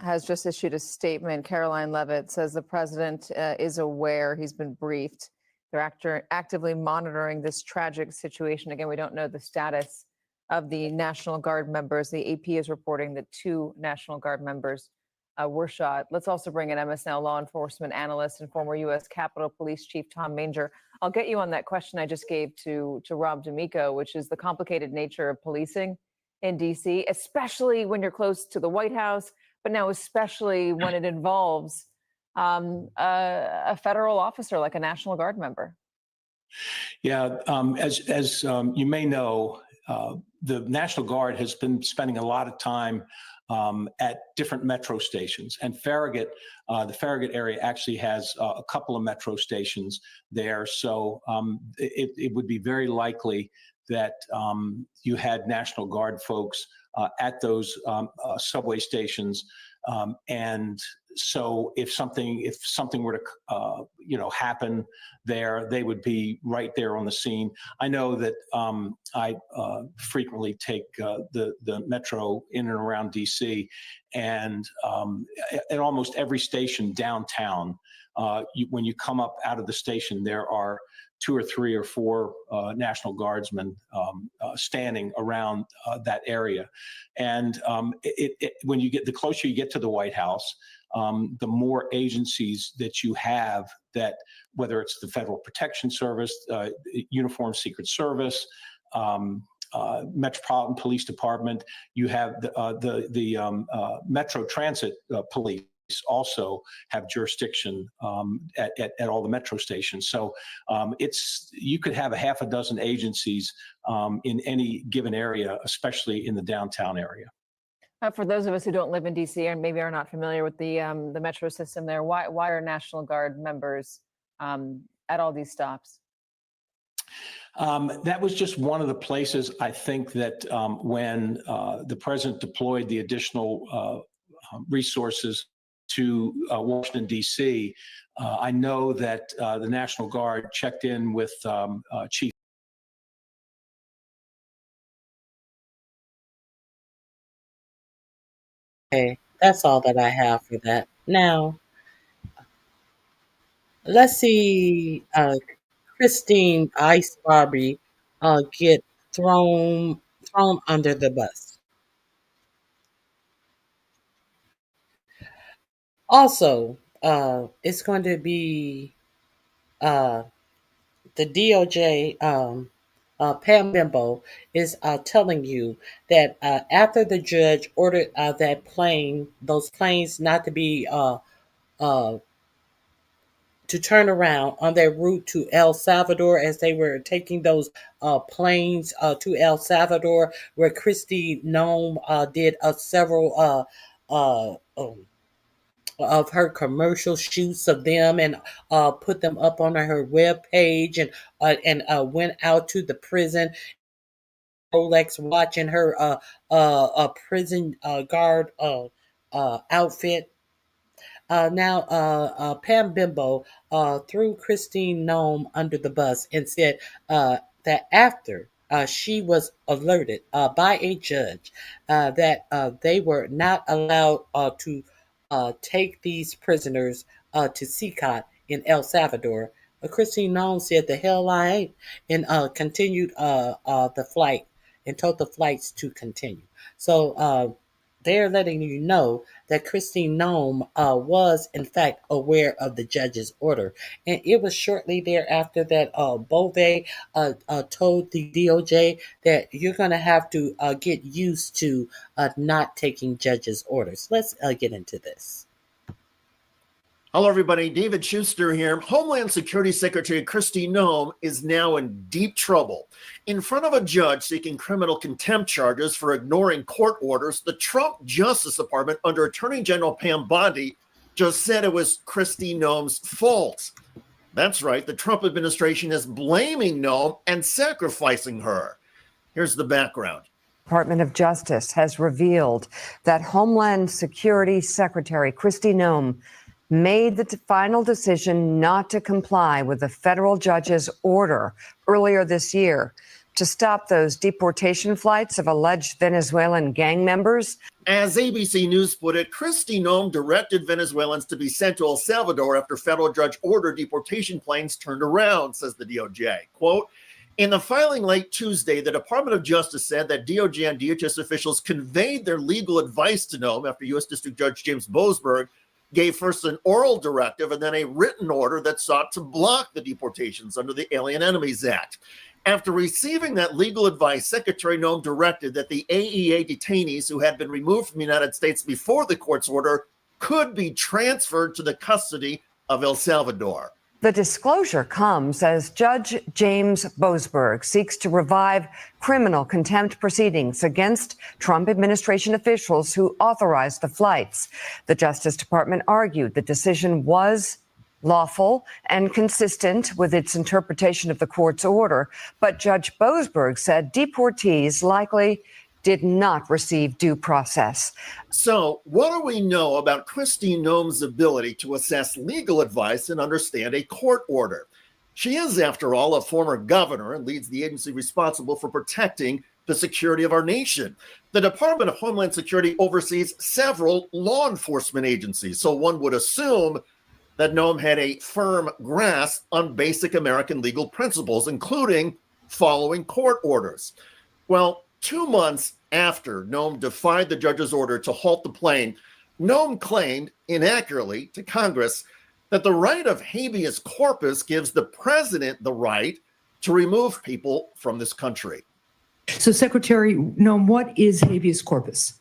has just issued a statement. Caroline Leavitt says the president is aware, he's been briefed. They're actively monitoring this tragic situation. Again, we don't know the status of the National Guard members. The AP is reporting that 2 National Guard members were shot. Let's also bring in MSNL law enforcement analyst and former U.S. Capitol Police Chief Tom Manger. I'll get you on that question I just gave to Rob D'Amico, which is the complicated nature of policing in D.C., especially when you're close to the White House, but now especially when it involves a federal officer like a National Guard member. Yeah, as you may know, the National Guard has been spending a lot of time at different metro stations, and Farragut, the Farragut area actually has a couple of metro stations there. So it would be very likely that you had National Guard folks at those subway stations, and so if something were to happen there, they would be right there on the scene. I know that I frequently take the metro in and around DC, and at almost every station downtown, when you come up out of the station, there are 2 or 3 or 4 National Guardsmen standing around that area. And when the closer you get to the White House, the more agencies that you have, that whether it's the Federal Protection Service, Uniformed Secret Service, Metropolitan Police Department, you have the Metro Transit Police also have jurisdiction at all the metro stations. So you could have a half a dozen agencies in any given area, especially in the downtown area. For those of us who don't live in DC and maybe are not familiar with the metro system there, why are National Guard members at all these stops? That was just one of the places, I think, that when the president deployed the additional resources to Washington, D.C., I know that the National Guard checked in with Chief. Okay, that's all that I have for that. Now, let's see Christine Ice Barbie get thrown under the bus. Also, it's going to be the DOJ, Pam Bimbo, is telling you that after the judge ordered those planes not to be to turn around on their route to El Salvador, as they were taking those planes to El Salvador, where Kristi Noem did several of her commercial shoots of them and put them up on her web page, and went out to the prison. Rolex watch in her prison guard outfit. Now, Pam Bimbo threw Christine Noem under the bus and said that after she was alerted by a judge that they were not allowed to take these prisoners to CICOT in El Salvador, Christine Noem said, "The hell I ain't," and continued the flight and told the flights to continue. So they're letting you know that Christine Noem was, in fact, aware of the judge's order. And it was shortly thereafter that Bove told the DOJ that you're going to have to get used to not taking judges' orders. Let's get into this. Hello, everybody. David Schuster here. Homeland Security Secretary Kristi Noem is now in deep trouble. In front of a judge seeking criminal contempt charges for ignoring court orders, the Trump Justice Department, under Attorney General Pam Bondi, just said it was Kristi Noem's fault. That's right. The Trump administration is blaming Noem and sacrificing her. Here's the background. Department of Justice has revealed that Homeland Security Secretary Kristi Noem made the final decision not to comply with the federal judge's order earlier this year to stop those deportation flights of alleged Venezuelan gang members. As ABC News put it, Kristi Noem directed Venezuelans to be sent to El Salvador after federal judge ordered deportation planes turned around, says the DOJ. Quote, in the filing late Tuesday, the Department of Justice said that DOJ and DHS officials conveyed their legal advice to Noem after U.S. District Judge James Boasberg gave first an oral directive and then a written order that sought to block the deportations under the Alien Enemies Act. After receiving that legal advice, Secretary Noem directed that the AEA detainees who had been removed from the United States before the court's order could be transferred to the custody of El Salvador. The disclosure comes as Judge James Boasberg seeks to revive criminal contempt proceedings against Trump administration officials who authorized the flights. The Justice Department argued the decision was lawful and consistent with its interpretation of the court's order, but Judge Boasberg said deportees likely did not receive due process. So, what do we know about Kristi Noem's ability to assess legal advice and understand a court order? She is, after all, a former governor and leads the agency responsible for protecting the security of our nation. The Department of Homeland Security oversees several law enforcement agencies, so one would assume that Noem had a firm grasp on basic American legal principles, including following court orders. Well, 2 months after Noem defied the judge's order to halt the plane, Noem claimed, inaccurately, to Congress that the right of habeas corpus gives the president the right to remove people from this country. So, Secretary Noem, what is habeas corpus?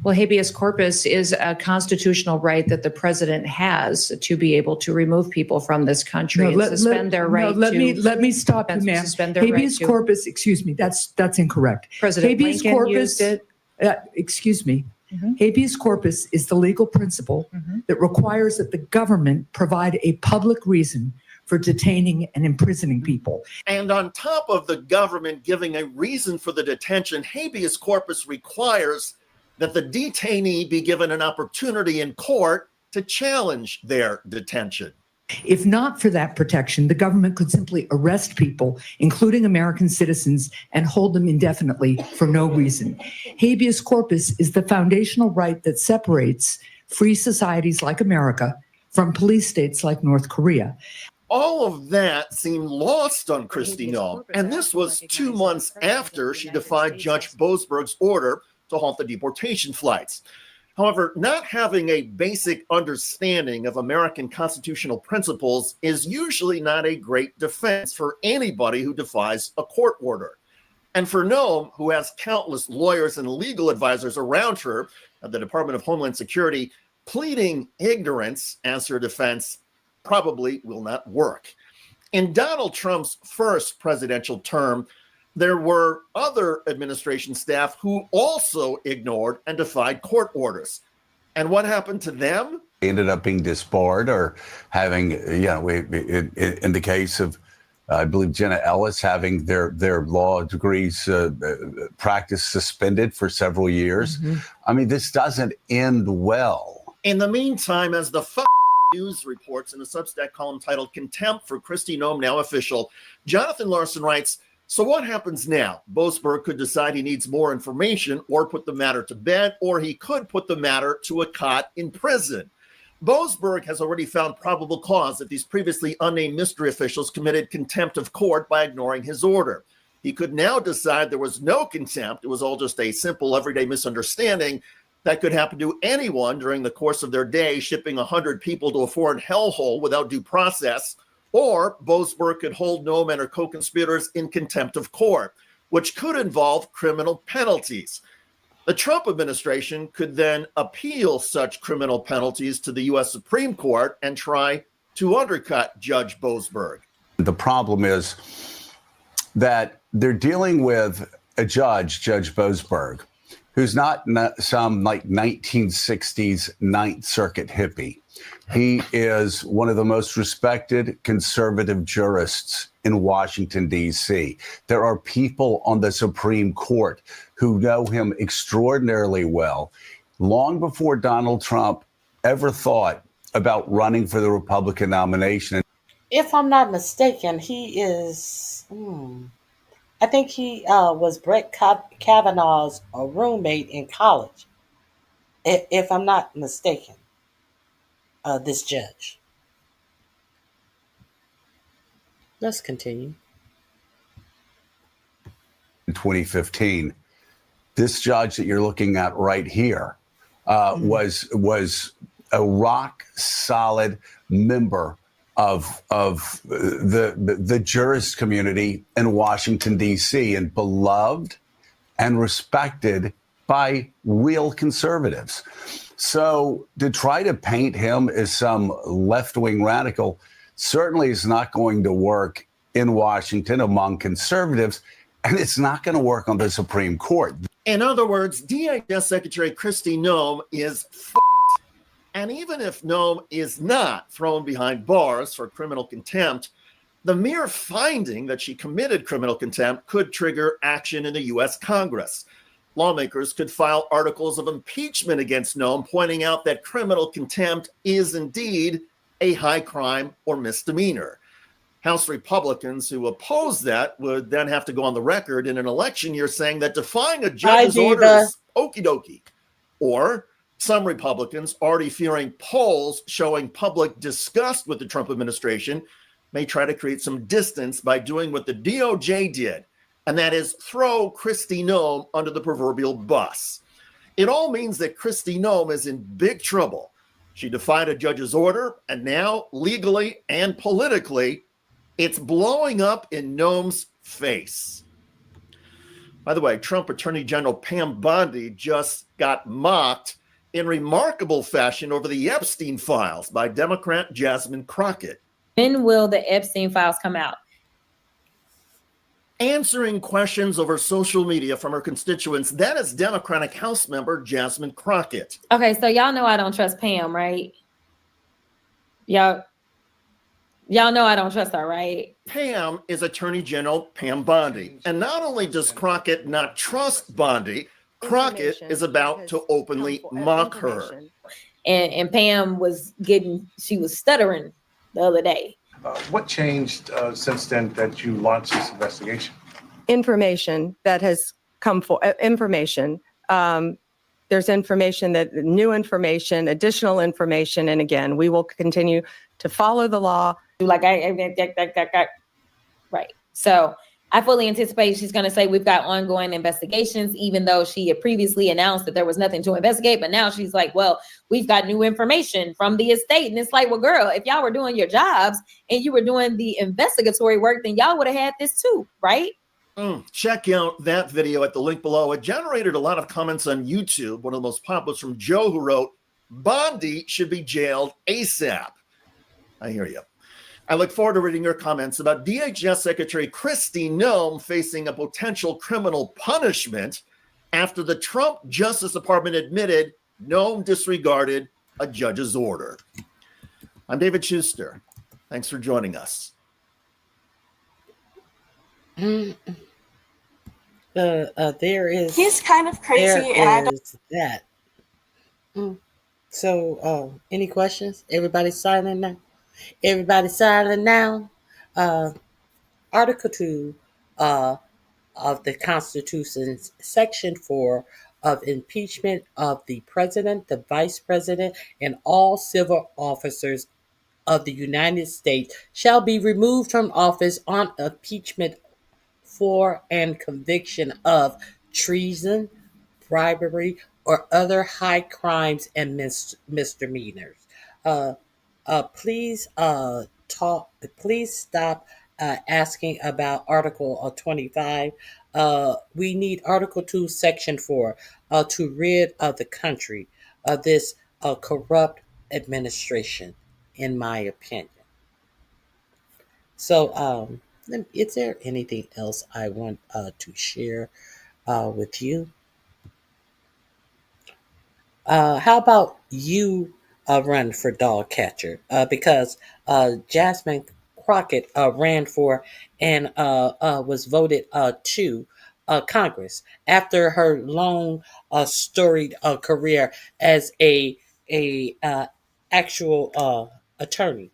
Well, habeas corpus is a constitutional right that the president has to be able to remove people from this country and suspend their right let me stop you, ma'am. Suspend their habeas right corpus, excuse me, that's incorrect. President habeas Lincoln corpus, used it. Excuse me. Habeas corpus is the legal principle that requires that the government provide a public reason for detaining and imprisoning people. And on top of the government giving a reason for the detention, habeas corpus requires that the detainee be given an opportunity in court to challenge their detention. If not for that protection, the government could simply arrest people, including American citizens, and hold them indefinitely for no reason. Habeas corpus is the foundational right that separates free societies like America from police states like North Korea. All of that seemed lost on Kristi Noem, and this was 2 months after she defied Judge Boasberg's order to halt the deportation flights. However, not having a basic understanding of American constitutional principles is usually not a great defense for anybody who defies a court order. And for Noem, who has countless lawyers and legal advisors around her at the Department of Homeland Security, pleading ignorance as her defense probably will not work. In Donald Trump's first presidential term, there were other administration staff who also ignored and defied court orders. And what happened to them? They ended up being disbarred or having, in the case of, I believe, Jenna Ellis, having their law degrees practice suspended for several years. I mean, this doesn't end well. In the meantime, as the News reports in a Substack column titled Contempt for Kristi Noem Now Official, Jonathan Larson writes, so what happens now? Boasberg could decide he needs more information or put the matter to bed, or he could put the matter to a cot in prison. Boasberg has already found probable cause that these previously unnamed mystery officials committed contempt of court by ignoring his order. He could now decide there was no contempt. It was all just a simple everyday misunderstanding that could happen to anyone during the course of their day, shipping 100 people to a foreign hellhole without due process. Or Boasberg could hold Noem and her co-conspirators in contempt of court, which could involve criminal penalties. The Trump administration could then appeal such criminal penalties to the U.S. Supreme Court and try to undercut Judge Boasberg. The problem is that they're dealing with a judge, Judge Boasberg, who's not some like 1960s Ninth Circuit hippie. He is one of the most respected conservative jurists in Washington, D.C. There are people on the Supreme Court who know him extraordinarily well. Long before Donald Trump ever thought about running for the Republican nomination. If I'm not mistaken, he is, I think he was Brett Kavanaugh's roommate in college, if I'm not mistaken, this judge. Let's continue. In 2015, this judge that you're looking at right here was a rock solid member of the jurist community in Washington, D.C., and beloved and respected by real conservatives. So to try to paint him as some left-wing radical certainly is not going to work in Washington among conservatives, and it's not going to work on the Supreme Court. In other words, DHS Secretary Kristi Noem is and even if Noem is not thrown behind bars for criminal contempt, the mere finding that she committed criminal contempt could trigger action in the U.S. Congress. Lawmakers could file articles of impeachment against Noem, pointing out that criminal contempt is indeed a high crime or misdemeanor. House Republicans who oppose that would then have to go on the record in an election year saying that defying a judge's order is okie dokie. Or some Republicans, already fearing polls showing public disgust with the Trump administration, may try to create some distance by doing what the DOJ did, and that is throw Kristi Noem under the proverbial bus. It all means that Kristi Noem is in big trouble. She defied a judge's order, and now, legally and politically, it's blowing up in Noem's face. By the way, Trump Attorney General Pam Bondi just got mocked in remarkable fashion over the Epstein files by Democrat Jasmine Crockett. When will the Epstein files come out? Answering questions over social media from her constituents, that is Democratic House member Jasmine Crockett. Okay, so y'all know I don't trust Pam, right? Y'all know I don't trust her, right? Pam is Attorney General Pam Bondi. And not only does Crockett not trust Bondi, Crockett is about to openly mock her. And Pam she was stuttering the other day. What changed since then that you launched this investigation? Information that has come for information. There's information new information, additional information. And again, we will continue to follow the law. Right. So I fully anticipate she's going to say we've got ongoing investigations, even though she had previously announced that there was nothing to investigate. But now she's like, well, we've got new information from the estate. And it's like, well, girl, if y'all were doing your jobs and you were doing the investigatory work, then y'all would have had this too, right? Check out that video at the link below. It generated a lot of comments on YouTube. One of the most popular was from Joe, who wrote, Bondi should be jailed ASAP. I hear you. I look forward to reading your comments about DHS Secretary Kristi Noem facing a potential criminal punishment after the Trump Justice Department admitted Noem disregarded a judge's order. I'm David Schuster. Thanks for joining us. There is. He's kind of crazy, and I don't. That. So, any questions? Everybody silent now. Everybody silent now. Article 2 of the Constitution, Section 4 of impeachment of the president, the vice president, and all civil officers of the United States shall be removed from office on impeachment for and conviction of treason, bribery, or other high crimes and misdemeanors. Please stop asking about Article 25. We need Article 2, Section 4 to rid of the country of this corrupt administration, in my opinion. So, is there anything else I want to share with you? How about you run for dog catcher? Because Jasmine Crockett ran for and was voted to Congress after her long, storied career as a actual attorney.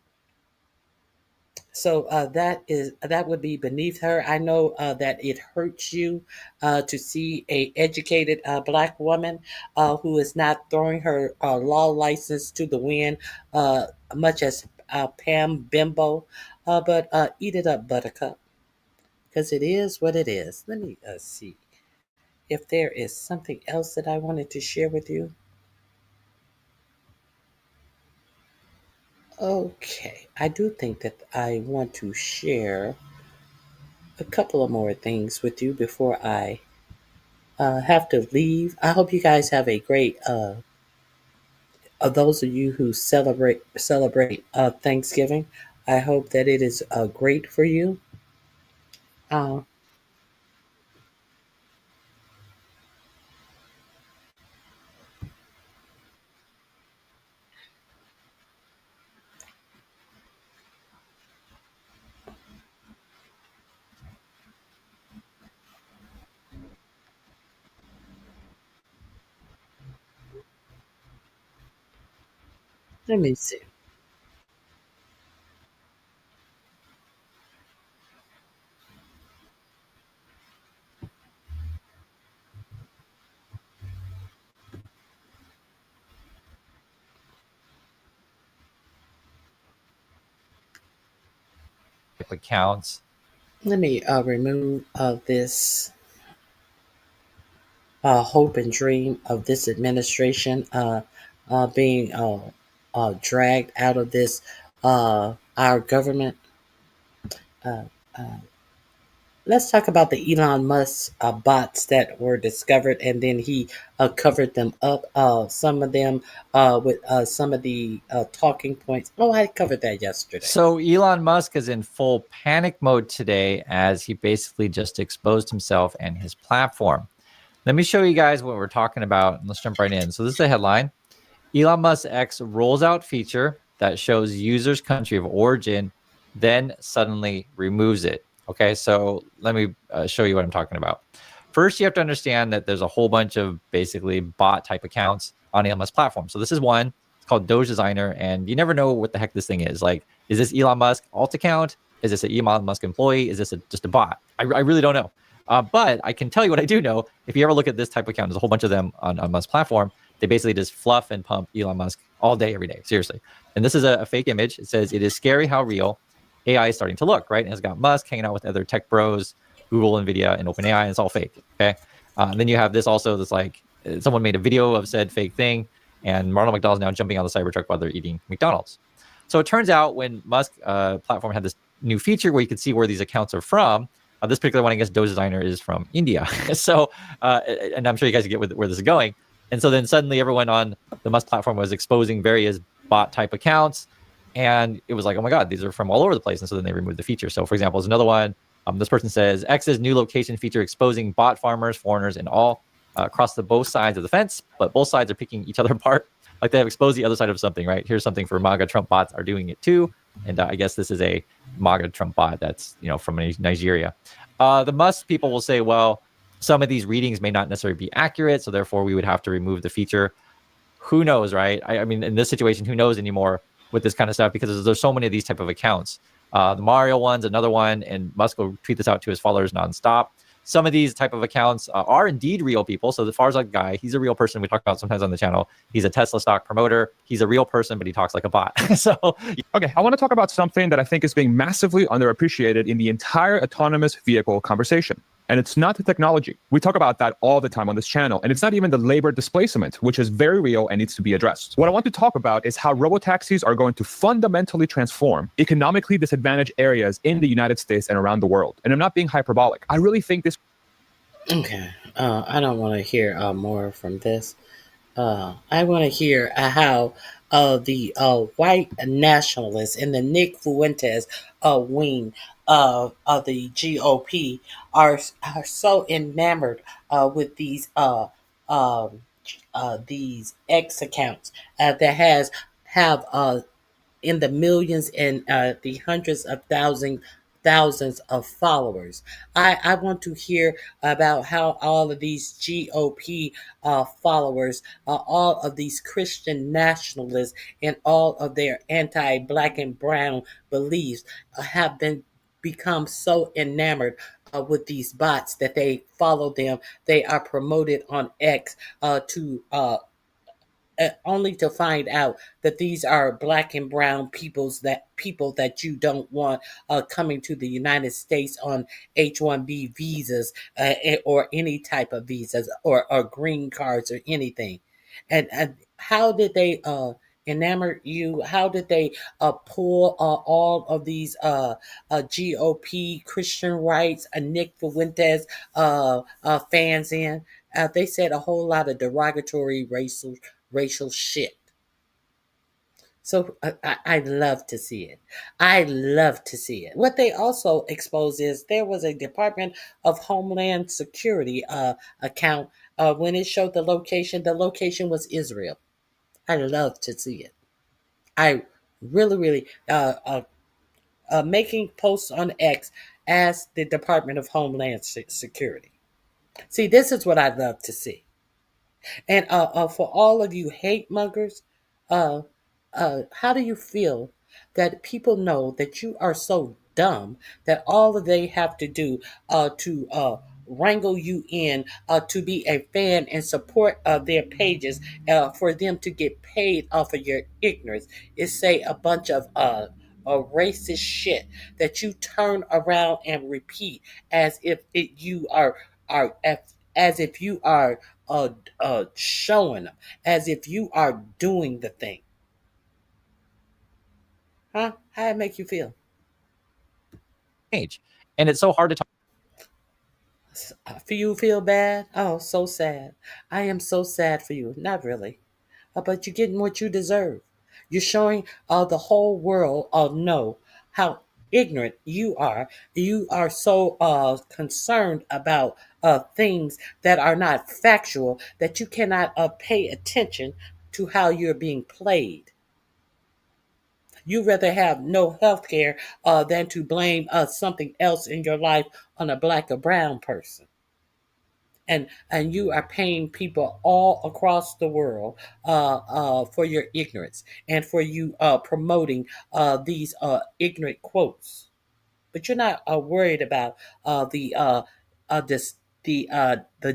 So that would be beneath her. I know that it hurts you to see a educated Black woman who is not throwing her law license to the wind, much as Pam Bimbo. But eat it up, Buttercup, because it is what it is. Let me see if there is something else that I wanted to share with you. Okay, I do think that I want to share a couple of more things with you before I have to leave. I hope you guys have a great, of those of you who celebrate Thanksgiving, I hope that it is great for you. Let me see. Accounts. Let me remove this hope and dream of this administration being dragged out of this our government. Let's talk about the Elon Musk bots that were discovered, and then he covered them up. Some of them with some of the talking points. Oh, I covered that yesterday. So Elon Musk is in full panic mode today as he basically just exposed himself and his platform. Let me show you guys what we're talking about. Let's jump right in. So this is the headline. Elon Musk X rolls out feature that shows users' country of origin, then suddenly removes it. Okay, so let me show you what I'm talking about. First, you have to understand that there's a whole bunch of basically bot type accounts on Elon Musk platform. So this is one. It's called Doge Designer, and you never know what the heck this thing is. Like, is this Elon Musk alt account? Is this an Elon Musk employee? Is this just a bot? I really don't know. But I can tell you what I do know. If you ever look at this type of account, there's a whole bunch of them on Musk's platform. They basically just fluff and pump Elon Musk all day, every day. Seriously. And this is a fake image. It says, it is scary how real AI is starting to look, right? And it's got Musk hanging out with other tech bros. Google, NVIDIA, and OpenAI, and it's all fake. Okay. Then you have this also that's like someone made a video of said fake thing, and Ronald McDonald's now jumping on the Cybertruck while they're eating McDonald's. So it turns out when Musk platform had this new feature where you could see where these accounts are from, this particular one, I guess, Doge Designer is from India. So, and I'm sure you guys get where this is going. And so then suddenly everyone on the Musk platform was exposing various bot type accounts. And it was like, oh my God, these are from all over the place. And so then they removed the feature. So for example, there's another one. This person says, X's new location feature exposing bot farmers, foreigners, and all across both sides of the fence. But both sides are picking each other apart. Like they have exposed the other side of something, right? Here's something for MAGA Trump bots are doing it too. And I guess this is a MAGA Trump bot that's, from Nigeria. The Musk people will say, well, some of these readings may not necessarily be accurate. So therefore we would have to remove the feature. Who knows, right? I mean, in this situation, who knows anymore with this kind of stuff, because there's so many of these type of accounts. The Mario one's another one, and Musk will tweet this out to his followers nonstop. Some of these type of accounts are indeed real people. So the Farzad guy, he's a real person. We talk about sometimes on the channel. He's a Tesla stock promoter. He's a real person, but he talks like a bot. Okay, I want to talk about something that I think is being massively underappreciated in the entire autonomous vehicle conversation. And it's not the technology. We talk about that all the time on this channel. And it's not even the labor displacement, which is very real and needs to be addressed. What I want to talk about is how robotaxis are going to fundamentally transform economically disadvantaged areas in the United States and around the world. And I'm not being hyperbolic. I really think this... Okay, I don't want to hear more from this. I want to hear how the white nationalists in the Nick Fuentes wing of the GOP are so enamored with these X accounts that have in the millions and the hundreds of thousands of followers. I want to hear about how all of these GOP followers, all of these Christian nationalists, and all of their anti-black and brown beliefs have become so enamored with these bots that they follow them. They are promoted on X to only to find out that these are black and brown people that you don't want coming to the United States on H-1B visas or any type of visas or green cards or anything. And how did they enamor you? How did they pull all of these GOP Christian rights, Nick Fuentes fans in? They said a whole lot of derogatory racial shit. So I love to see it. I love to see it. What they also exposed is there was a Department of Homeland Security account when it showed the location. The location was Israel. I love to see it. I really making posts on X as the Department of Homeland Security. See, this is what I love to see. And for all of you hate mongers, how do you feel that people know that you are so dumb that all they have to do to wrangle you in to be a fan and support their pages for them to get paid off of your ignorance is say a bunch of racist shit that you turn around and repeat as if you are as if you are showing them, as if you are doing the thing. Huh? How it make you feel? Age. And it's so hard to talk. For you feel bad? Oh, so sad. I am so sad for you. Not really. But you're getting what you deserve. You're showing the whole world know how ignorant you are. You are so concerned about things that are not factual that you cannot pay attention to how you're being played. You rather have no health care than to blame something else in your life on a black or brown person. And you are paying people all across the world for your ignorance and for you promoting these ignorant quotes. But you're not worried about the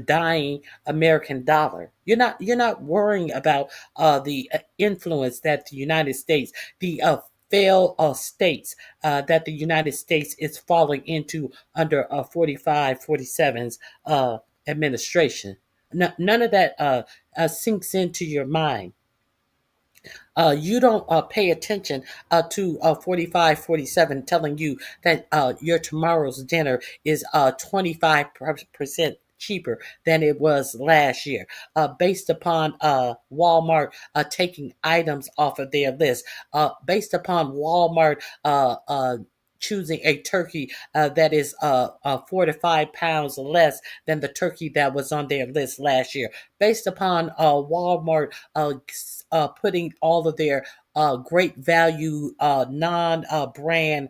dying American dollar. You're not worrying about the influence that the United States, the failed states that the United States is falling into under 47's administration. None of that sinks into your mind. You don't pay attention to 47 telling you that your tomorrow's dinner is 25% cheaper than it was last year, based upon Walmart taking items off of their list, based upon Walmart choosing a turkey that is 4 to 5 pounds less than the turkey that was on their list last year, based upon Walmart putting all of their great value non-brand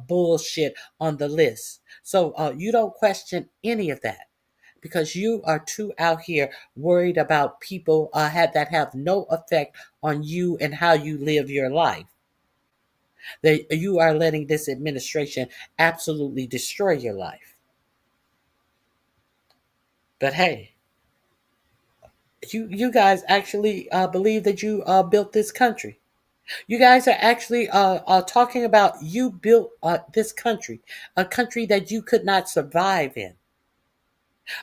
bullshit on the list. So you don't question any of that, because you are too out here worried about people that have no effect on you and how you live your life. That you are letting this administration absolutely destroy your life. But hey, you guys actually believe that you built this country. You guys are actually talking about you built this country, a country that you could not survive in,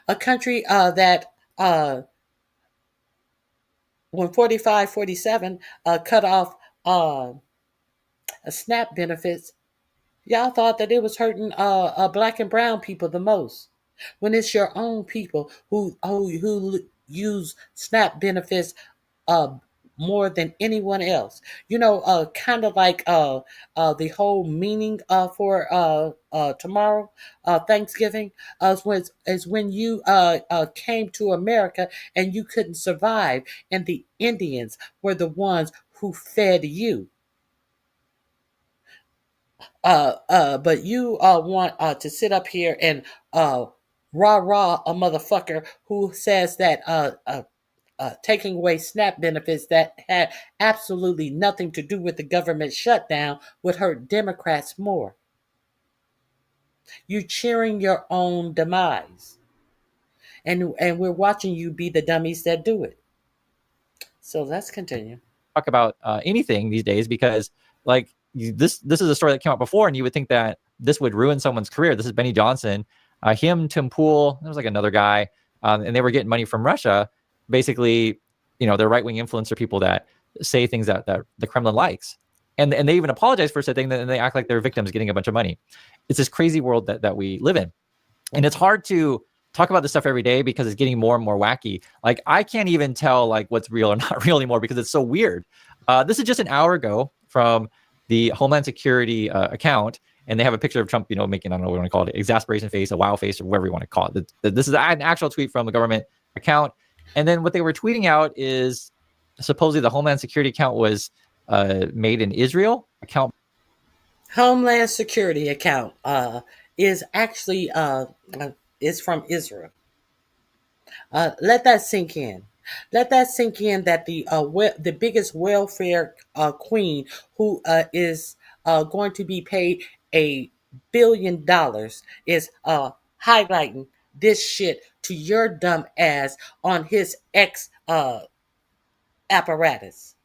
a country that when 47 cut off SNAP benefits, y'all thought that it was hurting black and brown people the most, when it's your own people who use SNAP benefits more than anyone else. You know, kind of like the whole meaning for tomorrow, Thanksgiving, is when you came to America and you couldn't survive, and the Indians were the ones who fed you. But you want to sit up here and rah a motherfucker who says that taking away SNAP benefits that had absolutely nothing to do with the government shutdown would hurt Democrats more. You cheering your own demise, and we're watching you be the dummies that do it. So let's continue. Talk about anything these days, because like this is a story that came out before, and you would think that this would ruin someone's career. This is Benny Johnson, Tim Pool. There was like another guy, and they were getting money from Russia. Basically, you know, they're right-wing influencer people that say things that the Kremlin likes, and they even apologize for saying that, and they act like they're victims getting a bunch of money. It's this crazy world that we live in, and it's hard to talk about this stuff every day because it's getting more and more wacky. Like, I can't even tell like what's real or not real anymore because it's so weird. This is just an hour ago from the Homeland Security account, and they have a picture of Trump, you know, making, I don't know what you want to call it, exasperation face, a wow face, or whatever you want to call it. This is an actual tweet from the government account. And then what they were tweeting out is supposedly the Homeland Security account was made in Israel. Homeland Security account is actually is from Israel. Let that sink in. Let that sink in that the biggest welfare queen who is going to be paid $1 billion is highlighting this shit to your dumb ass on his ex apparatus.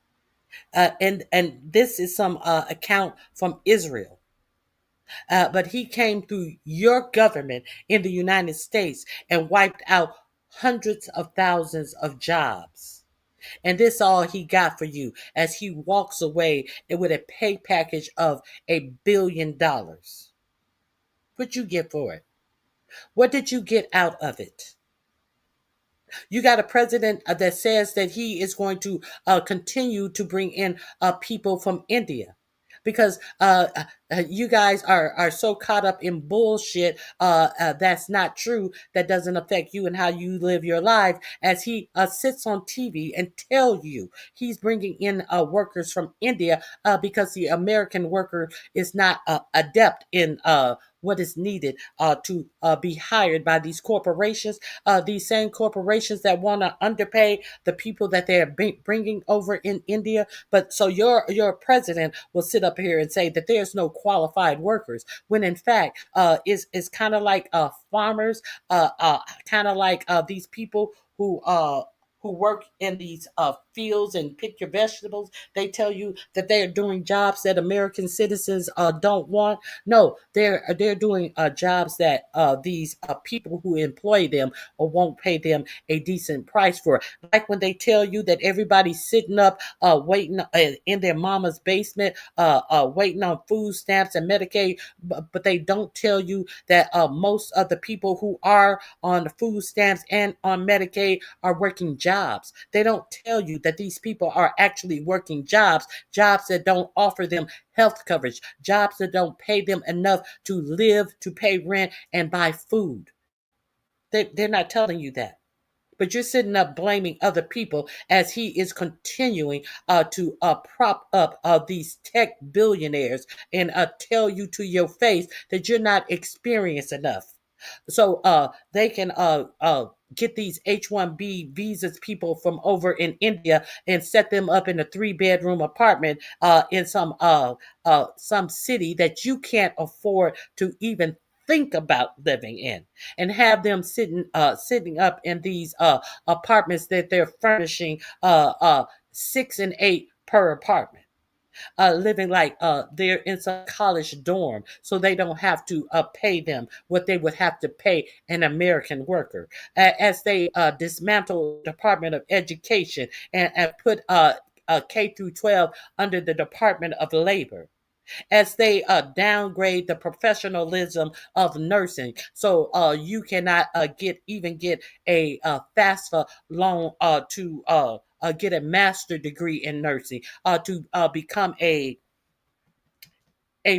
And this is some account from Israel. But he came through your government in the United States and wiped out hundreds of thousands of jobs. And this all he got for you as he walks away with a pay package of $1 billion. What'd you get for it? What did you get out of it? You got a president that says that he is going to continue to bring in people from India, because you guys are so caught up in bullshit that's not true, that doesn't affect you and how you live your life, as he sits on TV and tell you he's bringing in workers from India because the American worker is not adept in what is needed to be hired by these corporations, these same corporations that want to underpay the people that they're bringing over in India. But so your president will sit up here and say that there's no qualified workers, when in fact is kind of like farmers, kind of like these people who who work in these fields and pick your vegetables, they tell you that they are doing jobs that American citizens don't want. No, they're doing jobs that these people who employ them or won't pay them a decent price for. Like when they tell you that everybody's sitting up waiting in their mama's basement, waiting on food stamps and Medicaid, but they don't tell you that most of the people who are on the food stamps and on Medicaid are working jobs. They don't tell you that these people are actually working jobs that don't offer them health coverage, jobs that don't pay them enough to live, to pay rent, and buy food. They're not telling you that. But you're sitting up blaming other people as he is continuing to prop up these tech billionaires and tell you to your face that you're not experienced enough. So they can get these H-1B visas people from over in India and set them up in a 3-bedroom apartment in some city that you can't afford to even think about living in, and have them sitting up in these apartments that they're furnishing 6 and 8 per apartment. Living like they're in some college dorm, so they don't have to pay them what they would have to pay an American worker. As they dismantle the Department of Education and put K through 12 under the Department of Labor. As they downgrade the professionalism of nursing, so you cannot get a FAFSA loan to get a master's degree in nursing, to become a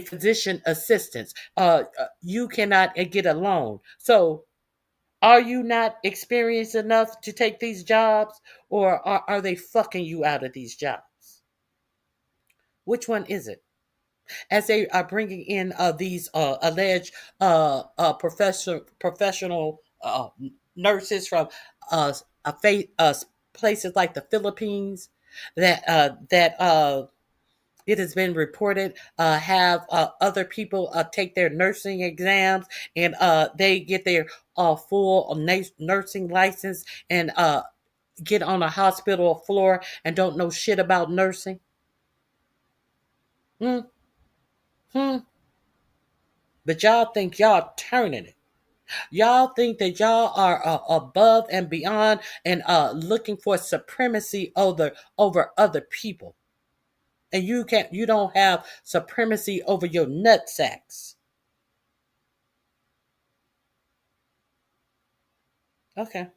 physician assistant. You cannot get a loan. So are you not experienced enough to take these jobs, or are they fucking you out of these jobs? Which one is it? As they are bringing in these alleged professional nurses from places like the Philippines, that it has been reported have other people take their nursing exams, and they get their full nursing license and get on a hospital floor and don't know shit about nursing. But y'all think y'all turning it. Y'all think that y'all are above and beyond and looking for supremacy over other people. And you don't have supremacy over your nut sacks. Okay.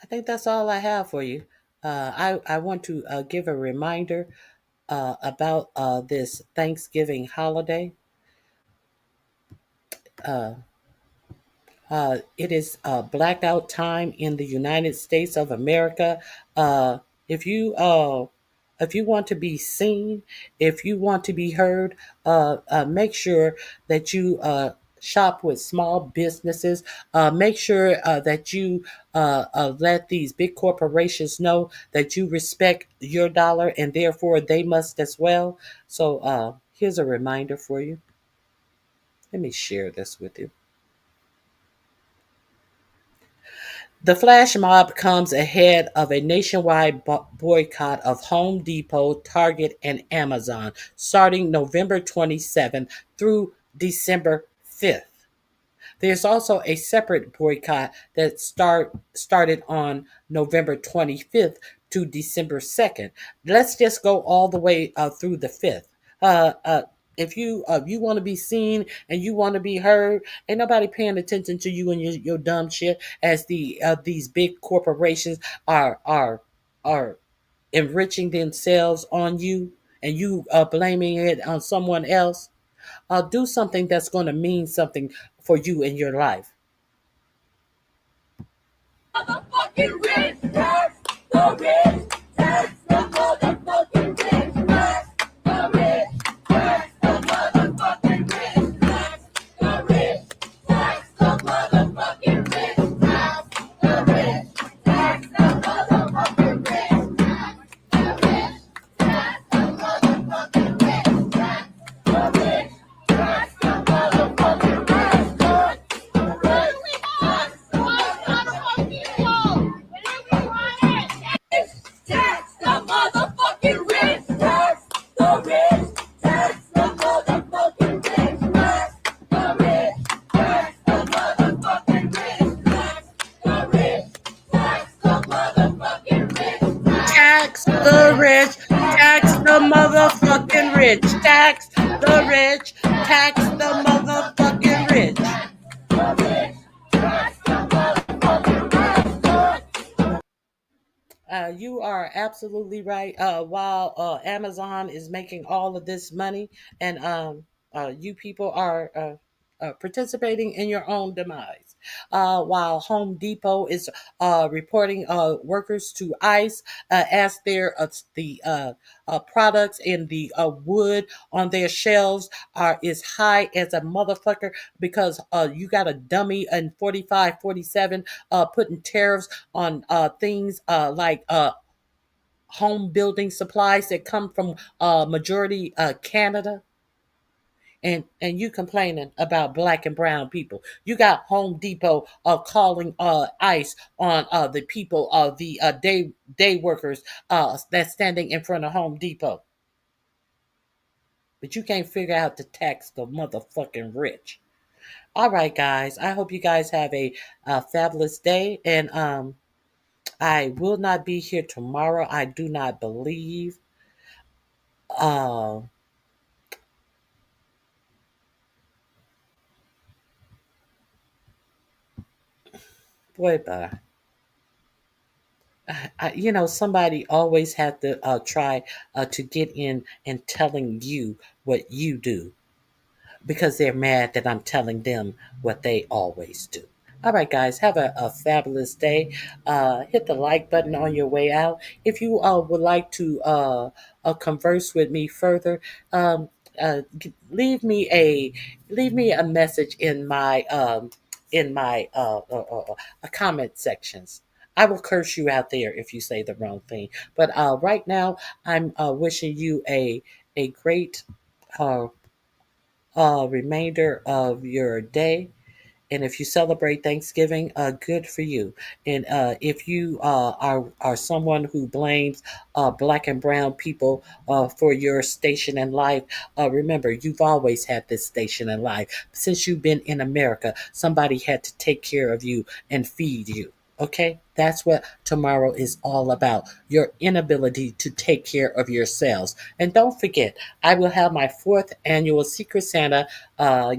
I think that's all I have for you. I want to give a reminder about this Thanksgiving holiday. It is blackout time in the United States of America. If you want to be seen, if you want to be heard, make sure that you shop with small businesses. Make sure that you let these big corporations know that you respect your dollar, and therefore they must as well. So here's a reminder for you. Let me share this with you. The flash mob comes ahead of a nationwide boycott of Home Depot, Target, and Amazon starting November 27th through December 5th. There's also a separate boycott that started on November 25th to December 2nd. Let's just go all the way through the 5th. If you want to be seen and you want to be heard, ain't nobody paying attention to you and your dumb shit as these big corporations are enriching themselves on you, and you blaming it on someone else. Do something that's going to mean something for you in your life. Motherfucking rich, tax the rich, tax the motherfucking rich, tax the rich, tax the motherfucking rich, tax the rich, tax the motherfucking rich, tax the rich, tax the motherfucking rich, tax the rich, tax the motherfucking rich, tax the rich, tax the motherfucking rich, tax the rich. rich, tax the rich, tax the motherfucking rich. You are absolutely right. While Amazon is making all of this money, and you people are participating in your own demise. While Home Depot is reporting workers to ICE as the products and the wood on their shelves are is high as a motherfucker because you got a dummy in 45, 47 putting tariffs on things like home building supplies that come from majority Canada. And you complaining about black and brown people. You got Home Depot calling ICE on the people the day workers that's standing in front of Home Depot. But you can't figure out to tax the motherfucking rich. All right, guys. I hope you guys have a fabulous day. And I will not be here tomorrow. I do not believe. Uh, boy, bye. Somebody always have to try to get in and telling you what you do because they're mad that I'm telling them what they always do. All right, guys, have a fabulous day. Hit the like button on your way out. If you would like to converse with me further, leave me a message in my comment sections. I will curse you out there if you say the wrong thing. But right now, I'm wishing you a great uh, remainder of your day. And if you celebrate Thanksgiving, good for you. And if you are someone who blames black and brown people for your station in life, remember you've always had this station in life. Since you've been in America, somebody had to take care of you and feed you. Okay, that's what tomorrow is all about. Your inability to take care of yourselves. And don't forget, I will have my 4th annual Secret Santa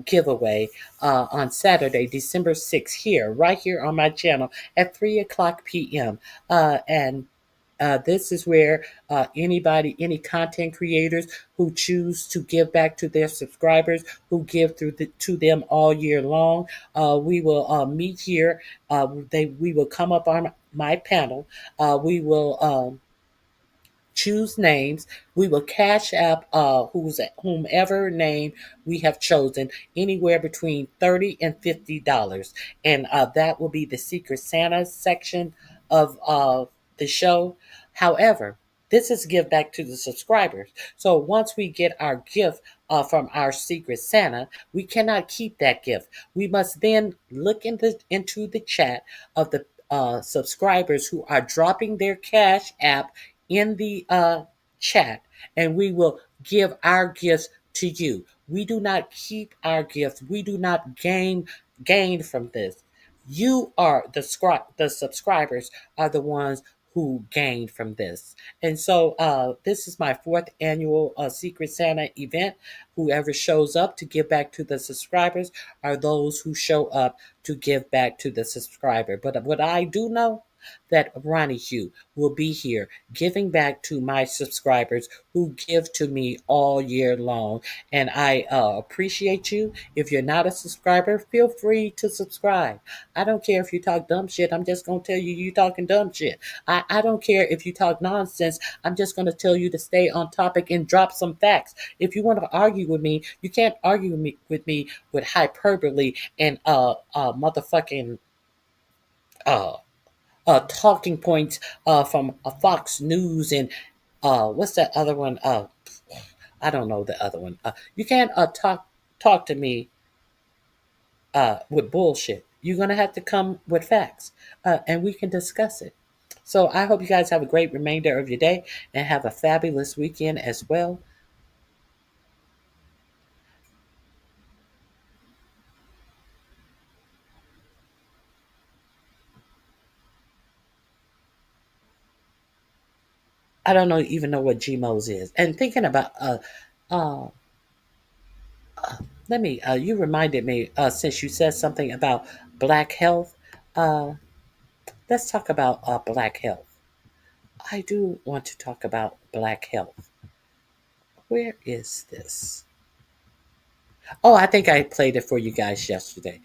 giveaway on Saturday, December 6th, right here on my channel at 3:00 p.m. And this is where any content creators who choose to give back to their subscribers, who give to them all year long, we will meet here. We will come up on my panel. We will choose names. We will cash app whomever name we have chosen, anywhere between $30 and $50, and that will be the Secret Santa section of the show. However, this is give back to the subscribers. So once we get our gift from our Secret Santa, we cannot keep that gift. We must then look into the chat of the subscribers who are dropping their cash app in the chat, and we will give our gifts to you. We do not keep our gifts. We do not gain from this. You are the subscribers are the ones who gain from this. And so this is my 4th annual Secret Santa event. Whoever shows up to give back to the subscribers are those who show up to give back to the subscriber. But what I do know, that Ronnie Hugh will be here giving back to my subscribers who give to me all year long. And I appreciate you. If you're not a subscriber, feel free to subscribe. I don't care if you talk dumb shit. I'm just going to tell you you talking dumb shit. I don't care if you talk nonsense. I'm just going to tell you to stay on topic and drop some facts. If you want to argue with me, you can't argue with me with hyperbole and motherfucking talking points from Fox News and what's that other one? I don't know the other one. You can't talk to me with bullshit. You're gonna have to come with facts, and we can discuss it. So I hope you guys have a great remainder of your day and have a fabulous weekend as well. I don't even know what GMOs is. And thinking about Uh, Let me, you reminded me, since you said something about Black health, uh, let's talk about Black health. I do want to talk about Black health. Where is this? Oh, I think I played it for you guys yesterday.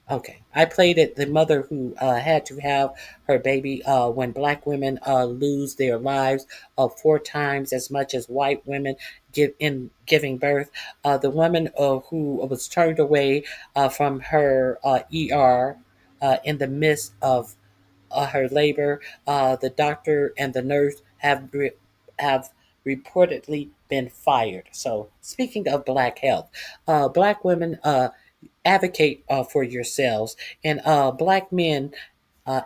Okay, I played it. The mother who had to have her baby when Black women lose their lives 4 times as much as white women giving birth. The woman who was turned away from her ER in the midst of her labor. The doctor and the nurse have reportedly been fired. So, speaking of Black health, Black women advocate for yourselves, and Black men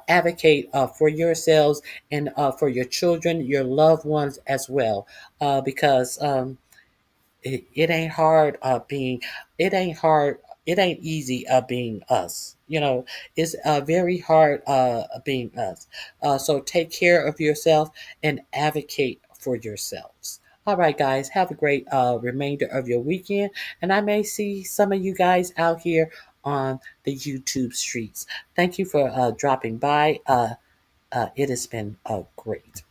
advocate for yourselves and for your children, your loved ones as well, because it ain't hard it ain't hard it ain't easy being us. It's very hard being us. So take care of yourself and advocate for yourselves. All right, guys, have a great remainder of your weekend, and I may see some of you guys out here on the YouTube streets. Thank you for dropping by. It has been great.